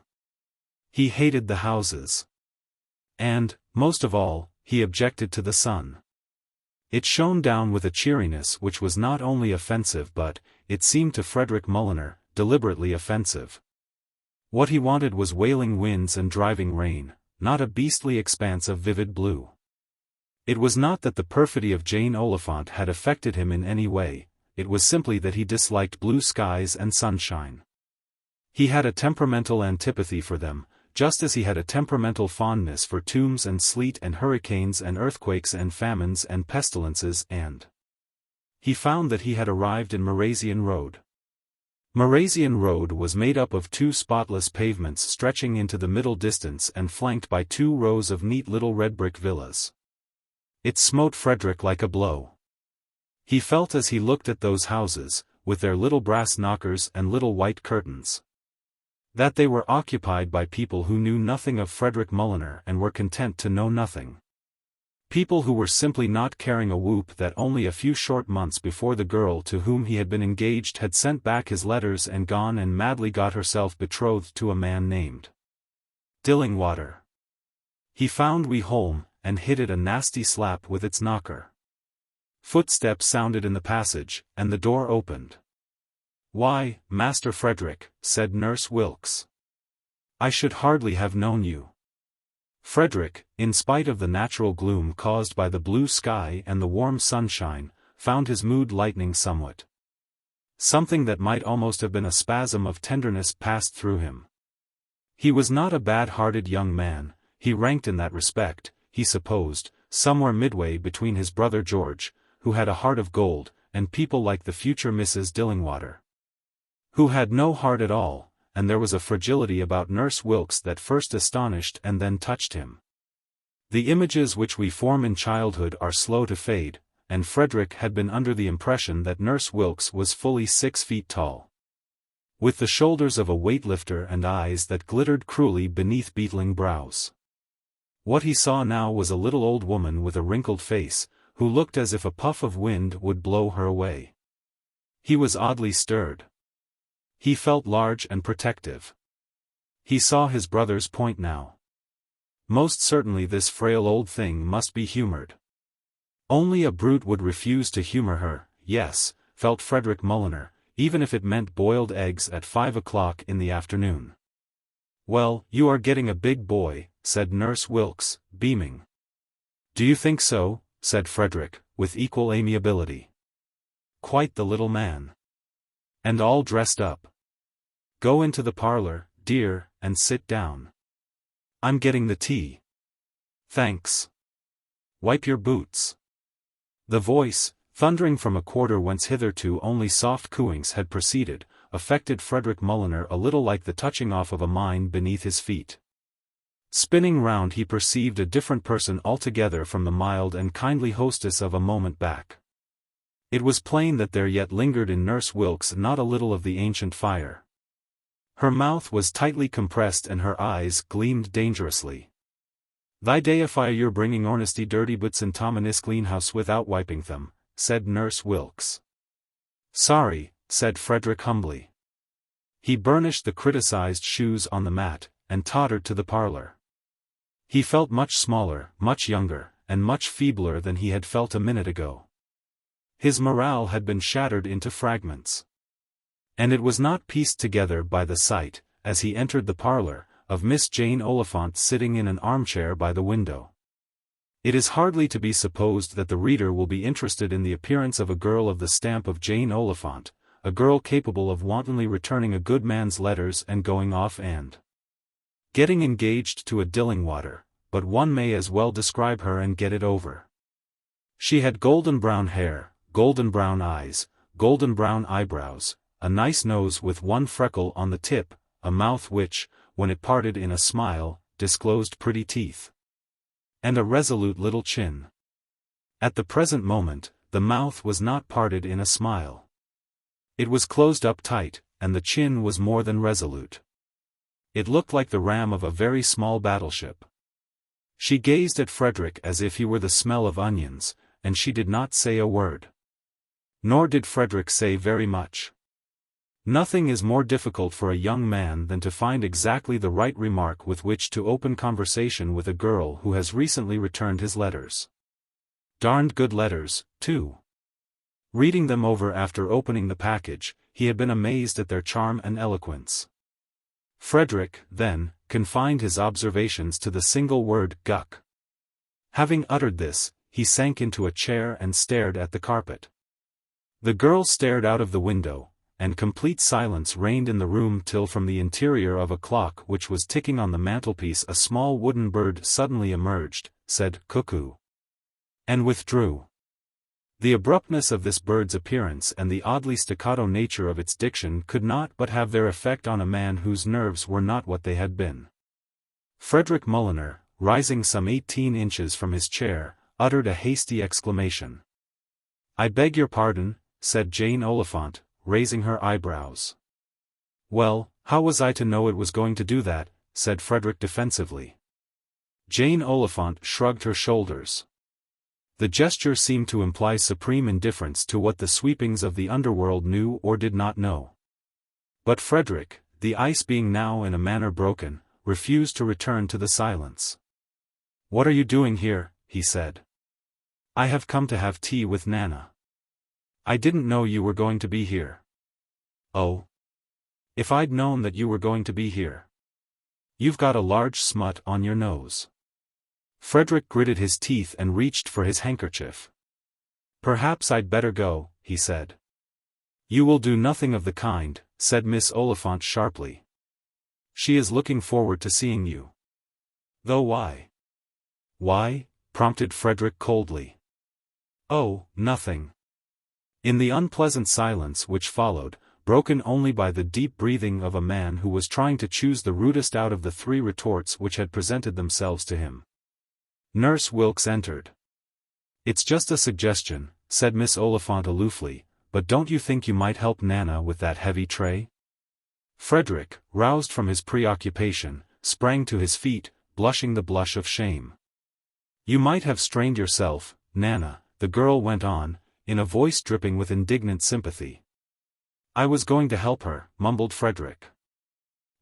He hated the houses. And, most of all, he objected to the sun. It shone down with a cheeriness which was not only offensive but, it seemed to Frederick Mulliner, deliberately offensive. What he wanted was wailing winds and driving rain, not a beastly expanse of vivid blue. It was not that the perfidy of Jane Oliphant had affected him in any way, it was simply that he disliked blue skies and sunshine. He had a temperamental antipathy for them, just as he had a temperamental fondness for tombs and sleet and hurricanes and earthquakes and famines and pestilences and... He found that he had arrived in Muraysian Road. Muraysian Road was made up of two spotless pavements stretching into the middle distance and flanked by 2 rows of neat little red brick villas. It smote Frederick like a blow. He felt as he looked at those houses, with their little brass knockers and little white curtains, that they were occupied by people who knew nothing of Frederick Mulliner and were content to know nothing. People who were simply not caring a whoop that only a few short months before the girl to whom he had been engaged had sent back his letters and gone and madly got herself betrothed to a man named Dillingwater. He found Weholm, and hit it a nasty slap with its knocker. Footsteps sounded in the passage, and the door opened. "Why, Master Frederick," said Nurse Wilkes. "I should hardly have known you." Frederick, in spite of the natural gloom caused by the blue sky and the warm sunshine, found his mood lightening somewhat. Something that might almost have been a spasm of tenderness passed through him. He was not a bad-hearted young man, he ranked in that respect, he supposed, somewhere midway between his brother George, who had a heart of gold, and people like the future Mrs. Dillingwater, who had no heart at all, and there was a fragility about Nurse Wilkes that first astonished and then touched him. The images which we form in childhood are slow to fade, and Frederick had been under the impression that Nurse Wilkes was fully 6 feet tall, with the shoulders of a weightlifter and eyes that glittered cruelly beneath beetling brows. What he saw now was a little old woman with a wrinkled face, who looked as if a puff of wind would blow her away. He was oddly stirred. He felt large and protective. He saw his brother's point now. Most certainly this frail old thing must be humored. Only a brute would refuse to humor her, yes, felt Frederick Mulliner, even if it meant boiled eggs at 5 o'clock in the afternoon. "Well, you are getting a big boy," said Nurse Wilkes, beaming. "Do you think so?" said Frederick, with equal amiability. "Quite the little man. And all dressed up. Go into the parlor, dear, and sit down. I'm getting the tea." "Thanks. Wipe your boots." The voice, thundering from a quarter whence hitherto only soft cooings had proceeded, affected Frederick Mulliner a little like the touching off of a mine beneath his feet. Spinning round he perceived a different person altogether from the mild and kindly hostess of a moment back. It was plain that there yet lingered in Nurse Wilkes not a little of the ancient fire. Her mouth was tightly compressed and her eyes gleamed dangerously. "Thy deify you're bringing honesty dirty boots in Tominis Cleanhouse without wiping them," said Nurse Wilkes. "Sorry," said Frederick humbly. He burnished the criticized shoes on the mat, and tottered to the parlor. He felt much smaller, much younger, and much feebler than he had felt a minute ago. His morale had been shattered into fragments. And it was not pieced together by the sight, as he entered the parlor, of Miss Jane Oliphant sitting in an armchair by the window. It is hardly to be supposed that the reader will be interested in the appearance of a girl of the stamp of Jane Oliphant, a girl capable of wantonly returning a good man's letters and going off and getting engaged to a Dillingwater, but one may as well describe her and get it over. She had golden brown hair, golden brown eyes, golden brown eyebrows, a nice nose with one freckle on the tip, a mouth which, when it parted in a smile, disclosed pretty teeth, and a resolute little chin. At the present moment, the mouth was not parted in a smile. It was closed up tight, and the chin was more than resolute. It looked like the ram of a very small battleship. She gazed at Frederick as if he were the smell of onions, and she did not say a word. Nor did Frederick say very much. Nothing is more difficult for a young man than to find exactly the right remark with which to open conversation with a girl who has recently returned his letters. Darned good letters, too. Reading them over after opening the package, he had been amazed at their charm and eloquence. Frederick, then, confined his observations to the single word "guck." Having uttered this, he sank into a chair and stared at the carpet. The girl stared out of the window, and complete silence reigned in the room till from the interior of a clock which was ticking on the mantelpiece a small wooden bird suddenly emerged, said "cuckoo," and withdrew. The abruptness of this bird's appearance and the oddly staccato nature of its diction could not but have their effect on a man whose nerves were not what they had been. Frederick Mulliner, rising some 18 inches from his chair, uttered a hasty exclamation. "I beg your pardon," said Jane Oliphant, raising her eyebrows. "Well, how was I to know it was going to do that?" said Frederick defensively. Jane Oliphant shrugged her shoulders. The gesture seemed to imply supreme indifference to what the sweepings of the underworld knew or did not know. But Frederick, the ice being now in a manner broken, refused to return to the silence. "What are you doing here?" he said. "I have come to have tea with Nana." "I didn't know you were going to be here." "Oh. If I'd known that you were going to be here. You've got a large smut on your nose." Frederick gritted his teeth and reached for his handkerchief. "Perhaps I'd better go," he said. "You will do nothing of the kind," said Miss Oliphant sharply. "She is looking forward to seeing you." "Though why?" "Why?" prompted Frederick coldly. "Oh, nothing." In the unpleasant silence which followed, broken only by the deep breathing of a man who was trying to choose the rudest out of the 3 retorts which had presented themselves to him, Nurse Wilkes entered. "It's just a suggestion," said Miss Oliphant aloofly, "but don't you think you might help Nana with that heavy tray?" Frederick, roused from his preoccupation, sprang to his feet, blushing the blush of shame. "You might have strained yourself, Nana," the girl went on, in a voice dripping with indignant sympathy. "I was going to help her," mumbled Frederick.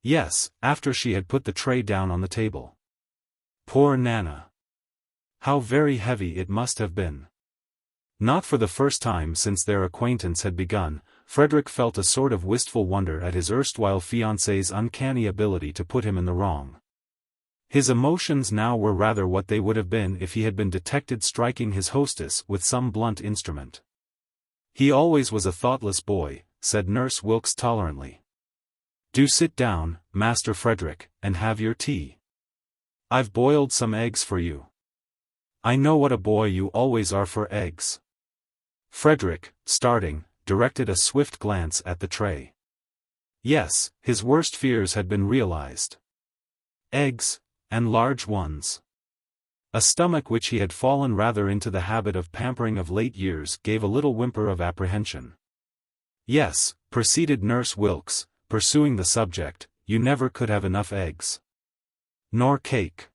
"Yes, after she had put the tray down on the table." Poor Nana! How very heavy it must have been. Not for the first time since their acquaintance had begun, Frederick felt a sort of wistful wonder at his erstwhile fiancée's uncanny ability to put him in the wrong. His emotions now were rather what they would have been if he had been detected striking his hostess with some blunt instrument. "He always was a thoughtless boy," said Nurse Wilkes tolerantly. "Do sit down, Master Frederick, and have your tea. I've boiled some eggs for you. I know what a boy you always are for eggs." Frederick, starting, directed a swift glance at the tray. Yes, his worst fears had been realized. Eggs, and large ones. A stomach which he had fallen rather into the habit of pampering of late years gave a little whimper of apprehension. "Yes," proceeded Nurse Wilkes, pursuing the subject, "you never could have enough eggs. Nor cake.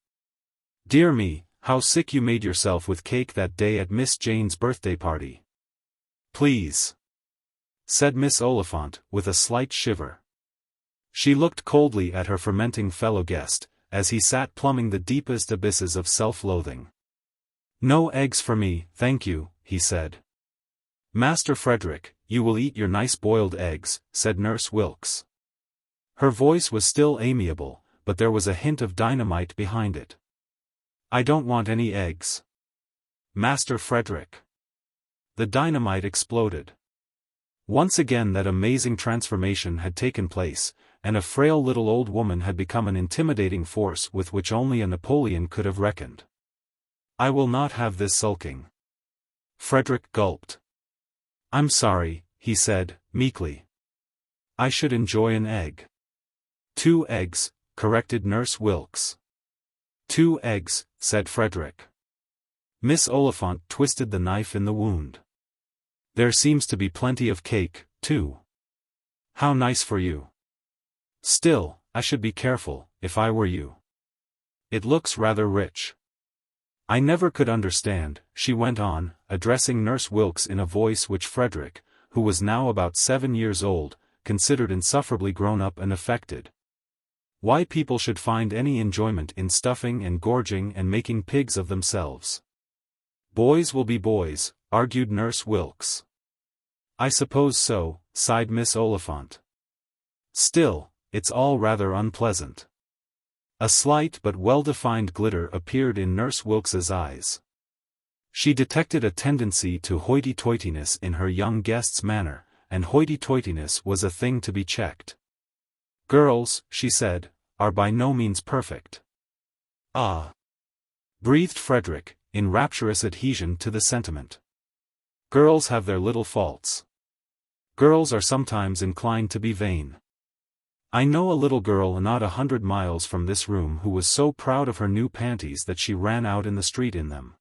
Dear me, how sick you made yourself with cake that day at Miss Jane's birthday party." "Please," said Miss Oliphant, with a slight shiver. She looked coldly at her fermenting fellow guest, as he sat plumbing the deepest abysses of self-loathing. "No eggs for me, thank you," he said. "Master Frederick, you will eat your nice boiled eggs," said Nurse Wilkes. Her voice was still amiable, but there was a hint of dynamite behind it. "I don't want any eggs. Master Frederick." The dynamite exploded. Once again that amazing transformation had taken place, and a frail little old woman had become an intimidating force with which only a Napoleon could have reckoned. "I will not have this sulking." Frederick gulped. I'm sorry, he said, meekly. I should enjoy an egg. 2 eggs, corrected Nurse Wilkes. 2 eggs, said Frederick. Miss Oliphant twisted the knife in the wound. There seems to be plenty of cake, too. How nice for you. Still, I should be careful, if I were you. It looks rather rich. I never could understand, she went on, addressing Nurse Wilkes in a voice which Frederick, who was now about 7 years old, considered insufferably grown up and affected. Why people should find any enjoyment in stuffing and gorging and making pigs of themselves. Boys will be boys, argued Nurse Wilkes. I suppose so, sighed Miss Oliphant. Still, it's all rather unpleasant. A slight but well-defined glitter appeared in Nurse Wilkes's eyes. She detected a tendency to hoity-toityness in her young guest's manner, and hoity-toityness was a thing to be checked. Girls, she said, are by no means perfect. Ah! Breathed Frederick, in rapturous adhesion to the sentiment. Girls have their little faults. Girls are sometimes inclined to be vain. I know a little girl not 100 miles from this room who was so proud of her new panties that she ran out in the street in them.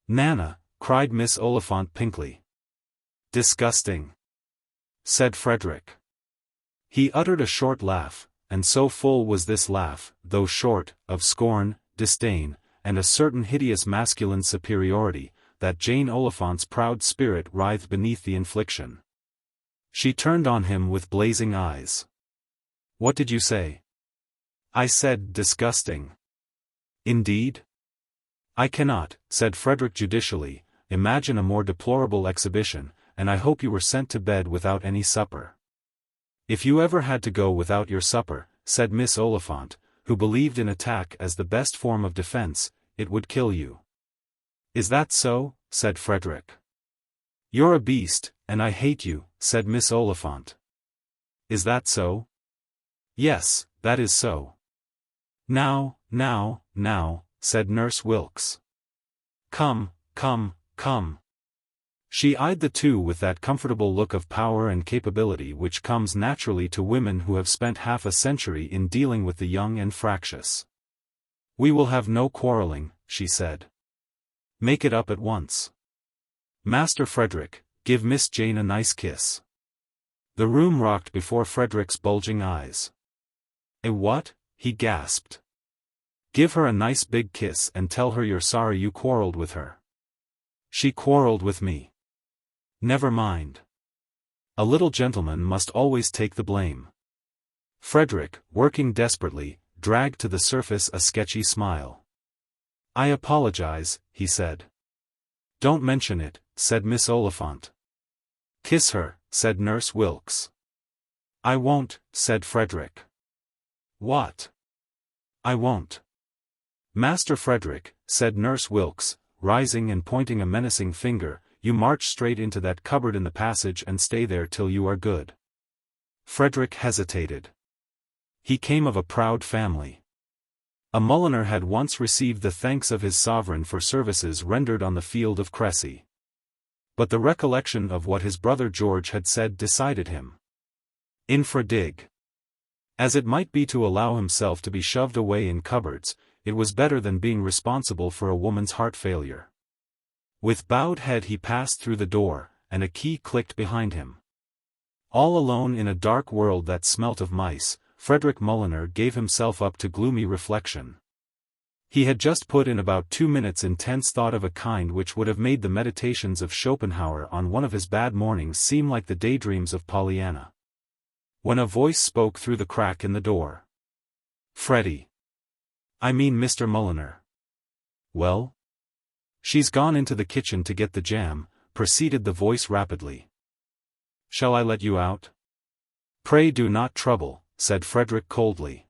Nana, cried Miss Oliphant pinkly. Disgusting, said Frederick. He uttered a short laugh, and so full was this laugh, though short, of scorn, disdain, and a certain hideous masculine superiority, that Jane Oliphant's proud spirit writhed beneath the infliction. She turned on him with blazing eyes. What did you say? I said disgusting. Indeed? I cannot, said Frederick judicially, imagine a more deplorable exhibition, and I hope you were sent to bed without any supper. If you ever had to go without your supper, said Miss Oliphant, who believed in attack as the best form of defense, it would kill you. Is that so? Said Frederick. You're a beast, and I hate you, said Miss Oliphant. Is that so? Yes, that is so. Now, said Nurse Wilkes. Come. She eyed the two with that comfortable look of power and capability which comes naturally to women who have spent half a century in dealing with the young and fractious. We will have no quarreling, she said. Make it up at once. Master Frederick, give Miss Jane a nice kiss. The room rocked before Frederick's bulging eyes. A what? He gasped. Give her a nice big kiss and tell her you're sorry you quarreled with her. She quarreled with me. Never mind. A little gentleman must always take the blame. Frederick, working desperately, dragged to the surface a sketchy smile. I apologize, he said. Don't mention it, said Miss Oliphant. Kiss her, said Nurse Wilkes. I won't, said Frederick. What? I won't. Master Frederick, said Nurse Wilkes, rising and pointing a menacing finger, you march straight into that cupboard in the passage and stay there till you are good. Frederick hesitated. He came of a proud family. A Mulliner had once received the thanks of his sovereign for services rendered on the field of Crécy. But the recollection of what his brother George had said decided him. Infra dig. As it might be to allow himself to be shoved away in cupboards, it was better than being responsible for a woman's heart failure. With bowed head he passed through the door, and a key clicked behind him. All alone in a dark world that smelt of mice, Frederick Mulliner gave himself up to gloomy reflection. He had just put in about 2 minutes intense thought of a kind which would have made the meditations of Schopenhauer on one of his bad mornings seem like the daydreams of Pollyanna. When a voice spoke through the crack in the door. Freddie. I mean Mr. Mulliner. Well? She's gone into the kitchen to get the jam, proceeded the voice rapidly. Shall I let you out? Pray do not trouble, said Frederick coldly.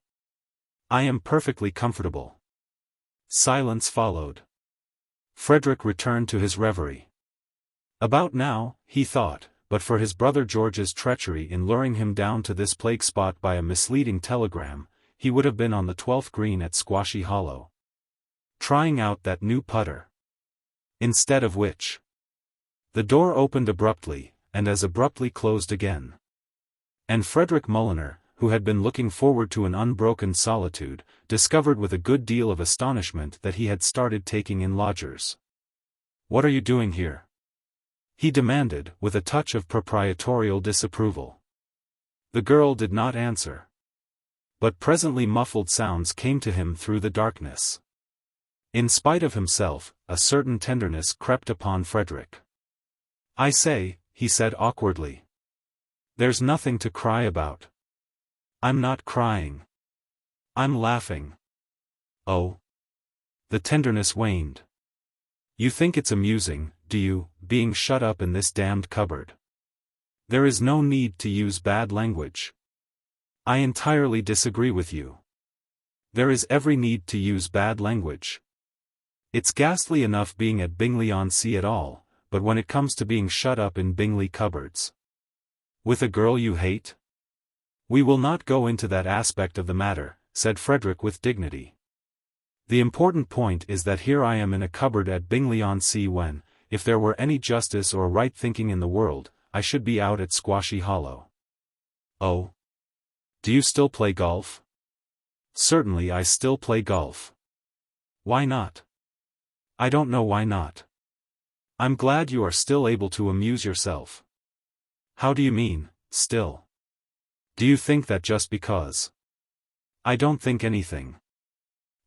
I am perfectly comfortable. Silence followed. Frederick returned to his reverie. About now, he thought, but for his brother George's treachery in luring him down to this plague spot by a misleading telegram, he would have been on the 12th green at Squashy Hollow. Trying out that new putter. Instead of which. The door opened abruptly, and as abruptly closed again. And Frederick Mulliner, who had been looking forward to an unbroken solitude, discovered with a good deal of astonishment that he had started taking in lodgers. "What are you doing here?" he demanded, with a touch of proprietorial disapproval. The girl did not answer. But presently muffled sounds came to him through the darkness. In spite of himself, a certain tenderness crept upon Frederick. "I say," he said awkwardly. "There's nothing to cry about." "I'm not crying. I'm laughing." "Oh?" The tenderness waned. "You think it's amusing, do you, being shut up in this damned cupboard? There is no need to use bad language." "I entirely disagree with you. There is every need to use bad language. It's ghastly enough being at Bingley-on-Sea at all, but when it comes to being shut up in Bingley cupboards with a girl you hate?" "We will not go into that aspect of the matter," said Frederick with dignity. "The important point is that here I am in a cupboard at Bingley-on-Sea when, if there were any justice or right thinking in the world, I should be out at Squashy Hollow." "Oh? Do you still play golf?" "Certainly I still play golf." "Why not?" "I don't know why not." "I'm glad you are still able to amuse yourself." "How do you mean, still? Do you think that just because?" "I don't think anything."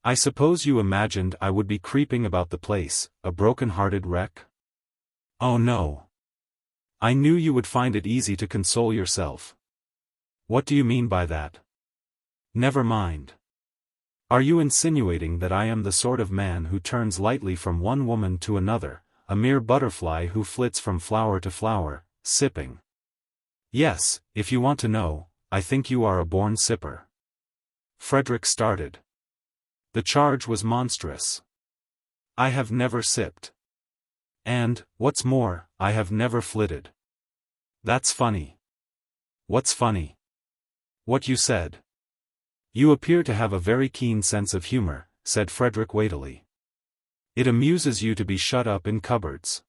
"I suppose you imagined I would be creeping about the place, a broken-hearted wreck?" "Oh no. I knew you would find it easy to console yourself." "What do you mean by that?" "Never mind. Are you insinuating that I am the sort of man who turns lightly from one woman to another, a mere butterfly who flits from flower to flower, sipping?" "Yes, if you want to know, I think you are a born sipper." Frederick started. The charge was monstrous. "I have never sipped. And, what's more, I have never flitted." "That's funny." "What's funny?" "What you said." "You appear to have a very keen sense of humor," said Frederick weightily. "It amuses you to be shut up in cupboards.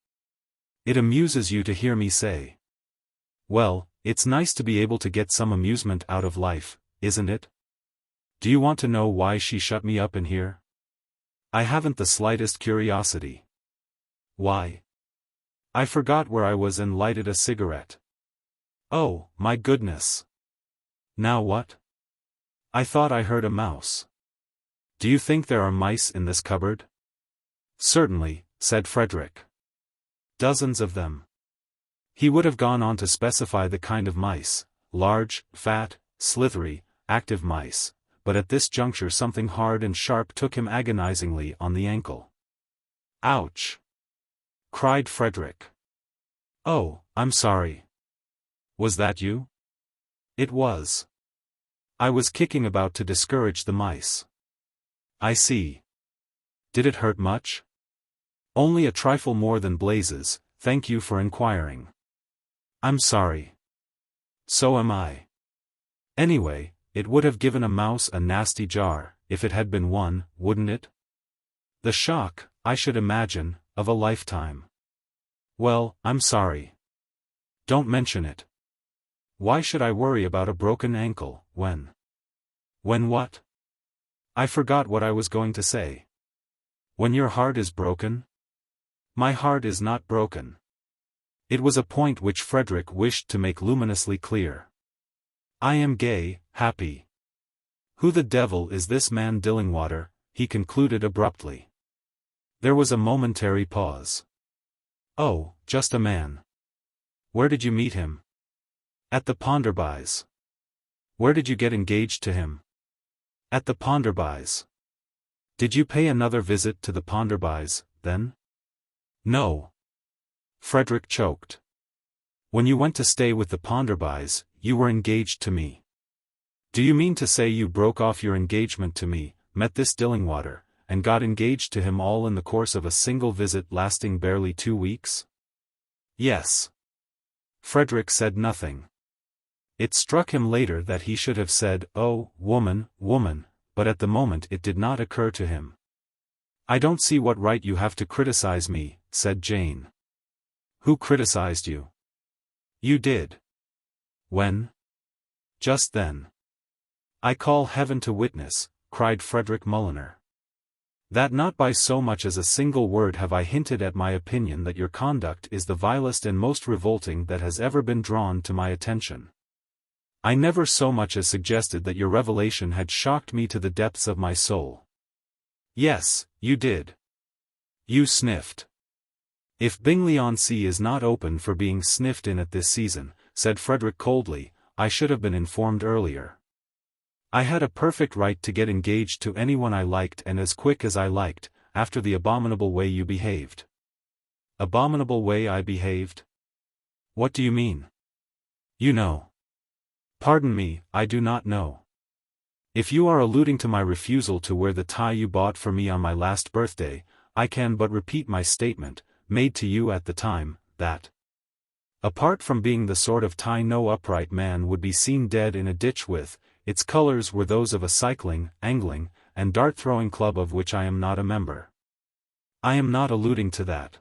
It amuses you to hear me say. Well, it's nice to be able to get some amusement out of life, isn't it? Do you want to know why she shut me up in here?" "I haven't the slightest curiosity." "Why?" "I forgot where I was and lighted a cigarette." "Oh, my goodness. Now what?" "I thought I heard a mouse." "Do you think there are mice in this cupboard?" "Certainly," said Frederick. "Dozens of them." He would have gone on to specify the kind of mice, large, fat, slithery, active mice, but at this juncture something hard and sharp took him agonizingly on the ankle. "Ouch!" cried Frederick. "Oh, I'm sorry. Was that you?" "It was. I was kicking about to discourage the mice." "I see. Did it hurt much?" "Only a trifle more than blazes, thank you for inquiring." "I'm sorry." "So am I. Anyway, it would have given a mouse a nasty jar, if it had been one, wouldn't it? The shock, I should imagine, of a lifetime." "Well, I'm sorry. Don't mention it. Why should I worry about a broken ankle, when?" "When what?" "I forgot what I was going to say." "When your heart is broken?" "My heart is not broken." It was a point which Frederick wished to make luminously clear. "I am gay, happy. Who the devil is this man Dillingwater?" he concluded abruptly. There was a momentary pause. "Oh, just a man." "Where did you meet him?" "At the Ponderbys." "Where did you get engaged to him?" "At the Ponderbys." "Did you pay another visit to the Ponderbys, then?" "No." Frederick choked. "When you went to stay with the Ponderbys, you were engaged to me. Do you mean to say you broke off your engagement to me, met this Dillingwater, and got engaged to him all in the course of a single visit lasting barely 2 weeks?" "Yes." Frederick said nothing. It struck him later that he should have said, "Oh, woman, woman," but at the moment it did not occur to him. "I don't see what right you have to criticize me," said Jane. Who criticized you? You did. When? Just then. I call heaven to witness, cried Frederick Mulliner, that not by so much as a single word have I hinted at my opinion that your conduct is the vilest and most revolting that has ever been drawn to my attention. I never so much as suggested that your revelation had shocked me to the depths of my soul. Yes, you did. You sniffed. If Bingley-on-Sea is not open for being sniffed in at this season, said Frederick coldly, I should have been informed earlier. I had a perfect right to get engaged to anyone I liked and as quick as I liked, after the abominable way you behaved. Abominable way I behaved? What do you mean? You know. Pardon me, I do not know. If you are alluding to my refusal to wear the tie you bought for me on my last birthday, I can but repeat my statement, made to you at the time, that, apart from being the sort of tie no upright man would be seen dead in a ditch with, its colors were those of a cycling, angling, and dart-throwing club of which I am not a member. I am not alluding to that.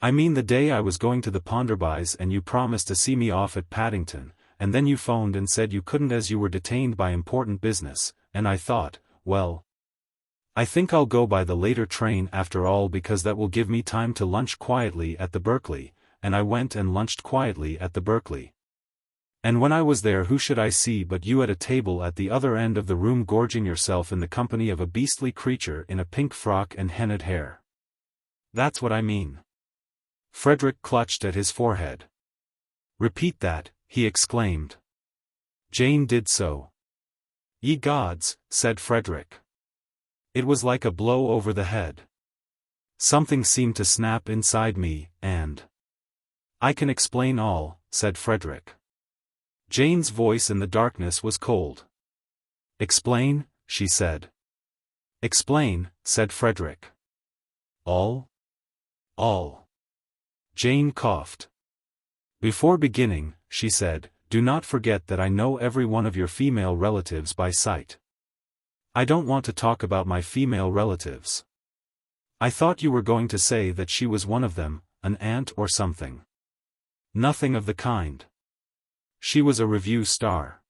I mean the day I was going to the Ponderbys and you promised to see me off at Paddington, and then you phoned and said you couldn't as you were detained by important business, and I thought, well, I think I'll go by the later train after all because that will give me time to lunch quietly at the Berkeley, and I went and lunched quietly at the Berkeley. And when I was there who should I see but you at a table at the other end of the room gorging yourself in the company of a beastly creature in a pink frock and henna'd hair. That's what I mean. Frederick clutched at his forehead. Repeat that, he exclaimed. Jane did so. Ye gods, said Frederick. It was like a blow over the head. Something seemed to snap inside me, and I can explain all, said Frederick. Jane's voice in the darkness was cold. Explain, she said. Explain, said Frederick. All? All. Jane coughed. Before beginning, she said, do not forget that I know every one of your female relatives by sight. I don't want to talk about my female relatives. I thought you were going to say that she was one of them, an aunt or something. Nothing of the kind. She was a revue star.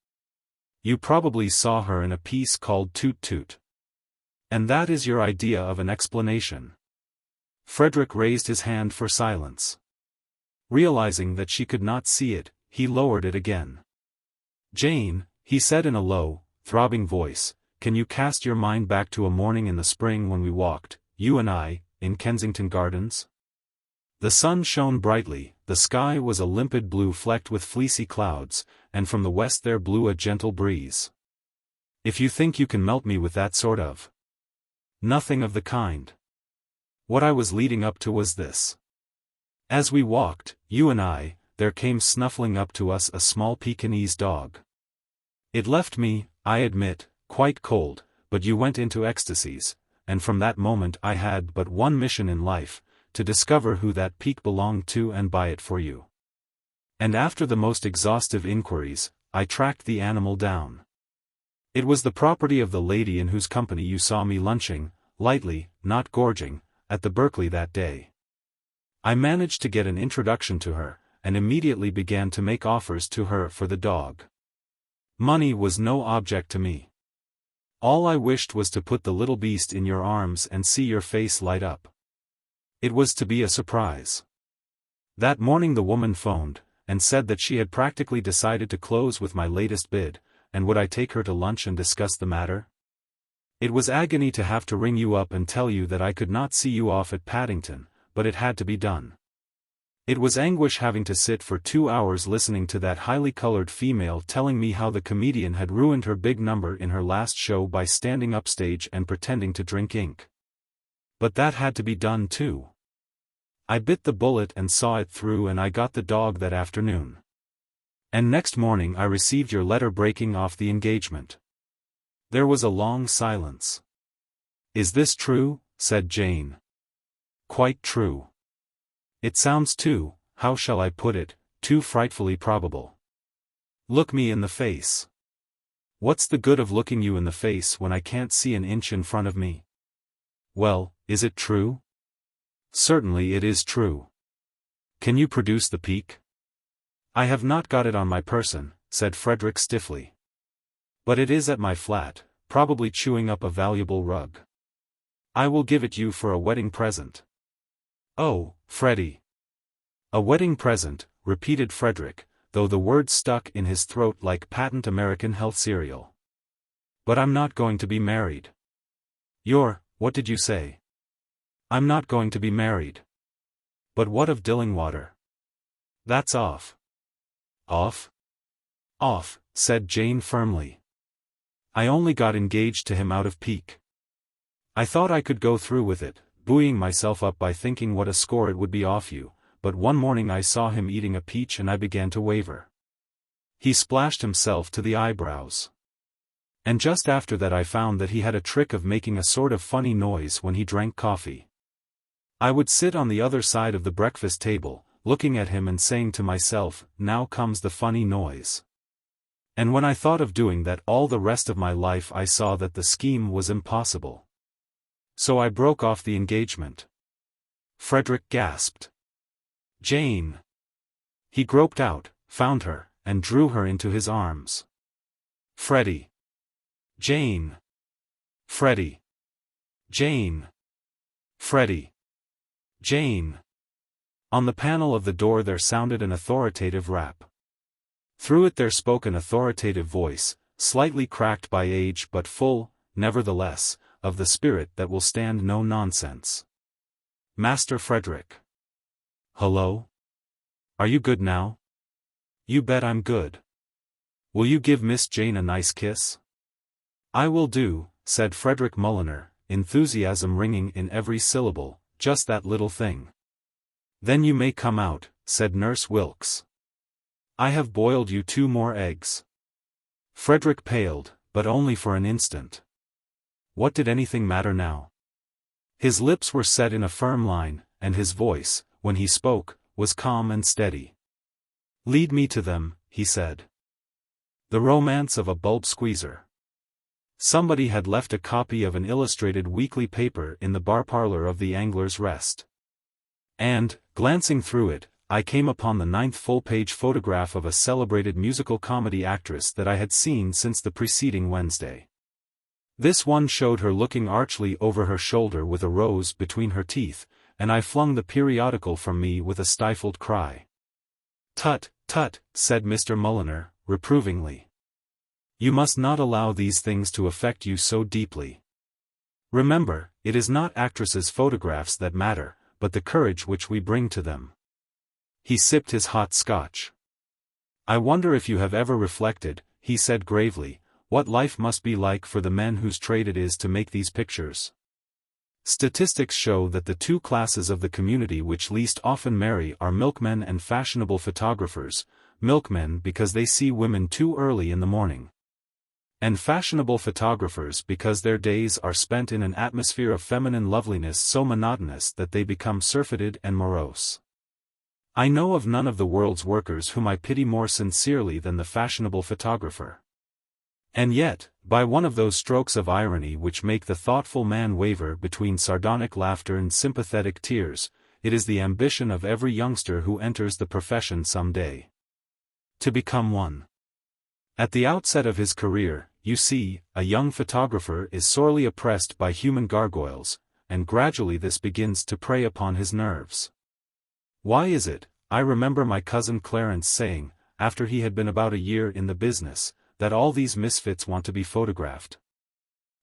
You probably saw her in a piece called Toot Toot. And that is your idea of an explanation. Frederick raised his hand for silence. Realizing that she could not see it, he lowered it again. Jane, he said in a low, throbbing voice, can you cast your mind back to a morning in the spring when we walked, you and I, in Kensington Gardens? The sun shone brightly, the sky was a limpid blue flecked with fleecy clouds, and from the west there blew a gentle breeze. If you think you can melt me with that sort of... Nothing of the kind. What I was leading up to was this. As we walked, you and I, there came snuffling up to us a small Pekingese dog. It left me, I admit, quite cold, but you went into ecstasies, and from that moment I had but one mission in life, to discover who that Peke belonged to and buy it for you. And after the most exhaustive inquiries, I tracked the animal down. It was the property of the lady in whose company you saw me lunching, lightly, not gorging, at the Berkeley that day. I managed to get an introduction to her, and immediately began to make offers to her for the dog. Money was no object to me. All I wished was to put the little beast in your arms and see your face light up. It was to be a surprise. That morning the woman phoned, and said that she had practically decided to close with my latest bid, and would I take her to lunch and discuss the matter? It was agony to have to ring you up and tell you that I could not see you off at Paddington, but it had to be done. It was anguish having to sit for 2 hours listening to that highly colored female telling me how the comedian had ruined her big number in her last show by standing upstage and pretending to drink ink. But that had to be done too. I bit the bullet and saw it through, and I got the dog that afternoon. And next morning I received your letter breaking off the engagement. There was a long silence. Is this true? Said Jane. Quite true. It sounds too, how shall I put it, too frightfully probable. Look me in the face. What's the good of looking you in the face when I can't see an inch in front of me? Well, is it true? Certainly it is true. Can you produce the peak? I have not got it on my person, said Frederick stiffly. But it is at my flat, probably chewing up a valuable rug. I will give it you for a wedding present. Oh, Freddie. A wedding present, repeated Frederick, though the words stuck in his throat like patent American health cereal. But I'm not going to be married. What did you say? I'm not going to be married. But what of Dillingwater? That's off. Off? Off, said Jane firmly. I only got engaged to him out of pique. I thought I could go through with it, buoying myself up by thinking what a score it would be off you, but one morning I saw him eating a peach and I began to waver. He splashed himself to the eyebrows. And just after that I found that he had a trick of making a sort of funny noise when he drank coffee. I would sit on the other side of the breakfast table, looking at him and saying to myself, now comes the funny noise. And when I thought of doing that all the rest of my life I saw that the scheme was impossible. So I broke off the engagement. Frederick gasped. Jane. He groped out, found her, and drew her into his arms. Freddie. Jane. Freddie. Jane. Freddie. Jane. On the panel of the door there sounded an authoritative rap. Through it there spoke an authoritative voice, slightly cracked by age but full, nevertheless, of the spirit that will stand no nonsense. Master Frederick. Hello? Are you good now? You bet I'm good. Will you give Miss Jane a nice kiss? I will do, said Frederick Mulliner, enthusiasm ringing in every syllable, just that little thing. Then you may come out, said Nurse Wilkes. I have boiled you 2 more eggs. Frederick paled, but only for an instant. What did anything matter now? His lips were set in a firm line, and his voice, when he spoke, was calm and steady. Lead me to them, he said. The Romance of a Bulb Squeezer. Somebody had left a copy of an illustrated weekly paper in the bar parlor of the Angler's Rest. And, glancing through it, I came upon the 9th full-page photograph of a celebrated musical comedy actress that I had seen since the preceding Wednesday. This one showed her looking archly over her shoulder with a rose between her teeth, and I flung the periodical from me with a stifled cry. Tut, tut, said Mr. Mulliner, reprovingly. You must not allow these things to affect you so deeply. Remember, it is not actresses' photographs that matter, but the courage which we bring to them. He sipped his hot scotch. I wonder if you have ever reflected, he said gravely, what life must be like for the men whose trade it is to make these pictures. Statistics show that the 2 classes of the community which least often marry are milkmen and fashionable photographers, milkmen because they see women too early in the morning, and fashionable photographers because their days are spent in an atmosphere of feminine loveliness so monotonous that they become surfeited and morose. I know of none of the world's workers whom I pity more sincerely than the fashionable photographer. And yet, by one of those strokes of irony which make the thoughtful man waver between sardonic laughter and sympathetic tears, it is the ambition of every youngster who enters the profession some day to become one. At the outset of his career, you see, a young photographer is sorely oppressed by human gargoyles, and gradually this begins to prey upon his nerves. Why is it, I remember my cousin Clarence saying, after he had been about a year in the business, that all these misfits want to be photographed?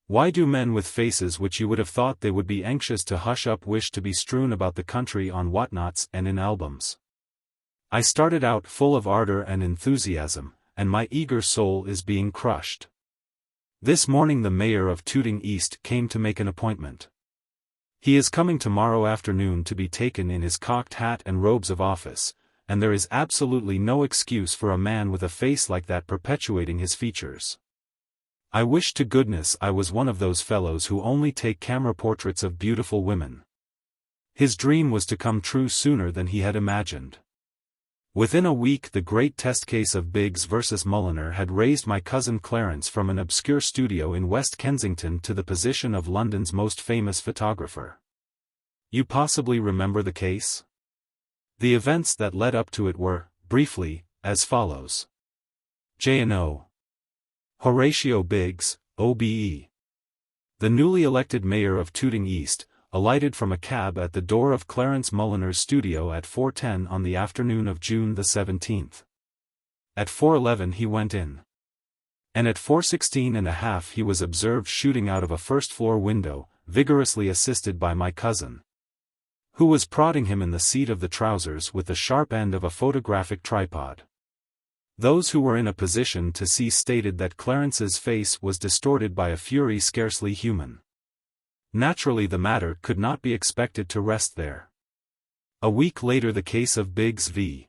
Why do men with faces which you would have thought they would be anxious to hush up wish to be strewn about the country on whatnots and in albums? I started out full of ardor and enthusiasm, and my eager soul is being crushed. This morning the mayor of Tooting East came to make an appointment. He is coming tomorrow afternoon to be taken in his cocked hat and robes of office, and there is absolutely no excuse for a man with a face like that perpetuating his features. I wish to goodness I was one of those fellows who only take camera portraits of beautiful women. His dream was to come true sooner than he had imagined. Within a week the great test case of Biggs versus Mulliner had raised my cousin Clarence from an obscure studio in West Kensington to the position of London's most famous photographer. You possibly remember the case? The events that led up to it were, briefly, as follows. J&O. Horatio Biggs, OBE. The newly elected mayor of Tooting East, alighted from a cab at the door of Clarence Mulliner's studio at 4:10 on the afternoon of June the 17th. At 4:11 he went in. And at 4:16 he was observed shooting out of a first-floor window, vigorously assisted by my cousin, who was prodding him in the seat of the trousers with the sharp end of a photographic tripod. Those who were in a position to see stated that Clarence's face was distorted by a fury scarcely human. Naturally the matter could not be expected to rest there. A week later the case of Biggs v.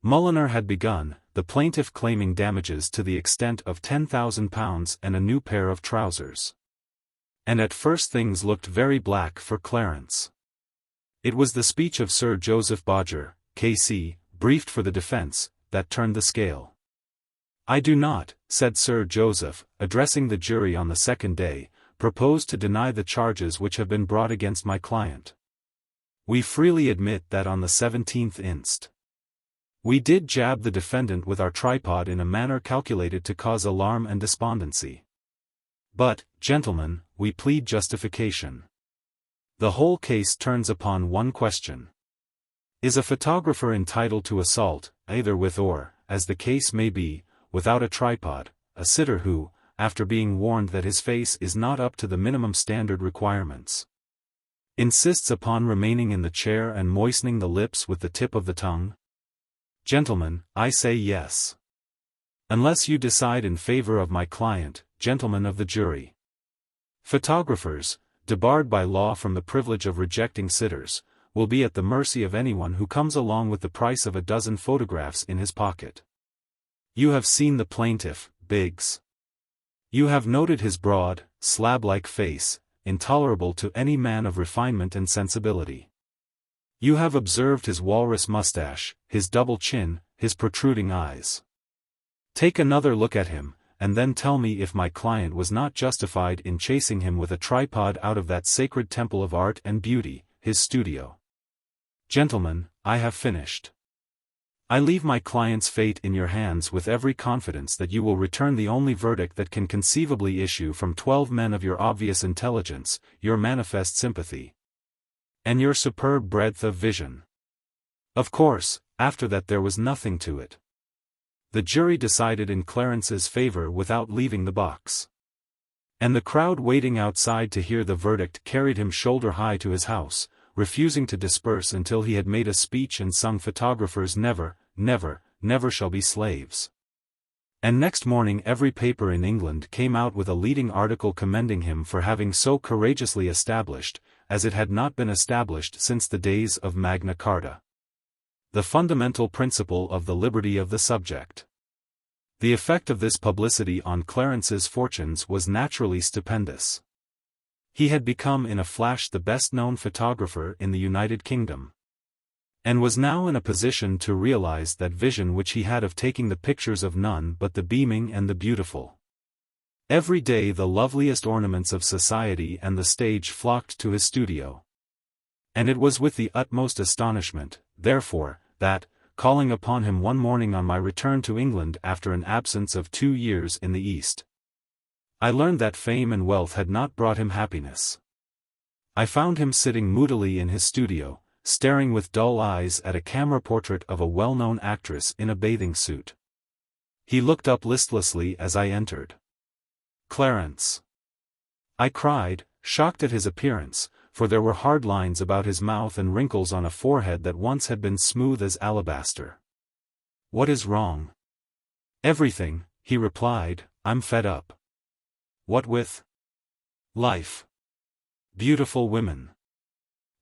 Mulliner had begun, the plaintiff claiming damages to the extent of £10,000 and a new pair of trousers. And at first things looked very black for Clarence. It was the speech of Sir Joseph Bodger, K.C., briefed for the defence, that turned the scale. "I do not," said Sir Joseph, addressing the jury on the second day, "propose to deny the charges which have been brought against my client. We freely admit that on the 17th inst. we did jab the defendant with our tripod in a manner calculated to cause alarm and despondency. But, gentlemen, we plead justification. The whole case turns upon one question. Is a photographer entitled to assault, either with or, as the case may be, without a tripod, a sitter who, after being warned that his face is not up to the minimum standard requirements, insists upon remaining in the chair and moistening the lips with the tip of the tongue? Gentlemen, I say yes. Unless you decide in favor of my client, gentlemen of the jury. Photographers, debarred by law from the privilege of rejecting sitters, will be at the mercy of anyone who comes along with the price of a dozen photographs in his pocket. You have seen the plaintiff, Biggs. You have noted his broad, slab-like face, intolerable to any man of refinement and sensibility. You have observed his walrus mustache, his double chin, his protruding eyes. Take another look at him, and then tell me if my client was not justified in chasing him with a tripod out of that sacred temple of art and beauty, his studio. Gentlemen, I have finished. I leave my client's fate in your hands with every confidence that you will return the only verdict that can conceivably issue from 12 men of your obvious intelligence, your manifest sympathy, and your superb breadth of vision. Of course, after that there was nothing to it. The jury decided in Clarence's favor without leaving the box. And the crowd waiting outside to hear the verdict carried him shoulder high to his house, refusing to disperse until he had made a speech and sung "Photographers never, never, never shall be slaves." And next morning every paper in England came out with a leading article commending him for having so courageously established, as it had not been established since the days of Magna Carta, the fundamental principle of the liberty of the subject. The effect of this publicity on Clarence's fortunes was naturally stupendous. He had become in a flash the best-known photographer in the United Kingdom, and was now in a position to realize that vision which he had of taking the pictures of none but the beaming and the beautiful. Every day the loveliest ornaments of society and the stage flocked to his studio. And it was with the utmost astonishment, therefore, that, calling upon him one morning on my return to England after an absence of 2 years in the East, I learned that fame and wealth had not brought him happiness. I found him sitting moodily in his studio, staring with dull eyes at a camera portrait of a well-known actress in a bathing suit. He looked up listlessly as I entered. "Clarence!" I cried, shocked at his appearance, for there were hard lines about his mouth and wrinkles on a forehead that once had been smooth as alabaster. "What is wrong?" "Everything," he replied. "I'm fed up." "What with?" "Life. Beautiful women.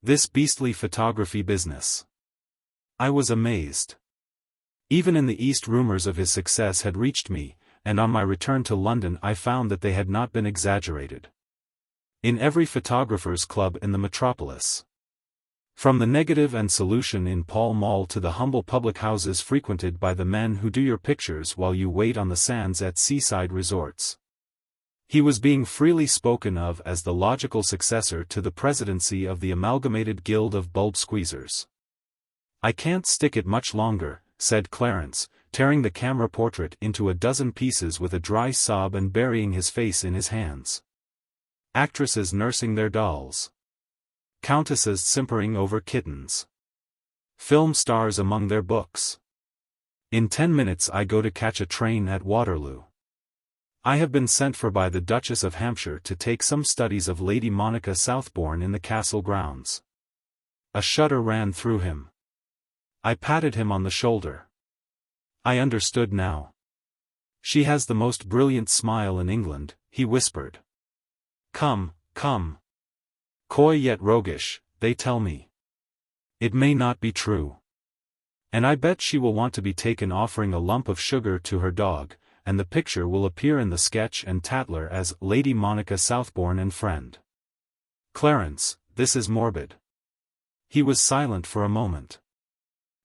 This beastly photography business." I was amazed. Even in the East rumors of his success had reached me, and on my return to London I found that they had not been exaggerated. In every photographers' club in the metropolis, from the Negative and Solution in Pall Mall to the humble public houses frequented by the men who do your pictures while you wait on the sands at seaside resorts, he was being freely spoken of as the logical successor to the presidency of the Amalgamated Guild of Bulb Squeezers. "I can't stick it much longer," said Clarence, tearing the camera portrait into a dozen pieces with a dry sob and burying his face in his hands. Actresses nursing their dolls. Countesses simpering over kittens. Film stars among their books. In 10 minutes I go to catch a train at Waterloo. I have been sent for by the Duchess of Hampshire to take some studies of Lady Monica Southbourne in the castle grounds. A shudder ran through him. I patted him on the shoulder. I understood now. "She has the most brilliant smile in England," he whispered. "Come, come. Coy yet roguish, they tell me. It may not be true. And I bet she will want to be taken offering a lump of sugar to her dog, and the picture will appear in the Sketch and Tatler as Lady Monica Southbourne and Friend. Clarence, this is morbid." He was silent for a moment.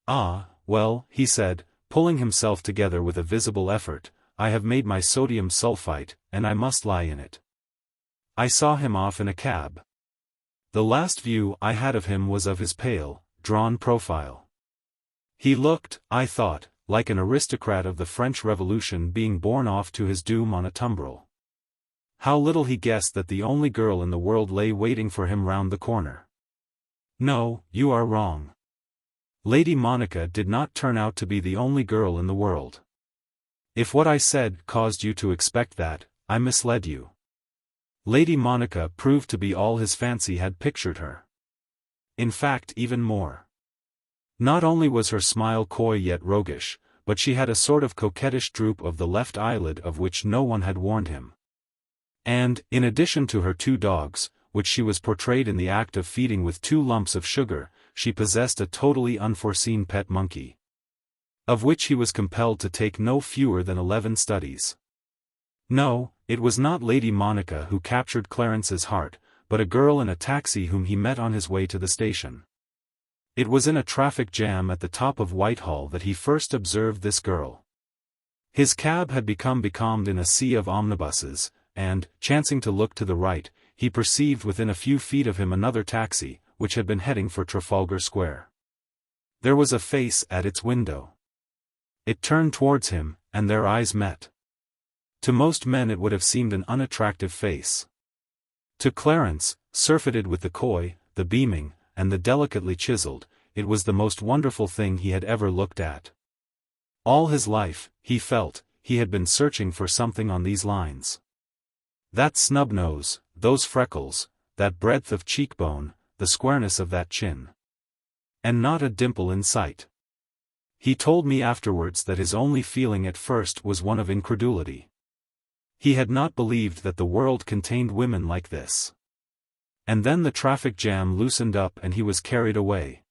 "Ah, well," he said, pulling himself together with a visible effort, "I have made my sodium sulfite, and I must lie in it." I saw him off in a cab. The last view I had of him was of his pale, drawn profile. He looked, I thought, like an aristocrat of the French Revolution being borne off to his doom on a tumbril. How little he guessed that the only girl in the world lay waiting for him round the corner. "No, you are wrong. Lady Monica did not turn out to be the only girl in the world. If what I said caused you to expect that, I misled you. Lady Monica proved to be all his fancy had pictured her. In fact, even more. Not only was her smile coy yet roguish, but she had a sort of coquettish droop of the left eyelid of which no one had warned him. And, in addition to her 2 dogs, which she was portrayed in the act of feeding with 2 lumps of sugar, she possessed a totally unforeseen pet monkey, of which he was compelled to take no fewer than 11 studies. No, it was not Lady Monica who captured Clarence's heart, but a girl in a taxi whom he met on his way to the station. It was in a traffic jam at the top of Whitehall that he first observed this girl. His cab had become becalmed in a sea of omnibuses, and, chancing to look to the right, he perceived within a few feet of him another taxi, which had been heading for Trafalgar Square. There was a face at its window. It turned towards him, and their eyes met. To most men it would have seemed an unattractive face. To Clarence, surfeited with the coy, the beaming, and the delicately chiseled, it was the most wonderful thing he had ever looked at. All his life, he felt, he had been searching for something on these lines. That snub nose, those freckles, that breadth of cheekbone, the squareness of that chin. And not a dimple in sight. He told me afterwards that his only feeling at first was one of incredulity. He had not believed that the world contained women like this. And then the traffic jam loosened up and he was carried away.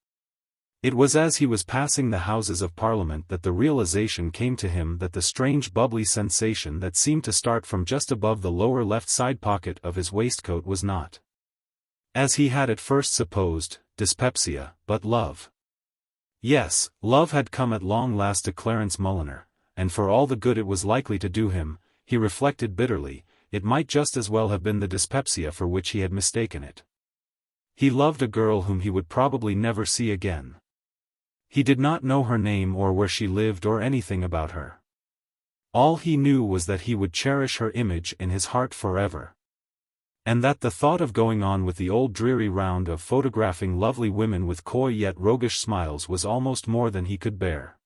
It was as he was passing the Houses of Parliament that the realization came to him that the strange bubbly sensation that seemed to start from just above the lower left side pocket of his waistcoat was not, as he had at first supposed, dyspepsia, but love. Yes, love had come at long last to Clarence Mulliner, and for all the good it was likely to do him, he reflected bitterly, it might just as well have been the dyspepsia for which he had mistaken it. He loved a girl whom he would probably never see again. He did not know her name or where she lived or anything about her. All he knew was that he would cherish her image in his heart forever. And that the thought of going on with the old dreary round of photographing lovely women with coy yet roguish smiles was almost more than he could bear.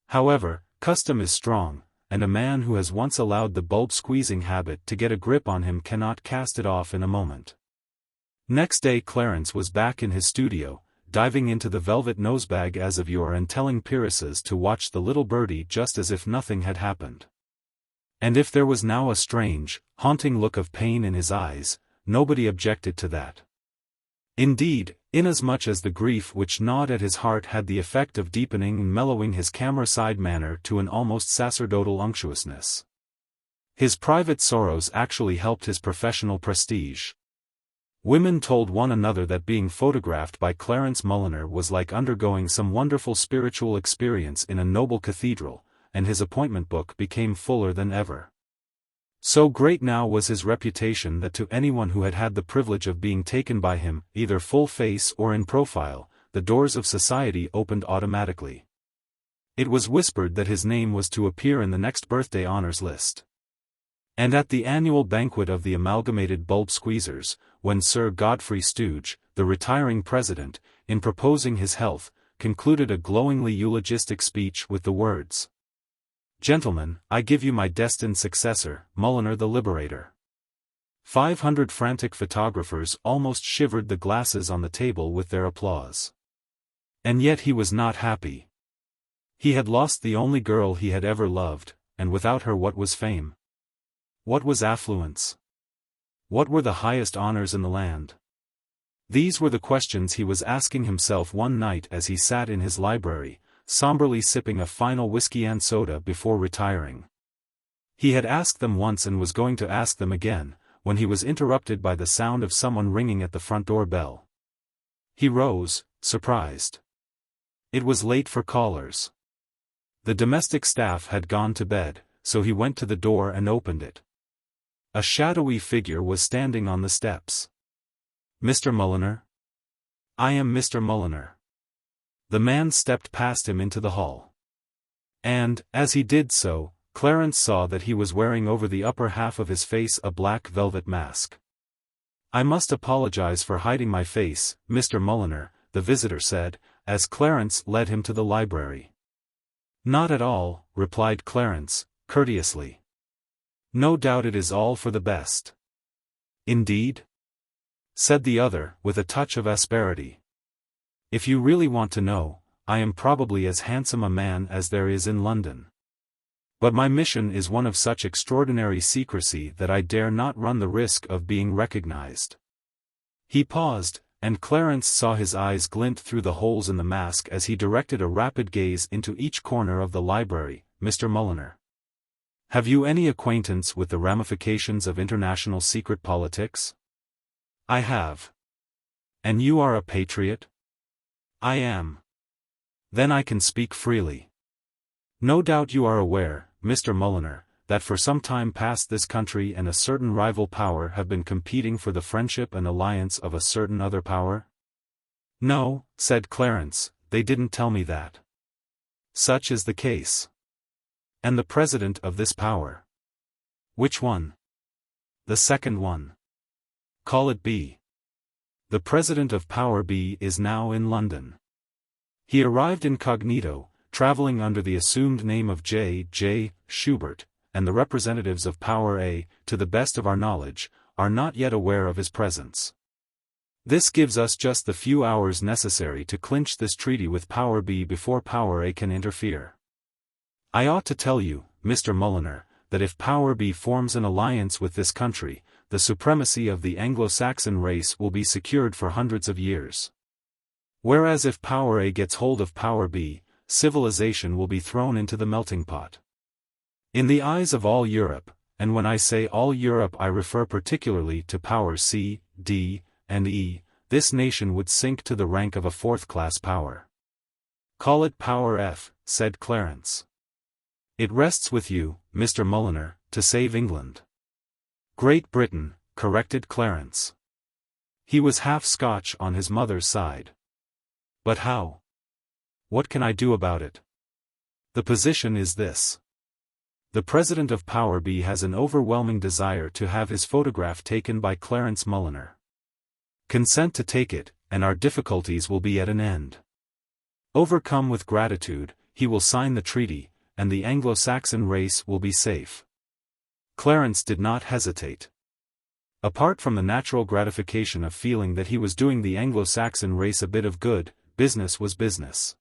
However, custom is strong, and a man who has once allowed the bulb-squeezing habit to get a grip on him cannot cast it off in a moment. Next day Clarence was back in his studio, diving into the velvet nosebag as of yore and telling peeresses to watch the little birdie just as if nothing had happened. And if there was now a strange, haunting look of pain in his eyes, nobody objected to that. Indeed, inasmuch as the grief which gnawed at his heart had the effect of deepening and mellowing his camera-side manner to an almost sacerdotal unctuousness. His private sorrows actually helped his professional prestige. Women told one another that being photographed by Clarence Mulliner was like undergoing some wonderful spiritual experience in a noble cathedral, and his appointment book became fuller than ever. So great now was his reputation that to anyone who had had the privilege of being taken by him, either full face or in profile, the doors of society opened automatically. It was whispered that his name was to appear in the next birthday honors list. And at the annual banquet of the Amalgamated Bulb Squeezers, when Sir Godfrey Stooge, the retiring president, in proposing his health, concluded a glowingly eulogistic speech with the words, "Gentlemen, I give you my destined successor, Mulliner the Liberator." 500 frantic photographers almost shivered the glasses on the table with their applause. And yet he was not happy. He had lost the only girl he had ever loved, and without her what was fame? What was affluence? What were the highest honors in the land? These were the questions he was asking himself one night as he sat in his library, somberly sipping a final whiskey and soda before retiring. He had asked them once and was going to ask them again, when he was interrupted by the sound of someone ringing at the front door bell. He rose, surprised. It was late for callers. The domestic staff had gone to bed, so he went to the door and opened it. A shadowy figure was standing on the steps. "Mr. Mulliner?" "I am Mr. Mulliner." The man stepped past him into the hall. And, as he did so, Clarence saw that he was wearing over the upper half of his face a black velvet mask. "I must apologize for hiding my face, Mr. Mulliner," the visitor said, as Clarence led him to the library. "Not at all," replied Clarence, courteously. "No doubt it is all for the best." "Indeed?" said the other, with a touch of asperity. "If you really want to know, I am probably as handsome a man as there is in London. But my mission is one of such extraordinary secrecy that I dare not run the risk of being recognized." He paused, and Clarence saw his eyes glint through the holes in the mask as he directed a rapid gaze into each corner of the library. "Mr. Mulliner, have you any acquaintance with the ramifications of international secret politics?" "I have." "And you are a patriot?" "I am." "Then I can speak freely. No doubt you are aware, Mr. Mulliner, that for some time past this country and a certain rival power have been competing for the friendship and alliance of a certain other power?" "No," said Clarence, "they didn't tell me that." "Such is the case." "And the president of this power?" "Which one?" "The second one." "Call it B. The president of Power B is now in London. He arrived incognito, traveling under the assumed name of J. Schubert, and the representatives of Power A, to the best of our knowledge, are not yet aware of his presence. This gives us just the few hours necessary to clinch this treaty with Power B before Power A can interfere. I ought to tell you, Mr. Mulliner, that if Power B forms an alliance with this country, the supremacy of the Anglo-Saxon race will be secured for hundreds of years. Whereas if Power A gets hold of Power B, civilization will be thrown into the melting pot. In the eyes of all Europe, and when I say all Europe I refer particularly to Powers C, D, and E, this nation would sink to the rank of a fourth-class power." "Call it Power F," said Clarence. "It rests with you, Mr. Mulliner, to save England." "Great Britain," corrected Clarence. He was half Scotch on his mother's side. "But how? What can I do about it? The position is this. The president of Power B has an overwhelming desire to have his photograph taken by Clarence Mulliner. Consent to take it, and our difficulties will be at an end. Overcome with gratitude, he will sign the treaty, and the Anglo-Saxon race will be safe." Clarence did not hesitate. Apart from the natural gratification of feeling that he was doing the Anglo-Saxon race a bit of good, business was business.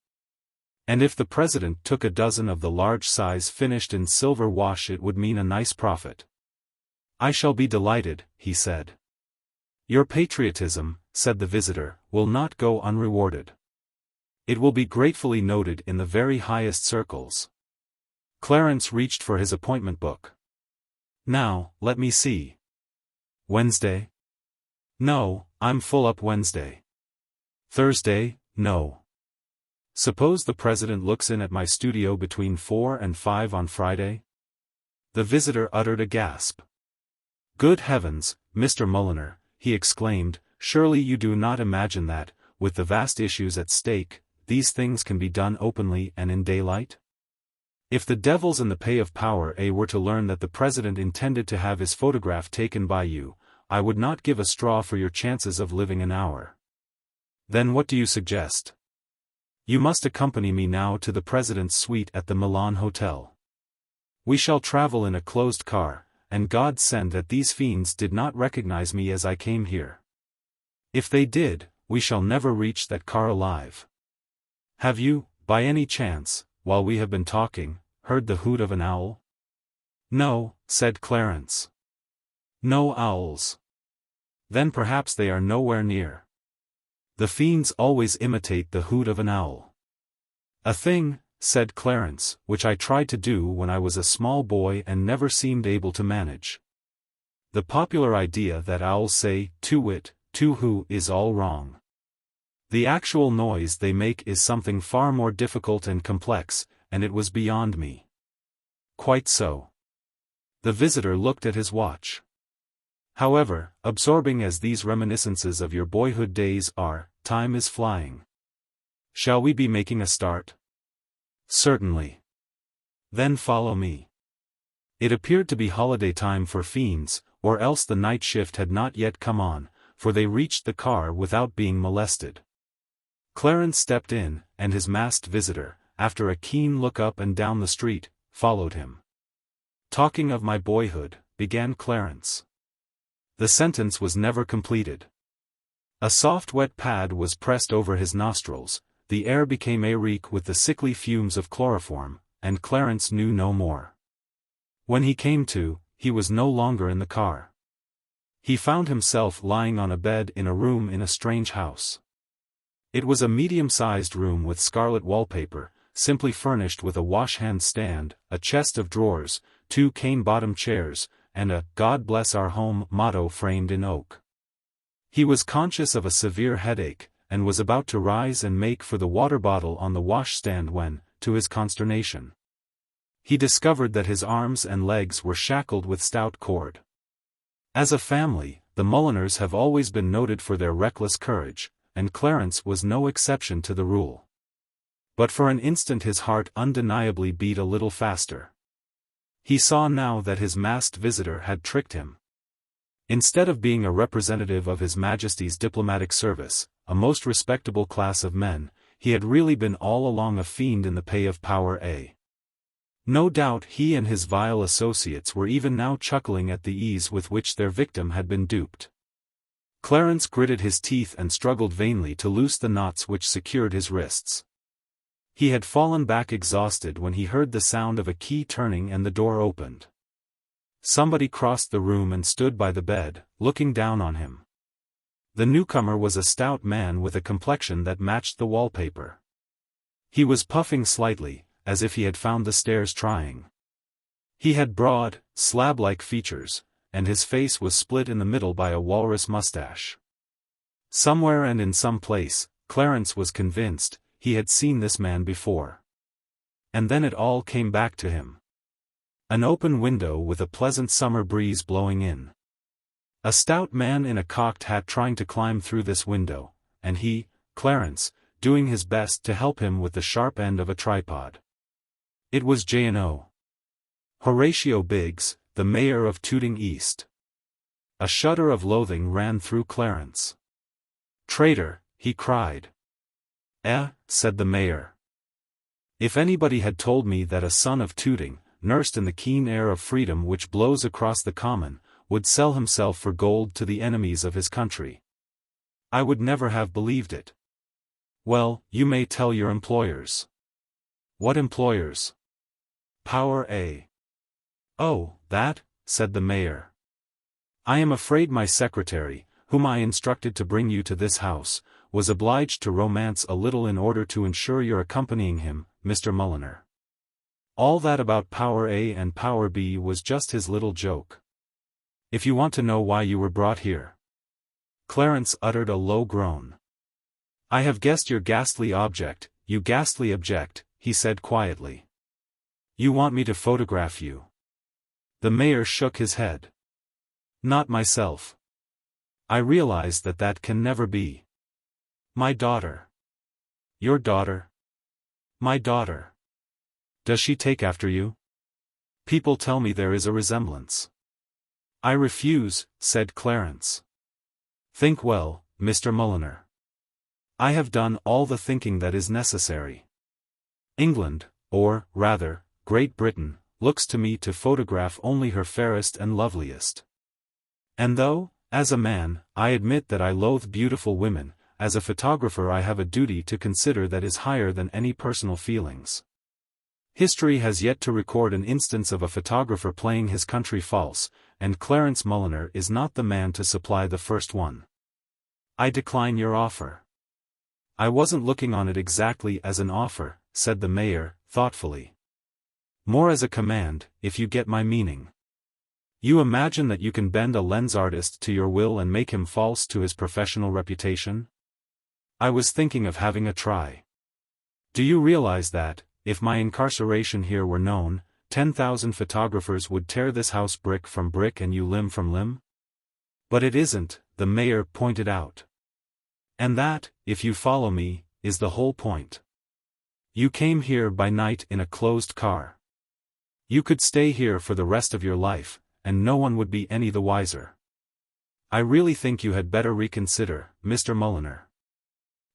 And if the president took a dozen of the large size finished in silver wash it would mean a nice profit. "I shall be delighted," he said. "Your patriotism," said the visitor, "will not go unrewarded. It will be gratefully noted in the very highest circles." Clarence reached for his appointment book. "Now, let me see. Wednesday? No, I'm full up Wednesday. Thursday? No. Suppose the president looks in at my studio between 4 and 5 on Friday?" The visitor uttered a gasp. "Good heavens, Mr. Mulliner," he exclaimed, "surely you do not imagine that, with the vast issues at stake, these things can be done openly and in daylight? If the devils in the pay of Power A were to learn that the president intended to have his photograph taken by you, I would not give a straw for your chances of living an hour. Then what do you suggest? You must accompany me now to the president's suite at the Milan Hotel. We shall travel in a closed car, and God send that these fiends did not recognize me as I came here. If they did, we shall never reach that car alive. Have you, by any chance, while we have been talking, heard the hoot of an owl? No, said Clarence. No owls. Then perhaps they are nowhere near. The fiends always imitate the hoot of an owl. A thing, said Clarence, which I tried to do when I was a small boy and never seemed able to manage. The popular idea that owls say, "to-wit, to-who" is all wrong. The actual noise they make is something far more difficult and complex, and it was beyond me. Quite so. The visitor looked at his watch. However, absorbing as these reminiscences of your boyhood days are, time is flying. Shall we be making a start? Certainly. Then follow me. It appeared to be holiday time for fiends, or else the night shift had not yet come on, for they reached the car without being molested. Clarence stepped in, and his masked visitor, after a keen look up and down the street, followed him. Talking of my boyhood, began Clarence. The sentence was never completed. A soft wet pad was pressed over his nostrils, the air became aerique with the sickly fumes of chloroform, and Clarence knew no more. When he came to, he was no longer in the car. He found himself lying on a bed in a room in a strange house. It was a medium-sized room with scarlet wallpaper, simply furnished with a wash-hand stand, a chest of drawers, 2 cane-bottom chairs, and a "God bless our home" motto framed in oak. He was conscious of a severe headache, and was about to rise and make for the water bottle on the washstand when, to his consternation, he discovered that his arms and legs were shackled with stout cord. As a family, the Mulliners have always been noted for their reckless courage, and Clarence was no exception to the rule. But for an instant his heart undeniably beat a little faster. He saw now that his masked visitor had tricked him. Instead of being a representative of His Majesty's diplomatic service, a most respectable class of men, he had really been all along a fiend in the pay of Power A. No doubt he and his vile associates were even now chuckling at the ease with which their victim had been duped. Clarence gritted his teeth and struggled vainly to loose the knots which secured his wrists. He had fallen back exhausted when he heard the sound of a key turning and the door opened. Somebody crossed the room and stood by the bed, looking down on him. The newcomer was a stout man with a complexion that matched the wallpaper. He was puffing slightly, as if he had found the stairs trying. He had broad, slab-like features, and his face was split in the middle by a walrus mustache. Somewhere and in some place, Clarence was convinced, he had seen this man before. And then it all came back to him. An open window with a pleasant summer breeze blowing in. A stout man in a cocked hat trying to climb through this window, and he, Clarence, doing his best to help him with the sharp end of a tripod. It was J&O. Horatio Biggs, the mayor of Tooting East. A shudder of loathing ran through Clarence. "Traitor," he cried. Said the mayor. If anybody had told me that a son of Tooting, nursed in the keen air of freedom which blows across the common, would sell himself for gold to the enemies of his country, I would never have believed it. Well, you may tell your employers. What employers? Power A. Oh, that, said the mayor. I am afraid my secretary, whom I instructed to bring you to this house, was obliged to romance a little in order to ensure your accompanying him, Mr. Mulliner. All that about Power A and Power B was just his little joke. If you want to know why you were brought here. Clarence uttered a low groan. I have guessed your ghastly object, you ghastly object, he said quietly. You want me to photograph you. The mayor shook his head. Not myself. I realize that can never be. My daughter. Your daughter? My daughter. Does she take after you? People tell me there is a resemblance. I refuse, said Clarence. Think well, Mr. Mulliner. I have done all the thinking that is necessary. England, or, rather, Great Britain, looks to me to photograph only her fairest and loveliest. And though, as a man, I admit that I loathe beautiful women, as a photographer I have a duty to consider that is higher than any personal feelings. History has yet to record an instance of a photographer playing his country false, and Clarence Mulliner is not the man to supply the first one. I decline your offer. I wasn't looking on it exactly as an offer, said the mayor, thoughtfully. More as a command, if you get my meaning. You imagine that you can bend a lens artist to your will and make him false to his professional reputation? I was thinking of having a try. Do you realize that, if my incarceration here were known, 10,000 photographers would tear this house brick from brick and you limb from limb? But it isn't, the mayor pointed out. And that, if you follow me, is the whole point. You came here by night in a closed car. You could stay here for the rest of your life, and no one would be any the wiser. I really think you had better reconsider, Mr. Mulliner.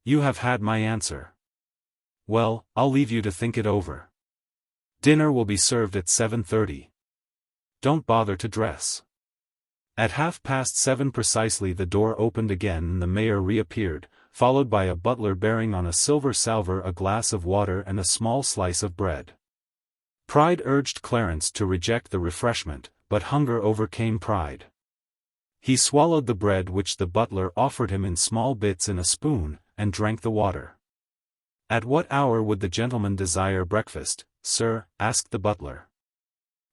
You have had my answer. Well, I'll leave you to think it over. Dinner will be served at 7:30. Don't bother to dress. At 7:30 precisely the door opened again and the mayor reappeared, followed by a butler bearing on a silver salver a glass of water and a small slice of bread. Pride urged Clarence to reject the refreshment, but hunger overcame pride. He swallowed the bread which the butler offered him in small bits in a spoon, and drank the water. At what hour would the gentleman desire breakfast, sir? Asked the butler.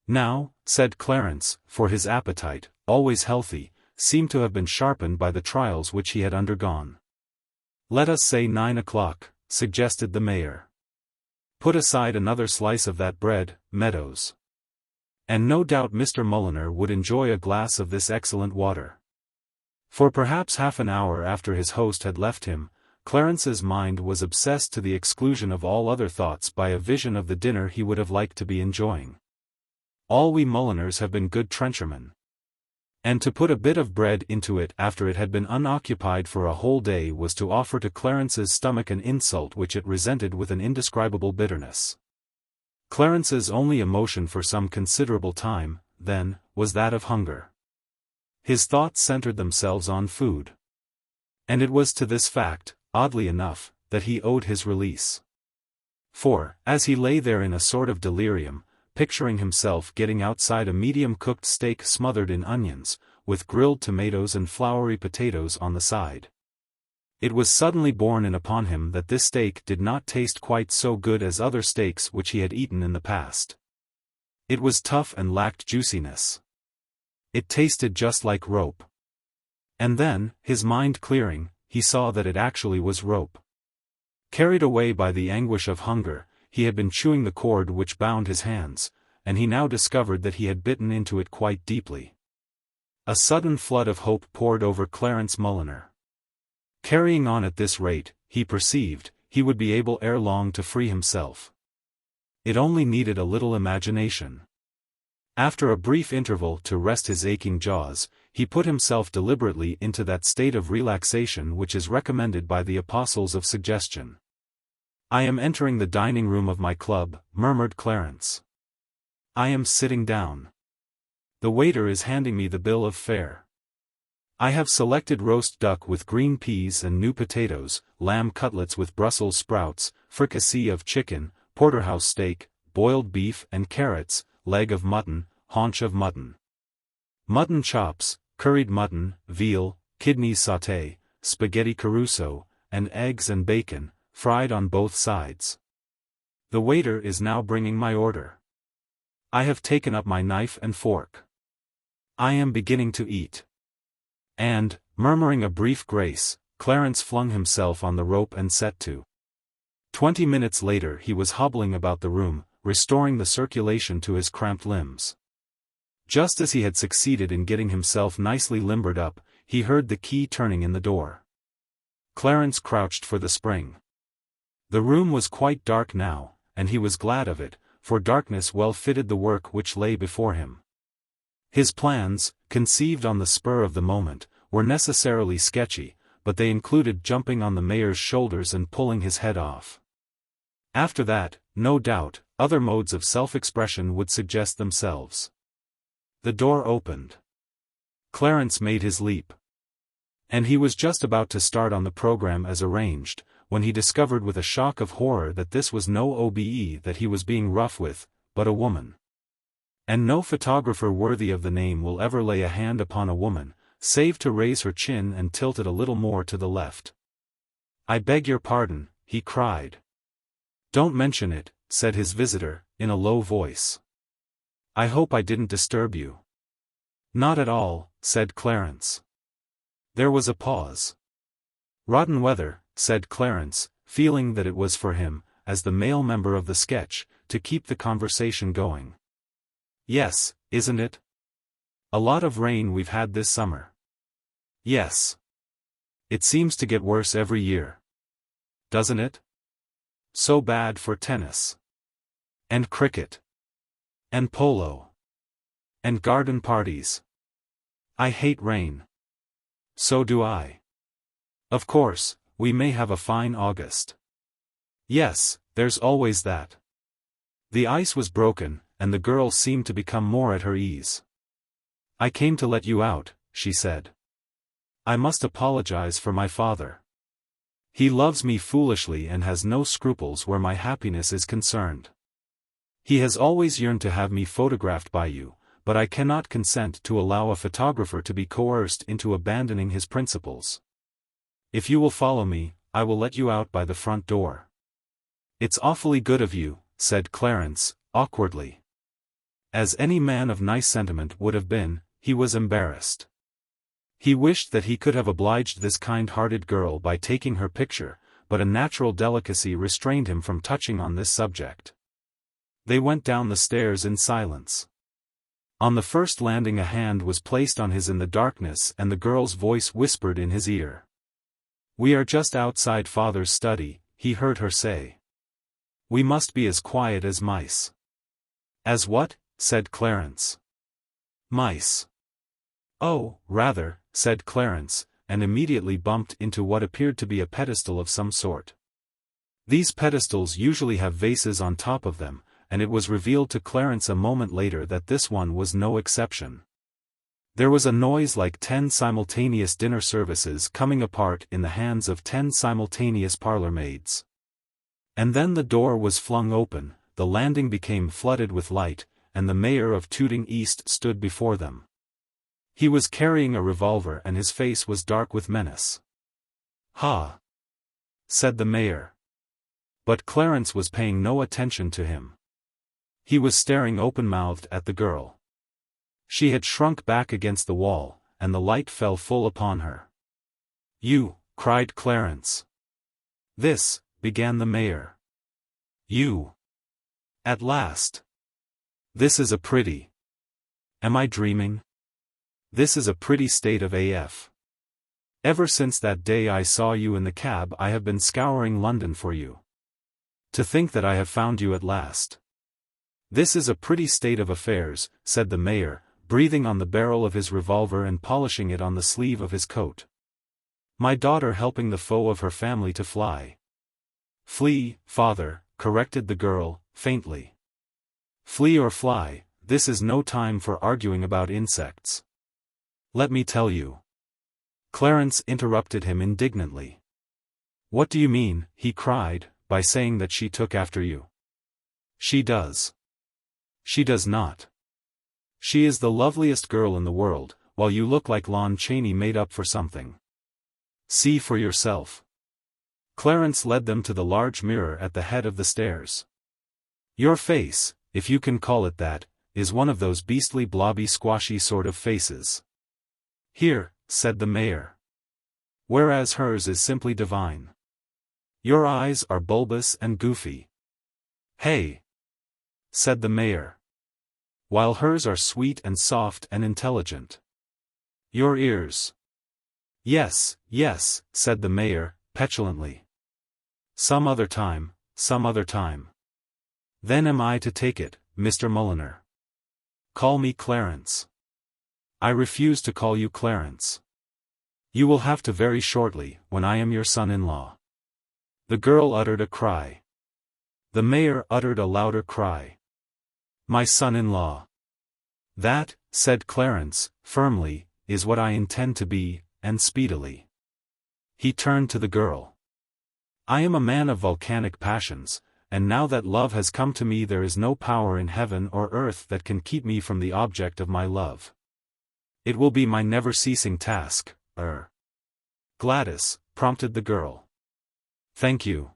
Now, said Clarence, for his appetite, always healthy, seemed to have been sharpened by the trials which he had undergone. Let us say 9 o'clock, suggested the mayor. Put aside another slice of that bread, Meadows. And no doubt Mr. Mulliner would enjoy a glass of this excellent water. For perhaps half an hour after his host had left him, Clarence's mind was obsessed to the exclusion of all other thoughts by a vision of the dinner he would have liked to be enjoying. All we Mulliners have been good trenchermen. And to put a bit of bread into it after it had been unoccupied for a whole day was to offer to Clarence's stomach an insult which it resented with an indescribable bitterness. Clarence's only emotion for some considerable time, then, was that of hunger. His thoughts centered themselves on food. And it was to this fact, oddly enough, that he owed his release. For, as he lay there in a sort of delirium, picturing himself getting outside a medium-cooked steak smothered in onions, with grilled tomatoes and floury potatoes on the side, it was suddenly borne in upon him that this steak did not taste quite so good as other steaks which he had eaten in the past. It was tough and lacked juiciness. It tasted just like rope. And then, his mind clearing, he saw that it actually was rope. Carried away by the anguish of hunger, he had been chewing the cord which bound his hands, and he now discovered that he had bitten into it quite deeply. A sudden flood of hope poured over Clarence Mulliner. Carrying on at this rate, he perceived, he would be able ere long to free himself. It only needed a little imagination. After a brief interval to rest his aching jaws, he put himself deliberately into that state of relaxation which is recommended by the apostles of suggestion. I am entering the dining room of my club, murmured Clarence. I am sitting down. The waiter is handing me the bill of fare. I have selected roast duck with green peas and new potatoes, lamb cutlets with Brussels sprouts, fricassee of chicken, porterhouse steak, boiled beef and carrots, leg of mutton, haunch of mutton, mutton chops, curried mutton, veal, kidneys sauté, spaghetti Caruso, and eggs and bacon, fried on both sides. The waiter is now bringing my order. I have taken up my knife and fork. I am beginning to eat. And, murmuring a brief grace, Clarence flung himself on the rope and set to. 20 minutes later he was hobbling about the room, restoring the circulation to his cramped limbs. Just as he had succeeded in getting himself nicely limbered up, he heard the key turning in the door. Clarence crouched for the spring. The room was quite dark now, and he was glad of it, for darkness well fitted the work which lay before him. His plans, conceived on the spur of the moment, were necessarily sketchy, but they included jumping on the mayor's shoulders and pulling his head off. After that, no doubt, other modes of self-expression would suggest themselves. The door opened. Clarence made his leap. And he was just about to start on the program as arranged, when he discovered with a shock of horror that this was no OBE that he was being rough with, but a woman. And no photographer worthy of the name will ever lay a hand upon a woman, save to raise her chin and tilt it a little more to the left. "I beg your pardon," he cried. "Don't mention it," said his visitor, in a low voice. "I hope I didn't disturb you." "Not at all," said Clarence. There was a pause. "Rotten weather," said Clarence, feeling that it was for him, as the male member of the sketch, to keep the conversation going. "Yes, isn't it? A lot of rain we've had this summer." "Yes. It seems to get worse every year. Doesn't it? So bad for tennis. And cricket. And polo. And garden parties. I hate rain." "So do I. Of course, we may have a fine August." "Yes, there's always that." The ice was broken, and the girl seemed to become more at her ease. "I came to let you out," she said. "I must apologize for my father. He loves me foolishly and has no scruples where my happiness is concerned. He has always yearned to have me photographed by you, but I cannot consent to allow a photographer to be coerced into abandoning his principles. If you will follow me, I will let you out by the front door." "It's awfully good of you," said Clarence, awkwardly. As any man of nice sentiment would have been, he was embarrassed. He wished that he could have obliged this kind-hearted girl by taking her picture, but a natural delicacy restrained him from touching on this subject. They went down the stairs in silence. On the first landing a hand was placed on his in the darkness and the girl's voice whispered in his ear. "We are just outside Father's study," he heard her say. "We must be as quiet as mice." "As what?" said Clarence. "Mice." "Oh, rather," said Clarence, and immediately bumped into what appeared to be a pedestal of some sort. These pedestals usually have vases on top of them, and it was revealed to Clarence a moment later that this one was no exception. There was a noise like 10 simultaneous dinner services coming apart in the hands of 10 simultaneous parlor-maids. And then the door was flung open, the landing became flooded with light, and the mayor of Tooting East stood before them. He was carrying a revolver and his face was dark with menace. "Ha!" said the mayor. But Clarence was paying no attention to him. He was staring open-mouthed at the girl. She had shrunk back against the wall, and the light fell full upon her. "You," cried Clarence. "This," began the mayor. "You. At last. This is a pretty. Am I dreaming? This is a pretty state of AF. Ever since that day I saw you in the cab I have been scouring London for you. To think that I have found you at last. This is a pretty state of affairs," said the mayor, breathing on the barrel of his revolver and polishing it on the sleeve of his coat. "My daughter helping the foe of her family to fly." "Flee, father," corrected the girl, faintly. "Flee or fly, this is no time for arguing about insects. Let me tell you." Clarence interrupted him indignantly. "What do you mean," he cried, "by saying that she took after you? She does. She does not. She is the loveliest girl in the world, while you look like Lon Chaney made up for something. See for yourself." Clarence led them to the large mirror at the head of the stairs. "Your face, if you can call it that, is one of those beastly blobby squashy sort of faces. Here," said the mayor. "Whereas hers is simply divine. Your eyes are bulbous and goofy." "Hey!" said the mayor. "While hers are sweet and soft and intelligent. Your ears." "Yes, yes," said the mayor, petulantly. Some other time, some other time. Then am I to take it, Mr. Mulliner? Call me Clarence. I refuse to call you Clarence. You will have to very shortly, when I am your son-in-law. The girl uttered a cry. The mayor uttered a louder cry. My son-in-law. That, said Clarence, firmly, is what I intend to be, and speedily. He turned to the girl. I am a man of volcanic passions, and now that love has come to me there is no power in heaven or earth that can keep me from the object of my love. It will be my never-ceasing task, Gladys, prompted the girl. Thank you.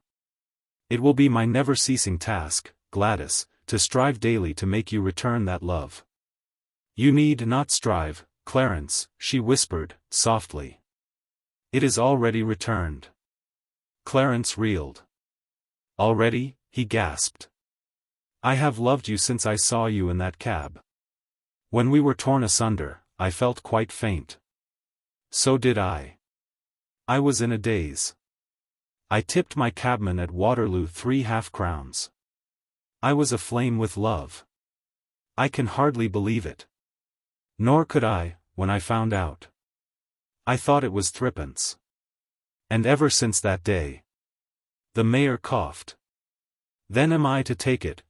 It will be my never-ceasing task, Gladys, to strive daily to make you return that love. You need not strive, Clarence, she whispered, softly. It is already returned. Clarence reeled. Already, he gasped. I have loved you since I saw you in that cab. When we were torn asunder, I felt quite faint. So did I. I was in a daze. I tipped my cabman at Waterloo 3 half-crowns. I was aflame with love. I can hardly believe it. Nor could I, when I found out. I thought it was threepence. And ever since that day. The mayor coughed. Then am I to take it,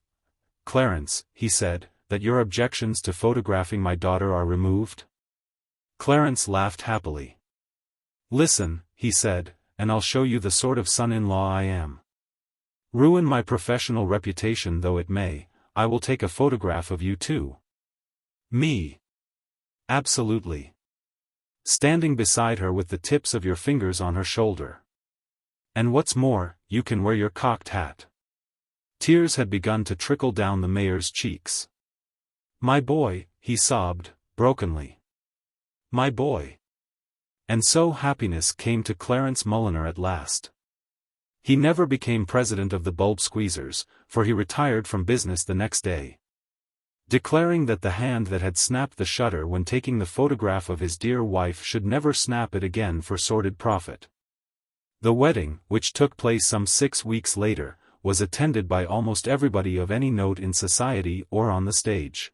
Clarence, he said, that your objections to photographing my daughter are removed? Clarence laughed happily. Listen, he said, and I'll show you the sort of son-in-law I am. Ruin my professional reputation though it may, I will take a photograph of you too. Me. Absolutely. Standing beside her with the tips of your fingers on her shoulder. And what's more, you can wear your cocked hat. Tears had begun to trickle down the mayor's cheeks. My boy, he sobbed, brokenly. My boy. And so happiness came to Clarence Mulliner at last. He never became president of the Bulb Squeezers, for he retired from business the next day. Declaring that the hand that had snapped the shutter when taking the photograph of his dear wife should never snap it again for sordid profit. The wedding, which took place some 6 weeks later, was attended by almost everybody of any note in society or on the stage.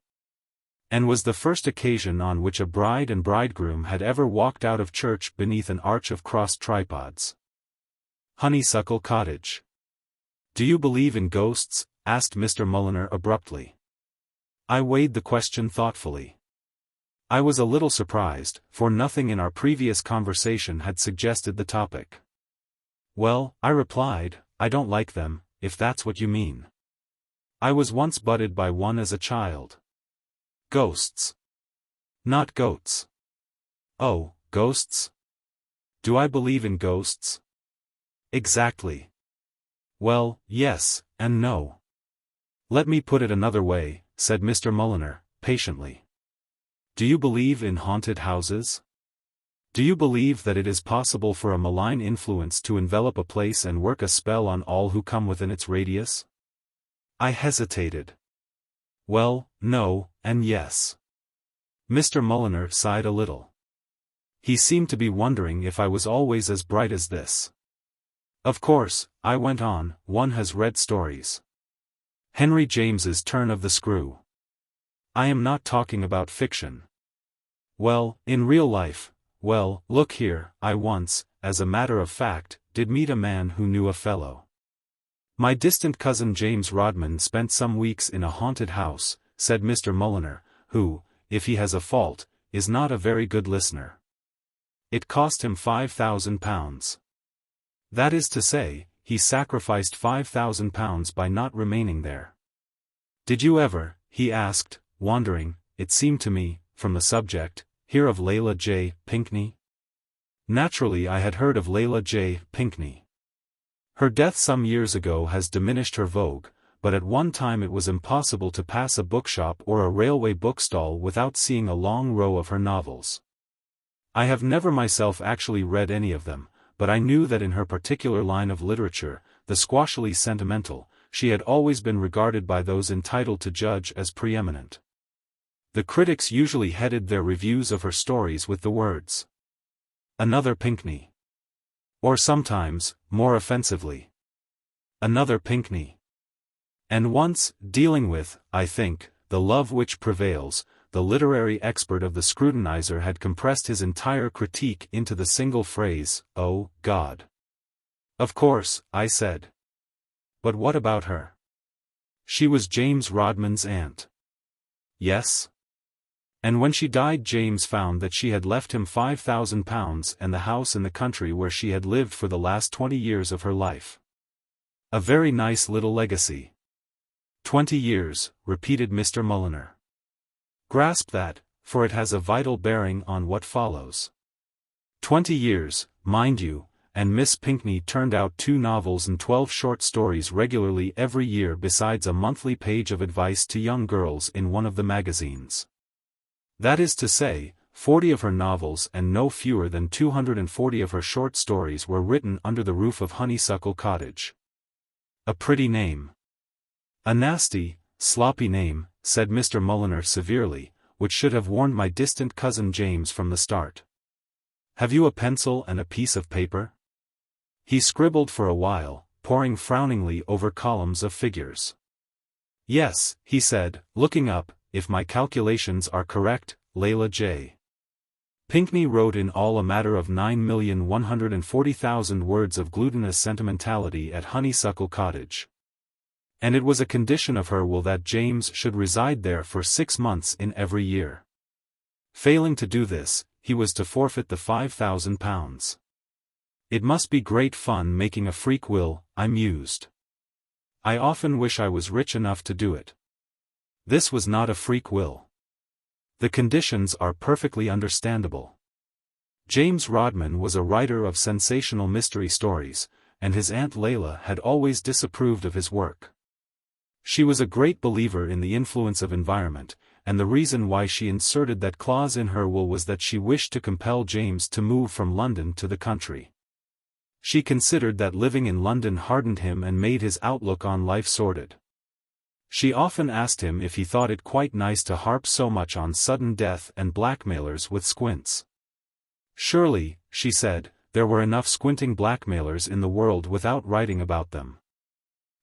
And was the first occasion on which a bride and bridegroom had ever walked out of church beneath an arch of crossed tripods. Honeysuckle Cottage. Do you believe in ghosts? Asked Mr. Mulliner abruptly. I weighed the question thoughtfully. I was a little surprised, for nothing in our previous conversation had suggested the topic. Well, I replied, I don't like them, if that's what you mean. I was once butted by one as a child. Ghosts. Not goats. Oh, ghosts? Do I believe in ghosts? Exactly. Well, yes, and no. Let me put it another way, said Mr. Mulliner, patiently. Do you believe in haunted houses? Do you believe that it is possible for a malign influence to envelop a place and work a spell on all who come within its radius? I hesitated. Well, no, and yes. Mr. Mulliner sighed a little. He seemed to be wondering if I was always as bright as this. Of course, I went on, one has read stories. Henry James's Turn of the Screw. I am not talking about fiction. Well, in real life, well, look here, I once, as a matter of fact, did meet a man who knew a fellow. My distant cousin James Rodman spent some weeks in a haunted house, said Mr. Mulliner, who, if he has a fault, is not a very good listener. It cost him £5,000. That is to say, he sacrificed £5,000 by not remaining there. Did you ever, he asked, wandering, it seemed to me, from the subject, hear of Layla J. Pinkney? Naturally I had heard of Layla J. Pinkney. Her death some years ago has diminished her vogue, but at one time it was impossible to pass a bookshop or a railway bookstall without seeing a long row of her novels. I have never myself actually read any of them, but I knew that in her particular line of literature, the squashily sentimental, she had always been regarded by those entitled to judge as preeminent. The critics usually headed their reviews of her stories with the words, "Another Pinkney." Or sometimes, more offensively, another Pinckney. And once, dealing with, I think, the love which prevails, the literary expert of the Scrutinizer had compressed his entire critique into the single phrase, "Oh, God." "Of course," I said. "But what about her?" "She was James Rodman's aunt." "Yes?" "And when she died James found that she had left him £5,000 and the house in the country where she had lived for the last 20 years of her life. A very nice little legacy." 20 years, repeated Mr. Mulliner. "Grasp that, for it has a vital bearing on what follows. 20 years, mind you, and Miss Pinckney turned out 2 novels and 12 short stories regularly every year besides a monthly page of advice to young girls in one of the magazines. That is to say, 40 of her novels and no fewer than 240 of her short stories were written under the roof of Honeysuckle Cottage. A pretty name." "A nasty, sloppy name," said Mr. Mulliner severely, "which should have warned my distant cousin James from the start. Have you a pencil and a piece of paper?" He scribbled for a while, poring frowningly over columns of figures. "Yes," he said, looking up, "if my calculations are correct, Layla J. Pinckney wrote in all a matter of 9,140,000 words of glutinous sentimentality at Honeysuckle Cottage. And it was a condition of her will that James should reside there for 6 months in every year. Failing to do this, he was to forfeit the £5,000. It must be great fun making a freak will, I mused. I often wish I was rich enough to do it. This was not a freak will. The conditions are perfectly understandable. James Rodman was a writer of sensational mystery stories, and his Aunt Layla had always disapproved of his work. She was a great believer in the influence of environment, and the reason why she inserted that clause in her will was that she wished to compel James to move from London to the country. She considered that living in London hardened him and made his outlook on life sordid. She often asked him if he thought it quite nice to harp so much on sudden death and blackmailers with squints. Surely, she said, there were enough squinting blackmailers in the world without writing about them.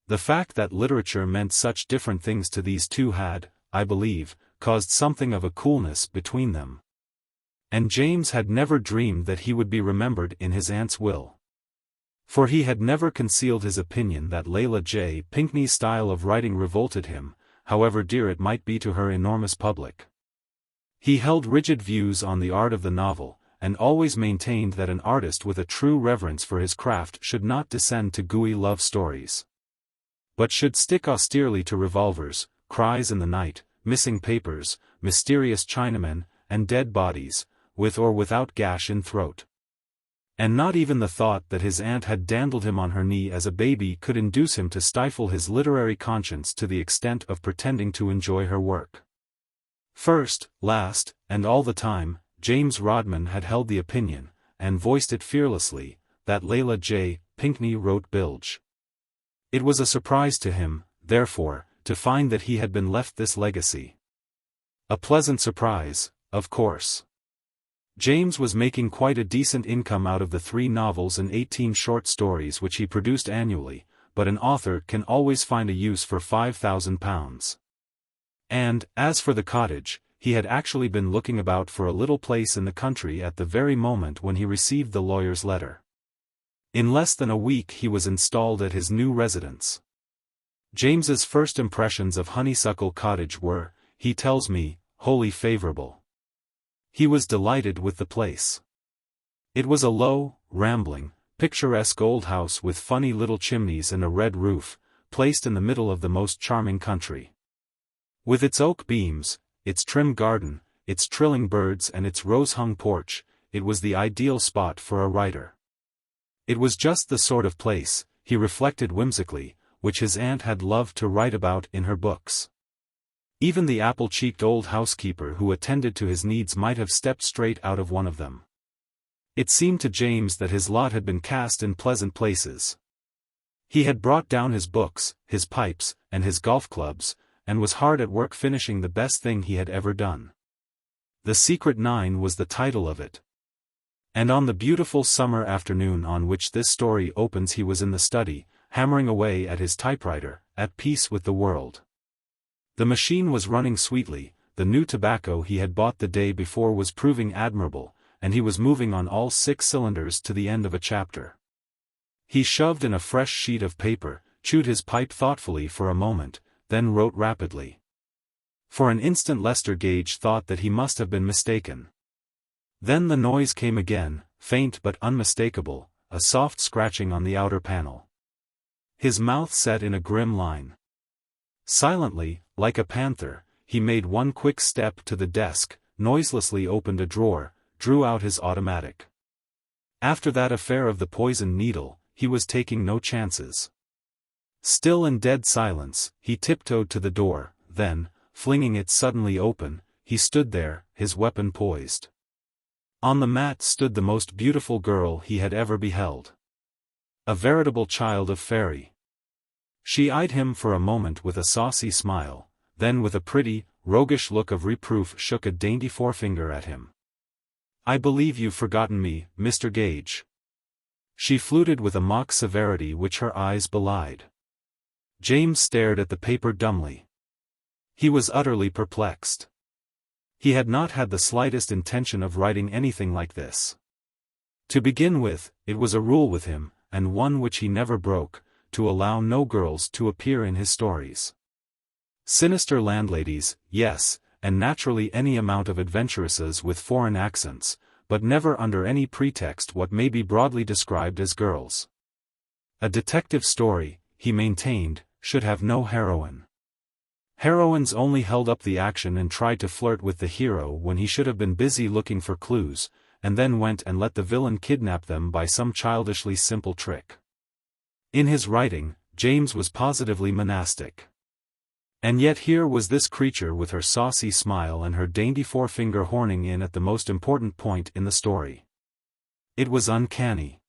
The fact that literature meant such different things to these two had, I believe, caused something of a coolness between them. And James had never dreamed that he would be remembered in his aunt's will. For he had never concealed his opinion that Layla J. Pinckney's style of writing revolted him, however dear it might be to her enormous public. He held rigid views on the art of the novel, and always maintained that an artist with a true reverence for his craft should not descend to gooey love stories, but should stick austerely to revolvers, cries in the night, missing papers, mysterious Chinamen, and dead bodies, with or without gash in throat. And not even the thought that his aunt had dandled him on her knee as a baby could induce him to stifle his literary conscience to the extent of pretending to enjoy her work. First, last, and all the time, James Rodman had held the opinion, and voiced it fearlessly, that Layla J. Pinckney wrote bilge. It was a surprise to him, therefore, to find that he had been left this legacy. A pleasant surprise, of course. James was making quite a decent income out of the 3 novels and 18 short stories which he produced annually, but an author can always find a use for £5,000. And, as for the cottage, he had actually been looking about for a little place in the country at the very moment when he received the lawyer's letter. In less than a week he was installed at his new residence. James's first impressions of Honeysuckle Cottage were, he tells me, wholly favourable. He was delighted with the place. It was a low, rambling, picturesque old house with funny little chimneys and a red roof, placed in the middle of the most charming country. With its oak beams, its trim garden, its trilling birds and its rose-hung porch, it was the ideal spot for a writer. It was just the sort of place, he reflected whimsically, which his aunt had loved to write about in her books. Even the apple-cheeked old housekeeper who attended to his needs might have stepped straight out of one of them. It seemed to James that his lot had been cast in pleasant places. He had brought down his books, his pipes, and his golf clubs, and was hard at work finishing the best thing he had ever done. The Secret 9 was the title of it. And on the beautiful summer afternoon on which this story opens he was in the study, hammering away at his typewriter, at peace with the world. The machine was running sweetly, the new tobacco he had bought the day before was proving admirable, and he was moving on all 6 cylinders to the end of a chapter. He shoved in a fresh sheet of paper, chewed his pipe thoughtfully for a moment, then wrote rapidly. For an instant Lester Gage thought that he must have been mistaken. Then the noise came again, faint but unmistakable, a soft scratching on the outer panel. His mouth set in a grim line. Silently, like a panther, he made one quick step to the desk, noiselessly opened a drawer, drew out his automatic. After that affair of the poisoned needle, he was taking no chances. Still in dead silence, he tiptoed to the door, then, flinging it suddenly open, he stood there, his weapon poised. On the mat stood the most beautiful girl he had ever beheld. A veritable child of fairy. She eyed him for a moment with a saucy smile, then with a pretty, roguish look of reproof shook a dainty forefinger at him. "I believe you've forgotten me, Mr. Gage," she fluted with a mock severity which her eyes belied. James stared at the paper dumbly. He was utterly perplexed. He had not had the slightest intention of writing anything like this. To begin with, it was a rule with him, and one which he never broke, to allow no girls to appear in his stories. Sinister landladies, yes, and naturally any amount of adventuresses with foreign accents, but never under any pretext what may be broadly described as girls. A detective story, he maintained, should have no heroine. Heroines only held up the action and tried to flirt with the hero when he should have been busy looking for clues, and then went and let the villain kidnap them by some childishly simple trick. In his writing, James was positively monastic. And yet here was this creature with her saucy smile and her dainty forefinger horning in at the most important point in the story. It was uncanny.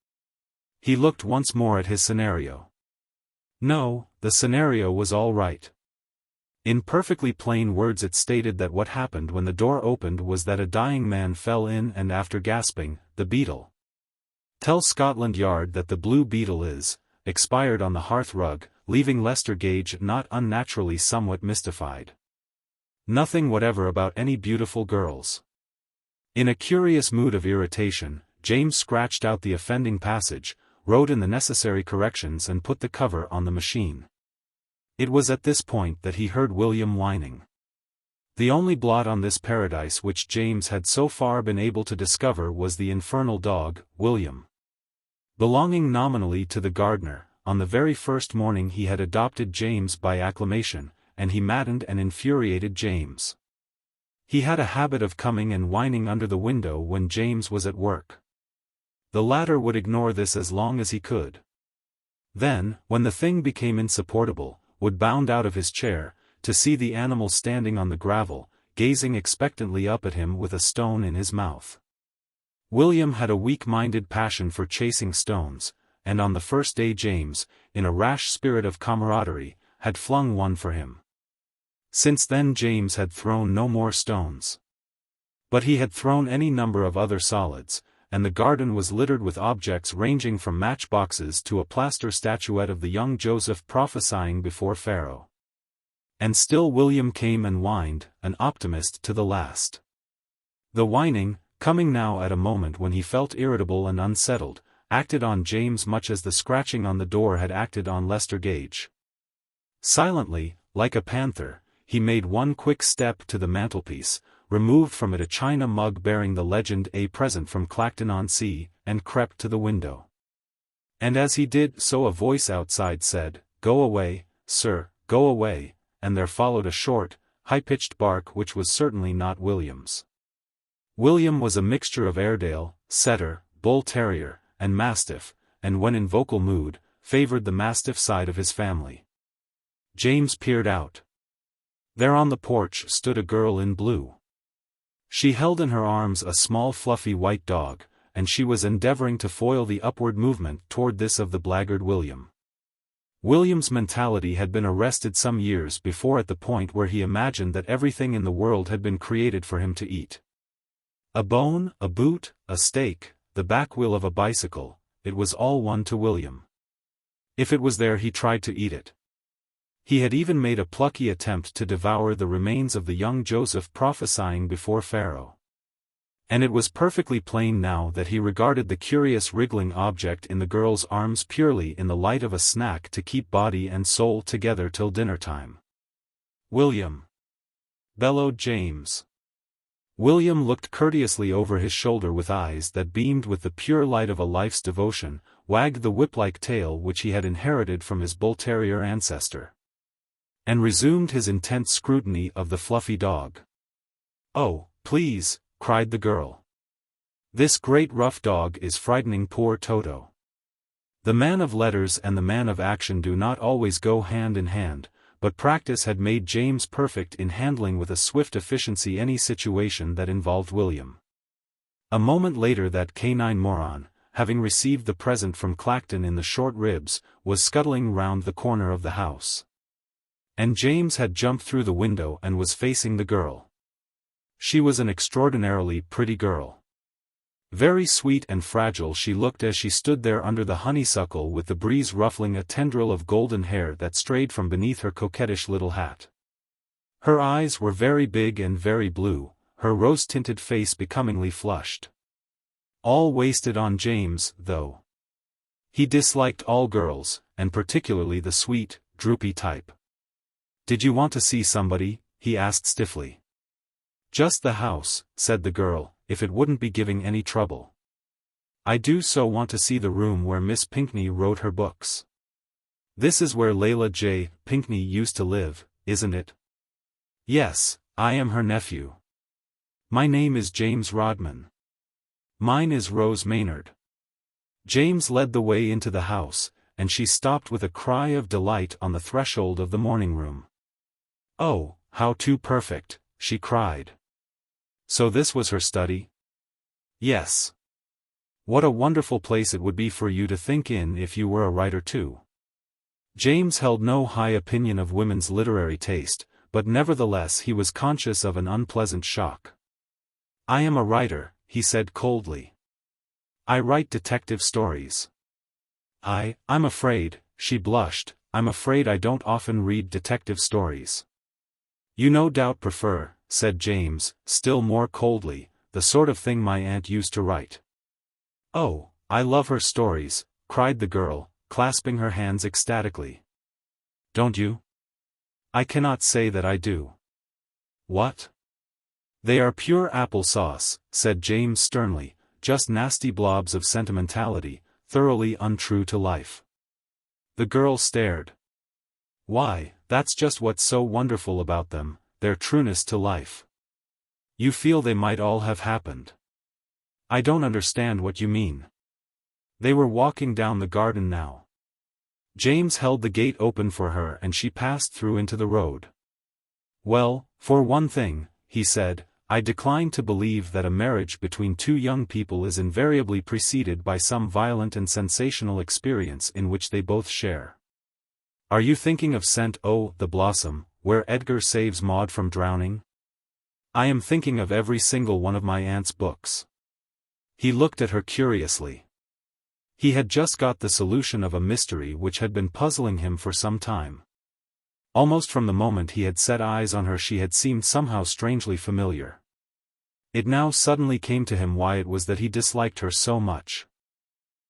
He looked once more at his scenario. No, the scenario was all right. In perfectly plain words it stated that what happened when the door opened was that a dying man fell in and after gasping, the beetle. Tell Scotland Yard that the blue beetle is, expired on the hearth rug, leaving Lester Gage not unnaturally somewhat mystified. Nothing whatever about any beautiful girls. In a curious mood of irritation, James scratched out the offending passage, wrote in the necessary corrections and put the cover on the machine. It was at this point that he heard William whining. The only blot on this paradise which James had so far been able to discover was the infernal dog, William. Belonging nominally to the gardener, on the very first morning he had adopted James by acclamation, and he maddened and infuriated James. He had a habit of coming and whining under the window when James was at work. The latter would ignore this as long as he could. Then, when the thing became insupportable, would bound out of his chair, to see the animal standing on the gravel, gazing expectantly up at him with a stone in his mouth. William had a weak-minded passion for chasing stones, and on the first day James, in a rash spirit of camaraderie, had flung one for him. Since then James had thrown no more stones. But he had thrown any number of other solids, and the garden was littered with objects ranging from matchboxes to a plaster statuette of the young Joseph prophesying before Pharaoh. And still William came and whined, an optimist to the last. The whining, coming now at a moment when he felt irritable and unsettled, acted on James much as the scratching on the door had acted on Lester Gage. Silently, like a panther, he made one quick step to the mantelpiece, removed from it a china mug bearing the legend "A present from Clacton-on-Sea," and crept to the window. And as he did so a voice outside said, "Go away, sir, go away," and there followed a short, high-pitched bark which was certainly not William's. William was a mixture of Airedale, setter, bull terrier, and mastiff, and when in vocal mood, favored the mastiff side of his family. James peered out. There on the porch stood a girl in blue. She held in her arms a small fluffy white dog, and she was endeavoring to foil the upward movement toward this of the blackguard William. William's mentality had been arrested some years before at the point where he imagined that everything in the world had been created for him to eat. A bone, a boot, a steak, the back wheel of a bicycle, it was all one to William. If it was there he tried to eat it. He had even made a plucky attempt to devour the remains of the young Joseph prophesying before Pharaoh. And it was perfectly plain now that he regarded the curious wriggling object in the girl's arms purely in the light of a snack to keep body and soul together till dinner time. "William!" bellowed James. William looked courteously over his shoulder with eyes that beamed with the pure light of a life's devotion, wagged the whip-like tail which he had inherited from his bull-terrier ancestor, and resumed his intense scrutiny of the fluffy dog. "Oh, please," cried the girl. "This great rough dog is frightening poor Toto." The man of letters and the man of action do not always go hand in hand, but practice had made James perfect in handling with a swift efficiency any situation that involved William. A moment later that canine moron, having received the present from Clacton in the short ribs, was scuttling round the corner of the house. And James had jumped through the window and was facing the girl. She was an extraordinarily pretty girl. Very sweet and fragile she looked as she stood there under the honeysuckle with the breeze ruffling a tendril of golden hair that strayed from beneath her coquettish little hat. Her eyes were very big and very blue, her rose-tinted face becomingly flushed. All wasted on James, though. He disliked all girls, and particularly the sweet, droopy type. "Did you want to see somebody?" he asked stiffly. "Just the house," said the girl, "if it wouldn't be giving any trouble. I do so want to see the room where Miss Pinckney wrote her books. This is where Layla J. Pinckney used to live, isn't it?" "Yes, I am her nephew. My name is James Rodman." "Mine is Rose Maynard." James led the way into the house, and she stopped with a cry of delight on the threshold of the morning room. "Oh, how too perfect," she cried. So this was her study? "Yes. What a wonderful place it would be for you to think in if you were a writer too." James held no high opinion of women's literary taste, but nevertheless he was conscious of an unpleasant shock. "I am a writer," he said coldly. "I write detective stories." I'm afraid," she blushed, "I'm afraid I don't often read detective stories." "You no doubt prefer," said James, still more coldly, "the sort of thing my aunt used to write." "Oh, I love her stories," cried the girl, clasping her hands ecstatically. "Don't you?" "I cannot say that I do." "What?" "They are pure apple sauce," said James sternly, "just nasty blobs of sentimentality, thoroughly untrue to life." The girl stared. "Why, that's just what's so wonderful about them, their trueness to life. You feel they might all have happened." "I don't understand what you mean." They were walking down the garden now. James held the gate open for her and she passed through into the road. "Well, for one thing," he said, "I decline to believe that a marriage between two young people is invariably preceded by some violent and sensational experience in which they both share. Are you thinking of St. O. the Blossom, where Edgar saves Maud from drowning? I am thinking of every single one of my aunt's books." He looked at her curiously. He had just got the solution of a mystery which had been puzzling him for some time. Almost from the moment he had set eyes on her she had seemed somehow strangely familiar. It now suddenly came to him why it was that he disliked her so much.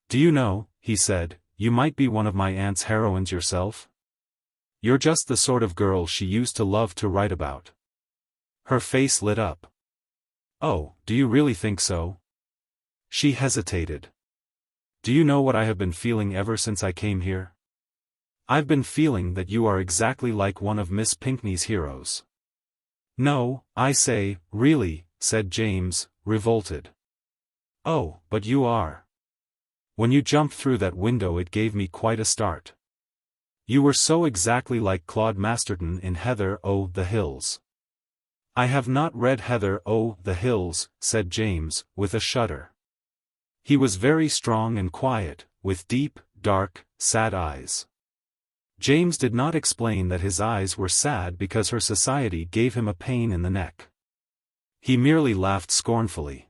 "Do you know," he said, "you might be one of my aunt's heroines yourself? You're just the sort of girl she used to love to write about." Her face lit up. "Oh, do you really think so?" She hesitated. "Do you know what I have been feeling ever since I came here? I've been feeling that you are exactly like one of Miss Pinckney's heroes." "No, I say, really," said James, revolted. "Oh, but you are. When you jumped through that window it gave me quite a start. You were so exactly like Claude Masterton in Heather o' the Hills." "I have not read Heather o' the Hills," said James, with a shudder. He was very strong and quiet, with deep, dark, sad eyes. James did not explain that his eyes were sad because her society gave him a pain in the neck. He merely laughed scornfully.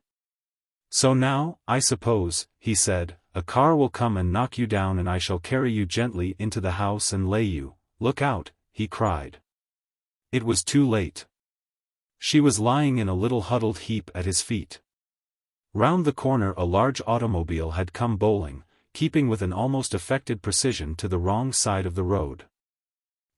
"So now, I suppose," he said, "a car will come and knock you down and I shall carry you gently into the house and lay you." "Look out," he cried. It was too late. She was lying in a little huddled heap at his feet. Round the corner a large automobile had come bowling, keeping with an almost affected precision to the wrong side of the road.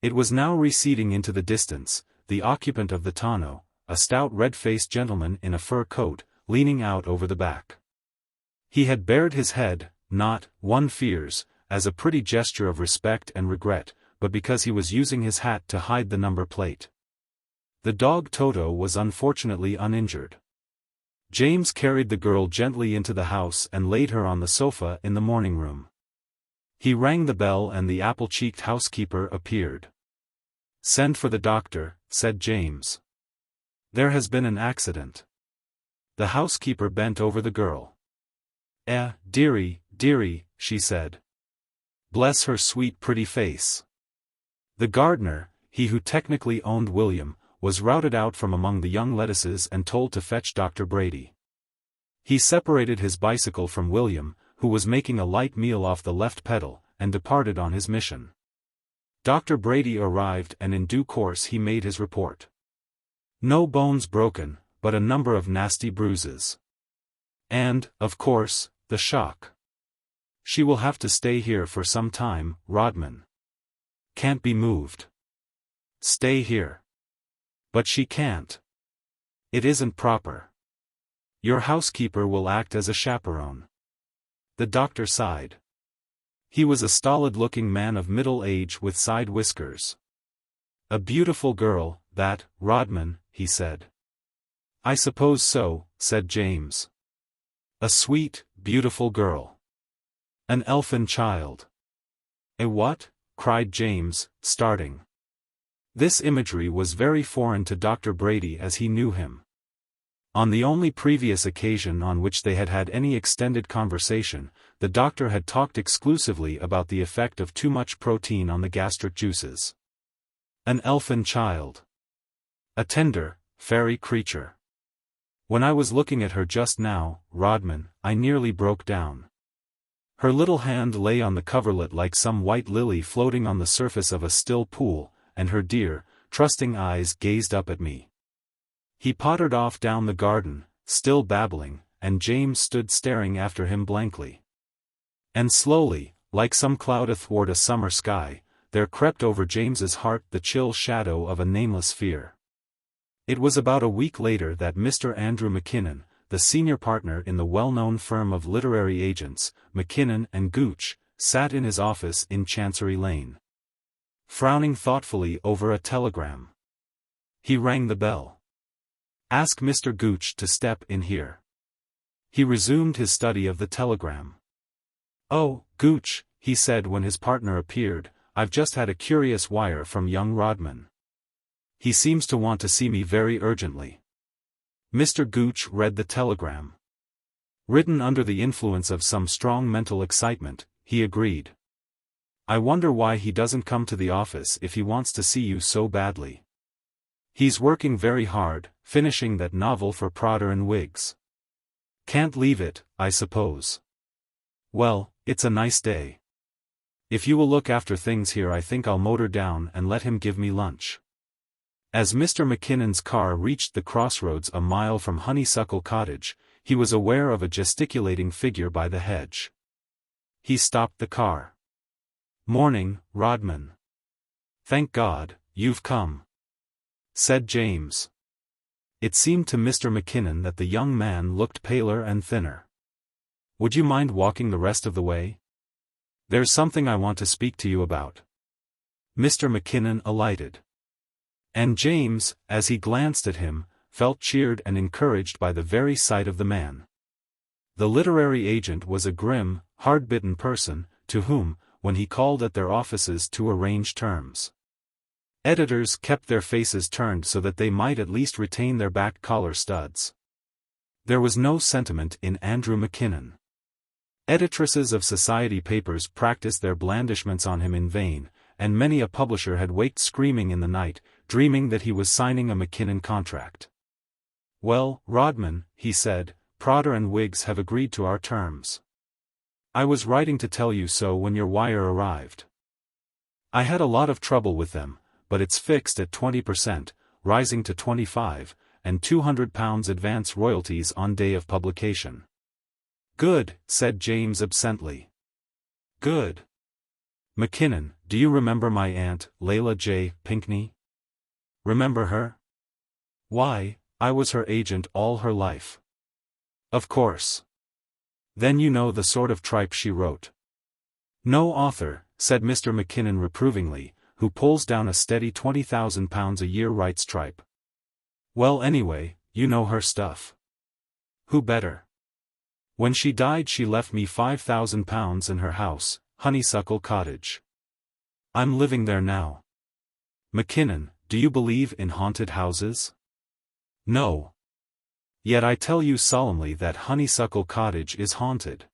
It was now receding into the distance, the occupant of the tonneau, a stout red-faced gentleman in a fur coat, leaning out over the back. He had bared his head, not, one fears, as a pretty gesture of respect and regret, but because he was using his hat to hide the number plate. The dog Toto was unfortunately uninjured. James carried the girl gently into the house and laid her on the sofa in the morning room. He rang the bell and the apple-cheeked housekeeper appeared. "Send for the doctor," said James. "There has been an accident." The housekeeper bent over the girl. Dearie, dearie," she said. "Bless her sweet pretty face." The gardener, he who technically owned William, was routed out from among the young lettuces and told to fetch Dr. Brady. He separated his bicycle from William, who was making a light meal off the left pedal, and departed on his mission. Dr. Brady arrived and in due course he made his report. No bones broken, but a number of nasty bruises. And, of course, the shock. "She will have to stay here for some time, Rodman. Can't be moved." "Stay here." "But she can't. It isn't proper. Your housekeeper will act as a chaperone." The doctor sighed. He was a stolid-looking man of middle age with side whiskers. "A beautiful girl, that, Rodman," he said. "I suppose so," said James. "A sweet, beautiful girl. An elfin child." "A what?" cried James, starting. This imagery was very foreign to Dr. Brady as he knew him. On the only previous occasion on which they had had any extended conversation, the doctor had talked exclusively about the effect of too much protein on the gastric juices. An elfin child. A tender, fairy creature. When I was looking at her just now, Rodman, I nearly broke down. Her little hand lay on the coverlet like some white lily floating on the surface of a still pool, and her dear, trusting eyes gazed up at me. He pottered off down the garden, still babbling, and James stood staring after him blankly. And slowly, like some cloud athwart a summer sky, there crept over James's heart the chill shadow of a nameless fear. It was about a week later that Mr. Andrew McKinnon, the senior partner in the well-known firm of literary agents, McKinnon and Gooch, sat in his office in Chancery Lane, frowning thoughtfully over a telegram. He rang the bell. "Ask Mr. Gooch to step in here." He resumed his study of the telegram. "Oh, Gooch," he said when his partner appeared, "I've just had a curious wire from young Rodman. He seems to want to see me very urgently." Mr. Gooch read the telegram. Written under the influence of some strong mental excitement, he agreed. "I wonder why he doesn't come to the office if he wants to see you so badly. He's working very hard, finishing that novel for Prodder and Wiggs. Can't leave it, I suppose. Well, it's a nice day. If you will look after things here I think I'll motor down and let him give me lunch." As Mr. McKinnon's car reached the crossroads a mile from Honeysuckle Cottage, he was aware of a gesticulating figure by the hedge. He stopped the car. "Morning, Rodman. Thank God, you've come," said James. It seemed to Mr. McKinnon that the young man looked paler and thinner. "Would you mind walking the rest of the way? There's something I want to speak to you about." Mr. McKinnon alighted. And James, as he glanced at him, felt cheered and encouraged by the very sight of the man. The literary agent was a grim, hard-bitten person, to whom, when he called at their offices to arrange terms, editors kept their faces turned so that they might at least retain their back collar studs. There was no sentiment in Andrew McKinnon. Editrices of society papers practiced their blandishments on him in vain, and many a publisher had waked screaming in the night, dreaming that he was signing a McKinnon contract. "Well, Rodman," he said, Prodder and Wiggs have agreed to our terms. I was writing to tell you so when your wire arrived. I had a lot of trouble with them, but it's fixed at 20%, rising to 25, and £200 advance royalties on day of publication. Good, said James absently. Good. McKinnon, do you remember my aunt, Layla J. Pinkney? Remember her? Why, I was her agent all her life. Of course. Then you know the sort of tripe she wrote. No author, said Mr. McKinnon reprovingly, who pulls down a steady £20,000 a year writes tripe. Well anyway, you know her stuff. Who better? When she died she left me £5,000 in her house, Honeysuckle Cottage. I'm living there now. McKinnon, do you believe in haunted houses? No. Yet I tell you solemnly that Honeysuckle Cottage is haunted.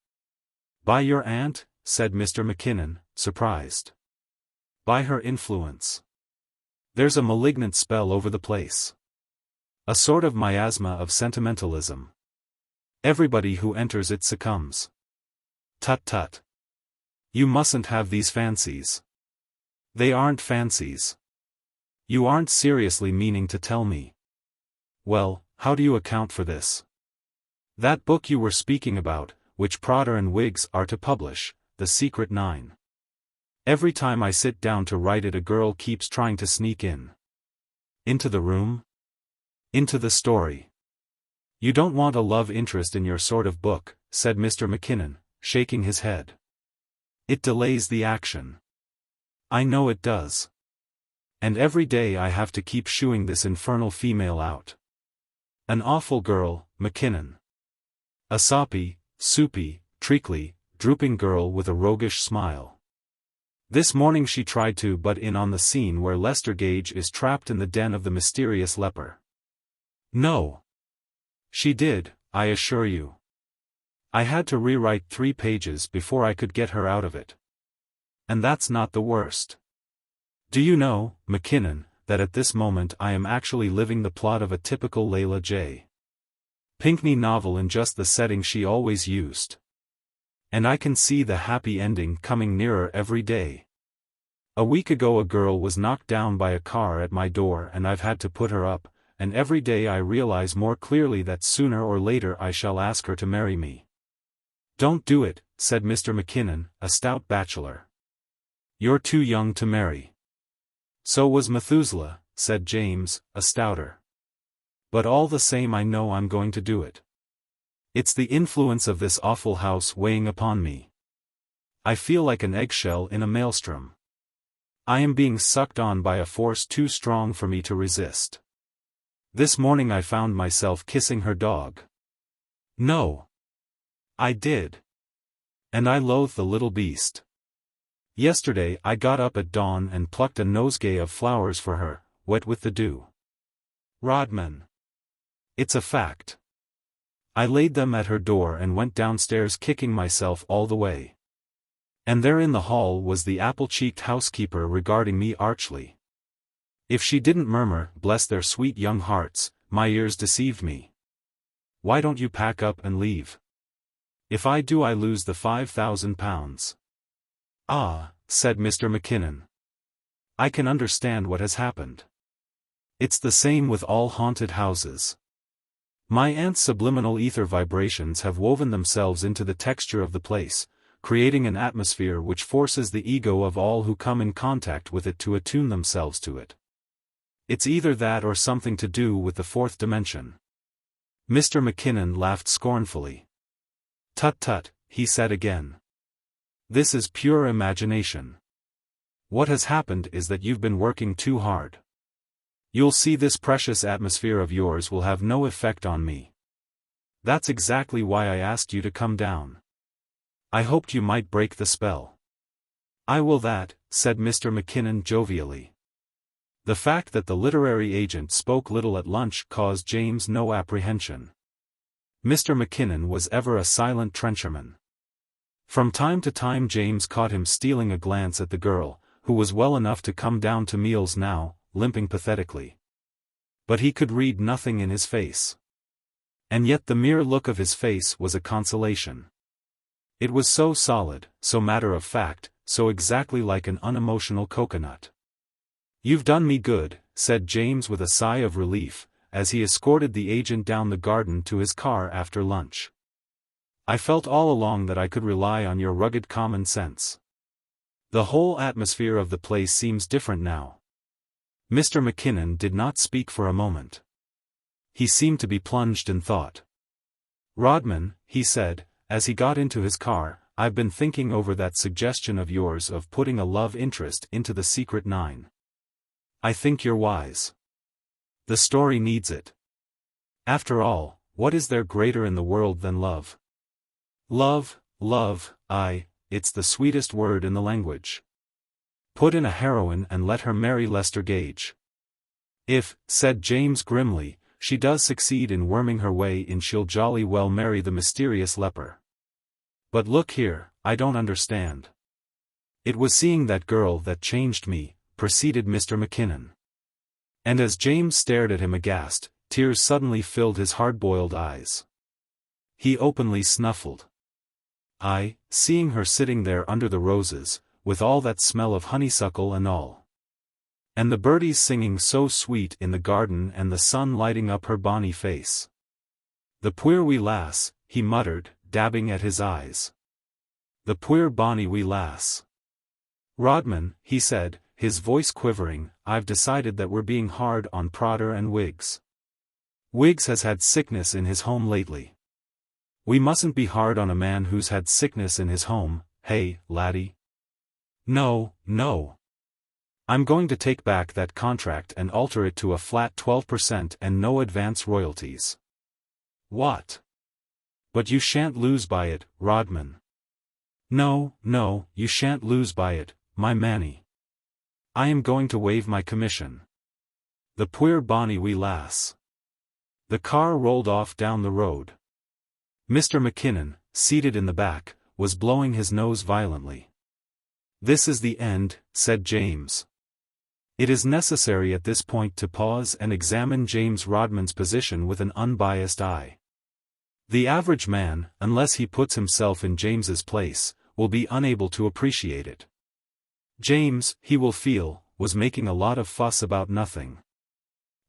By your aunt? Said Mr. McKinnon, surprised. By her influence. There's a malignant spell over the place. A sort of miasma of sentimentalism. Everybody who enters it succumbs. Tut tut. You mustn't have these fancies. They aren't fancies. You aren't seriously meaning to tell me. Well, how do you account for this? That book you were speaking about, which Prodder and Wiggs are to publish, The Secret Nine. Every time I sit down to write it a girl keeps trying to sneak in. Into the room? Into the story. You don't want a love interest in your sort of book, said Mr. McKinnon, shaking his head. It delays the action. I know it does. And every day I have to keep shooing this infernal female out. An awful girl, McKinnon. A soppy, soupy, treacly, drooping girl with a roguish smile. This morning she tried to butt in on the scene where Lester Gage is trapped in the den of the mysterious leper. No. She did, I assure you. I had to rewrite 3 pages before I could get her out of it. And that's not the worst. Do you know, McKinnon, that at this moment I am actually living the plot of a typical Layla J. Pinkney novel in just the setting she always used. And I can see the happy ending coming nearer every day. A week ago a girl was knocked down by a car at my door and I've had to put her up, and every day I realize more clearly that sooner or later I shall ask her to marry me. Don't do it, said Mr. McKinnon, a stout bachelor. You're too young to marry. So was Methuselah, said James, a stouter. But all the same I know I'm going to do it. It's the influence of this awful house weighing upon me. I feel like an eggshell in a maelstrom. I am being sucked on by a force too strong for me to resist. This morning I found myself kissing her dog. No. I did. And I loathe the little beast. Yesterday I got up at dawn and plucked a nosegay of flowers for her, wet with the dew. Rodman. It's a fact. I laid them at her door and went downstairs kicking myself all the way. And there in the hall was the apple-cheeked housekeeper regarding me archly. If she didn't murmur, bless their sweet young hearts, my ears deceived me. Why don't you pack up and leave? If I do I lose the £5,000. Ah, said Mr. McKinnon. I can understand what has happened. It's the same with all haunted houses. My aunt's subliminal ether vibrations have woven themselves into the texture of the place, creating an atmosphere which forces the ego of all who come in contact with it to attune themselves to it. It's either that or something to do with the fourth dimension. Mr. McKinnon laughed scornfully. Tut tut, he said again. This is pure imagination. What has happened is that you've been working too hard. You'll see this precious atmosphere of yours will have no effect on me. That's exactly why I asked you to come down. I hoped you might break the spell. I will that, said Mr. McKinnon jovially. The fact that the literary agent spoke little at lunch caused James no apprehension. Mr. McKinnon was ever a silent trencherman. From time to time James caught him stealing a glance at the girl, who was well enough to come down to meals now, limping pathetically. But he could read nothing in his face. And yet the mere look of his face was a consolation. It was so solid, so matter-of-fact, so exactly like an unemotional coconut. "You've done me good," said James with a sigh of relief, as he escorted the agent down the garden to his car after lunch. "I felt all along that I could rely on your rugged common sense. The whole atmosphere of the place seems different now." Mr. McKinnon did not speak for a moment. He seemed to be plunged in thought. "Rodman," he said, as he got into his car, "I've been thinking over that suggestion of yours of putting a love interest into the Secret Nine. I think you're wise. The story needs it. After all, what is there greater in the world than love? Love, it's the sweetest word in the language. Put in a heroine and let her marry Lester Gage. If," said James grimly, "she does succeed in worming her way in, she'll jolly well marry the mysterious leper. But look here, I don't understand." "It was seeing that girl that changed me," proceeded Mr. McKinnon. And as James stared at him aghast, tears suddenly filled his hard-boiled eyes. He openly snuffled. Seeing her sitting there under the roses, with all that smell of honeysuckle and all. And the birdies singing so sweet in the garden and the sun lighting up her bonny face. The puir wee lass," he muttered, dabbing at his eyes. "The puir bonny wee lass. Rodman," he said, his voice quivering, "I've decided that we're being hard on Prodder and Wiggs. Wiggs has had sickness in his home lately. We mustn't be hard on a man who's had sickness in his home, hey, laddie? No. I'm going to take back that contract and alter it to a flat 12% and no advance royalties." "What? But you shan't lose by it, Rodman." No, you shan't lose by it, my mannie. I am going to waive my commission. The puir bonny wee lass." The car rolled off down the road. Mr. McKinnon, seated in the back, was blowing his nose violently. "This is the end," said James. It is necessary at this point to pause and examine James Rodman's position with an unbiased eye. The average man, unless he puts himself in James's place, will be unable to appreciate it. James, he will feel, was making a lot of fuss about nothing.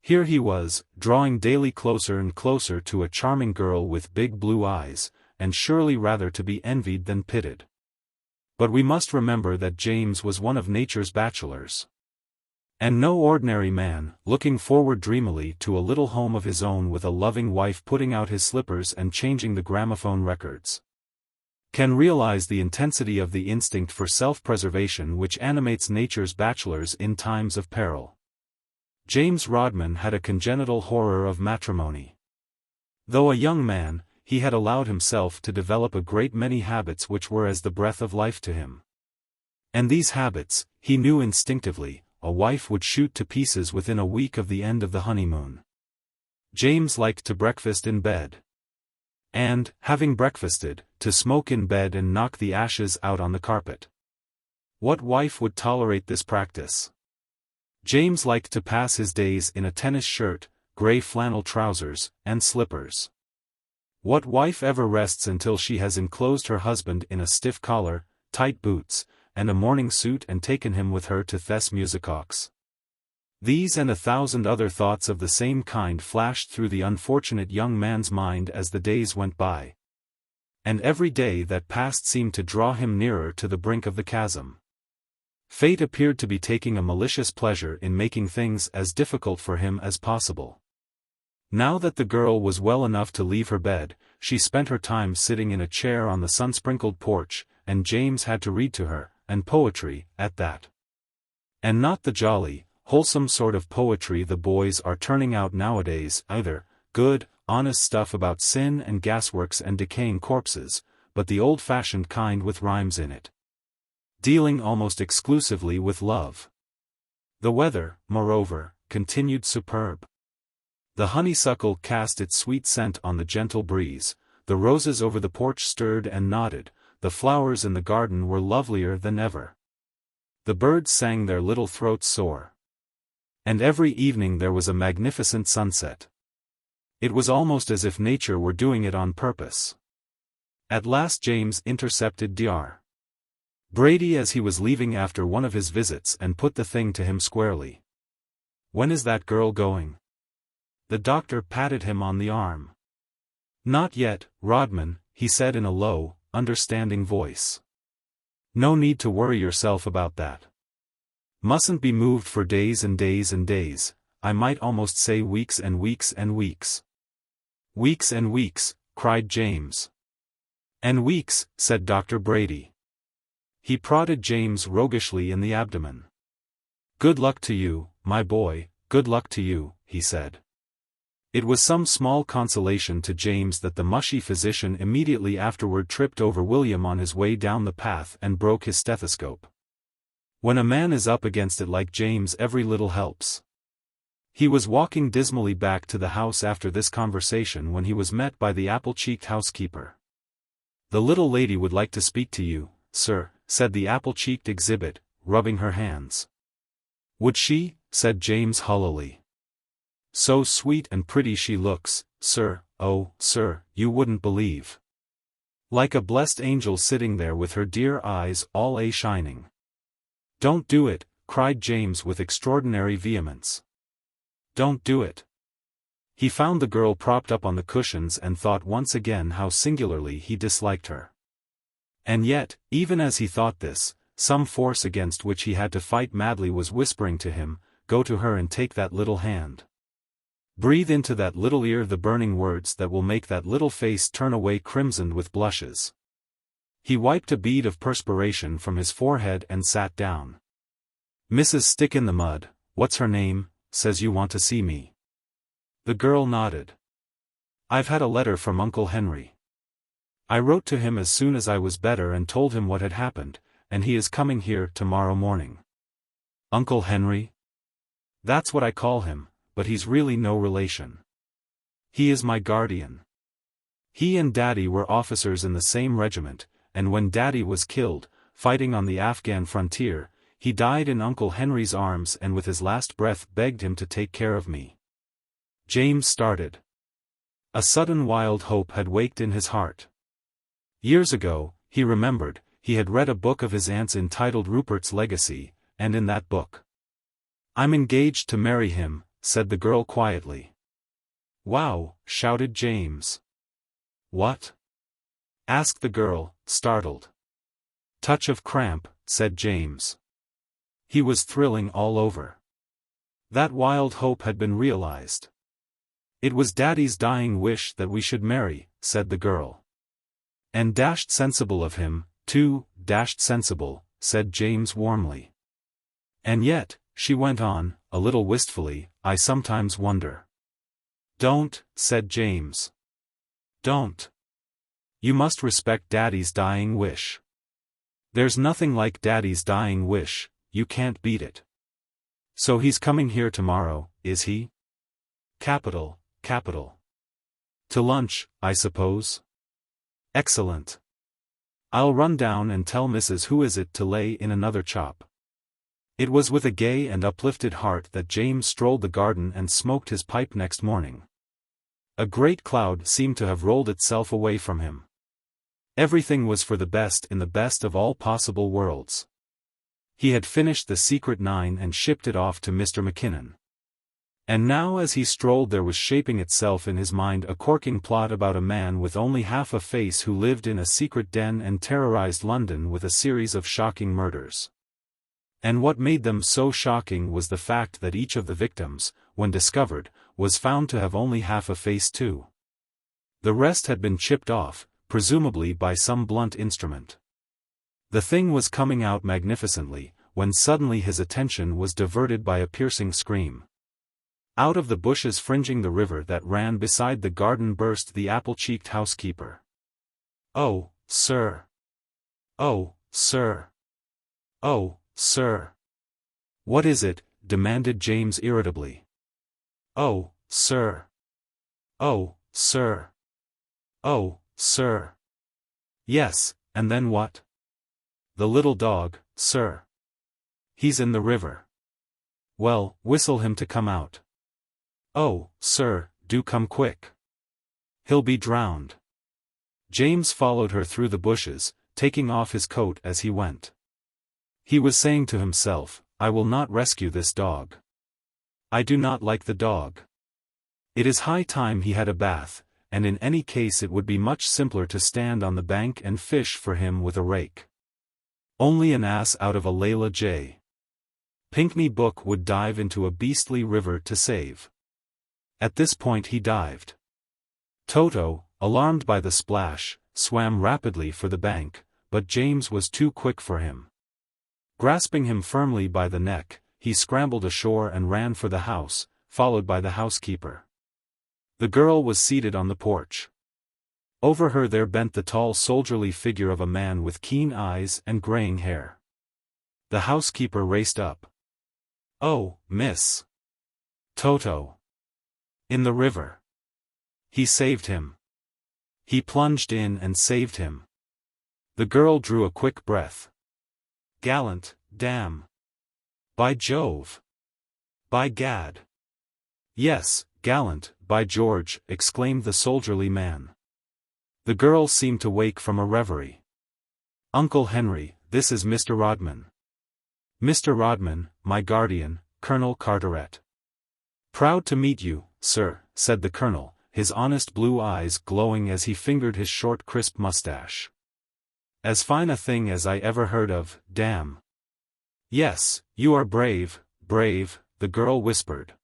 Here he was, drawing daily closer and closer to a charming girl with big blue eyes, and surely rather to be envied than pitied. But we must remember that James was one of nature's bachelors. And no ordinary man, looking forward dreamily to a little home of his own with a loving wife putting out his slippers and changing the gramophone records, can realize the intensity of the instinct for self-preservation which animates nature's bachelors in times of peril. James Rodman had a congenital horror of matrimony. Though a young man, he had allowed himself to develop a great many habits which were as the breath of life to him. And these habits, he knew instinctively, a wife would shoot to pieces within a week of the end of the honeymoon. James liked to breakfast in bed. And, having breakfasted, to smoke in bed and knock the ashes out on the carpet. What wife would tolerate this practice? James liked to pass his days in a tennis shirt, grey flannel trousers, and slippers. What wife ever rests until she has enclosed her husband in a stiff collar, tight boots, and a morning suit and taken him with her to Thes Musicox? These and 1,000 other thoughts of the same kind flashed through the unfortunate young man's mind as the days went by. And every day that passed seemed to draw him nearer to the brink of the chasm. Fate appeared to be taking a malicious pleasure in making things as difficult for him as possible. Now that the girl was well enough to leave her bed, she spent her time sitting in a chair on the sun-sprinkled porch, and James had to read to her, and poetry, at that. And not the jolly, wholesome sort of poetry the boys are turning out nowadays, either, good, honest stuff about sin and gasworks and decaying corpses, but the old-fashioned kind with rhymes in it, dealing almost exclusively with love. The weather, moreover, continued superb. The honeysuckle cast its sweet scent on the gentle breeze, the roses over the porch stirred and nodded, the flowers in the garden were lovelier than ever. The birds sang their little throats sore. And every evening there was a magnificent sunset. It was almost as if nature were doing it on purpose. At last James intercepted Dr. Brady as he was leaving after one of his visits and put the thing to him squarely. "When is that girl going?" The doctor patted him on the arm. "Not yet, Rodman," he said in a low, understanding voice. "No need to worry yourself about that. Mustn't be moved for days and days and days, I might almost say weeks and weeks and weeks." "Weeks and weeks," cried James. "And weeks," said Dr. Brady. He prodded James roguishly in the abdomen. "Good luck to you, my boy, good luck to you," he said. It was some small consolation to James that the mushy physician immediately afterward tripped over William on his way down the path and broke his stethoscope. When a man is up against it like James, every little helps. He was walking dismally back to the house after this conversation when he was met by the apple-cheeked housekeeper. "The little lady would like to speak to you, sir," said the apple-cheeked exhibit, rubbing her hands. "Would she?" said James hullily. "So sweet and pretty she looks, sir, oh, sir, you wouldn't believe. Like a blessed angel sitting there with her dear eyes all a-shining." "Don't do it," cried James with extraordinary vehemence. "Don't do it." He found the girl propped up on the cushions and thought once again how singularly he disliked her. And yet, even as he thought this, some force against which he had to fight madly was whispering to him, "Go to her and take that little hand. Breathe into that little ear the burning words that will make that little face turn away crimsoned with blushes." He wiped a bead of perspiration from his forehead and sat down. "Mrs. Stick-in-the-Mud, what's her name, says you want to see me." The girl nodded. "I've had a letter from Uncle Henry. I wrote to him as soon as I was better and told him what had happened, and he is coming here tomorrow morning." "Uncle Henry?" "That's what I call him, but he's really no relation. He is my guardian. He and Daddy were officers in the same regiment, and when Daddy was killed, fighting on the Afghan frontier, he died in Uncle Henry's arms and with his last breath begged him to take care of me." James started. A sudden wild hope had waked in his heart. Years ago, he remembered, he had read a book of his aunt's entitled Rupert's Legacy, and in that book, "I'm engaged to marry him," said the girl quietly. "Wow!" shouted James. "What?" asked the girl, startled. "Touch of cramp," said James. He was thrilling all over. That wild hope had been realized. "It was Daddy's dying wish that we should marry," said the girl. "And dashed sensible of him, too, dashed sensible," said James warmly. "And yet," she went on, a little wistfully, "I sometimes wonder." "Don't," said James. "Don't. You must respect Daddy's dying wish. There's nothing like Daddy's dying wish, you can't beat it. So he's coming here tomorrow, is he?" "Capital, capital. To lunch, I suppose?" "Excellent. I'll run down and tell Mrs. Who-is-it to lay in another chop." It was with a gay and uplifted heart that James strolled the garden and smoked his pipe next morning. A great cloud seemed to have rolled itself away from him. Everything was for the best in the best of all possible worlds. He had finished The Secret Nine and shipped it off to Mr. McKinnon. And now as he strolled there was shaping itself in his mind a corking plot about a man with only half a face who lived in a secret den and terrorized London with a series of shocking murders. And what made them so shocking was the fact that each of the victims, when discovered, was found to have only half a face too. The rest had been chipped off, presumably by some blunt instrument. The thing was coming out magnificently, when suddenly his attention was diverted by a piercing scream. Out of the bushes fringing the river that ran beside the garden burst the apple-cheeked housekeeper. "Oh, sir! Oh, sir! Oh, sir!" "What is it?" demanded James irritably. "Oh, sir! Oh, sir! Oh, sir!" "Yes, and then what?" "The little dog, sir. He's in the river." "Well, whistle him to come out." "Oh, sir, do come quick. He'll be drowned." James followed her through the bushes, taking off his coat as he went. He was saying to himself, "I will not rescue this dog. I do not like the dog. It is high time he had a bath, and in any case it would be much simpler to stand on the bank and fish for him with a rake. Only an ass out of a Layla J. Pinkney book would dive into a beastly river to save." At this point he dived. Toto, alarmed by the splash, swam rapidly for the bank, but James was too quick for him. Grasping him firmly by the neck, he scrambled ashore and ran for the house, followed by the housekeeper. The girl was seated on the porch. Over her there bent the tall soldierly figure of a man with keen eyes and graying hair. The housekeeper raced up. "Oh, miss. Toto. In the river. He saved him. He plunged in and saved him." The girl drew a quick breath. "Gallant, damn. By Jove. By Gad. Yes, gallant, by George," exclaimed the soldierly man. The girl seemed to wake from a reverie. "Uncle Henry, this is Mr. Rodman." "Mr. Rodman, my guardian, Colonel Carteret." "Proud to meet you, sir," said the colonel, his honest blue eyes glowing as he fingered his short crisp mustache. "As fine a thing as I ever heard of, damn." "Yes, you are brave, brave," the girl whispered.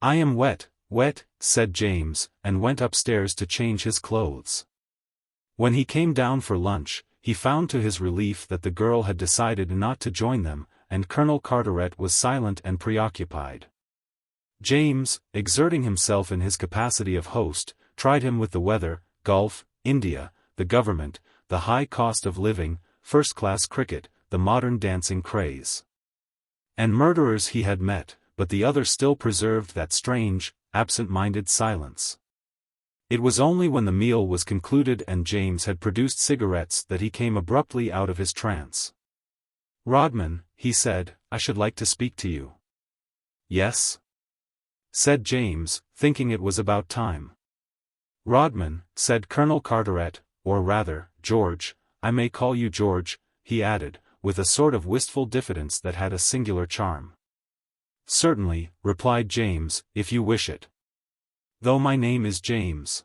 "I am wet, wet," said James, and went upstairs to change his clothes. When he came down for lunch, he found to his relief that the girl had decided not to join them, and Colonel Carteret was silent and preoccupied. James, exerting himself in his capacity of host, tried him with the weather, golf, India, the government, the high cost of living, first-class cricket, the modern dancing craze. And murderers he had met, but the other still preserved that strange, absent-minded silence. It was only when the meal was concluded and James had produced cigarettes that he came abruptly out of his trance. "Rodman," he said, "I should like to speak to you." "Yes?" said James, thinking it was about time. "Rodman," said Colonel Carteret, "or rather, George, I may call you George," he added, with a sort of wistful diffidence that had a singular charm. "Certainly," replied James, "if you wish it. Though my name is James."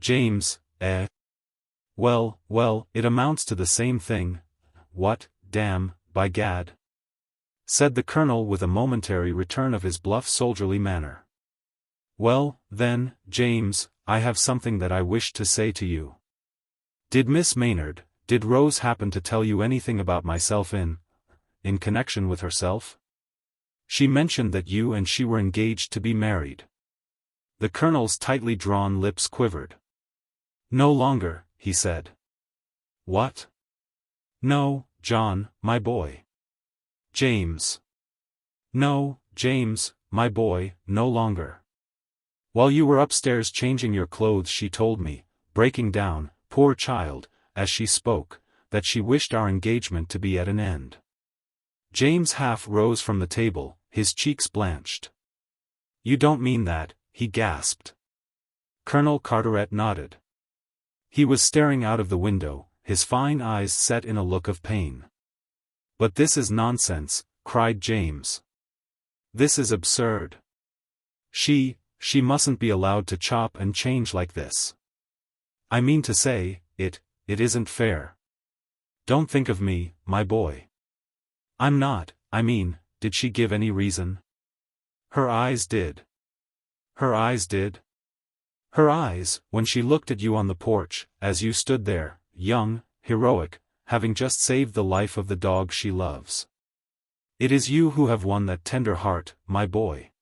"James, eh? Well, it amounts to the same thing." "What, damn, by Gad," said the colonel with a momentary return of his bluff soldierly manner. "Well, then, James, I have something that I wish to say to you. Did Miss Maynard, did Rose happen to tell you anything about myself in connection with herself? She mentioned that you and she were engaged to be married." The colonel's tightly drawn lips quivered. "No longer," he said. "What?" "No, John, my boy." "James." "No, James, my boy, no longer. While you were upstairs changing your clothes she told me, breaking down, poor child, as she spoke, that she wished our engagement to be at an end." James half rose from the table, his cheeks blanched. "You don't mean that," he gasped. Colonel Carteret nodded. He was staring out of the window, his fine eyes set in a look of pain. "But this is nonsense," cried James. "This is absurd. She mustn't be allowed to chop and change like this. I mean to say, it isn't fair. Don't think of me, my boy. I'm not, I mean, did she give any reason?" "Her eyes did." "Her eyes did?" "Her eyes, when she looked at you on the porch, as you stood there, young, heroic, having just saved the life of the dog she loves. It is you who have won that tender heart, my boy."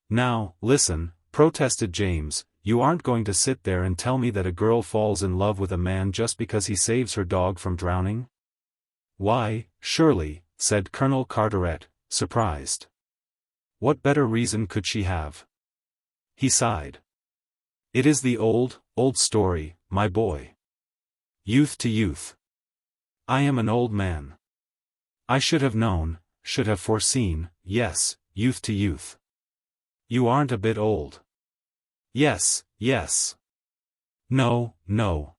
"Now, listen," protested James, "you aren't going to sit there and tell me that a girl falls in love with a man just because he saves her dog from drowning?" "Why, surely," said Colonel Carteret, surprised. "What better reason could she have?" He sighed. "It is the old story, my boy. Youth to youth. I am an old man. I should have known, should have foreseen, yes, youth to youth. You aren't a bit old." Yes, yes. No, no.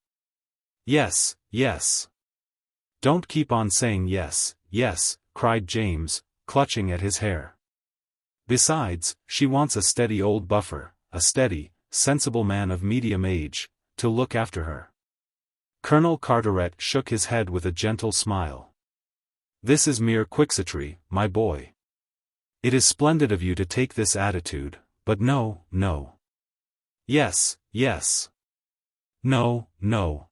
Yes, yes. Don't keep on saying yes, yes, cried James, clutching at his hair. Besides, she wants a steady old buffer, a steady, sensible man of medium age, to look after her. Colonel Carteret shook his head with a gentle smile. This is mere quixotry, my boy. It is splendid of you to take this attitude, but no, no. Yes, yes. No, no.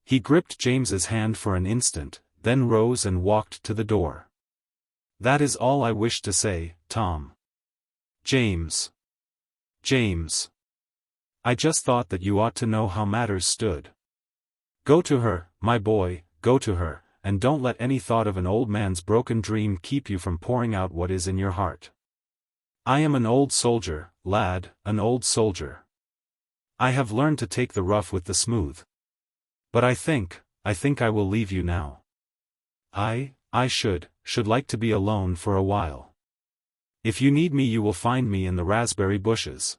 He gripped James's hand for an instant, then rose and walked to the door. That is all I wish to say, Tom. James. James. I just thought that you ought to know how matters stood. Go to her, my boy, go to her, and don't let any thought of an old man's broken dream keep you from pouring out what is in your heart. I am an old soldier, lad, an old soldier. I have learned to take the rough with the smooth. But I think I will leave you now. I should like to be alone for a while. If you need me you will find me in the raspberry bushes.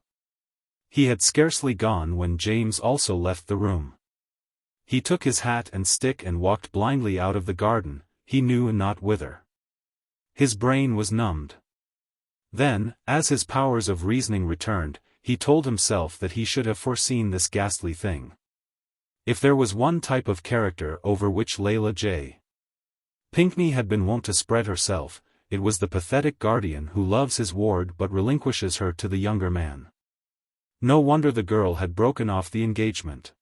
He had scarcely gone when James also left the room. He took his hat and stick and walked blindly out of the garden, he knew not whither. His brain was numbed. Then, as his powers of reasoning returned, he told himself that he should have foreseen this ghastly thing. If there was one type of character over which Layla J. Pinkney had been wont to spread herself, it was the pathetic guardian who loves his ward but relinquishes her to the younger man. No wonder the girl had broken off the engagement.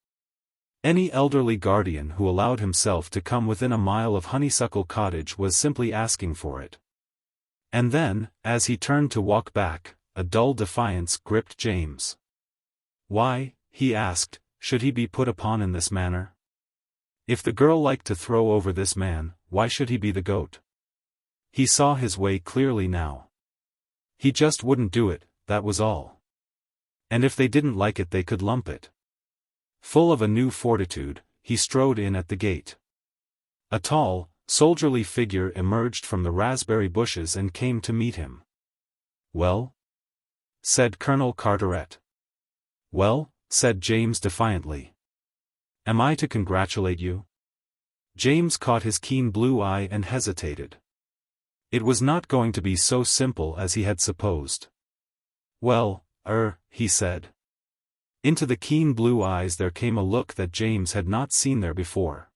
Any elderly guardian who allowed himself to come within a mile of Honeysuckle Cottage was simply asking for it. And then, as he turned to walk back, a dull defiance gripped James. Why, he asked, should he be put upon in this manner? If the girl liked to throw over this man, why should he be the goat? He saw his way clearly now. He just wouldn't do it, that was all. And if they didn't like it they could lump it. Full of a new fortitude, he strode in at the gate. A tall, soldierly figure emerged from the raspberry bushes and came to meet him. Well? Said Colonel Carteret. Well? Said James defiantly. Am I to congratulate you? James caught his keen blue eye and hesitated. It was not going to be so simple as he had supposed. Well, he said. Into the keen blue eyes there came a look that James had not seen there before.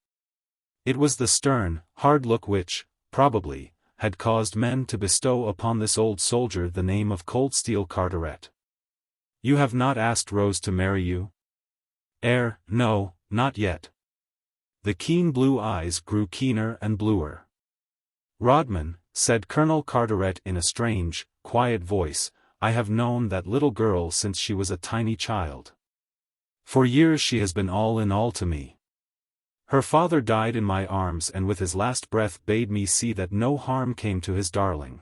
It was the stern, hard look which, probably, had caused men to bestow upon this old soldier the name of Cold Steel Carteret. You have not asked Rose to marry you? No, not yet. The keen blue eyes grew keener and bluer. Rodman, said Colonel Carteret in a strange, quiet voice, I have known that little girl since she was a tiny child. For years she has been all in all to me. Her father died in my arms and with his last breath bade me see that no harm came to his darling.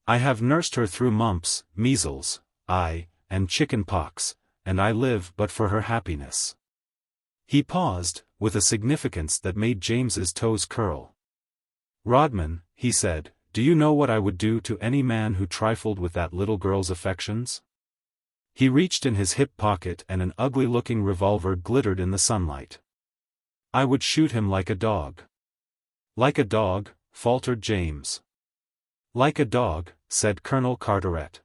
I have nursed her through mumps, measles, and chicken pox, and I live but for her happiness. He paused, with a significance that made James's toes curl. Rodman, he said, do you know what I would do to any man who trifled with that little girl's affections? He reached in his hip pocket and an ugly-looking revolver glittered in the sunlight. I would shoot him like a dog. Like a dog, faltered James. Like a dog, said Colonel Carteret.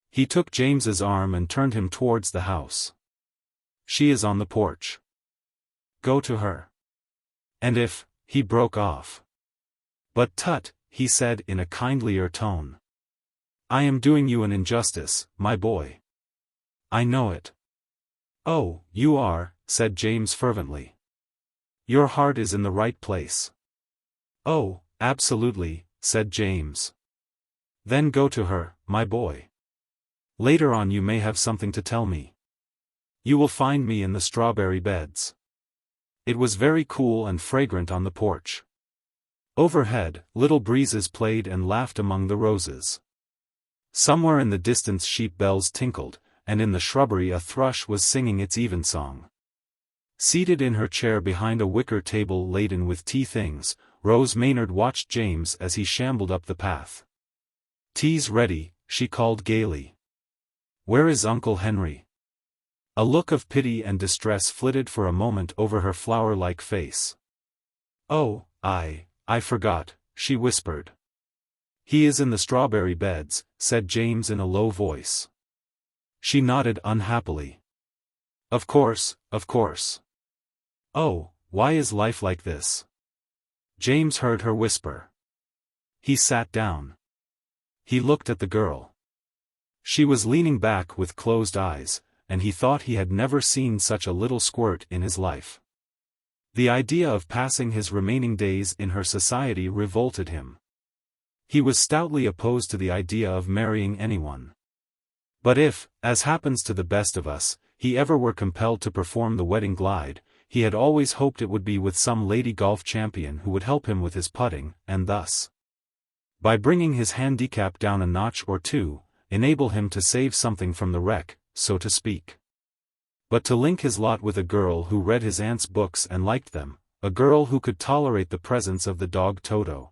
He took James's arm and turned him towards the house. She is on the porch. Go to her. And if, he broke off. But tut, he said in a kindlier tone. I am doing you an injustice, my boy. I know it. Oh, you are, said James fervently. Your heart is in the right place. Oh, absolutely, said James. Then go to her, my boy. Later on you may have something to tell me. You will find me in the strawberry beds. It was very cool and fragrant on the porch. Overhead, little breezes played and laughed among the roses. Somewhere in the distance sheep bells tinkled, and in the shrubbery a thrush was singing its evensong. Seated in her chair behind a wicker table laden with tea things, Rose Maynard watched James as he shambled up the path. Tea's ready, she called gaily. Where is Uncle Henry?" A look of pity and distress flitted for a moment over her flower-like face. "Oh, I forgot," she whispered. "He is in the strawberry beds," said James in a low voice. She nodded unhappily. Of course, of course. Oh, why is life like this?" James heard her whisper. He sat down. He looked at the girl. She was leaning back with closed eyes, and he thought he had never seen such a little squirt in his life. The idea of passing his remaining days in her society revolted him. He was stoutly opposed to the idea of marrying anyone. But if, as happens to the best of us, he ever were compelled to perform the wedding glide, he had always hoped it would be with some lady golf champion who would help him with his putting, and thus, by bringing his handicap down a notch or two, enable him to save something from the wreck, so to speak. But to link his lot with a girl who read his aunt's books and liked them, a girl who could tolerate the presence of the dog Toto.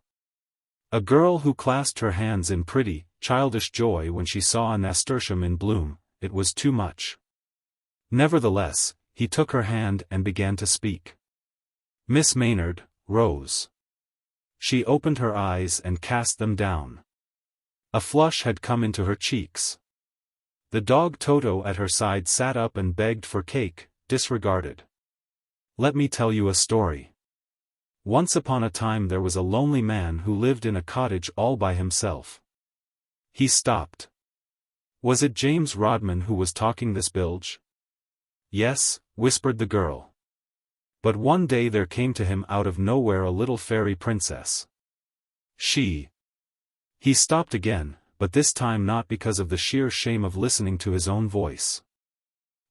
A girl who clasped her hands in pretty, childish joy when she saw a nasturtium in bloom, it was too much. Nevertheless, he took her hand and began to speak. "Miss Maynard, Rose." She opened her eyes and cast them down. A flush had come into her cheeks. The dog Toto at her side sat up and begged for cake, disregarded. "Let me tell you a story. Once upon a time there was a lonely man who lived in a cottage all by himself." He stopped. Was it James Rodman who was talking this bilge? "Yes," whispered the girl. "But one day there came to him out of nowhere a little fairy princess. He stopped again, but this time not because of the sheer shame of listening to his own voice.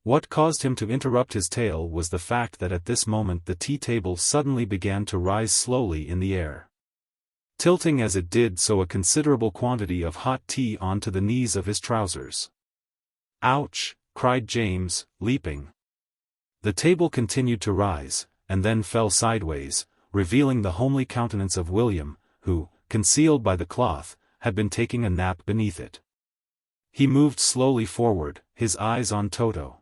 What caused him to interrupt his tale was the fact that at this moment the tea table suddenly began to rise slowly in the air, tilting as it did so a considerable quantity of hot tea onto the knees of his trousers. "Ouch!" cried James, leaping. The table continued to rise, and then fell sideways, revealing the homely countenance of William, who, concealed by the cloth, had been taking a nap beneath it. He moved slowly forward, his eyes on Toto.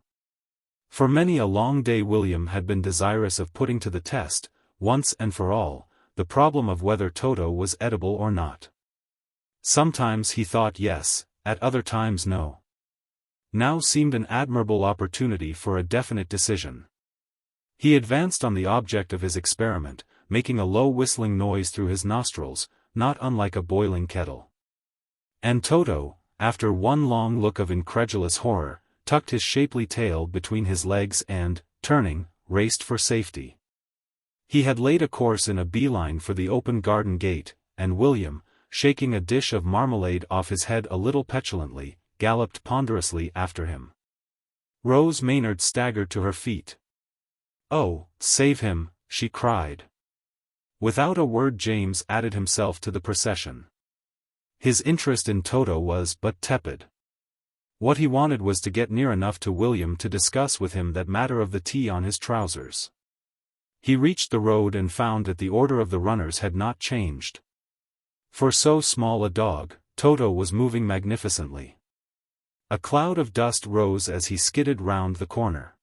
For many a long day William had been desirous of putting to the test, once and for all, the problem of whether Toto was edible or not. Sometimes he thought yes, at other times no. Now seemed an admirable opportunity for a definite decision. He advanced on the object of his experiment, making a low whistling noise through his nostrils, not unlike a boiling kettle. And Toto, after one long look of incredulous horror, tucked his shapely tail between his legs and, turning, raced for safety. He had laid a course in a beeline for the open garden gate, and William, shaking a dish of marmalade off his head a little petulantly, galloped ponderously after him. Rose Maynard staggered to her feet. "Oh, save him," she cried. Without a word James added himself to the procession. His interest in Toto was but tepid. What he wanted was to get near enough to William to discuss with him that matter of the tea on his trousers. He reached the road and found that the order of the runners had not changed. For so small a dog, Toto was moving magnificently. A cloud of dust rose as he skidded round the corner.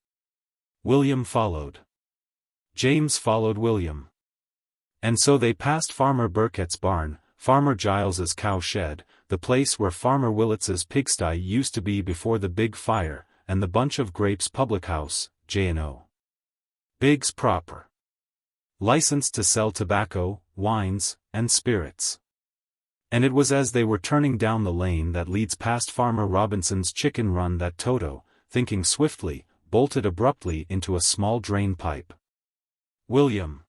William followed. James followed William. And so they passed Farmer Burkett's barn, Farmer Giles's cow shed, the place where Farmer Willets's pigsty used to be before the big fire, and the Bunch of Grapes public house, J&O. Biggs proper. Licensed to sell tobacco, wines, and spirits. And it was as they were turning down the lane that leads past Farmer Robinson's chicken run that Toto, thinking swiftly, bolted abruptly into a small drain pipe. "William!"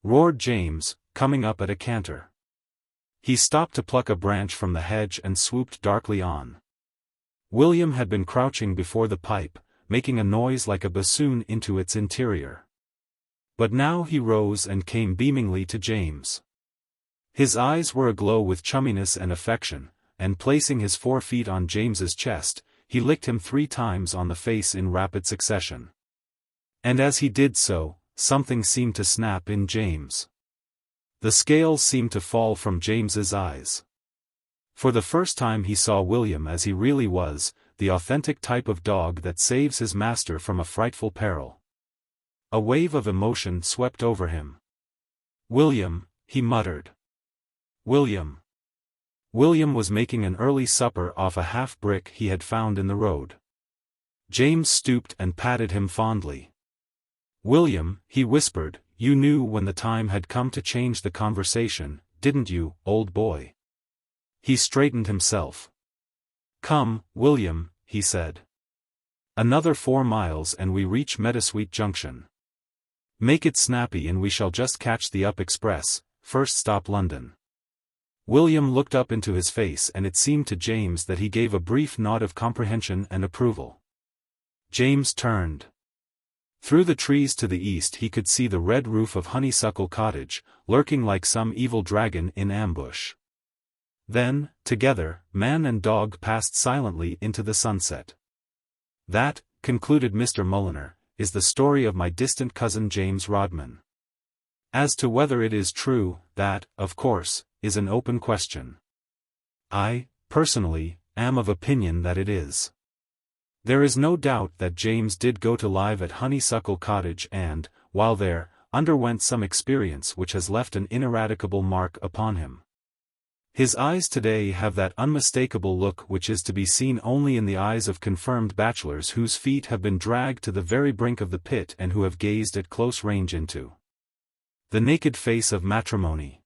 roared James, coming up at a canter. He stopped to pluck a branch from the hedge and swooped darkly on. William had been crouching before the pipe, making a noise like a bassoon into its interior. But now he rose and came beamingly to James. His eyes were aglow with chumminess and affection, and placing his 4 feet on James's chest, he licked him 3 times on the face in rapid succession. And as he did so, something seemed to snap in James. The scales seemed to fall from James's eyes. For the first time he saw William as he really was, the authentic type of dog that saves his master from a frightful peril. A wave of emotion swept over him. "William," he muttered. "William." William was making an early supper off a half-brick he had found in the road. James stooped and patted him fondly. "William," he whispered, "you knew when the time had come to change the conversation, didn't you, old boy?" He straightened himself. "Come, William," he said. "Another 4 miles and we reach Meadowsweet Junction. Make it snappy and we shall just catch the up express, first stop London." William looked up into his face and it seemed to James that he gave a brief nod of comprehension and approval. James turned. Through the trees to the east he could see the red roof of Honeysuckle Cottage, lurking like some evil dragon in ambush. Then, together, man and dog passed silently into the sunset. "That," concluded Mr. Mulliner, "is the story of my distant cousin James Rodman. As to whether it is true, that, of course, is an open question. I, personally, am of opinion that it is. There is no doubt that James did go to live at Honeysuckle Cottage and, while there, underwent some experience which has left an ineradicable mark upon him. His eyes today have that unmistakable look which is to be seen only in the eyes of confirmed bachelors whose feet have been dragged to the very brink of the pit and who have gazed at close range into the naked face of matrimony.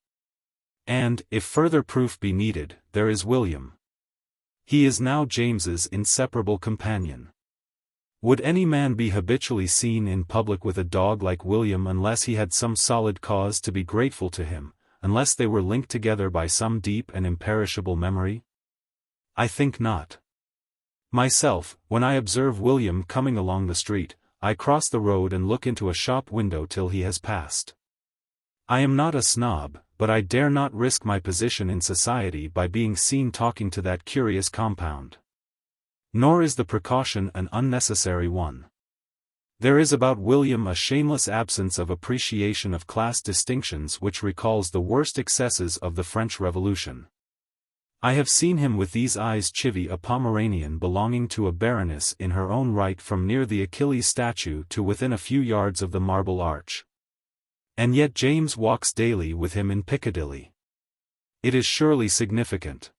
And, if further proof be needed, there is William. He is now James's inseparable companion. Would any man be habitually seen in public with a dog like William unless he had some solid cause to be grateful to him, unless they were linked together by some deep and imperishable memory? I think not. Myself, when I observe William coming along the street, I cross the road and look into a shop window till he has passed. I am not a snob, but I dare not risk my position in society by being seen talking to that curious compound. Nor is the precaution an unnecessary one. There is about William a shameless absence of appreciation of class distinctions which recalls the worst excesses of the French Revolution. I have seen him with these eyes chivy a Pomeranian belonging to a baroness in her own right from near the Achilles statue to within a few yards of the Marble Arch. And yet James walks daily with him in Piccadilly. It is surely significant.